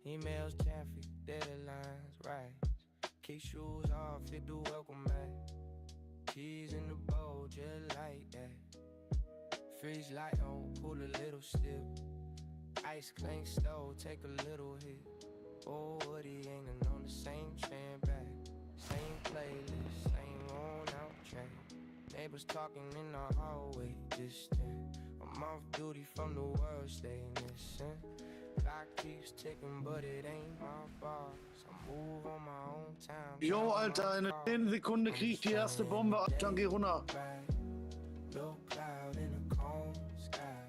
Emails traffic, deadlines rise. Kick shoes off, hit the welcome mat. Keys in the bowl, just like that. Fridge light on, pull a little slip. Ice clink stove, take a little hit. Oh, Woody ain't on the same trend back. Same playlist, same worn out track. Neighbors talking in the hallway, distant. I'm off duty from the world, stay missing. Clock keeps ticking, but it ain't my boss. I move on my own time. Jo, Alter, in 10 Sekunden krieg ich die erste Bombe ab, dann geh runter. Low cloud in a calm sky.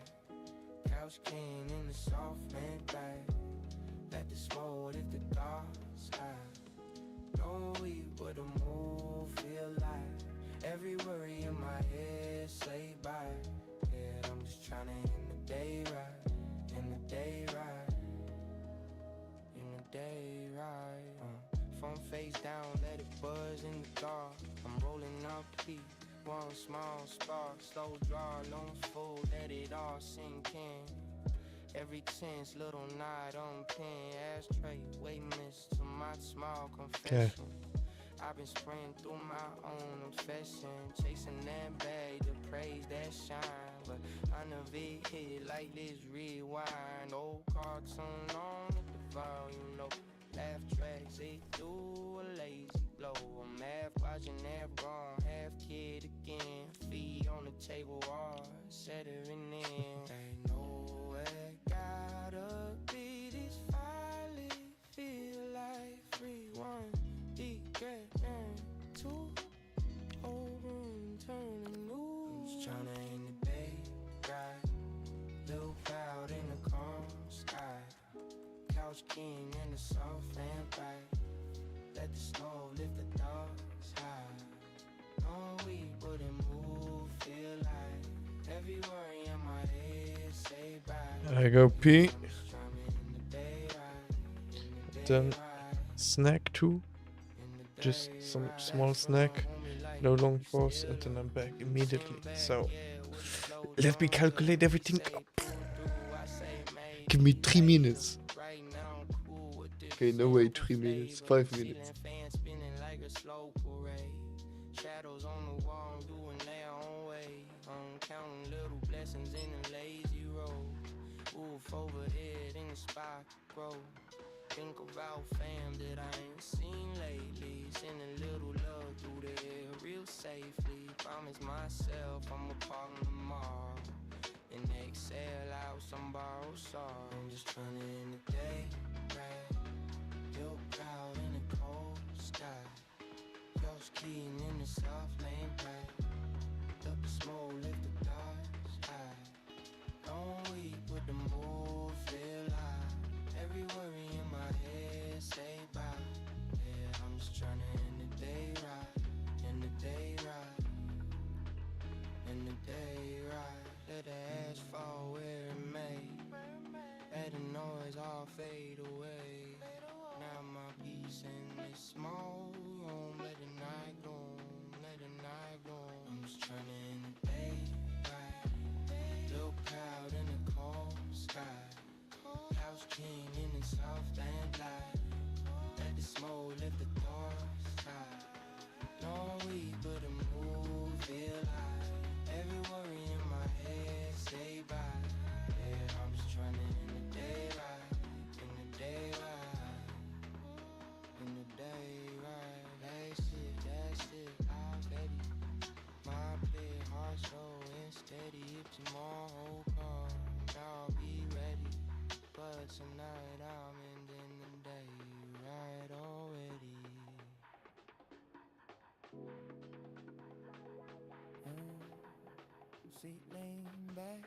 Couch king in the soft land bag. Let the smoke lift the thoughts high. No, we would a move, feel like every worry in my head, say bye. Yeah, I'm just trying to end the day right, end the day right, end the day right. Phone face down, let it buzz in the car. I'm rolling up the beat, one small spark, slow draw, long full, let it all sink in. Every tense little night on pen, ashtray, wait miss to my small confession. I've been spraying through my own obsession, chasing that bag, the praise that shine. But I never hit like this rewind. Old cartoon on at the volume, no laugh tracks, they do a lazy blow. I'm half watching, half gone, half kid again. Feet on the table, all settling in. Ain't nowhere gotta be this finally feel like free. One deep breath and two open, turning new. I'm just tryna end the day right. Little cloud in the calm sky. Couch king in the soft land back. Let the snow lift the dogs high. No, we wouldn't move, feel like every worry in my head, say bye. I go pee. Then snack too. Just some small snack. No long pause and then I'm back immediately. So let me calculate everything up. Give me 3 minutes. Okay, no way, 3 minutes, 5 minutes. Shadows on the wall doing their own way. I'm counting little blessings in a lazy road. Wolf over there in the spot grow. Think about fam that I ain't seen lately. Send a little love through the air real safely. Promise myself I'ma park tomorrow and exhale out some borrowed sorrow. I'm just trying to end the day right. Your cloud in the cold sky. Your skiing in the soft lane back. Up the smoke, lift the dogs high. Don't weep with the move, feel high. Every worry in my head, say bye. Yeah, I'm just trying to end the day right, end the day right, end the day right. Let the ash fall where it may. Let the noise all fade away. Now my peace in this small room. Let the night go, let the night go. I'm just trying to end the day right, king in the soft and light. Let the smoke lift the doors high. No we but a movie light. Every worry in my head stay by. Yeah, I'm just trying to end the day right. In the day right. In the day right. That's it, I'm ready. My play hard, slow and steady. If tomorrow comes, I'll be ready. But tonight I'm ending the day right already. Seat lean back.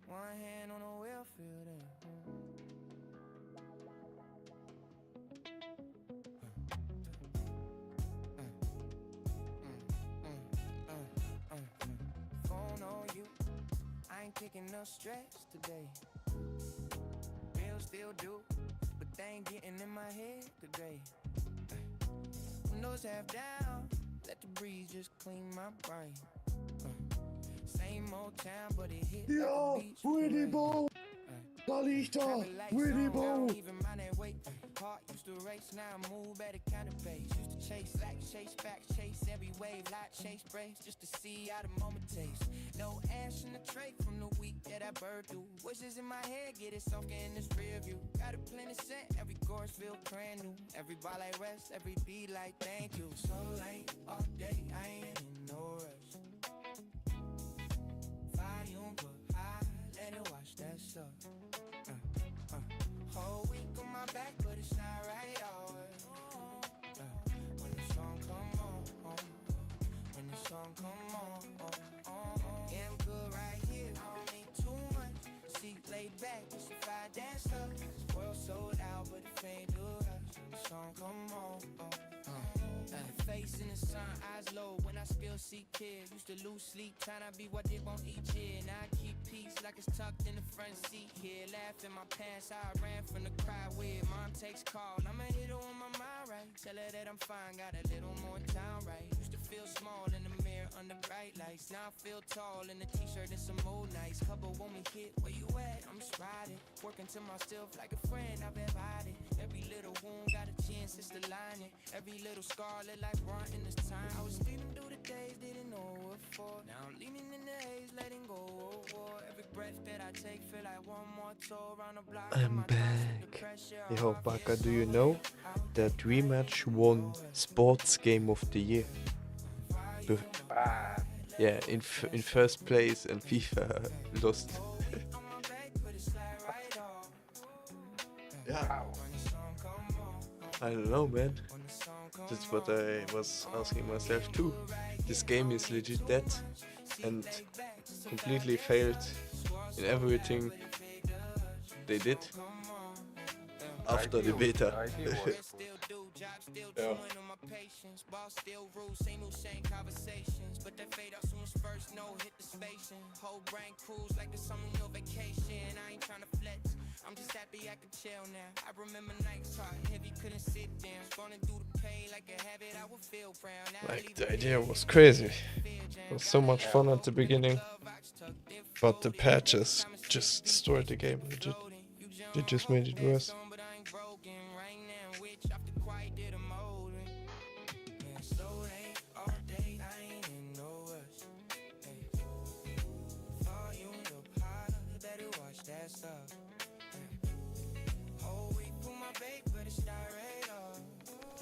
One hand on the wheel, feel that. Phone on you. I ain't kicking no stress today. Bills still due, but they ain't getting in my head today. Windows half down, let the breeze just clean my brain. Same old town, but it hit like a beach parade. Da liegt er! Winnie Bo! Heart used to race, now I move at a counter pace. Used to chase facts, chase facts, chase every wave, light, chase braves, just to see how the moment tastes. No ash in the tray from the week that I burned through. Wishes in my head, get it soaking in this rear view. Got a plenty set, every course feel brand new. Every ball I rest, every beat like thank you. So late, all day, I ain't in no rush. Volume put high, let it watch that stuff. Whole week on my back, but it's not right always. When the song come on, when the song come on, yeah, I'm good right here, I don't need too much. Seat laid back, just if I dance up. This world sold out, but it ain't do rush. When the song come on, face in the sun, eyes low when I still see kids. Used to lose sleep, trying to be what they want each year. Now I keep peace like it's tucked in the front seat here. Laugh in my pants, how I ran from the crowd with. Mom takes call, I'ma hit her on my mind right. Tell her that I'm fine, got a little more time right. Used to feel small in the mirror under bright lights. Now I feel tall in the t-shirt and some old nights. Couple want me hit, where you at? I'm just riding. Working to myself like a friend, I've embodied. Every little wound got a chance, it's the lining. Every little scar look like brunt in this time. I was speeding through the days, didn't know what for. Now I'm leaning in the haze, letting go of war. Every breath that I take feel like one more tour around the block. I'm back. Yo, Baca, do you know that Rematch won Sports Game of the Year? Yeah, in first place, and FIFA lost. Yeah. I don't know, man. That's what I was asking myself too. This game is legit dead and completely failed in everything they did after the beta. Yeah. Boss still rules, same old same conversations, but that fade out soon as first no hit the station. Whole brain cruise like the summer no vacation. I ain't tryna flex, I'm just happy I can chill now. I remember nights hard, heavy, couldn't sit down. Going through the pain like a habit, I would feel proud. Like, the idea was crazy. It was so much fun at the beginning, but the patches just destroyed the game legit. They just made it worse.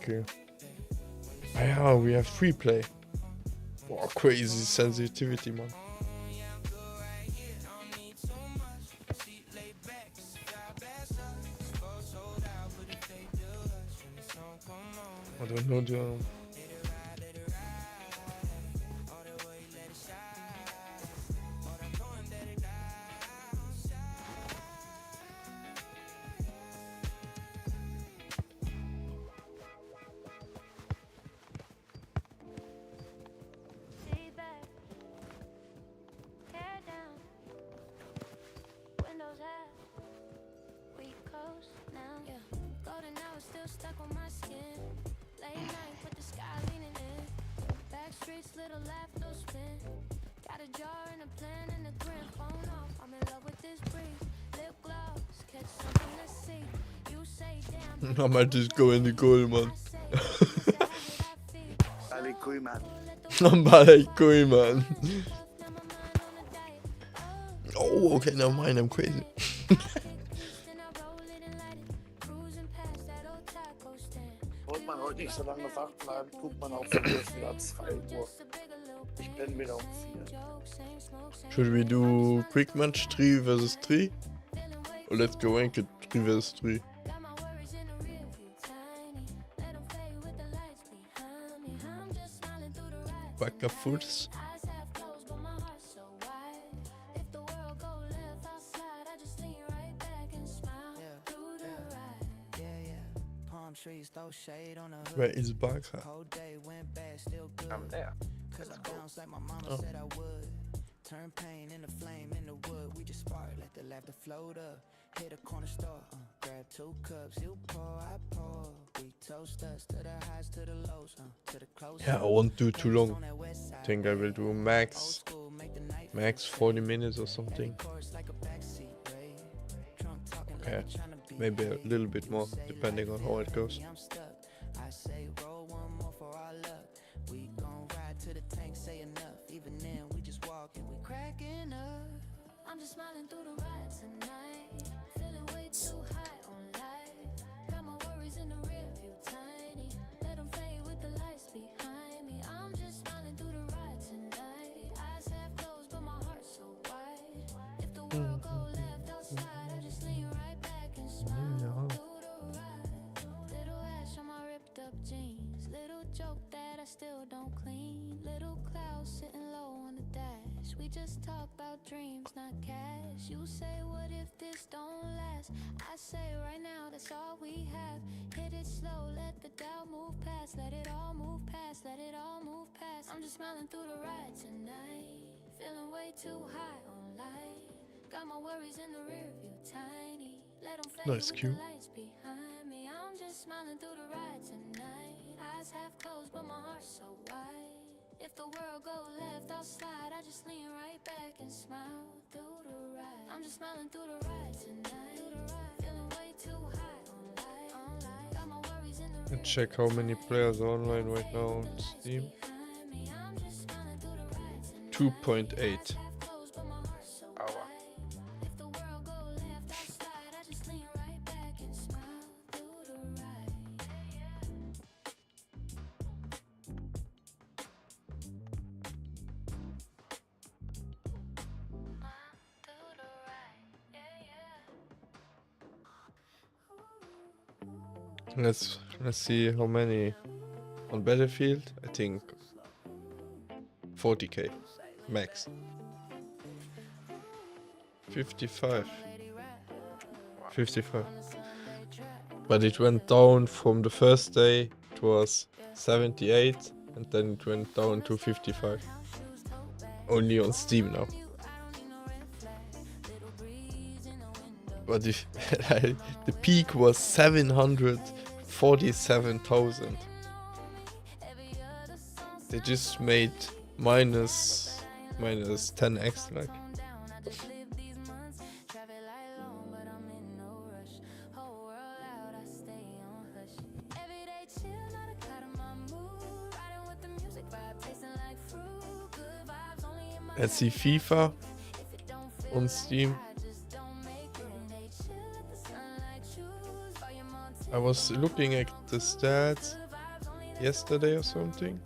Okay. Yeah, we have free play. Wow, crazy sensitivity, man. I don't know the... Stuck on my skin. Late night, put the sky leaning in. Back streets, little laugh, no spin. Got a jar and a plan and a grin. Phone off, I'm in love with this breeze. I might just go in the goal, man. Ali Kui, man. I'm like going, man. Oh, okay, never mind, I'm crazy. Wollte man heute nicht so lange wach bleiben, guckt man auch von mir wieder ab 2 Uhr. Ich bin wieder um 4. Should we do quick match 3 versus 3? Or let's go ranked 3 versus 3? Baca foots. Where is Baca? I'm there. Oh. Turn pain into flame in the wood. We just spark, let the laughter float up. Hit a corner store, grab 2 cups. You pour, I pour. We toast us to the highs, to the lows, to the close. Yeah, I won't do too long. I think I will do max 40 minutes or something. Okay, maybe a little bit more, depending on how it goes. I say roll one more for our luck. We gon' ride to the tank, say enough. Even then, we just walking, we cracking up. I'm just smiling through the ride tonight. Feeling way too high on life. Got my worries in the rear view, tiny. Let them fade with the lights behind me. I'm just smiling through the ride tonight. Eyes half closed, but my heart so wide. If the world go left outside, I just lean right back and smile through the ride. Little ash on my ripped up jeans. Little joke that I still don't clean. Little clouds sitting low on the dash. We just talk about dreams, not cash. You say, what if this don't last? I say, right now, that's all we have. Hit it slow, let the doubt move past. Let it all move past, let it all move past. I'm just smiling through the ride tonight. Feeling way too high on life. Got my worries in the rear view, tiny. Let them fade Nice with cue. the lights behind me. I'm just smiling through the ride tonight. Eyes half closed, but my heart so wide. If the world go left, I'll slide. I just lean right back and smile through the ride. I'm just smiling through the ride tonight. Feeling way too high on life. Got my worries in the Let's check how many players are online right now on Steam. 2.8. Aua. Let's see how many on Battlefield. I think 40k max. 55. 55. But it went down from the first day. It was 78 and then it went down to 55. Only on Steam now. But if the peak was 747,000. They just made minus 10x like. Let's see FIFA on Steam. I was looking at the stats yesterday or something.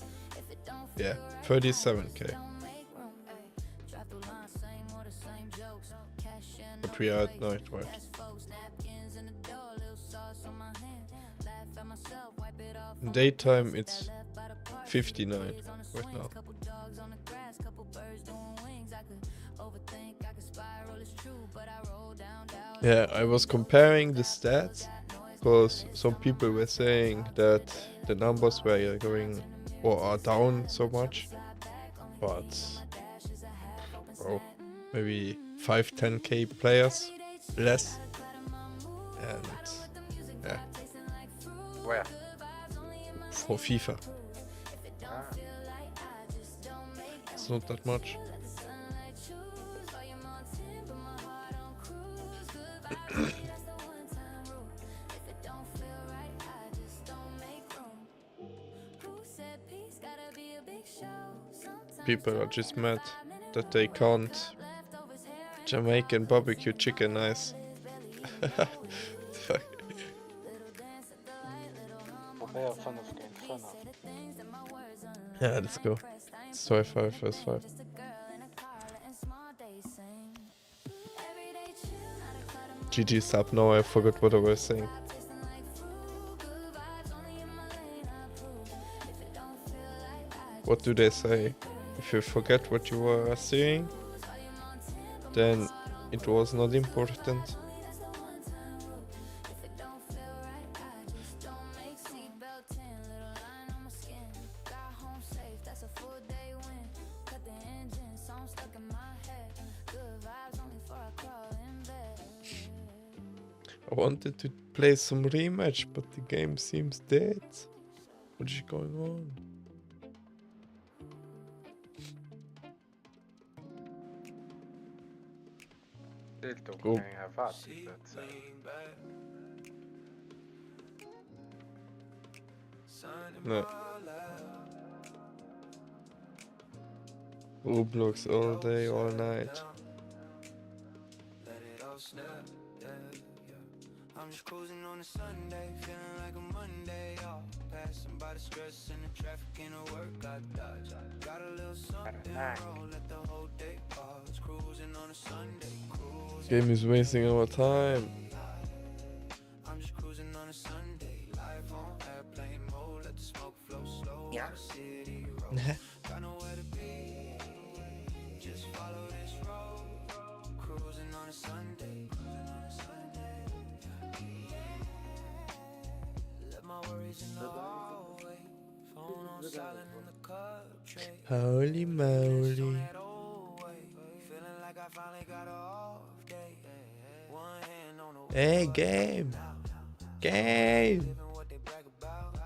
Yeah, 37k. But we are at night, right? In daytime it's 59 right now. Yeah, I was comparing the stats because some people were saying that the numbers were going or are down so much, but bro, maybe 5-10k players less, and yeah. Where? For FIFA. Ah. It's not that much. people are just mad that they can't Jamaican barbecue chicken nice. Probeer 5 gegen 5. Yeah, let's go. It's 5 versus 5. GG sub, now I forgot what I was saying. What do they say? If you forget what you were saying, then it was not important. I wanted to play some rematch, but the game seems dead. What is going on? Tiltok Go. kan ju ha varit det så. No. Roblox all day, all night. I'm just cruising on a Sunday, feeling like a Monday off. Passing by the stress and the traffic in the work, I dodge. Got a little something roll, let the whole day pause. Cruising on a Sunday, Game is wasting our time. I'm just cruising on a Sunday, live on airplane mode, let the smoke flow slow. Yeah. City road, got nowhere to be, just follow this road. Cruising on a Sunday, let my worries in the hallway, phone on silent in the cup tray. Holy moly. Feeling like I finally got an off day. One hand on the Hey, game. Game. what they brag about.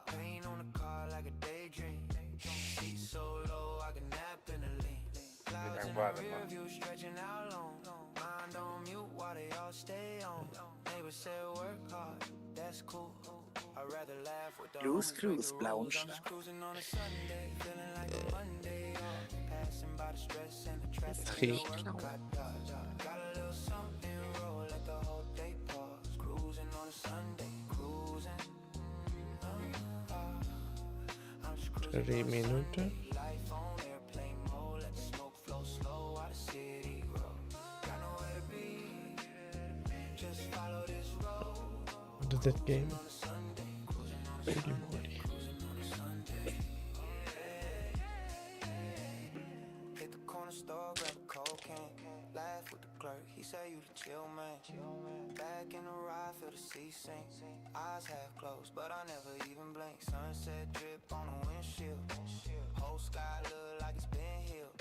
Pain on the car like a daydream. Seat so low I can nap in the lean. Clouds in the rear view stretching out long. Mind on mute while they all stay on. Neighbors say work hard, that's cool. I'd rather laugh with the Cruise, homies, cruise, break the blauen rules. I'm just cruising on a Sunday, feeling like a Monday off. Passing by the stress and the traffic in the work I dodge. Got a little something roll, let the whole day pause. Cruising on a Sunday, cruising. I'm just cruising 3 on a minuten. Sunday, life on airplane mode, let the smoke flow slow out of city road. Got nowhere to be, just follow this road. What is that game? Holy moly. Hit the corner store, grab a cocaine. Laugh with the clerk, he say you the chill man. Back in the ride, feel the seat sink. Eyes half closed, but I never even blink. Sunset drip on the windshield. Whole sky look like it's been healed.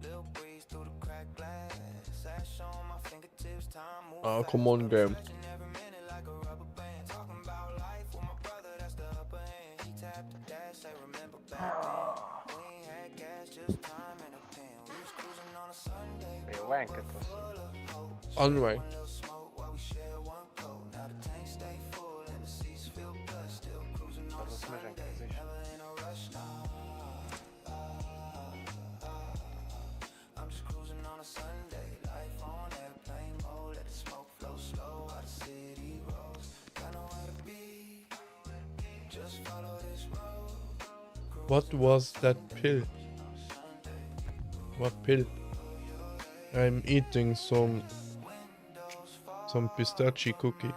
Little breeze through the cracked glass. Sash on my fingertips, time move Oh, fast. come on, game. Every minute like a rubber band. Talking about life with my brother, that's the upper hand. He tapped the dash, say remember back then. We ain't had gas, just time and a pen. We was cruising on a Sunday. Det är wankigt alltså. On way. I'm just cruising on a Sunday, life on airplane mode, let the smoke flow slow out of city roads. Got nowhere to be, just follow this road. What was that pill? What pill? I'm eating some pistachio cookie.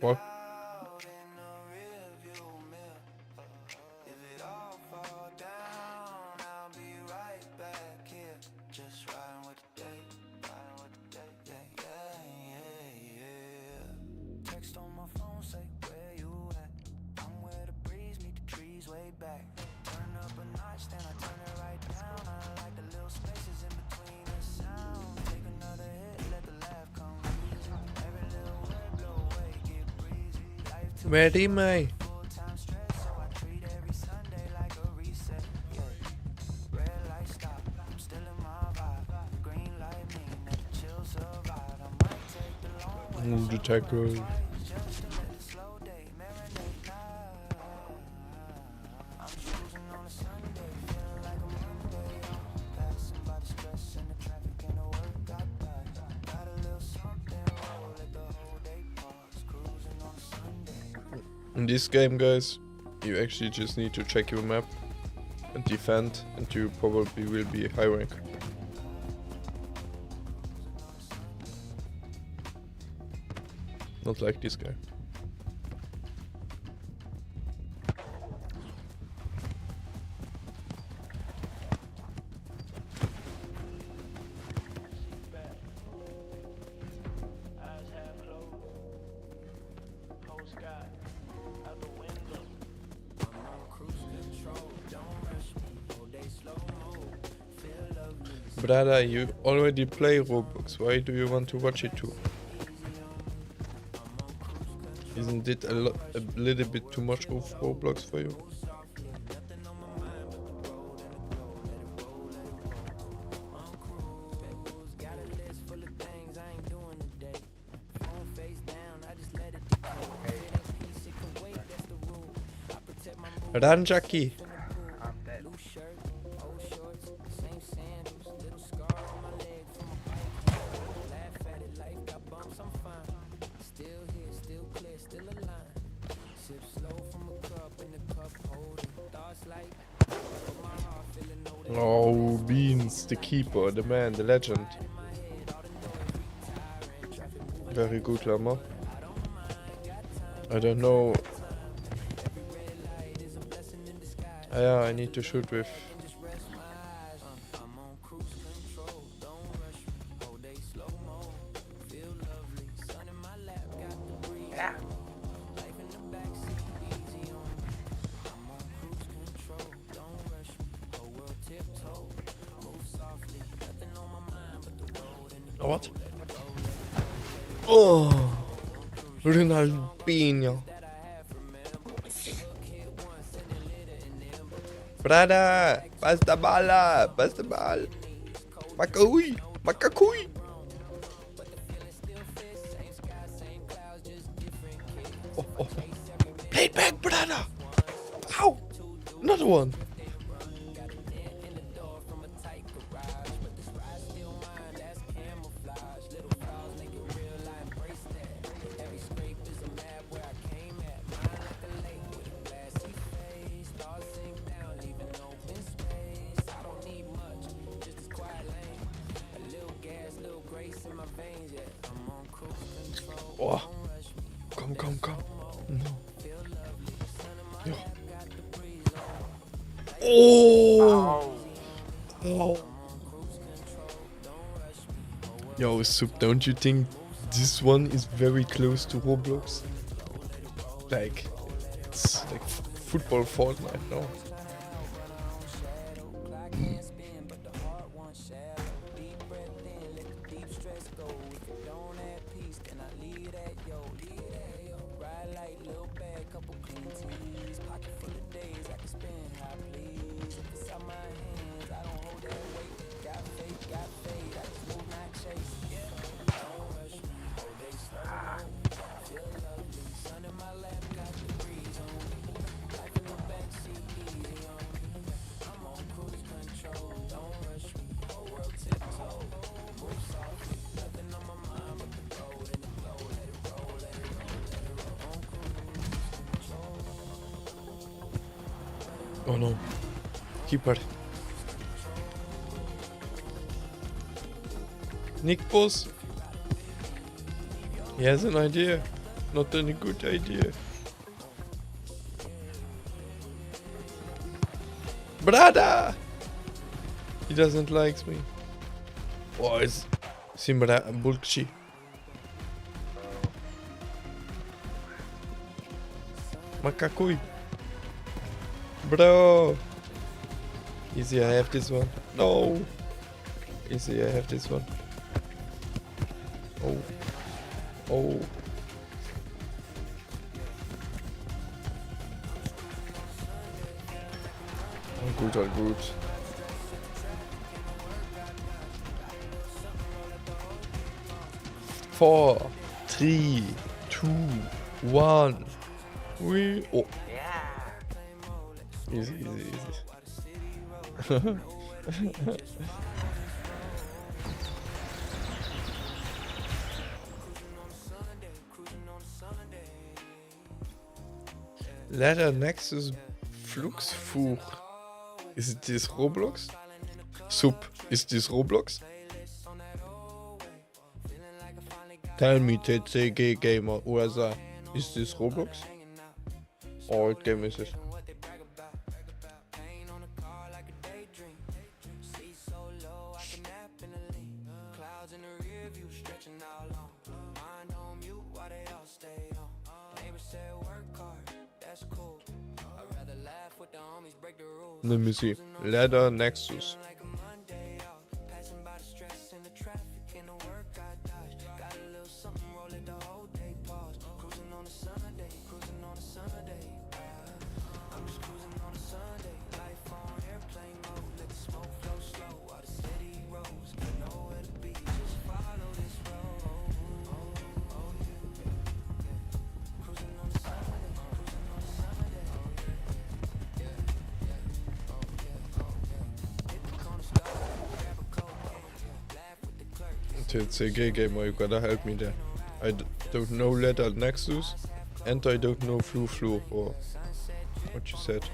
What? Text on my phone, say where you at. I'm where the breeze meet the trees way back. Turn up a notch, then I turn it right down. I like the little spaces in between the sound. Take another hit, let the laugh come easy. Every little word blow away, get breezy. Life took Ready, mate? full-time stress, so I treat every Sunday like a reset. Red light stop, I'm still in my vibe. Green light mean that the chill survive. I might take the long way. The tackle. Just to let the slow day marinate now. In this game, guys, you actually just need to check your map and defend, and you probably will be high rank. Not like this guy. Brother, you already play Roblox, why do you want to watch it too? Isn't it a little bit too much of Roblox for you? Run, Jackie! Oh, Beans, the keeper, the man, the legend. Very good, Lama. I don't know. Yeah, I need to shoot with. What? Oh, Ronaldo. Brother, pass the ball, pass the ball. Makakui, makakui. Oh, oh. Play it back, brother. Ow, another one. Oh, come. No. Yo. Oh. Oh. Yo, Soup, don't you think this one is very close to Roblox? Like, it's like football Fortnite now. Oh no. Keeper. Nick Boss. He has an idea. Not a good idea. Brother! He doesn't like me. Oh, it's Simbra Bulkchi. Makakui. Bro! Easy, I have this one. No! Easy, I have this one. Oh. Oh. All good. 4, 3, 2, 1. We. Oh. Easy. Ladder Nexus Fluxfuch. Is this Roblox? Sub, is this Roblox? Tell me, TCG Gamer USA, is this Roblox? Or what game is it? Let me see. Ladder Nexus. TCG Gamer, you gotta help me there. I don't know Ladder Nexus, and I don't know Flu or what you said.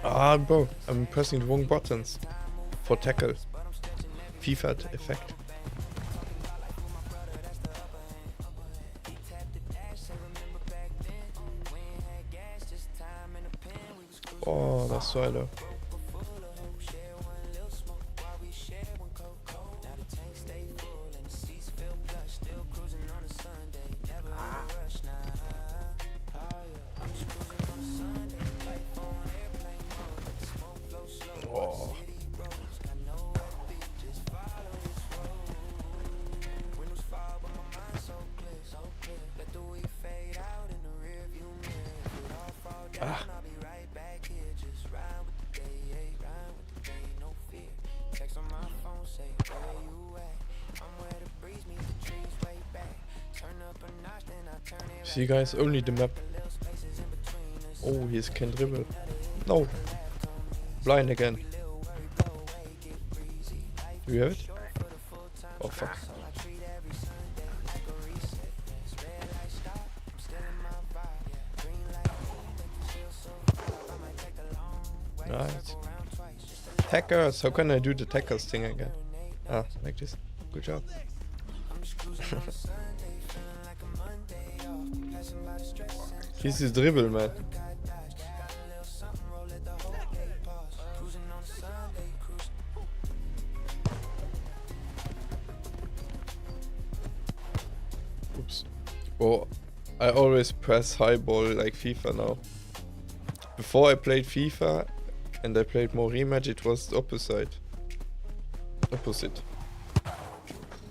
Ah, bro, I'm pressing the wrong buttons for tackle. FIFA effect. Oh, das war Alter. Oh. Ah. See guys, only the map. Oh, he can dribble. No. Blind again. Do you have it? Oh fuck. Nice. Hackers! How can I do the hackers thing again? Ah, like this. Good job. This is dribble, man. Oops. Oh, I always press high ball like FIFA now. Before I played FIFA and I played more Rematch, it was the opposite.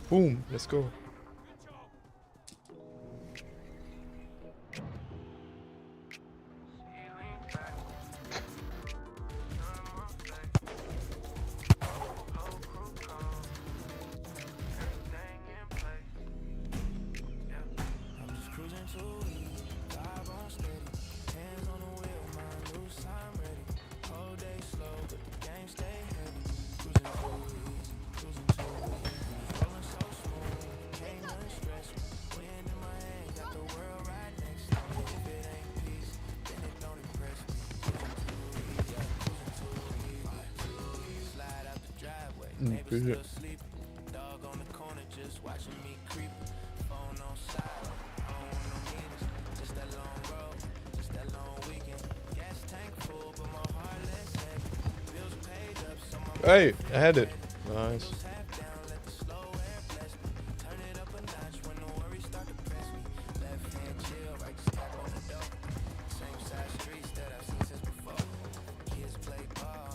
Boom, let's go. Oompaville. Hey, I had it. Nice.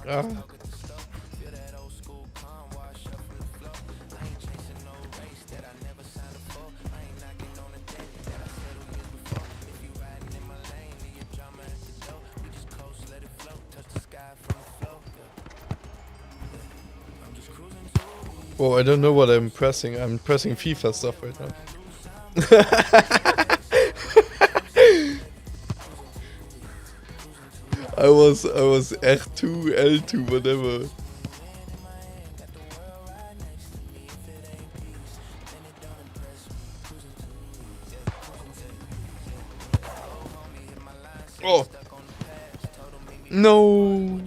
Ah. Oh, I don't know what I'm pressing. I'm pressing FIFA stuff right now. I was R2, L2, whatever. Oh. No.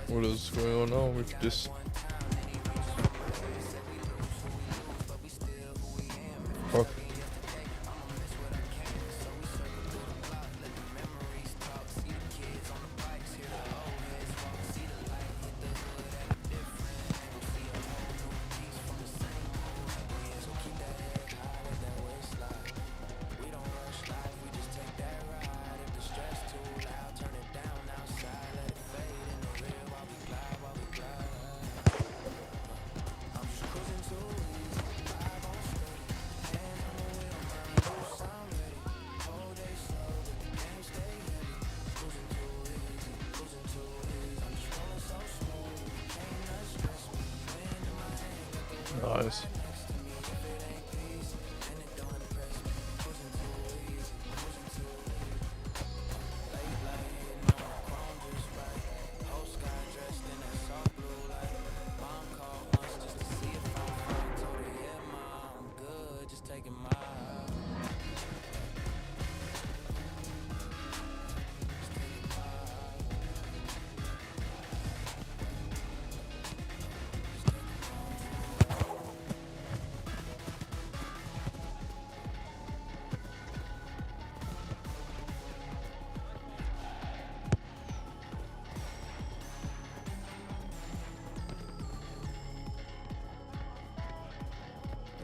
What is going on now with this? Fuck. Nice.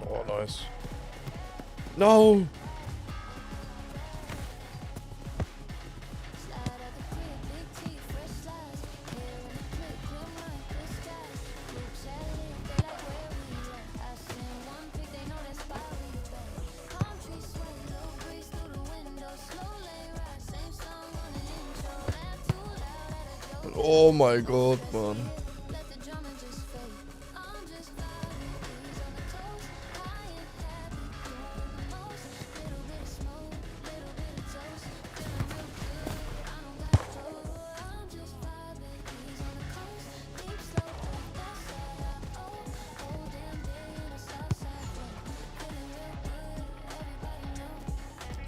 Oh, nice. No! Oh my god, man.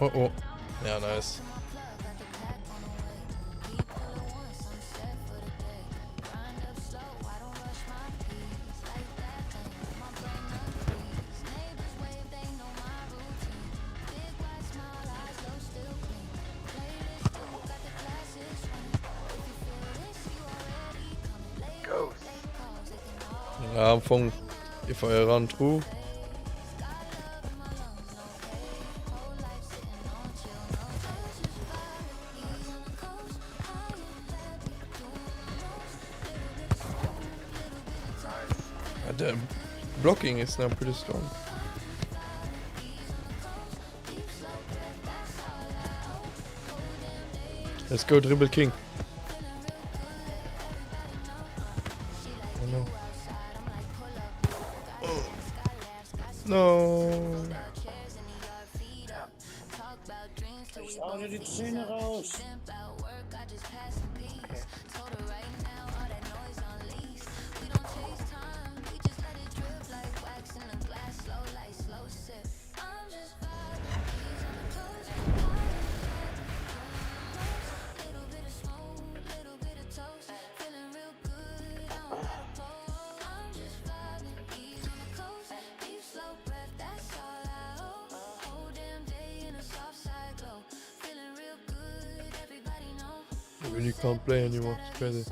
Oh. Yeah, nice. Ja, von if I run through. The blocking is now pretty strong. Let's go dribble king. Oh no. Oh. No. Schau dir die Zähne raus. I really can't play anymore, it's crazy.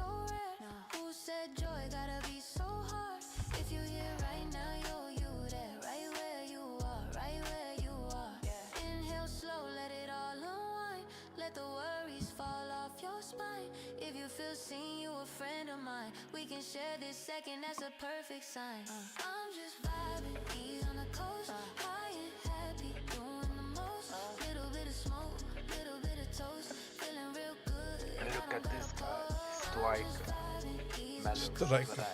Look at this guy, striker. Mellow Striker.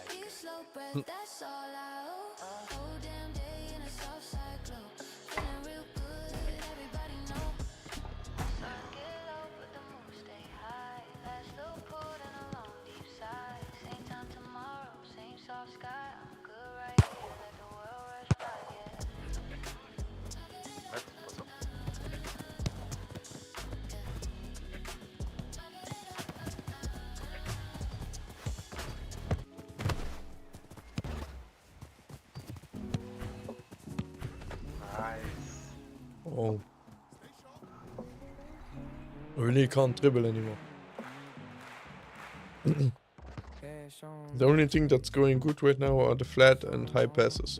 Oh. I really can't dribble anymore. The only thing that's going good right now are the flat and high passes.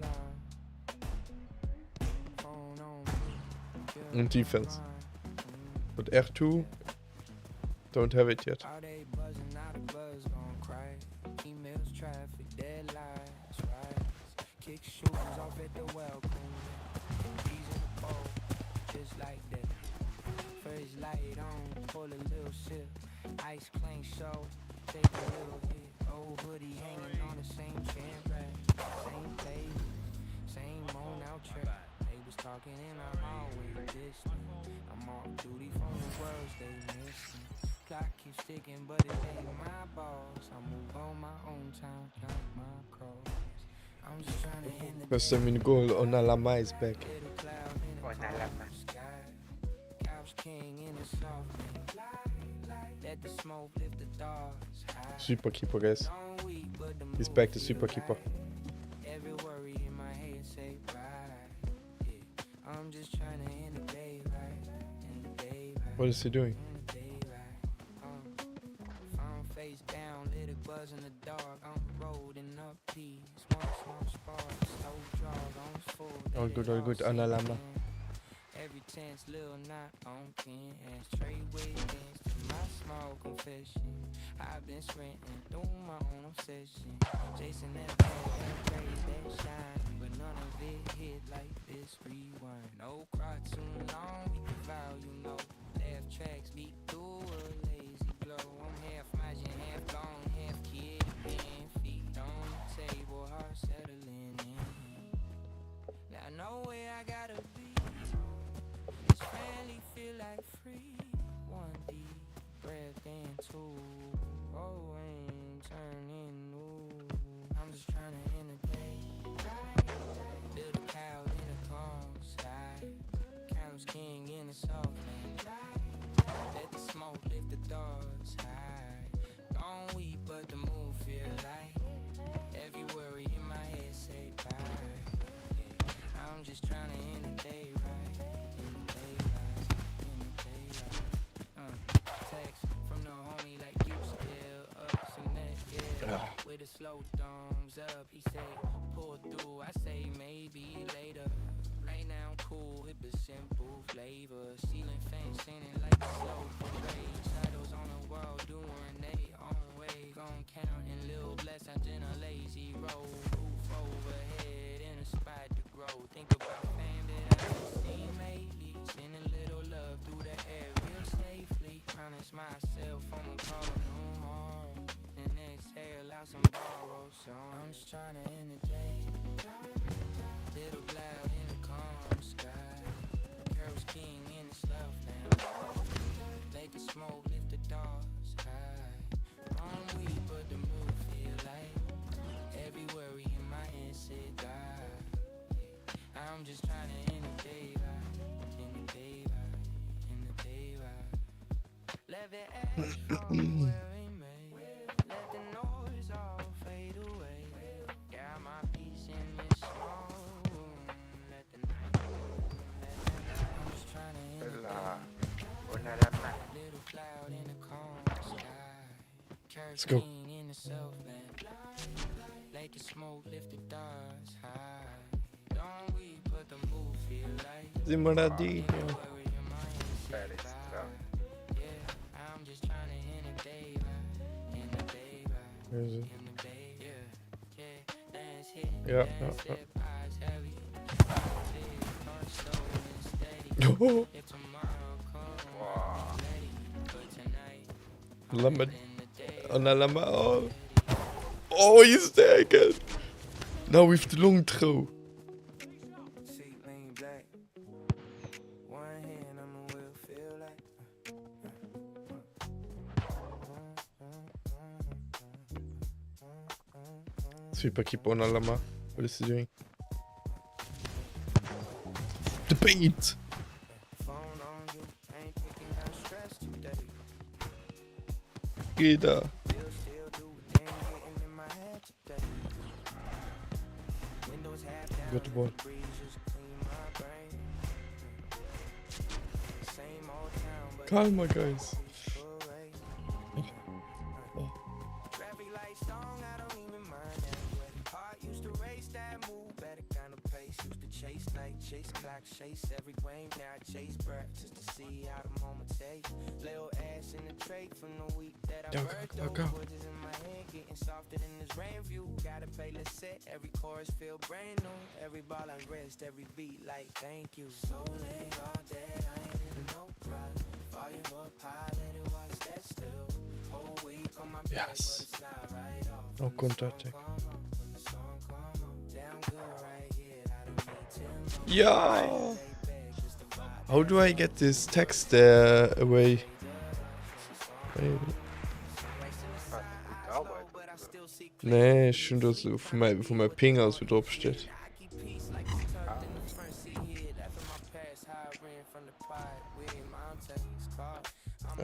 And defense. But R2, don't have it yet. First light on, pull a little sip. Ice clean show, take a little hit. Old hoodie hanging on the same chain rack. Same page, same on out track. They was talking in our hallway distant. I'm off duty from the words they missing. Clock keeps ticking, but it ain't my boss. I move on my own time, count my crows. I'm just trying to end the First time in goal, Ronaldo is back. Ronaldo. Super keeper, guys. He's back to super keeper. What is he doing? All good, Ronaldo. Every tense little knot on pin and straight witness to my small confession. I've been sprinting through my own obsession, chasing that praise, that shine, but none of it hit like this rewind. No cry too long, we can vow, you know. Left tracks leak through a lazy glow. I'm half Majin, half gone, half kid, and feet on the table, heart settling in. Now I know where I gotta be. Finally feel like free. One deep breath and two. Oh, ain't turning new. I'm just trying to end the day. Build a cloud in a calm sky. Couch king in the soft land. Let the smoke lift the doors high. Don't weep, but the moon feel light. Every worry in my head say bye. I'm just trying to end the day right. Text from the homie like you still up some that, yeah. With the slow thumbs up, he say pull through. I say maybe later. Right now cool, hip is simple flavor. Ceiling fan singing like a slow parade. Shadows on the wall doing they own way. Gon' count in little blessings in a lazy road. Roof overhead in a spot to grow. Think about fame that I haven't seen lately. Send a little love through the air real safely. Promise myself I'ma call no more. And exhale out some borrowed songs. I'm just trying to end the day. Little cloud in the calm sky. Curves king in the slough now. Let the smoke lift the doors high. Wrong week, but the mood feel like every worry in my head said die. I'm just trying to end the day right. In the day right. In the day right. Let the ash fall where it may. Let the noise all fade away. Got my peace in this song. Let the night go. I'm just trying to end the day. Little cloud in the calm sky. Let's go. King in the southland. Let the smoke lift the stars high. Don't we put the move feel like Sind wir da die? Ja. I'm just trying to end the day right. In the day right. Where is it? In the day, yeah. Dance hit. Ja, Dance ja, step, eyes heavy. Heart slow and steady. Oh. If tomorrow comes, ready. But tonight, Lammet. Ronaldo. Oh. Oh, he's there again. Now with the long throw. seat lean back. One hand on the wheel, feel like. Super keep on Ronaldo. What is he doing? The bait. Phone on you, ain't picking up stress today. Geh da. Still do a thing getting in my head today. Windows half down, Good ball. breeze just clean my brain. Calma, guys. Traffic lights on, I don't even mind that way. Heart used to race that move, better kind of pace. Used to chase night, chase clock, chase every wave. Now I chase breath just to see how the moment takes. Little ass in the tray from the week that I worked. Those voices in my head getting softer than this rain view. Got a playlist set, every chorus feel brand new. Every ball I rest, every beat like thank you. So late all day, I ain't in no rush. Volume up high, let it watch that still. Whole week on my back, but it's not right off. No counter attack. Yeah. How do I get this text away? Maybe. Nee, schon das so von meinem Ping aus wie drauf steht.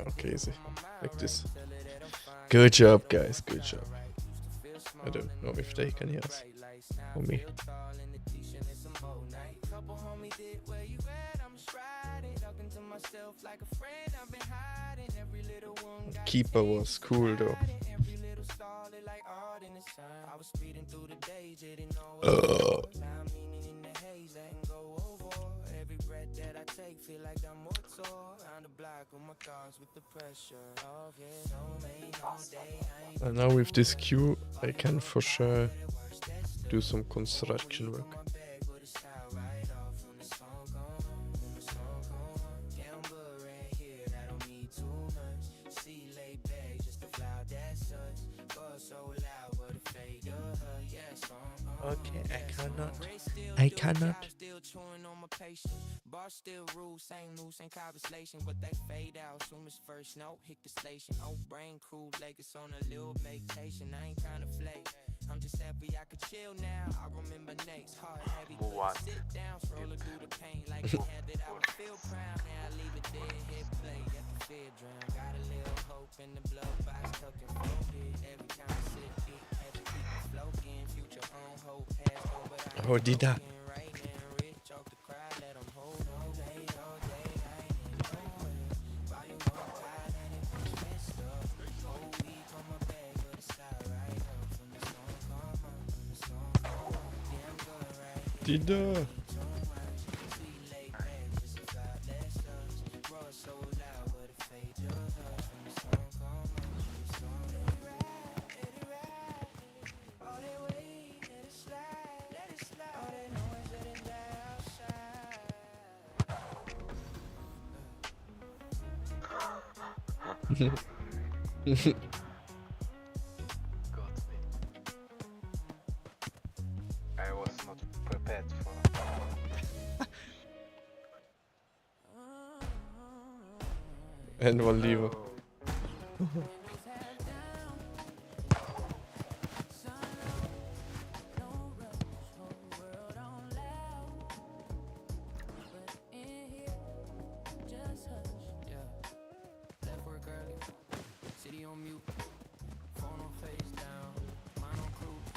Okay, easy. Like this. Good job, guys. Good job. I don't know if they can hear us. Or me. Keeper was cool though. And now with this queue, I can for sure do some construction work. Okay, I cannot. Bar still rules, same news, same conversation, but they fade out soon as first note hit the station. Oh, brain cool, like it's on a little vacation. I ain't trying to flake. I'm just happy I could chill now. I remember Nate's heart heavy. Sit down, scrolling through the pain like I had that I would feel proud. Now I leave it there, hit play, let the fear drown. Got a little hope in the blood box, tucked and folded. Every time I sit it, had to keep it floating. Future on hope, past hope, but I did that? right now. Rich off the cry, let them hold all day, I ain't in nowhere. Volume up high, and it was messed up. Whole week on my back, but it's alright up. From the song come on, from the song come on. Damn good right here. Did that? Sweet late back, just a vibe that's us. Roar so loud, but it fade just us. From the song come on, from the song. Let it ride. All that weight, let it slide, let it slide. All that noise, let it die outside. I was not prepared for. En wat liever. Left work early, city on mute, phone on face down, mind on cruise,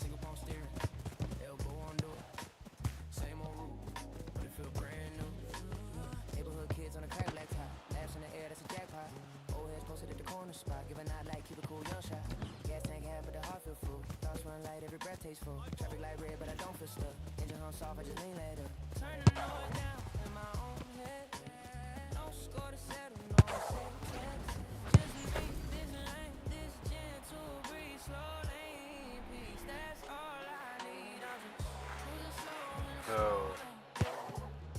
single phone steering, elbow on door, same old route, but it feel brand new. Neighborhood kids on a crack black top, laughs in the air, that's a jackpot. Old heads posted at the corner spot, give a nod like keep it cool, young shot. Gas tank half, but the heart feel full. Thoughts run light, every breath tastes full. Traffic light red, but I don't feel stuck. Engine hum soft, I just lean later. Turn the noise down in my own head. No score to settle, no second. Just make this lane, this gentle breeze, slow lane, peace. That's all I need. I'm just cruising slow in a slow lane.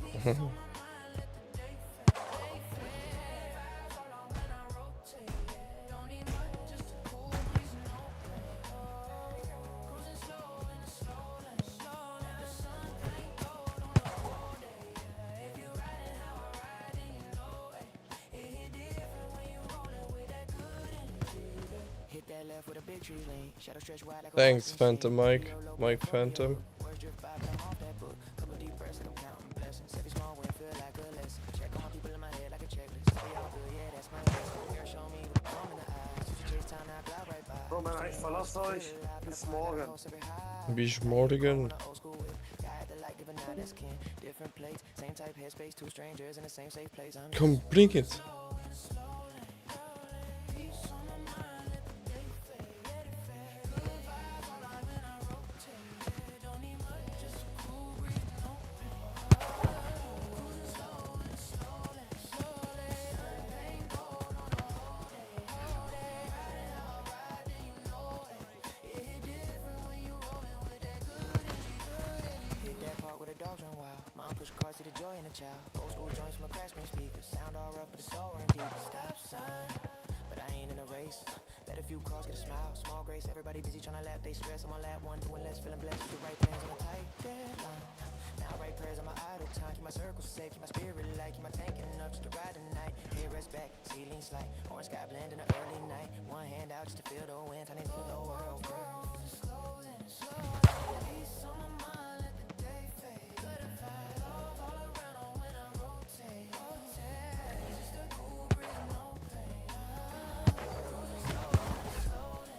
Peace on my mind, let the day fade. Vibes all on when I rotate. Don't need much, just a cool breeze and no pain. Cruising slow in a slow lane. Let the sun ain't gold on the whole day. If you riding how I ride, then you know it. It hit different when you rollin' with that good energy. Hit that left with a big tree lane. Shadow stretch wide like a Thanks, boxing Phantom scene. Mike. Real low, Mike but Phantom. words drip by, but I'm off that book. Couple deep breaths and I'm counting blessings. Every small win feel like a lesson. Check on my people in my head like a checklist. Say all good, yeah, that's my lesson. Girl, show me with the palm in the eyes. You should chase time, now glide right by. So, Männer, ich verlasse euch. Bis morgen. Bis morgen. Old school whip, got the light, give a nod, that's kin. different plates. Same type headspace, two strangers in the same safe place. I'm Komm, blink jetzt. Push cars to the joy in the child. Old school joints from a craftsman speakers. Sound all rough, but it's all in deep. Stop sign, but I ain't in a race. Let a few cars get a smile. Small grace, everybody busy trying to lap. They stress on my lap. One doing less, feeling blessed. The right plans on a tight deadline. Now I write prayers on my idle time. Keep my circle safe, keep my spirit light. Keep my tank enough just to ride the night. Head rest back, ceiling slight. Orange sky blend in the early night. One hand out just to feel the wind. Tiny to the world. Peace on my mind, let the day fade. Good and fast, all around when I rotate. Just a cool breeze, no pain. Cruising slowly.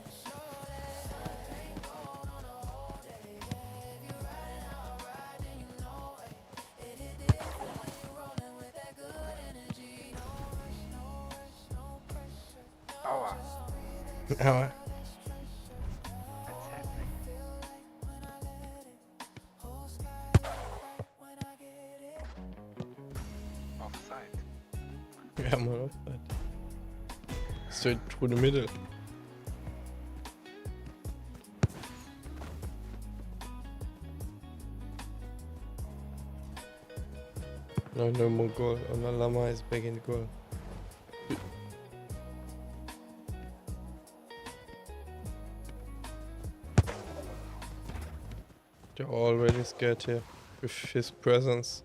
Ain't going on the whole day. If you're riding how I ride, then you know it. It is different when you're rolling with that good energy. No rush, no pressure. Aua. Aua. What's happening? Offside. Ja, mal offside. Straight through the middle. No more goal. Ronaldo is back in goal. They're already scared here with his presence.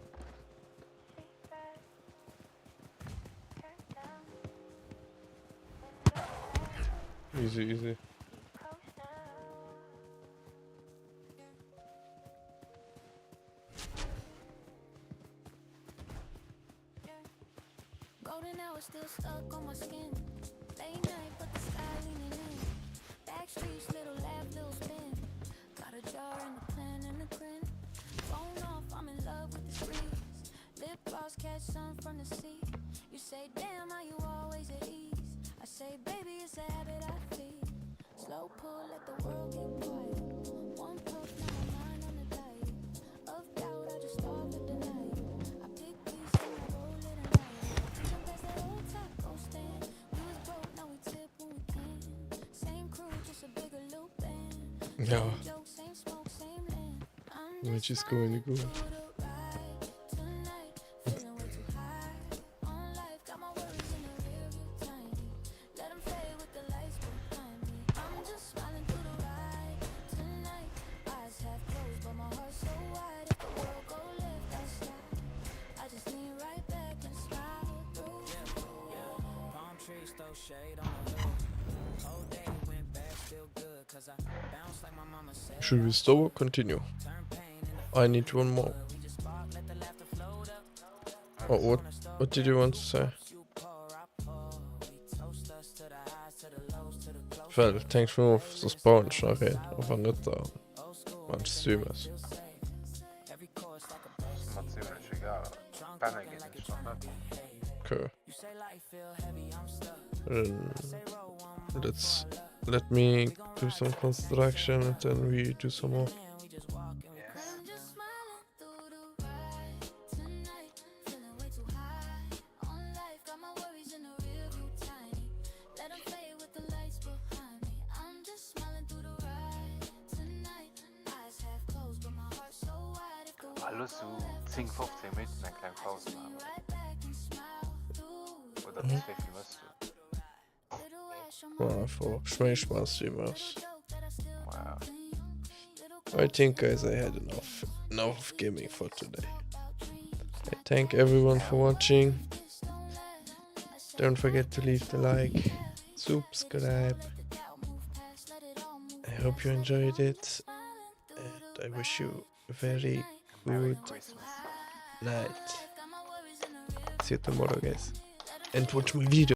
Easy, easy. Golden hour still stuck on my skin. Late night, but the sky leaning in. Back streets, little laugh, little spin. Got a jar and a plan and a grin. Phone off, I'm in love with this breeze. Lip gloss, catch sun from the sea. You say, damn, are you always at ease? I say, baby, it's a habit I feed. Slow pull, let the world get quiet. One puff, now I'm mine on the diet. Of doubt, I just starve with the night. I pick peace and I roll it and light. Jump past that old taco stand. We was broke, now we tip when we can. Same crew, just a bigger loop band. Ja. Same joke, same smoke, same land. I'm Which is going to go. tonight, feeling way too high on life. Got my worries in the rear view tiny. Let them fade with the lights behind me. I'm just smiling through the ride tonight. Eyes half closed, but my heart's so wide. If the world go left, I'll slide. I just lean right back and smile through. Palm trees throw shade on the hood. Whole day went bad, still good. Cause I bounce like my mama said. Should we stop or continue? I need one more. Oh, what did you want to say? Well, thanks for the spawn, Sharin. Aber nicht da. Man streamers. Ziemlich egal. Banner geht nicht schon, ne? Okay. Let me do some construction and then we do some more. Alles so 10, 15 Minuten eine kleine Pause machen. Oder wie viel musst du? Wow, for Schmeiß streamers. Wow. I think, guys, I had enough gaming for today. I thank everyone for watching. Don't forget to leave the like, subscribe. I hope you enjoyed it, and I wish you a very good night. See you tomorrow, guys, and watch my video.